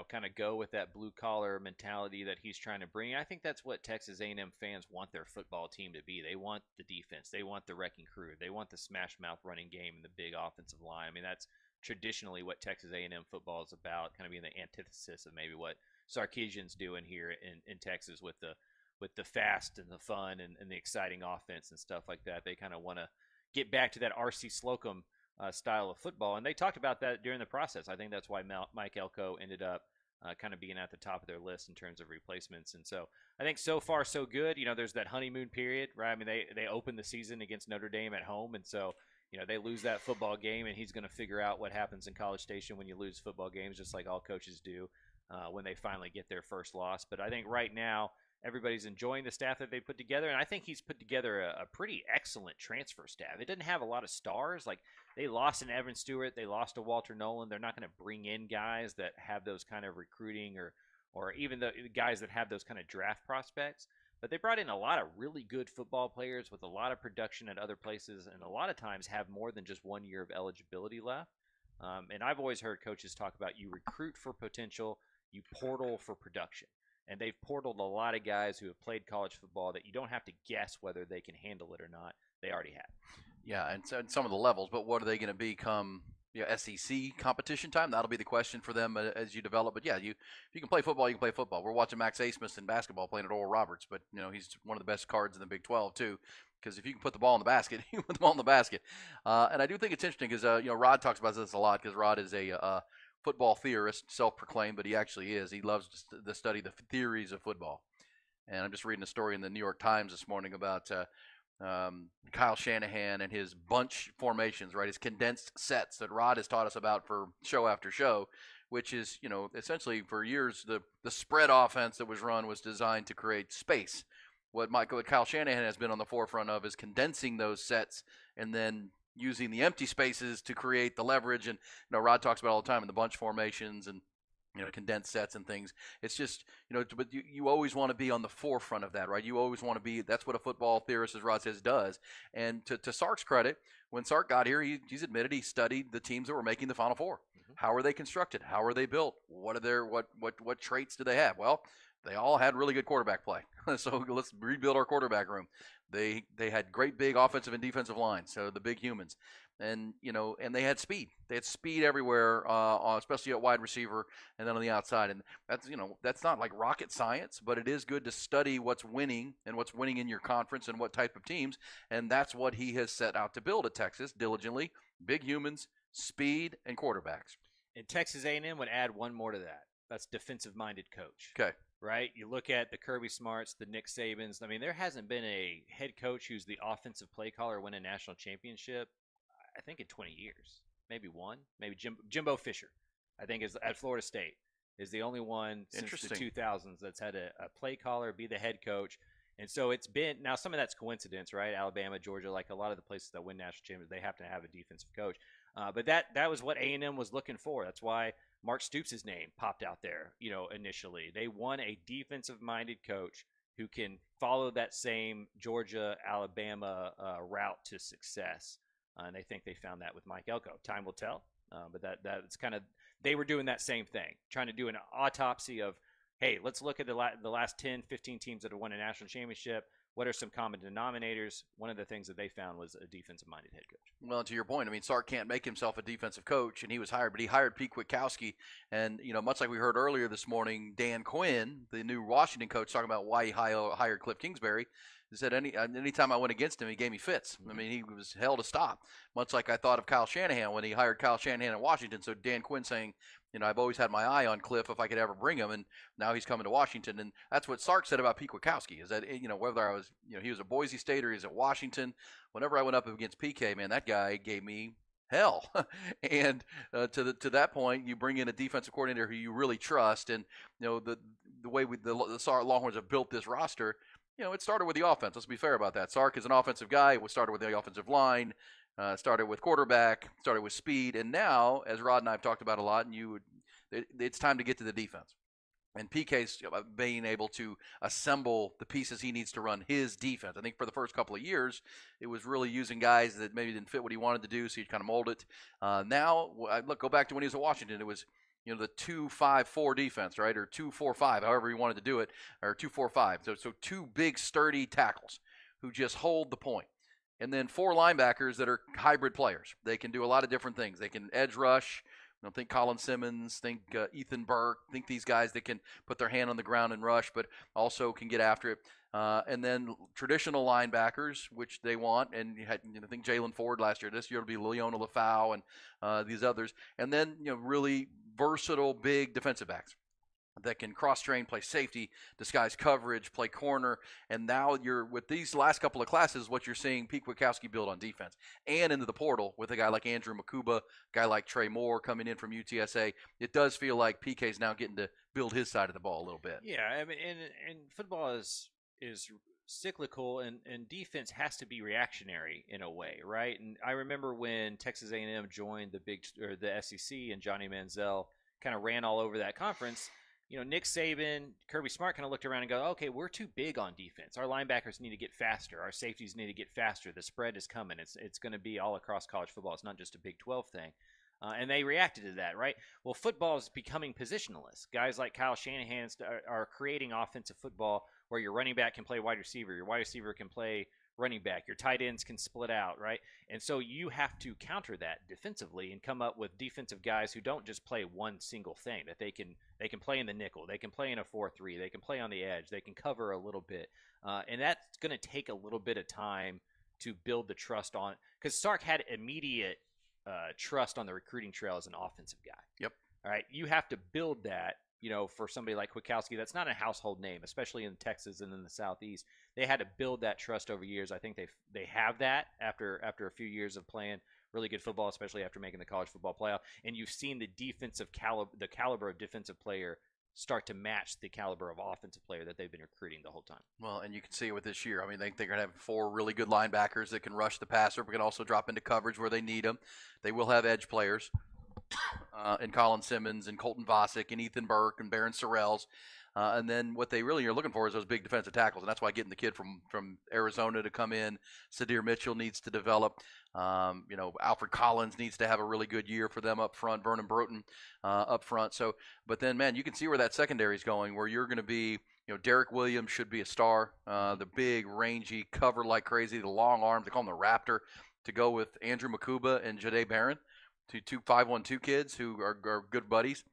kind of go with that blue collar mentality that he's trying to bring. I think that's what Texas A&M fans want their football team to be. They want the defense, they want the wrecking crew, they want the smash mouth running game and the big offensive line. I mean, that's traditionally what Texas A&M football is about, kind of being the antithesis of maybe what Sarkisian's doing here in Texas with the fast and the fun and the exciting offense and stuff like that. They kind of want to get back to that R.C. Slocum style of football, and they talked about that during the process. I think that's why Mike Elko ended up kind of being at the top of their list in terms of replacements. And so I think so far so good. There's that honeymoon period, right? I mean, they opened the season against Notre Dame at home, and so they lose that football game, and he's going to figure out what happens in College Station when you lose football games, just like all coaches do when they finally get their first loss. But I think right now everybody's enjoying the staff that they put together, and I think he's put together a pretty excellent transfer staff. It didn't have a lot of stars. Like, they lost an Evan Stewart, they lost to Walter Nolan. They're not going to bring in guys that have those kind of recruiting or even the guys that have those kind of draft prospects. But they brought in a lot of really good football players with a lot of production at other places, and a lot of times have more than just 1 year of eligibility left. And I've always heard coaches talk about you recruit for potential, you portal for production. And they've portaled a lot of guys who have played college football that you don't have to guess whether they can handle it or not. They already have. Yeah, and so some of the levels, but what are they going to become? SEC competition time? That'll be the question for them as you develop. But yeah, if you can play football, you can play football. We're watching Max Asmus in basketball playing at Oral Roberts, but he's one of the best cards in the Big 12 too. Because if you can put the ball in the basket, you put the ball in the basket. And I do think it's interesting because Rod talks about this a lot, because Rod is a football theorist, self-proclaimed, but he actually is. He loves to study the theories of football. And I'm just reading a story in the New York Times this morning about Kyle Shanahan and his bunch formations, right? His condensed sets that Rod has taught us about for show after show, which is, essentially for years, the spread offense that was run was designed to create space. What Kyle Shanahan has been on the forefront of is condensing those sets and then using the empty spaces to create the leverage. And Rod talks about all the time in the bunch formations and condensed sets and things. It's just but you always want to be on the forefront of that, right? You always want to be. That's what a football theorist, as Rod says, does. And to Sark's credit, when Sark got here, he's admitted he studied the teams that were making the Final Four. Mm-hmm. How are they constructed? How are they built? What traits do they have? Well, they all had really good quarterback play. So let's rebuild our quarterback room. They had great big offensive and defensive lines, so the big humans. and and they had speed. They had speed everywhere, especially at wide receiver and then on the outside. And that's not like rocket science, but it is good to study what's winning and what's winning in your conference and what type of teams. And that's what he has set out to build at Texas diligently: big humans, speed, and quarterbacks. And Texas A&M would add one more to that. That's defensive-minded coach. Okay. Right? You look at the Kirby Smarts, the Nick Sabans. I mean, there hasn't been a head coach who's the offensive play caller win a national championship, I think, in 20 years. Maybe one. Maybe Jimbo Fisher, I think, is at Florida State, is the only one since the 2000s that's had a play caller be the head coach. And so it's been – now some of that's coincidence, right? Alabama, Georgia, like a lot of the places that win national championships, they have to have a defensive coach. But that was what A&M was looking for. That's why Mark Stoops' name popped out there, initially. They want a defensive-minded coach who can follow that same Georgia, Alabama route to success. And they think they found that with Mike Elko. Time will tell. But that's kind of – they were doing that same thing, trying to do an autopsy of, hey, let's look at the last 10, 15 teams that have won a national championship. What are some common denominators? One of the things that they found was a defensive-minded head coach. Well, to your point, I mean, Sark can't make himself a defensive coach, and he was hired, but he hired Pete Kwiatkowski. And, much like we heard earlier this morning, Dan Quinn, the new Washington coach, talking about why he hired Cliff Kingsbury. He said anytime I went against him, he gave me fits. I mean, he was hell to stop, much like I thought of Kyle Shanahan when he hired Kyle Shanahan in Washington. So Dan Quinn saying, I've always had my eye on Cliff if I could ever bring him, and now he's coming to Washington. And that's what Sark said about Pete Kwiatkowski, is that, whether I was, he was at Boise State or he was at Washington, whenever I went up against PK, man, that guy gave me hell. And to that point, you bring in a defensive coordinator who you really trust, and, the way the Longhorns have built this roster, it started with the offense. Let's be fair about that. Sark is an offensive guy. It started with the offensive line, started with quarterback, started with speed, and now, as Rod and I have talked about a lot, and it's time to get to the defense. And PK's being able to assemble the pieces he needs to run his defense. I think for the first couple of years, it was really using guys that maybe didn't fit what he wanted to do, so he'd kind of mold it. Now, go back to when he was at Washington. It was the 2-5-4 defense, right, or 2-4-5, however you wanted to do it, or 2-4-5. So two big, sturdy tackles who just hold the point. And then 4 linebackers that are hybrid players. They can do a lot of different things. They can edge rush. Think Colin Simmons, think Ethan Burke, think these guys that can put their hand on the ground and rush, but also can get after it. And then traditional linebackers, which they want, and you had, I think Jalen Ford last year. This year it'll be Leona Lafau and these others. And then really versatile, big defensive backs that can cross-train, play safety, disguise coverage, play corner. And now you're, with these last couple of classes, what you're seeing Pete Kwiatkowski build on defense. And into the portal with a guy like Andrew Makuba, a guy like Trey Moore coming in from UTSA. It does feel like PK's now getting to build his side of the ball a little bit. Yeah, I mean, and football is cyclical, and defense has to be reactionary in a way, right? And I remember when Texas A&M joined the SEC and Johnny Manziel kind of ran all over that conference. Nick Saban, Kirby Smart kind of looked around and go, okay, we're too big on defense. Our linebackers need to get faster. Our safeties need to get faster. The spread is coming. It's going to be all across college football. It's not just a Big 12 thing. And they reacted to that, right? Well, football is becoming positionless. Guys like Kyle Shanahan are creating offensive football where your running back can play wide receiver, your wide receiver can play running back, your tight ends can split out, right? And so you have to counter that defensively and come up with defensive guys who don't just play one single thing, that they can play in the nickel, they can play in a 4-3, they can play on the edge, they can cover a little bit. And that's going to take a little bit of time to build the trust on, because Sark had immediate trust on the recruiting trail as an offensive guy. Yep. All right. You have to build that, for somebody like Kwiatkowski. That's not a household name, especially in Texas and in the Southeast. They had to build that trust over years. I think they have that after a few years of playing really good football, especially after making the college football playoff. And you've seen the caliber of defensive player start to match the caliber of offensive player that they've been recruiting the whole time. Well, and you can see it with this year. I mean, they're going to have 4 really good linebackers that can rush the passer, but can also drop into coverage where they need them. They will have edge players and Colin Simmons and Colton Vasek and Ethan Burke and Barron Sorrells. And then what they really are looking for is those big defensive tackles, and that's why getting the kid from Arizona to come in, Sadir Mitchell needs to develop. Alfred Collins needs to have a really good year for them up front. Vernon Broughton up front. So, but then, man, you can see where that secondary is going, where you're going to be. Derek Williams should be a star. The big, rangy, cover like crazy, the long arms. They call him the Raptor. to go with Andrew Makuba and Jade Barron, two 5-1-2 kids who are good buddies.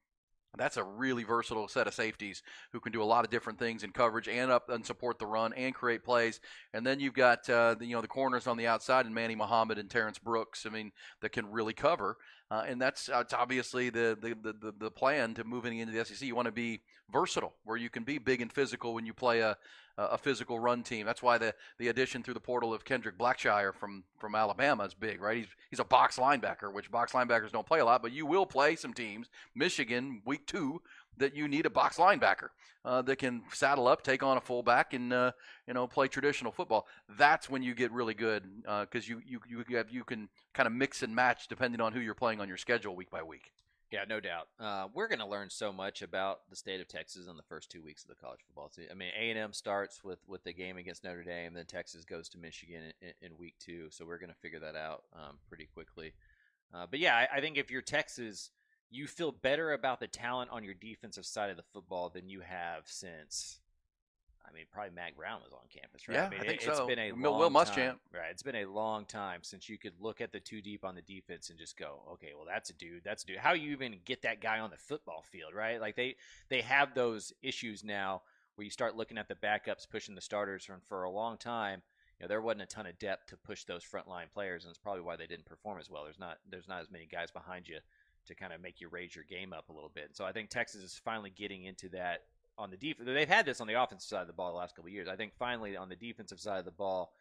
That's a really versatile set of safeties who can do a lot of different things in coverage and up and support the run and create plays. And then you've got the corners on the outside and Manny Muhammad and Terrence Brooks. I mean, that can really cover. And that's obviously the plan to moving into the SEC. You want to be versatile, where you can be big and physical when you play a physical run team. That's why the addition through the portal of Kendrick Blackshire from Alabama is big, right? He's a box linebacker, which box linebackers don't play a lot, but you will play some teams, Michigan, week 2, that you need a box linebacker that can saddle up, take on a fullback, and play traditional football. That's when you get really good because you can kind of mix and match depending on who you're playing on your schedule week by week. Yeah, no doubt. We're going to learn so much about the state of Texas in the first 2 weeks of the college football season. I mean, A&M starts with the game against Notre Dame, then Texas goes to Michigan in week 2, so we're going to figure that out pretty quickly. But yeah, I think if you're Texas, you feel better about the talent on your defensive side of the football than you have since, probably Mack Brown was on campus, right? Yeah, I think so. It's been a Will long Muschamp. time. Right, it's been a long time since you could look at the two deep on the defense and just go, okay, well, that's a dude. How you even get that guy on the football field, right? Like they have those issues now where you start looking at the backups pushing the starters for a long time. There wasn't a ton of depth to push those frontline players, and it's probably why they didn't perform as well. There's not as many guys behind you to kind of make you raise your game up a little bit. So I think Texas is finally getting into that on the defense. They've had this on the offensive side of the ball the last couple of years. I think finally on the defensive side of the ball,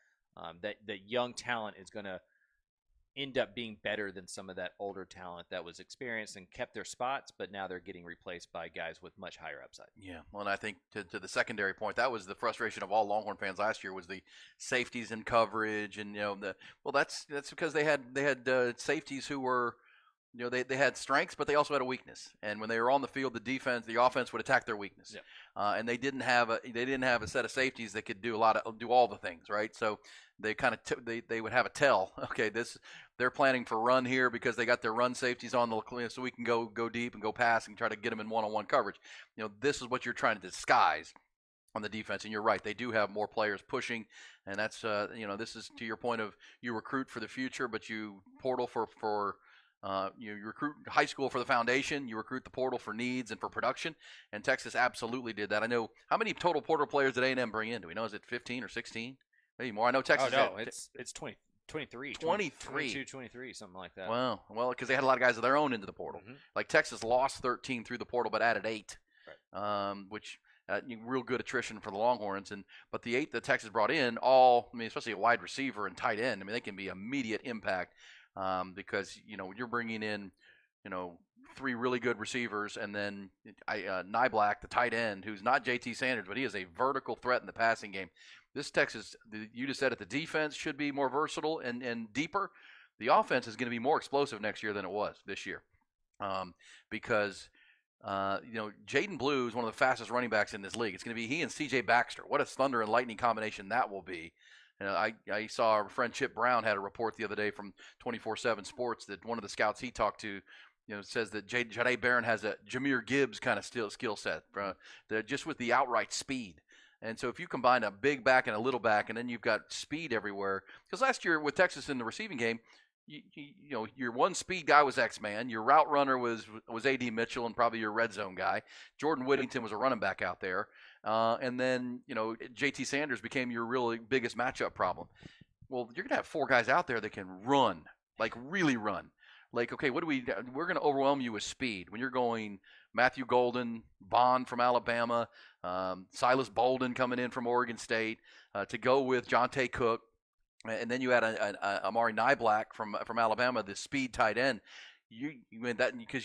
that young talent is going to end up being better than some of that older talent that was experienced and kept their spots, but now they're getting replaced by guys with much higher upside. Yeah, well, and I think to the secondary point, that was the frustration of all Longhorn fans last year was the safeties and coverage, and that's because they had safeties who were. They had strengths, but they also had a weakness. And when they were on the field, the offense would attack their weakness. Yeah. And they didn't have a set of safeties that could do all the things, right? So they kind of they would have a tell. Okay, they're planning for run here because they got their run safeties on so we can go deep and go pass and try to get them in one-on-one coverage. This is what you're trying to disguise on the defense, and you're right. They do have more players pushing, and that's this is to your point of you recruit for the future, but you portal for you recruit high school for the foundation. You recruit the portal for needs and for production. And Texas absolutely did that. I know how many total portal players did A&M bring in? Do we know? Is it 15 or 16? Maybe more. I know Texas. Oh no, it's 20, 23, 22, 23, something like that. Well, because they had a lot of guys of their own into the portal. Mm-hmm. Like Texas lost 13 through the portal, but added 8, right. Which real good attrition for the Longhorns. But the 8 that Texas brought in, especially a wide receiver and tight end. They can be immediate impact. Because you're bringing in 3 really good receivers, and then Nyblack, the tight end, who's not JT Sanders, but he is a vertical threat in the passing game. This Texas, you just said it, the defense should be more versatile and deeper. The offense is going to be more explosive next year than it was this year, because Jaden Blue is one of the fastest running backs in this league. It's going to be he and C.J. Baxter. What a thunder and lightning combination that will be. I saw our friend Chip Brown had a report the other day from 24/7 Sports that one of the scouts he talked to, says that Jade Barron has a Jahmyr Gibbs kind of skill set, just with the outright speed. And so if you combine a big back and a little back, and then you've got speed everywhere, because last year with Texas in the receiving game, your one speed guy was X-Man, your route runner was A.D. Mitchell, and probably your red zone guy. Jordan Whittington was a running back out there. And then, JT Sanders became your really biggest matchup problem. Well, you're going to have 4 guys out there that can run, like really run. Like, okay, we're going to overwhelm you with speed. When you're going Matthew Golden, Bond from Alabama, Silas Bolden coming in from Oregon State, to go with Jonte Cook, and then you had Amari Nyblack from Alabama, the speed tight end. You mean that because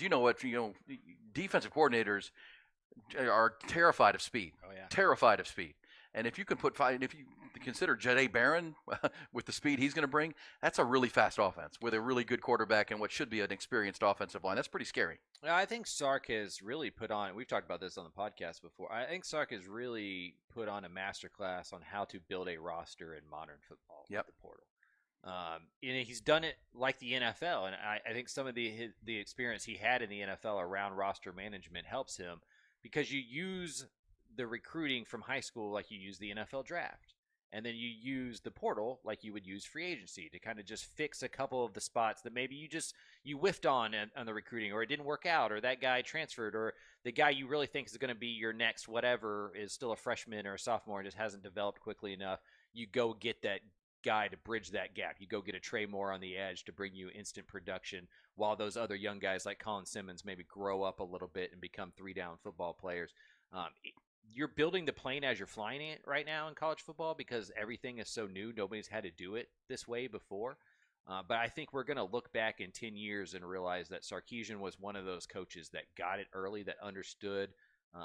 defensive coordinators are terrified of speed. Oh yeah, terrified of speed. And if you can if you consider Jade Barron with the speed he's going to bring, that's a really fast offense with a really good quarterback and what should be an experienced offensive line. That's pretty scary. I think Sark has really put on. We've talked about this on the podcast before. I think Sark has really put on a masterclass on how to build a roster in modern football. Yep. With the portal. He's done it like the NFL, and I think some of the experience he had in the NFL around roster management helps him. Because you use the recruiting from high school like you use the NFL draft. and then you use the portal like you would use free agency to kind of just fix a couple of the spots that maybe you whiffed on the recruiting, or it didn't work out, or that guy transferred, or the guy you really think is going to be your next whatever is still a freshman or a sophomore and just hasn't developed quickly enough. You go get that guy to bridge that gap. You go get a Trey Moore on the edge to bring you instant production, while those other young guys like Colin Simmons maybe grow up a little bit and become 3-down football players. You're building the plane as you're flying it right now in college football because everything is so new. Nobody's had to do it this way before. But I think we're going to look back in 10 years and realize that Sarkisian was one of those coaches that got it early, that understood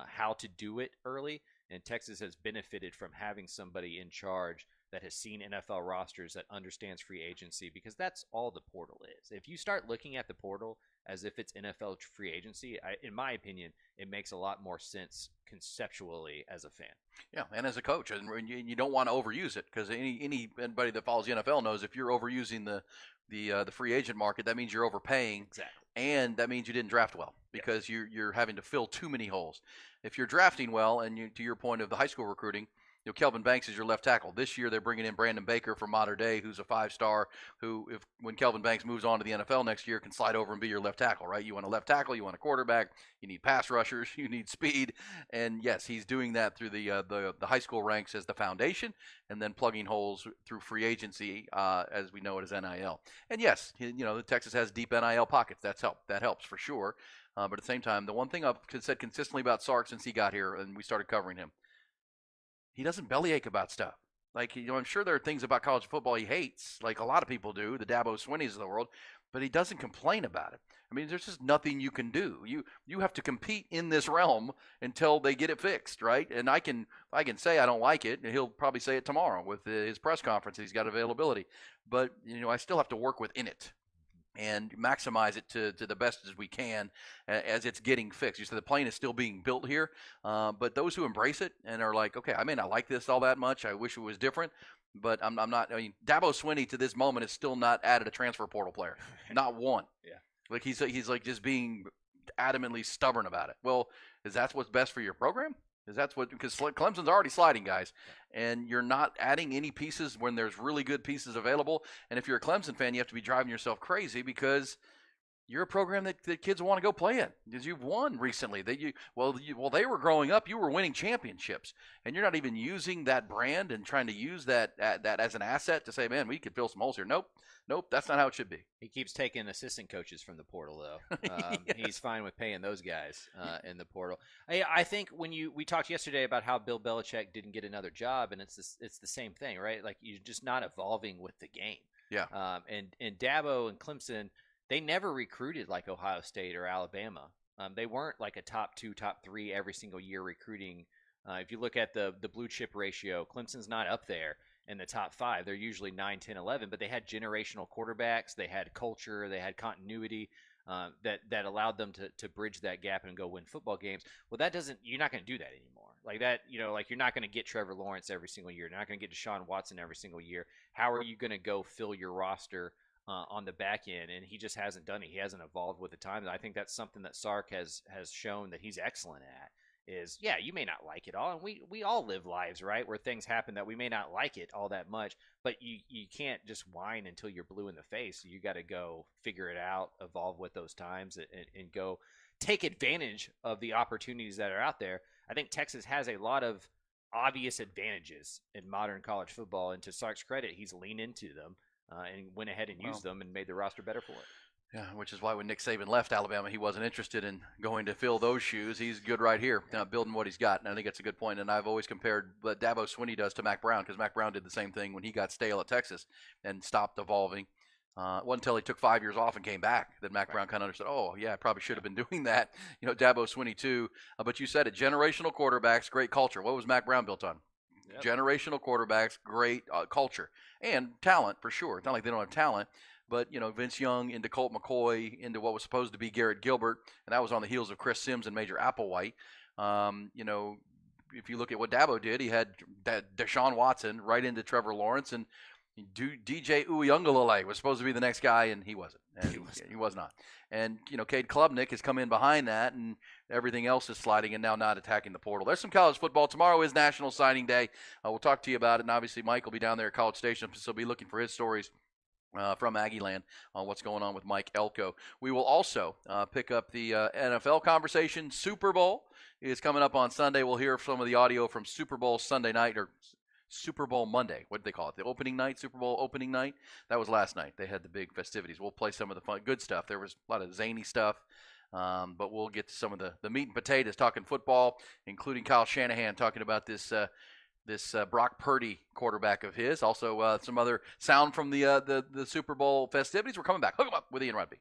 how to do it early. And Texas has benefited from having somebody in charge that has seen NFL rosters, that understands free agency, because that's all the portal is. If you start looking at the portal as if it's NFL free agency, in my opinion, it makes a lot more sense conceptually as a fan. Yeah, and as a coach, and you don't want to overuse it, because anybody that follows the NFL knows if you're overusing the free agent market, that means you're overpaying. Exactly. And that means you didn't draft well, because you're having to fill too many holes. If you're drafting well, and to your point of the high school recruiting, Kelvin Banks is your left tackle. This year they're bringing in Brandon Baker from Mater Dei, who's a 5-star, who, when Kelvin Banks moves on to the NFL next year, can slide over and be your left tackle, right? You want a left tackle, you want a quarterback, you need pass rushers, you need speed. And yes, he's doing that through the high school ranks as the foundation, and then plugging holes through free agency, as we know it as NIL. And yes, Texas has deep NIL pockets. That helps for sure. But at the same time, the one thing I've said consistently about Sark since he got here and we started covering him, he doesn't bellyache about stuff. Like, I'm sure there are things about college football he hates, like a lot of people do, the Dabo Swinneys of the world, but he doesn't complain about it. I mean, there's just nothing you can do. You have to compete in this realm until they get it fixed, right? And I can say I don't like it, and he'll probably say it tomorrow with his press conference. He's got availability. But, I still have to work within it and maximize it to the best as we can as it's getting fixed. You said the plane is still being built here, but those who embrace it and are like, okay, I may not like this all that much, I wish it was different, but I'm not. I mean, Dabo Swinney to this moment has still not added a transfer portal player, not one. Yeah, like he's like just being adamantly stubborn about it. Well, is that what's best for your program? Because Clemson's already sliding, guys, and you're not adding any pieces when there's really good pieces available. And if you're a Clemson fan, you have to be driving yourself crazy because you're a program that kids want to go play in, because you've won recently. While they were growing up, you were winning championships, and you're not even using that brand and trying to use that as an asset to say, man, we could fill some holes here. Nope, that's not how it should be. He keeps taking assistant coaches from the portal, though. Yes. He's fine with paying those guys in the portal. I think when we talked yesterday about how Bill Belichick didn't get another job, and it's the same thing, right? Like, you're just not evolving with the game. Yeah. And Dabo and Clemson, they never recruited like Ohio State or Alabama. They weren't like a top 2, top 3 every single year recruiting. If you look at the blue chip ratio, Clemson's not up there in the top 5. They're usually 9, 10, 11, but they had generational quarterbacks. They had culture. They had continuity that allowed them to bridge that gap and go win football games. Well, you're not going to do that anymore. Like that, like you're not going to get Trevor Lawrence every single year. You're not going to get Deshaun Watson every single year. How are you going to go fill your roster on the back end? And he just hasn't done it. He hasn't evolved with the times. I think that's something that Sark has shown that he's excellent at. Is, yeah, you may not like it all, and we all live lives, right, where things happen that we may not like it all that much, but you can't just whine until you're blue in the face. You got to go figure it out, evolve with those times, and go take advantage of the opportunities that are out there. I think Texas has a lot of obvious advantages in modern college football, and to Sark's credit, he's leaned into them and went ahead and used them and made the roster better for it. Yeah, which is why when Nick Saban left Alabama, he wasn't interested in going to fill those shoes. He's good right here, building what he's got, and I think that's a good point. And I've always compared what Dabo Swinney does to Mack Brown, because Mack Brown did the same thing when he got stale at Texas and stopped evolving. It wasn't until he took 5 years off and came back that Mack Brown kind of understood, oh, yeah, I probably should have been doing that. Dabo Swinney too. But you said it, generational quarterbacks, great culture. What was Mack Brown built on? Yep. Generational quarterbacks, great culture, and talent for sure. It's not like they don't have talent. But, Vince Young into Colt McCoy into what was supposed to be Garrett Gilbert, and that was on the heels of Chris Sims and Major Applewhite. If you look at what Dabo did, he had Deshaun Watson right into Trevor Lawrence, and DJ Uiagalelei was supposed to be the next guy, and he wasn't. And he was not. And, Cade Klubnik has come in behind that, and everything else is sliding and now not attacking the portal. There's some college football. Tomorrow is National Signing Day. We'll talk to you about it, and obviously Mike will be down there at College Station, so be looking for his stories from Aggieland on what's going on with Mike Elko. We will also pick up the NFL conversation. Super Bowl is coming up on Sunday. We'll hear some of the audio from Super Bowl Sunday night, or Super Bowl Monday. What did they call it? The opening night, Super Bowl opening night? That was last night. They had the big festivities. We'll play some of the fun, good stuff. There was a lot of zany stuff, but we'll get to some of the meat and potatoes, talking football, including Kyle Shanahan talking about this Brock Purdy quarterback of his. Also, some other sound from the Super Bowl festivities. We're coming back. Hook 'em up with Ian Rugby.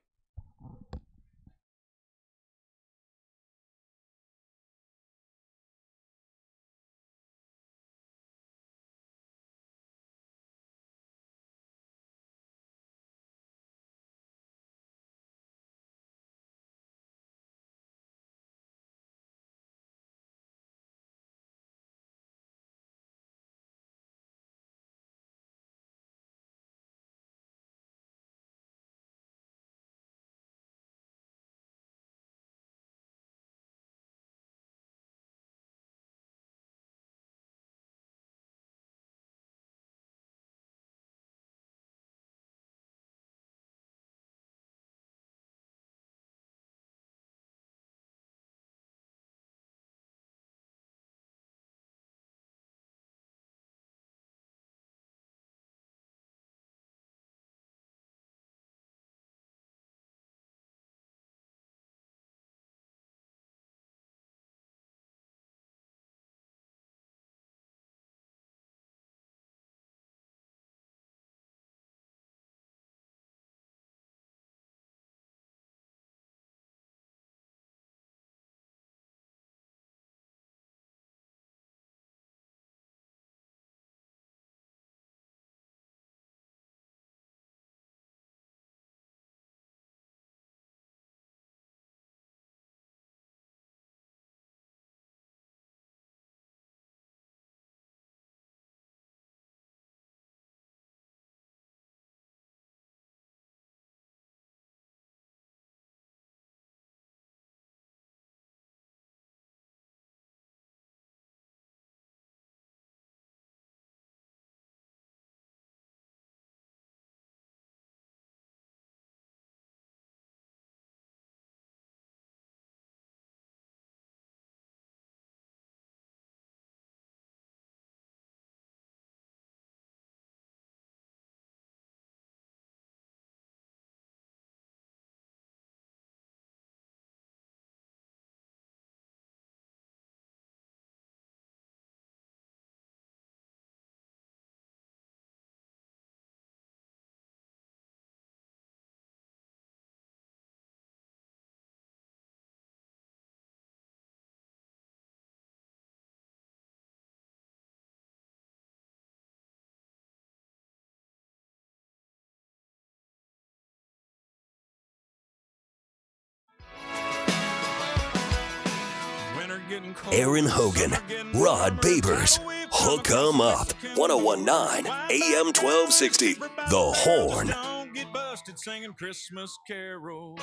Aaron Hogan, Rod Babers, Hook 'em Up, 1019 AM 1260, The Horn. Don't get busted singing Christmas carols.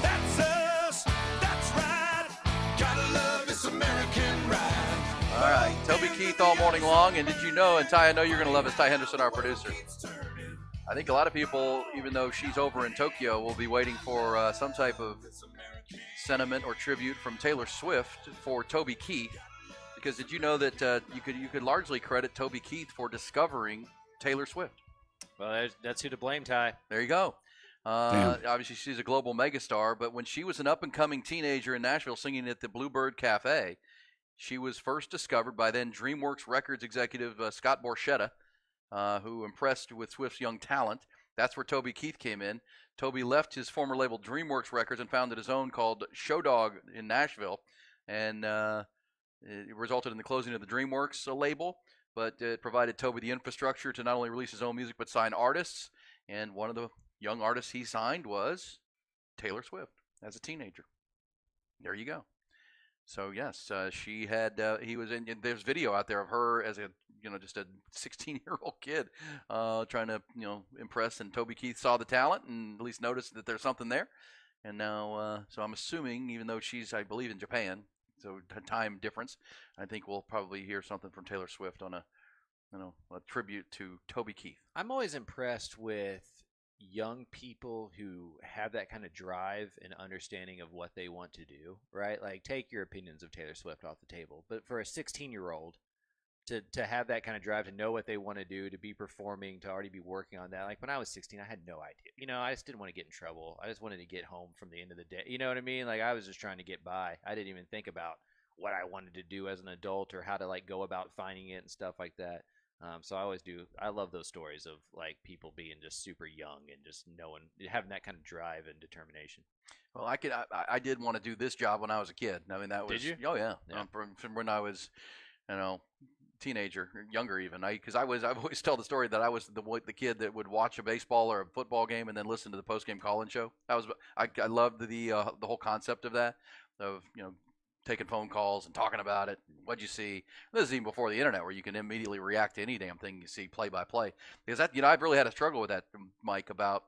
That's us, that's right. Gotta love this American ride. All right, Toby Keith all morning long. And did you know, and Ty, I know you're going to love this, Ty Henderson, our producer. I think a lot of people, even though she's over in Tokyo, will be waiting for some type of sentiment or tribute from Taylor Swift for Toby Keith. Because did you know that you could largely credit Toby Keith for discovering Taylor Swift? Well, that's who to blame, Ty. There you go. Obviously, she's a global megastar, but when she was an up-and-coming teenager in Nashville singing at the Bluebird Cafe, she was first discovered by then DreamWorks Records executive Scott Borchetta, who impressed with Swift's young talent. That's where Toby Keith came in. Toby left his former label DreamWorks Records and founded his own called Show Dog in Nashville, and it resulted in the closing of the DreamWorks label, but it provided Toby the infrastructure to not only release his own music but sign artists, and one of the young artists he signed was Taylor Swift as a teenager. There you go. So yes, she had. He was in. There's video out there of her as a just a 16-year-old kid trying to impress. And Toby Keith saw the talent and at least noticed that there's something there. And now, so I'm assuming, even though she's, I believe, in Japan, so time difference, I think we'll probably hear something from Taylor Swift on a tribute to Toby Keith. I'm always impressed with young people who have that kind of drive and understanding of what they want to do, right? Like, take your opinions of Taylor Swift off the table, but for a 16-year-old to have that kind of drive, to know what they want to do, to be performing, to already be working on that. Like, when I was 16, I had no idea. I just didn't want to get in trouble. I just wanted to get home from the end of the day. You know what I mean? Like, I was just trying to get by. I didn't even think about what I wanted to do as an adult or how to, like, go about finding it and stuff like that. So I always do. I love those stories of, like, people being just super young and just having that kind of drive and determination. Well, I did want to do this job when I was a kid. I mean, that was. Did you? Oh yeah. From when I was, teenager, younger even. I've always tell the story that I was the kid that would watch a baseball or a football game and then listen to the post-game call-in show. I loved the whole concept of that, of taking phone calls and talking about it. What'd you see? This is even before the internet, where you can immediately react to any damn thing you see play by play. Because that, I've really had a struggle with that, Mike, about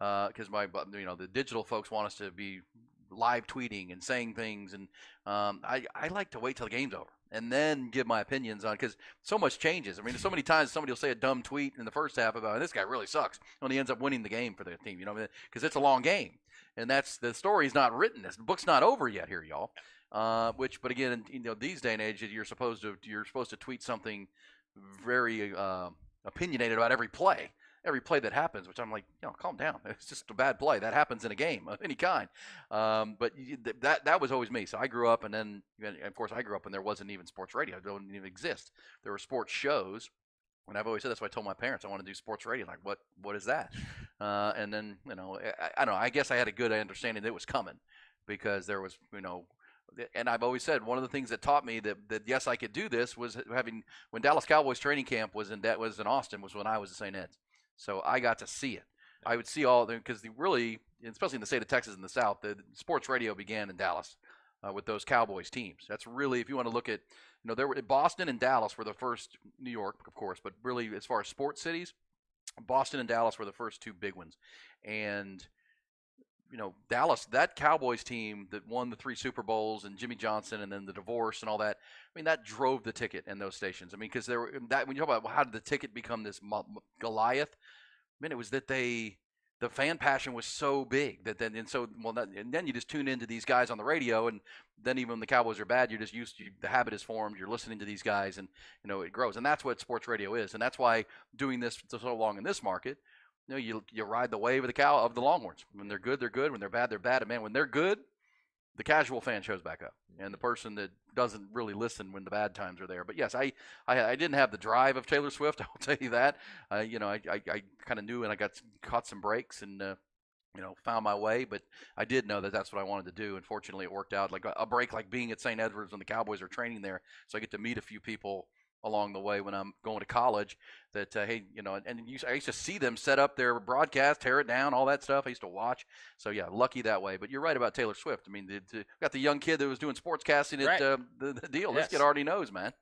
because the digital folks want us to be live tweeting and saying things, and I like to wait till the game's over and then give my opinions on, because so much changes. I mean, so many times somebody will say a dumb tweet in the first half about, this guy really sucks, when he ends up winning the game for the team, because it's a long game. And that's, the story's not written. The book's not over yet here, y'all. But again, these day and age, you're supposed to tweet something very opinionated about every play that happens, which I'm like, calm down. It's just a bad play that happens in a game of any kind. But that was always me. So I grew up, and then, of course, I grew up when there wasn't even sports radio. It didn't even exist. There were sports shows. And I've always said, that's why I told my parents I want to do sports radio. Like, what is that? And then, I don't know. I guess I had a good understanding that it was coming, because there was, and I've always said, one of the things that taught me that yes, I could do this was when Dallas Cowboys training camp was in Austin, was when I was at St. Ed's. So I got to see it. I would see all of them, because really, especially in the state of Texas and the South, the sports radio began in Dallas with those Cowboys teams. That's really, if you want to look at, there were Boston and Dallas were the first, New York, of course, but really as far as sports cities, Boston and Dallas were the first two big ones. And Dallas, that Cowboys team that won the 3 Super Bowls, and Jimmy Johnson, and then the divorce and all that, I mean, that drove the ticket in those stations. I mean, because when you talk about how did the ticket become this Goliath, I mean, it was that the fan passion was so big and then you just tune into these guys on the radio, and then even when the Cowboys are bad, you're just the habit is formed. You're listening to these guys, and it grows, and that's what sports radio is, and that's why doing this for so long in this market. You ride the wave of the Longhorns. When they're good, they're good. When they're bad, they're bad. And man, when they're good, the casual fan shows back up, and the person that doesn't really listen when the bad times are there. But yes, I didn't have the drive of Taylor Swift. I'll tell you that. I kind of knew, and I caught some breaks, and found my way. But I did know that that's what I wanted to do, and fortunately, it worked out. Like a break, like being at St. Edwards when the Cowboys are training there, so I get to meet a few people along the way when I'm going to college that, hey, I used to see them set up their broadcast, tear it down, all that stuff. I used to watch. So, yeah, lucky that way. But you're right about Taylor Swift. I mean, got the young kid that was doing sportscasting at the deal. Yes. This kid already knows, man.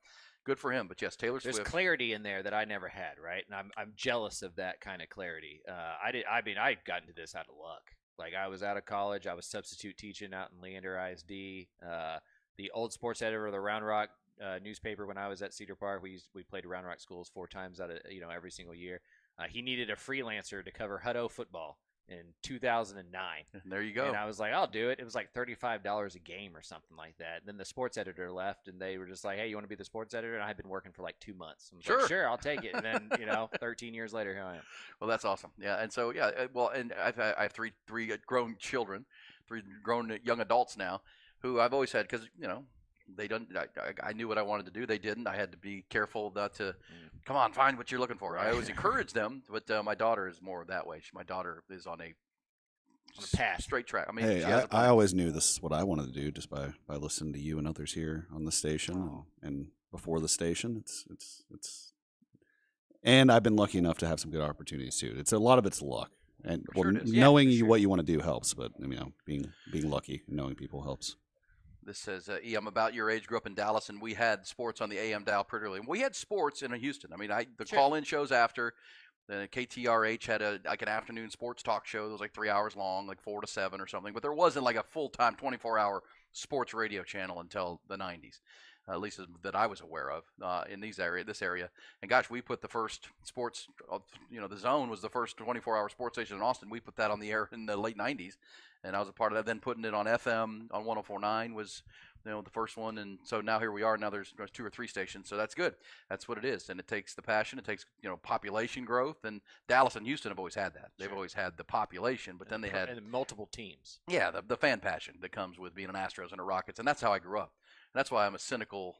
Good for him. But, yes, Taylor Swift. There's clarity in there that I never had, right? And I'm jealous of that kind of clarity. I got into this out of luck. Like, I was out of college. I was substitute teaching out in Leander ISD. The old sports editor of the Round Rock newspaper when I was at Cedar Park. We played Round Rock schools 4 times out of every single year. He needed a freelancer to cover Hutto football in 2009. There you go. And I was like, I'll do it. It was like $35 a game or something like that. And then the sports editor left, and they were just like, hey, you want to be the sports editor? And I had been working for like 2 months. I was like, sure, I'll take it. And then 13 years later, here I am. Well, that's awesome. Yeah, and so and I have three grown children, 3 grown young adults now, who I've always had, because they don't. I knew what I wanted to do. They didn't. I had to be careful not to. Come on, find what you're looking for. I always encourage them, but my daughter is more that way. My daughter is on a path, straight track. I mean, hey, I always knew this is what I wanted to do just by listening to you and others here on the station and before the station. It's and I've been lucky enough to have some good opportunities too. A lot of it's luck, and knowing what you want to do helps, but being lucky, knowing people helps. This says, I'm about your age, grew up in Dallas, and we had sports on the AM dial pretty early. We had sports in Houston. I mean, the call-in shows after. The KTRH had an afternoon sports talk show that was like 3 hours long, like 4 to 7 or something. But there wasn't like a full-time 24-hour sports radio channel until the 90s, at least that I was aware of in this area. And gosh, we put the first sports, the Zone was the first 24-hour sports station in Austin. We put that on the air in the late 90s, and I was a part of that. Then putting it on FM on 104.9 was the first one, and so now here we are. Now there's 2 or 3 stations, so that's good. That's what it is, and it takes the passion. It takes population growth, and Dallas and Houston have always had that. They've always had the population, but then they had multiple teams. Yeah, the fan passion that comes with being an Astros and a Rockets, and that's how I grew up. And that's why I'm a cynical.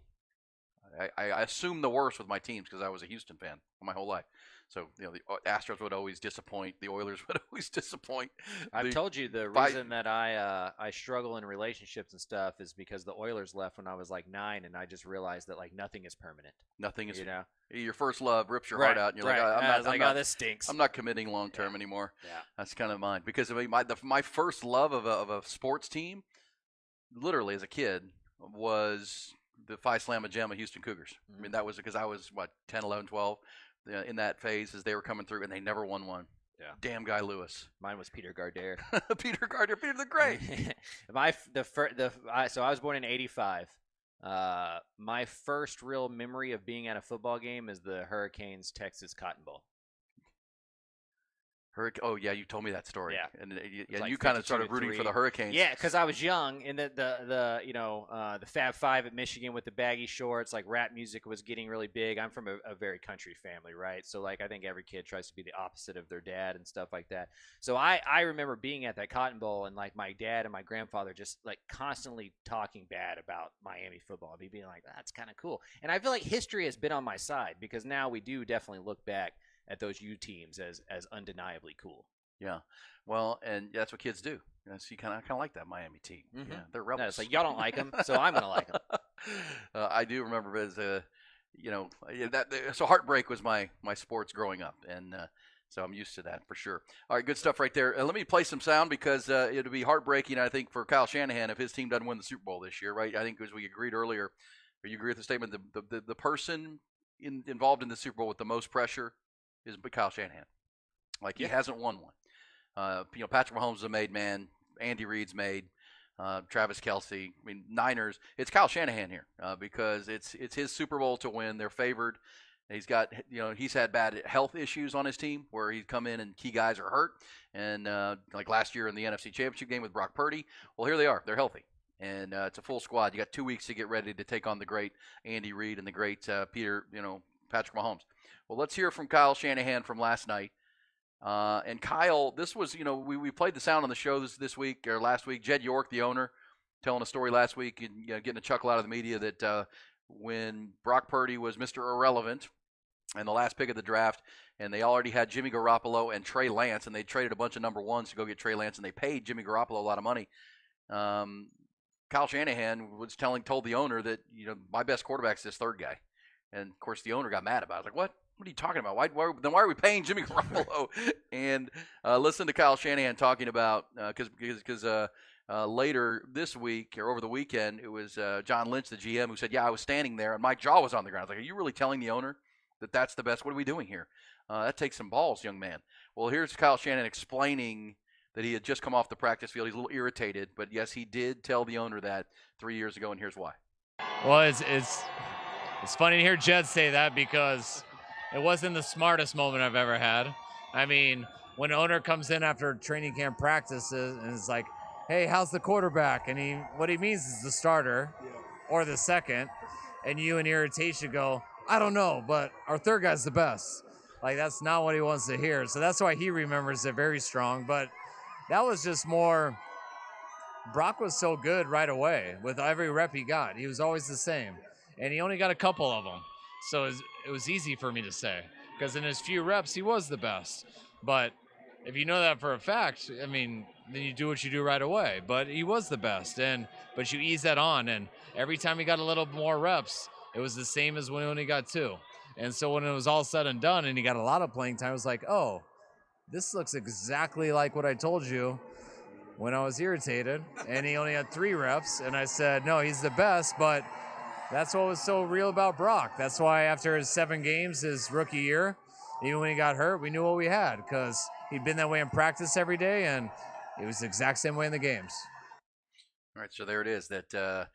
I assume the worst with my teams because I was a Houston fan my whole life. So the Astros would always disappoint. The Oilers would always disappoint. I've told you the reason that I struggle in relationships and stuff is because the Oilers left when I was like 9, and I just realized that like nothing is permanent. Nothing is. Your first love rips your heart out, and you're like, oh, this stinks. I'm not committing long term anymore. Yeah, that's kind of mine because my first love of a sports team, literally as a kid, was the Phi Slamma Jamma Houston Cougars. I mean, that was because I was 10, 11, 12 in that phase as they were coming through, and they never won one. Yeah. Damn Guy Lewis. Mine was Peter Gardere. Peter the Great. So I was born in '85. My first real memory of being at a football game is the Hurricanes Texas Cotton Bowl. Oh yeah, you told me that story. Yeah, and you kind of started rooting for the Hurricanes. Yeah, because I was young, and the Fab Five at Michigan with the baggy shorts, like rap music was getting really big. I'm from a very country family, right? So like I think every kid tries to be the opposite of their dad and stuff like that. So I remember being at that Cotton Bowl and like my dad and my grandfather just like constantly talking bad about Miami football. Me being like, that's kind of cool, and I feel like history has been on my side because now we do definitely look back at those U teams as undeniably cool. Yeah, well, and that's what kids do. So you kind of like that Miami team. Mm-hmm. Yeah, they're rebels. No, it's like y'all don't like them, so I'm gonna like them. I do remember as so heartbreak was my sports growing up, and so I'm used to that for sure. All right, good stuff right there. Let me play some sound because it'll be heartbreaking, I think, for Kyle Shanahan if his team doesn't win the Super Bowl this year, right? I think as we agreed earlier, or you agree with the statement, the person involved in the Super Bowl with the most pressure is Kyle Shanahan. Like, he hasn't won one. Patrick Mahomes is a made man. Andy Reid's made. Travis Kelce. I mean, Niners. It's Kyle Shanahan here because it's his Super Bowl to win. They're favored. He's got, he's had bad health issues on his team where he's come in and key guys are hurt. And like last year in the NFC Championship game with Brock Purdy, well, here they are. They're healthy. And it's a full squad. You got 2 weeks to get ready to take on the great Andy Reid and the great Patrick Mahomes. Well, let's hear from Kyle Shanahan from last night. And Kyle, this was, we played the sound on the show this week or last week. Jed York, the owner, telling a story last week and getting a chuckle out of the media that when Brock Purdy was Mr. Irrelevant and the last pick of the draft, and they already had Jimmy Garoppolo and Trey Lance, and they traded a bunch of number ones to go get Trey Lance, and they paid Jimmy Garoppolo a lot of money. Kyle Shanahan told the owner that, my best quarterback's this third guy. And, of course, the owner got mad about it. I was like, what? What are you talking about? Why are we paying Jimmy Garoppolo? And listen to Kyle Shanahan talking about because later this week or over the weekend, it was John Lynch, the GM, who said, yeah, I was standing there and my jaw was on the ground. I was like, are you really telling the owner that that's the best? What are we doing here? That takes some balls, young man. Well, here's Kyle Shanahan explaining that he had just come off the practice field. He's a little irritated, but yes, he did tell the owner that 3 years ago, and here's why. Well, it's funny to hear Jed say that because it wasn't the smartest moment I've ever had. I mean, when an owner comes in after training camp practices and is like, hey, how's the quarterback? And what he means is the starter or the second. And you in irritation go, I don't know, but our third guy's the best. Like, that's not what he wants to hear. So that's why he remembers it very strong. But that was just more, Brock was so good right away with every rep he got. He was always the same. And he only got a couple of them. So it was easy for me to say, because in his few reps, he was the best. But if you know that for a fact, I mean, then you do what you do right away. But he was the best, but you ease that on. And every time he got a little more reps, it was the same as when he only got 2. And so when it was all said and done and he got a lot of playing time, it was like, oh, this looks exactly like what I told you. when I was irritated, and he only had 3 reps, and I said, no, he's the best, but that's what was so real about Brock. That's why after his 7 games, his rookie year, even when he got hurt, we knew what we had because he'd been that way in practice every day, and it was the exact same way in the games. All right, so there it is, that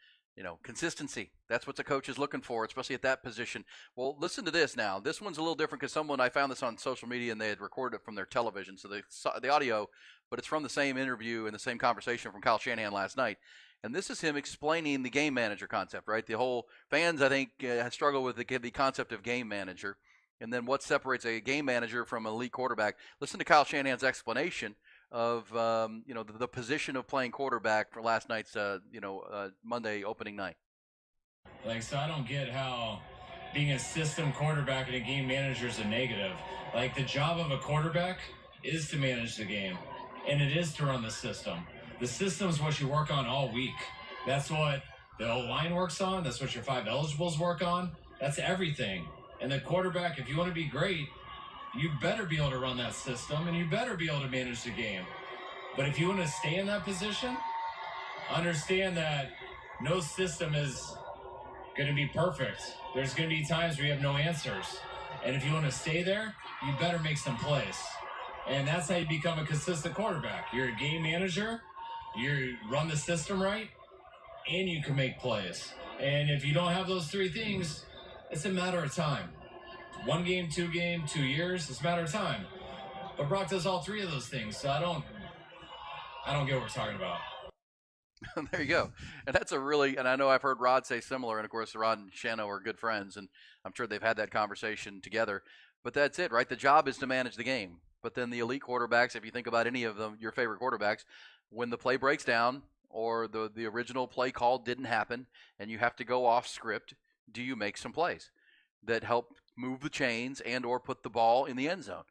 consistency. That's what the coach is looking for, especially at that position. Well, listen to this now. This one's a little different because I found this on social media, and they had recorded it from their television, so they saw the audio, but it's from the same interview and the same conversation from Kyle Shanahan last night. And this is him explaining the game manager concept, right? The whole fans, I think, struggle with the concept of game manager, and then what separates a game manager from an elite quarterback. Listen to Kyle Shanahan's explanation of the position of playing quarterback for last night's Monday opening night. So I don't get how being a system quarterback and a game manager is a negative. The job of a quarterback is to manage the game, and it is to run the system. The system is what you work on all week. That's what the O-line works on. That's what your 5 eligibles work on. That's everything. And the quarterback, if you want to be great, you better be able to run that system, and you better be able to manage the game. But if you want to stay in that position, understand that no system is going to be perfect. There's going to be times where you have no answers. And if you want to stay there, you better make some plays. And that's how you become a consistent quarterback. You're a game manager, you run the system right, and you can make plays. And if you don't have those 3 things, it's a matter of time. 1 game, 2 game, 2 years, it's a matter of time. But Brock does all 3 of those things, so I don't get what we're talking about. There you go. And that's and I know I've heard Rod say similar, and of course Rod and Shano are good friends, and I'm sure they've had that conversation together. But that's it, right? The job is to manage the game. But then the elite quarterbacks, if you think about any of them, your favorite quarterbacks, when the play breaks down or the original play call didn't happen and you have to go off script, do you make some plays that help move the chains and or put the ball in the end zone?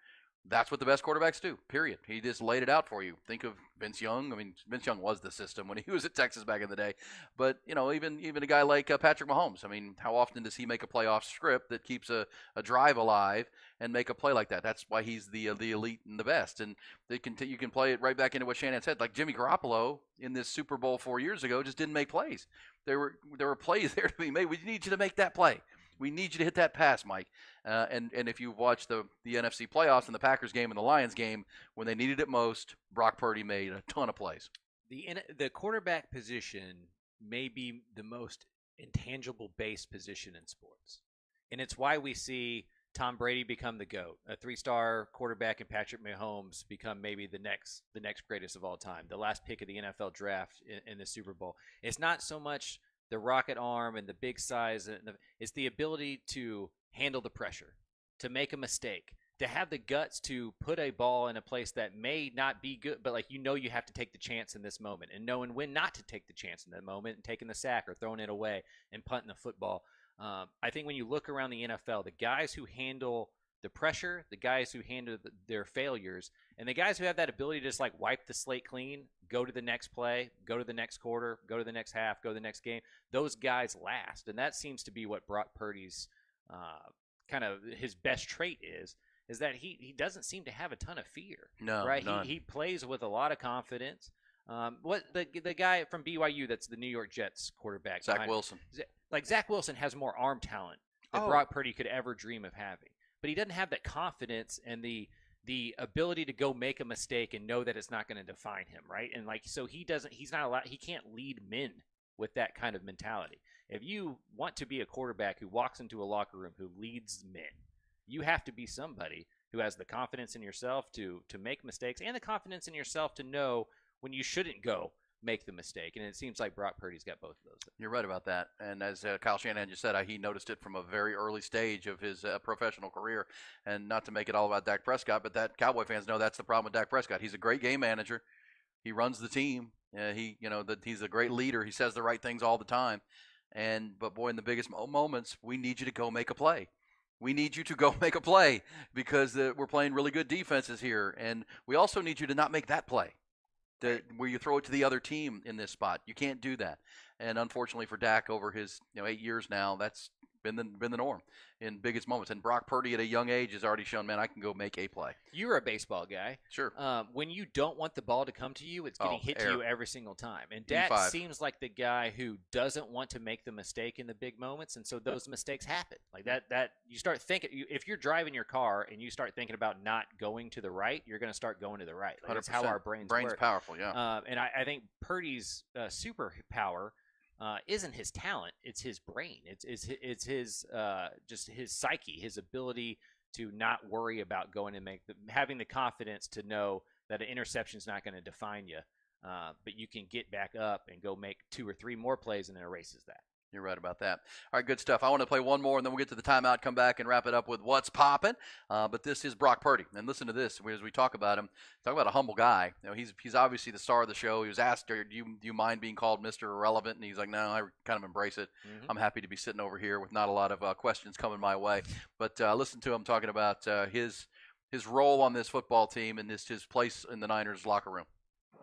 That's what the best quarterbacks do, period. He just laid it out for you. Think of Vince Young. I mean, Vince Young was the system when he was at Texas back in the day. But, even a guy like Patrick Mahomes, I mean, how often does he make a playoff script that keeps a drive alive and make a play like that? That's why he's the elite and the best. And you can play it right back into what Shanahan said. Like Jimmy Garoppolo in this Super Bowl 4 years ago just didn't make plays. There were plays there to be made. We need you to make that play. We need you to hit that pass, Mike. And if you watch the NFC playoffs and the Packers game and the Lions game, when they needed it most, Brock Purdy made a ton of plays. The quarterback position may be the most intangible base position in sports. And it's why we see Tom Brady become the GOAT, a 3-star quarterback, and Patrick Mahomes become maybe the next greatest of all time, the last pick of the NFL draft in the Super Bowl. It's not so much the rocket arm and the big size. It's the ability to handle the pressure, to make a mistake, to have the guts to put a ball in a place that may not be good, but you have to take the chance in this moment, and knowing when not to take the chance in that moment and taking the sack or throwing it away and punting the football. I think when you look around the NFL, the guys who handle the pressure, the guys who handle their failures, and the guys who have that ability to just wipe the slate clean, go to the next play, go to the next quarter, go to the next half, go to the next game, those guys last. And that seems to be what Brock Purdy's kind of his best trait is that he doesn't seem to have a ton of fear. No, right? None. He plays with a lot of confidence. What the guy from BYU that's the New York Jets quarterback, Zach Wilson. Zach Wilson has more arm talent than Brock Purdy could ever dream of having. But he doesn't have that confidence and the ability to go make a mistake and know that it's not going to define him, right? And so he can't lead men with that kind of mentality. If you want to be a quarterback who walks into a locker room who leads men, you have to be somebody who has the confidence in yourself to make mistakes and the confidence in yourself to know when you shouldn't go make the mistake. And it seems like Brock Purdy's got both of those things. You're right about that. And as Kyle Shanahan just said, he noticed it from a very early stage of his professional career. And not to make it all about Dak Prescott, but that Cowboy fans know that's the problem with Dak Prescott. He's a great game manager. He runs the team. He's a great leader. He says the right things all the time. But boy, in the biggest moments, we need you to go make a play. We need you to go make a play because we're playing really good defenses here. And we also need you to not make that play. Where you throw it to the other team in this spot. You can't do that. And unfortunately for Dak, over his 8 years now, that's been the norm in biggest moments. And Brock Purdy at a young age has already shown, man, I can go make a play. You were a baseball guy. Sure. When you don't want the ball to come to you, it's getting hit to you every single time. And Dak E5. seems like the guy who doesn't want to make the mistake in the big moments, and so those mistakes happen. Like that you start thinking, if you're driving your car and you start thinking about not going to the right, you're going to start going to the right. Like, that's how our brains work. Powerful, yeah. And I think Purdy's superpower isn't his talent; it's his brain. It's his just his psyche, his ability to not worry about going and having the confidence to know that an interception is not going to define you, but you can get back up and go make 2 or 3 more plays, and it erases that. You're right about that. All right, good stuff. I want to play one more, and then we'll get to the timeout, come back, and wrap it up with what's popping. But this is Brock Purdy, and listen to this as we talk about him. Talk about a humble guy. You know, he's obviously the star of the show. He was asked, "Do you mind being called Mr. Irrelevant?" And he's like, "No, I kind of embrace it. I'm happy to be sitting over here with not a lot of questions coming my way." But listen to him talking about his role on this football team and his place in the Niners locker room.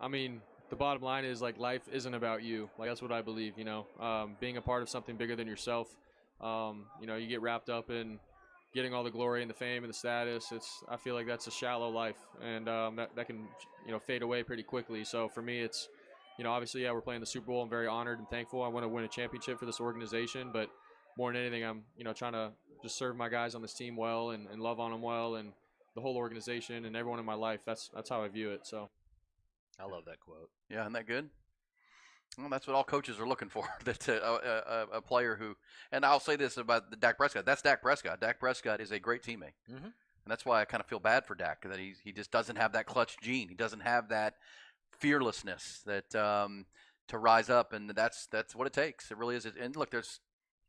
I mean, the bottom line is, like, life isn't about you. Like, that's what I believe, you know, being a part of something bigger than yourself. You know, you get wrapped up in getting all the glory and the fame and the status. I feel like that's a shallow life, and that can, you know, fade away pretty quickly. So for me, it's, you know, obviously, yeah, we're playing the Super Bowl. I'm very honored and thankful. I want to win a championship for this organization, but more than anything, I'm, you know, trying to just serve my guys on this team well and love on them well, and the whole organization and everyone in my life. That's how I view it. So. I love that quote. Yeah, isn't that good? Well, that's what all coaches are looking for. That a player who, and I'll say this about the Dak Prescott. That's Dak Prescott. Dak Prescott is a great teammate, and that's why I kind of feel bad for Dak, that he just doesn't have that clutch gene. He doesn't have that fearlessness that to rise up, and that's what it takes. It really is. And look,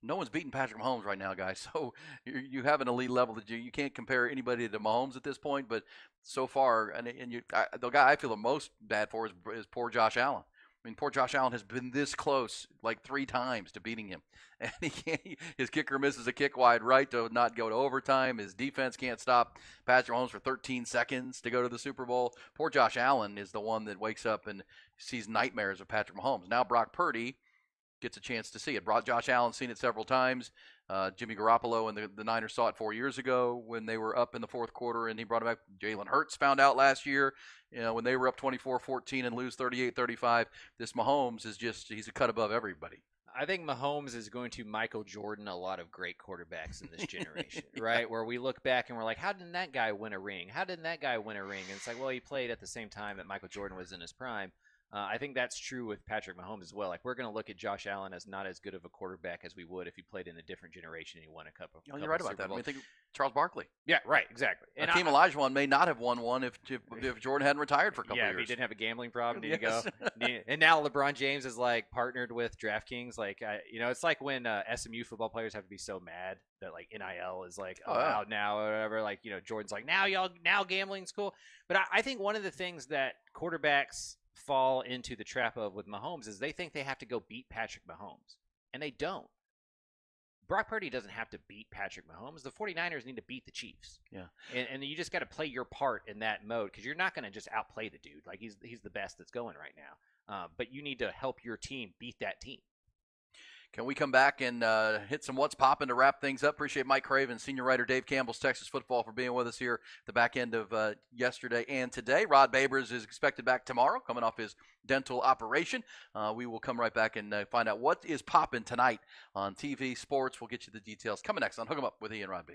no one's beating Patrick Mahomes right now, guys. So you have an elite level that you can't compare anybody to Mahomes at this point. But so far, the guy I feel the most bad for is poor Josh Allen. I mean, poor Josh Allen has been this close like 3 times to beating him, and he can't. His kicker misses a kick wide right to not go to overtime. His defense can't stop Patrick Mahomes for 13 seconds to go to the Super Bowl. Poor Josh Allen is the one that wakes up and sees nightmares of Patrick Mahomes. Now Brock Purdy gets a chance to see it. Josh Allen's seen it several times. Jimmy Garoppolo and the Niners saw it 4 years ago when they were up in the fourth quarter, and he brought it back. Jalen Hurts found out last year, you know, when they were up 24-14 and lose 38-35. This Mahomes is he's a cut above everybody. I think Mahomes is going to Michael Jordan a lot of great quarterbacks in this generation, right? Where we look back and we're like, how didn't that guy win a ring? How didn't that guy win a ring? And it's like, well, he played at the same time that Michael Jordan was in his prime. I think that's true with Patrick Mahomes as well. Like, we're going to look at Josh Allen as not as good of a quarterback as we would if he played in a different generation and he won a couple. You're right about that. I mean, think of Charles Barkley. Yeah, right, exactly. And Hakeem Olajuwon may not have won one if Jordan hadn't retired for a couple years. Yeah, if he didn't have a gambling problem, did he go? And now LeBron James is like partnered with DraftKings. Like, you know, it's like when SMU football players have to be so mad that like NIL is like out now or whatever. Like, you know, Jordan's like, now gambling's cool. But I think one of the things that quarterbacks fall into the trap of with Mahomes is they think they have to go beat Patrick Mahomes, and they don't. Brock Purdy doesn't have to beat Patrick Mahomes. The 49ers need to beat the Chiefs. Yeah. And you just got to play your part in that mode, because you're not going to just outplay the dude. Like, he's the best that's going right now. But you need to help your team beat that team. Can we come back and hit some what's popping to wrap things up? Appreciate Mike Craven, senior writer Dave Campbell's Texas Football, for being with us here at the back end of yesterday and today. Rod Babers is expected back tomorrow, coming off his dental operation. We will come right back and find out what is popping tonight on TV Sports. We'll get you the details coming next on Hook 'em Up with Ian Rod B.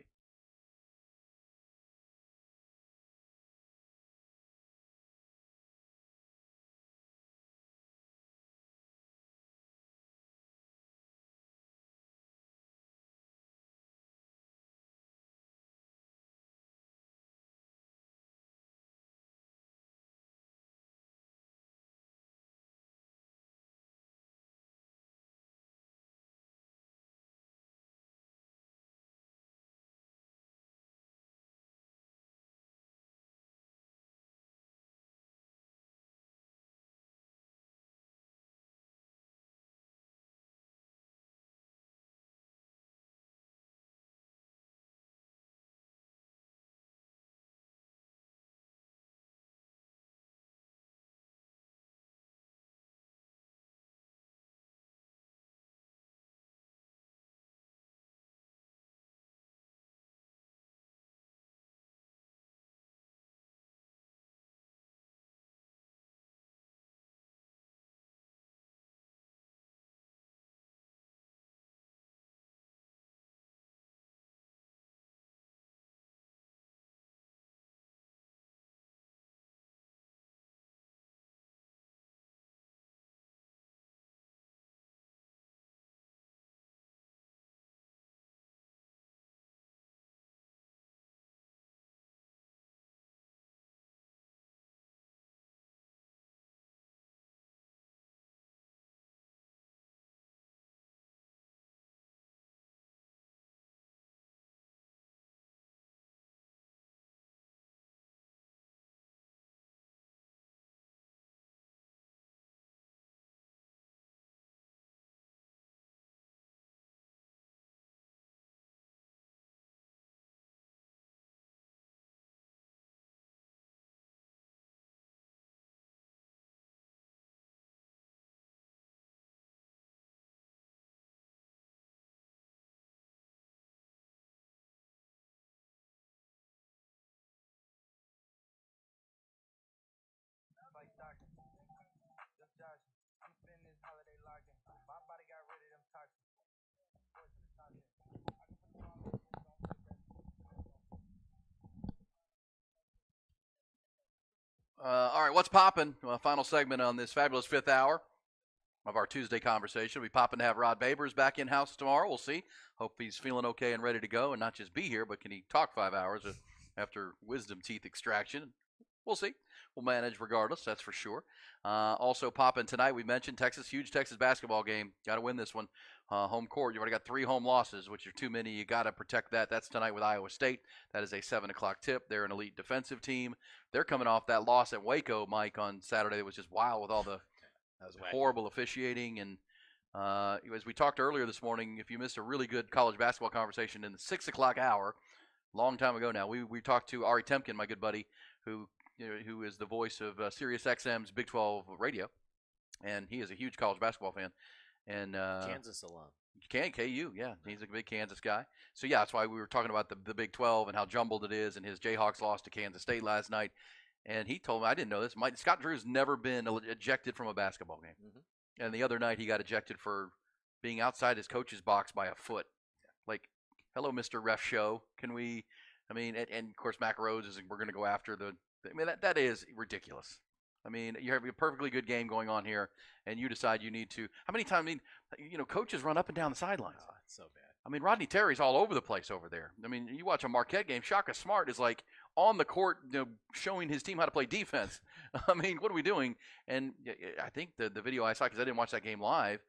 right, what's popping? Well, final segment on this fabulous fifth hour of our Tuesday conversation. We'll be popping to have Rod Babers back in-house tomorrow. We'll see. Hope he's feeling okay and ready to go and not just be here, but can he talk 5 hours after wisdom teeth extraction? We'll see. We'll manage regardless, that's for sure. Also popping tonight, we mentioned Texas, huge Texas basketball game. Got to win this one. Home court, you've already got 3 home losses, which are too many. You got to protect that. That's tonight with Iowa State. That is a 7 o'clock tip. They're an elite defensive team. They're coming off that loss at Waco, Mike, on Saturday. It was just wild with all the horrible officiating. And as we talked earlier this morning, if you missed a really good college basketball conversation in the 6 o'clock hour, long time ago now, we talked to Ari Temkin, my good buddy, who is the voice of Sirius XM's Big 12 radio, and he is a huge college basketball fan. And Kansas alum. KU, yeah. He's a big Kansas guy. So, yeah, that's why we were talking about the Big 12 and how jumbled it is, and his Jayhawks lost to Kansas State last night. And he told me, I didn't know this, Scott Drew's never been ejected from a basketball game. Mm-hmm. And the other night he got ejected for being outside his coach's box by a foot. Like, hello, Mr. Ref Show. Can we – and, of course, Mac Rhodes is – we're going to go after the – that is ridiculous. I mean, you have a perfectly good game going on here, and you decide you need to. How many times? Coaches run up and down the sidelines. Oh, it's so bad. I mean, Rodney Terry's all over the place over there. I mean, you watch a Marquette game, Shaka Smart is like on the court, showing his team how to play defense. I mean, what are we doing? And I think the video I saw, because I didn't watch that game live,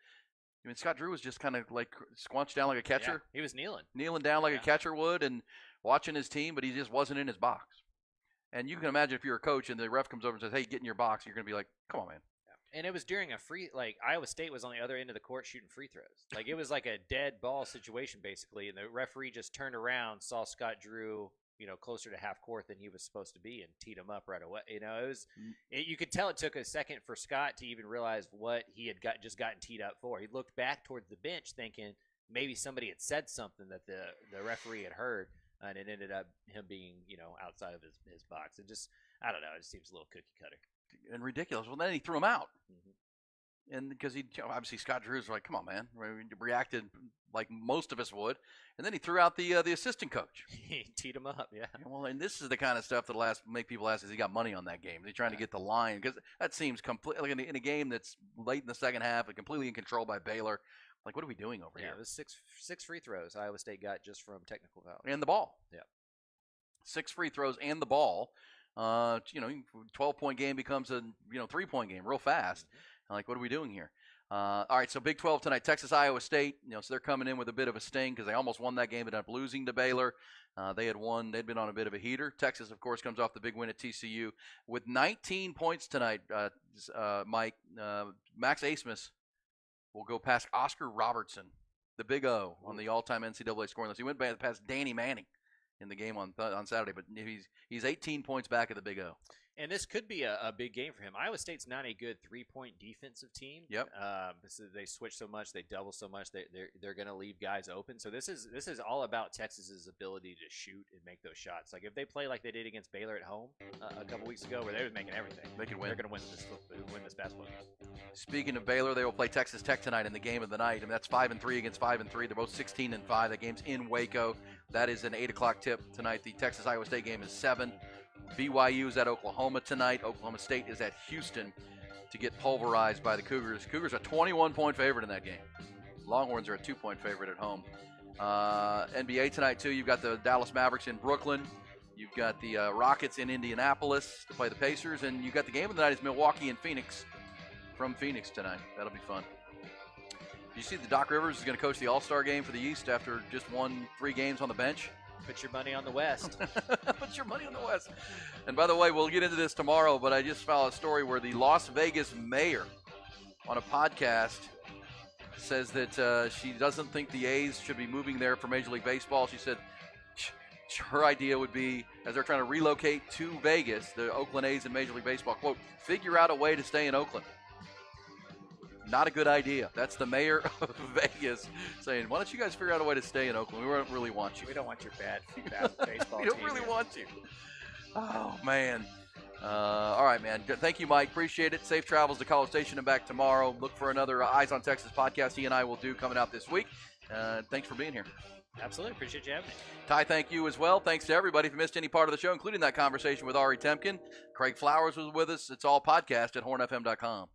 I mean, Scott Drew was just kind of like squunched down like a catcher. Yeah, he was kneeling down like a catcher would, and watching his team, but he just wasn't in his box. And you can imagine if you're a coach and the ref comes over and says, hey, get in your box, you're going to be like, come on, man. Yeah. And it was during Iowa State was on the other end of the court shooting free throws. Like, it was like a dead ball situation, basically. And the referee just turned around, saw Scott Drew, closer to half court than he was supposed to be, and teed him up right away. It was, you could tell it took a second for Scott to even realize what he had just gotten teed up for. He looked back towards the bench thinking maybe somebody had said something that the referee had heard. And it ended up him being, outside of his box. It just, I don't know, it just seems a little cookie cutter. And ridiculous. Well, then he threw him out. Mm-hmm. And because obviously Scott Drew's like, come on, man. He reacted like most of us would. And then he threw out the assistant coach. He teed him up, yeah. Well, and this is the kind of stuff that'll make people ask, has he got money on that game? Is he trying to get the line? Because that seems completely, like in a game that's late in the second half and completely in control by Baylor. Like, what are we doing over here? Yeah, it was six free throws Iowa State got just from technical foul. And the ball. Yeah. 6 free throws and the ball. 12-point game becomes a 3-point game real fast. Mm-hmm. Like, what are we doing here? All right, so Big 12 tonight, Texas, Iowa State. So they're coming in with a bit of a sting because they almost won that game but ended up losing to Baylor. They'd been on a bit of a heater. Texas, of course, comes off the big win at TCU with 19 points tonight. Mike, Max Abmas will go past Oscar Robertson, the Big O, on the all-time NCAA scoring list. He went past Danny Manning in the game on Saturday, but he's 18 points back at the Big O. And this could be a big game for him. Iowa State's not a good three-point defensive team. Yep. So they switch so much, they double so much, they're going to leave guys open. So this is all about Texas's ability to shoot and make those shots. Like if they play like they did against Baylor at home a couple weeks ago, where they were making everything, they can win. They're going to win this basketball game. Speaking of Baylor, they will play Texas Tech tonight in the game of the night. And that's 5-3 against 5-3. They're both 16-5. The game's in Waco. That is an 8 o'clock tip tonight. The Texas Iowa State game is 7. BYU is at Oklahoma tonight. Oklahoma State is at Houston to get pulverized by the Cougars. Cougars are a 21-point favorite in that game. Longhorns are a 2-point favorite at home. NBA tonight, too. You've got the Dallas Mavericks in Brooklyn. You've got the Rockets in Indianapolis to play the Pacers. And you've got the game of the night is Milwaukee and Phoenix from Phoenix tonight. That'll be fun. You see that Doc Rivers is going to coach the All-Star game for the East after just won 3 games on the bench? Put your money on the West. Put your money on the West. And by the way, we'll get into this tomorrow, but I just found a story where the Las Vegas mayor on a podcast says that she doesn't think the A's should be moving there for Major League Baseball. She said her idea would be, as they're trying to relocate to Vegas, the Oakland A's in Major League Baseball, quote, figure out a way to stay in Oakland. Not a good idea. That's the mayor of Vegas saying, why don't you guys figure out a way to stay in Oakland? We don't really want you. We don't want your bad baseball team. We don't really want you. Oh, man. All right, man. Thank you, Mike. Appreciate it. Safe travels to College Station and back tomorrow. Look for another Eyes on Texas podcast he and I will do coming out this week. Thanks for being here. Absolutely. Appreciate you having me. Ty, thank you as well. Thanks to everybody. If you missed any part of the show, including that conversation with Ari Temkin, Craig Flowers was with us. It's all podcast at hornfm.com.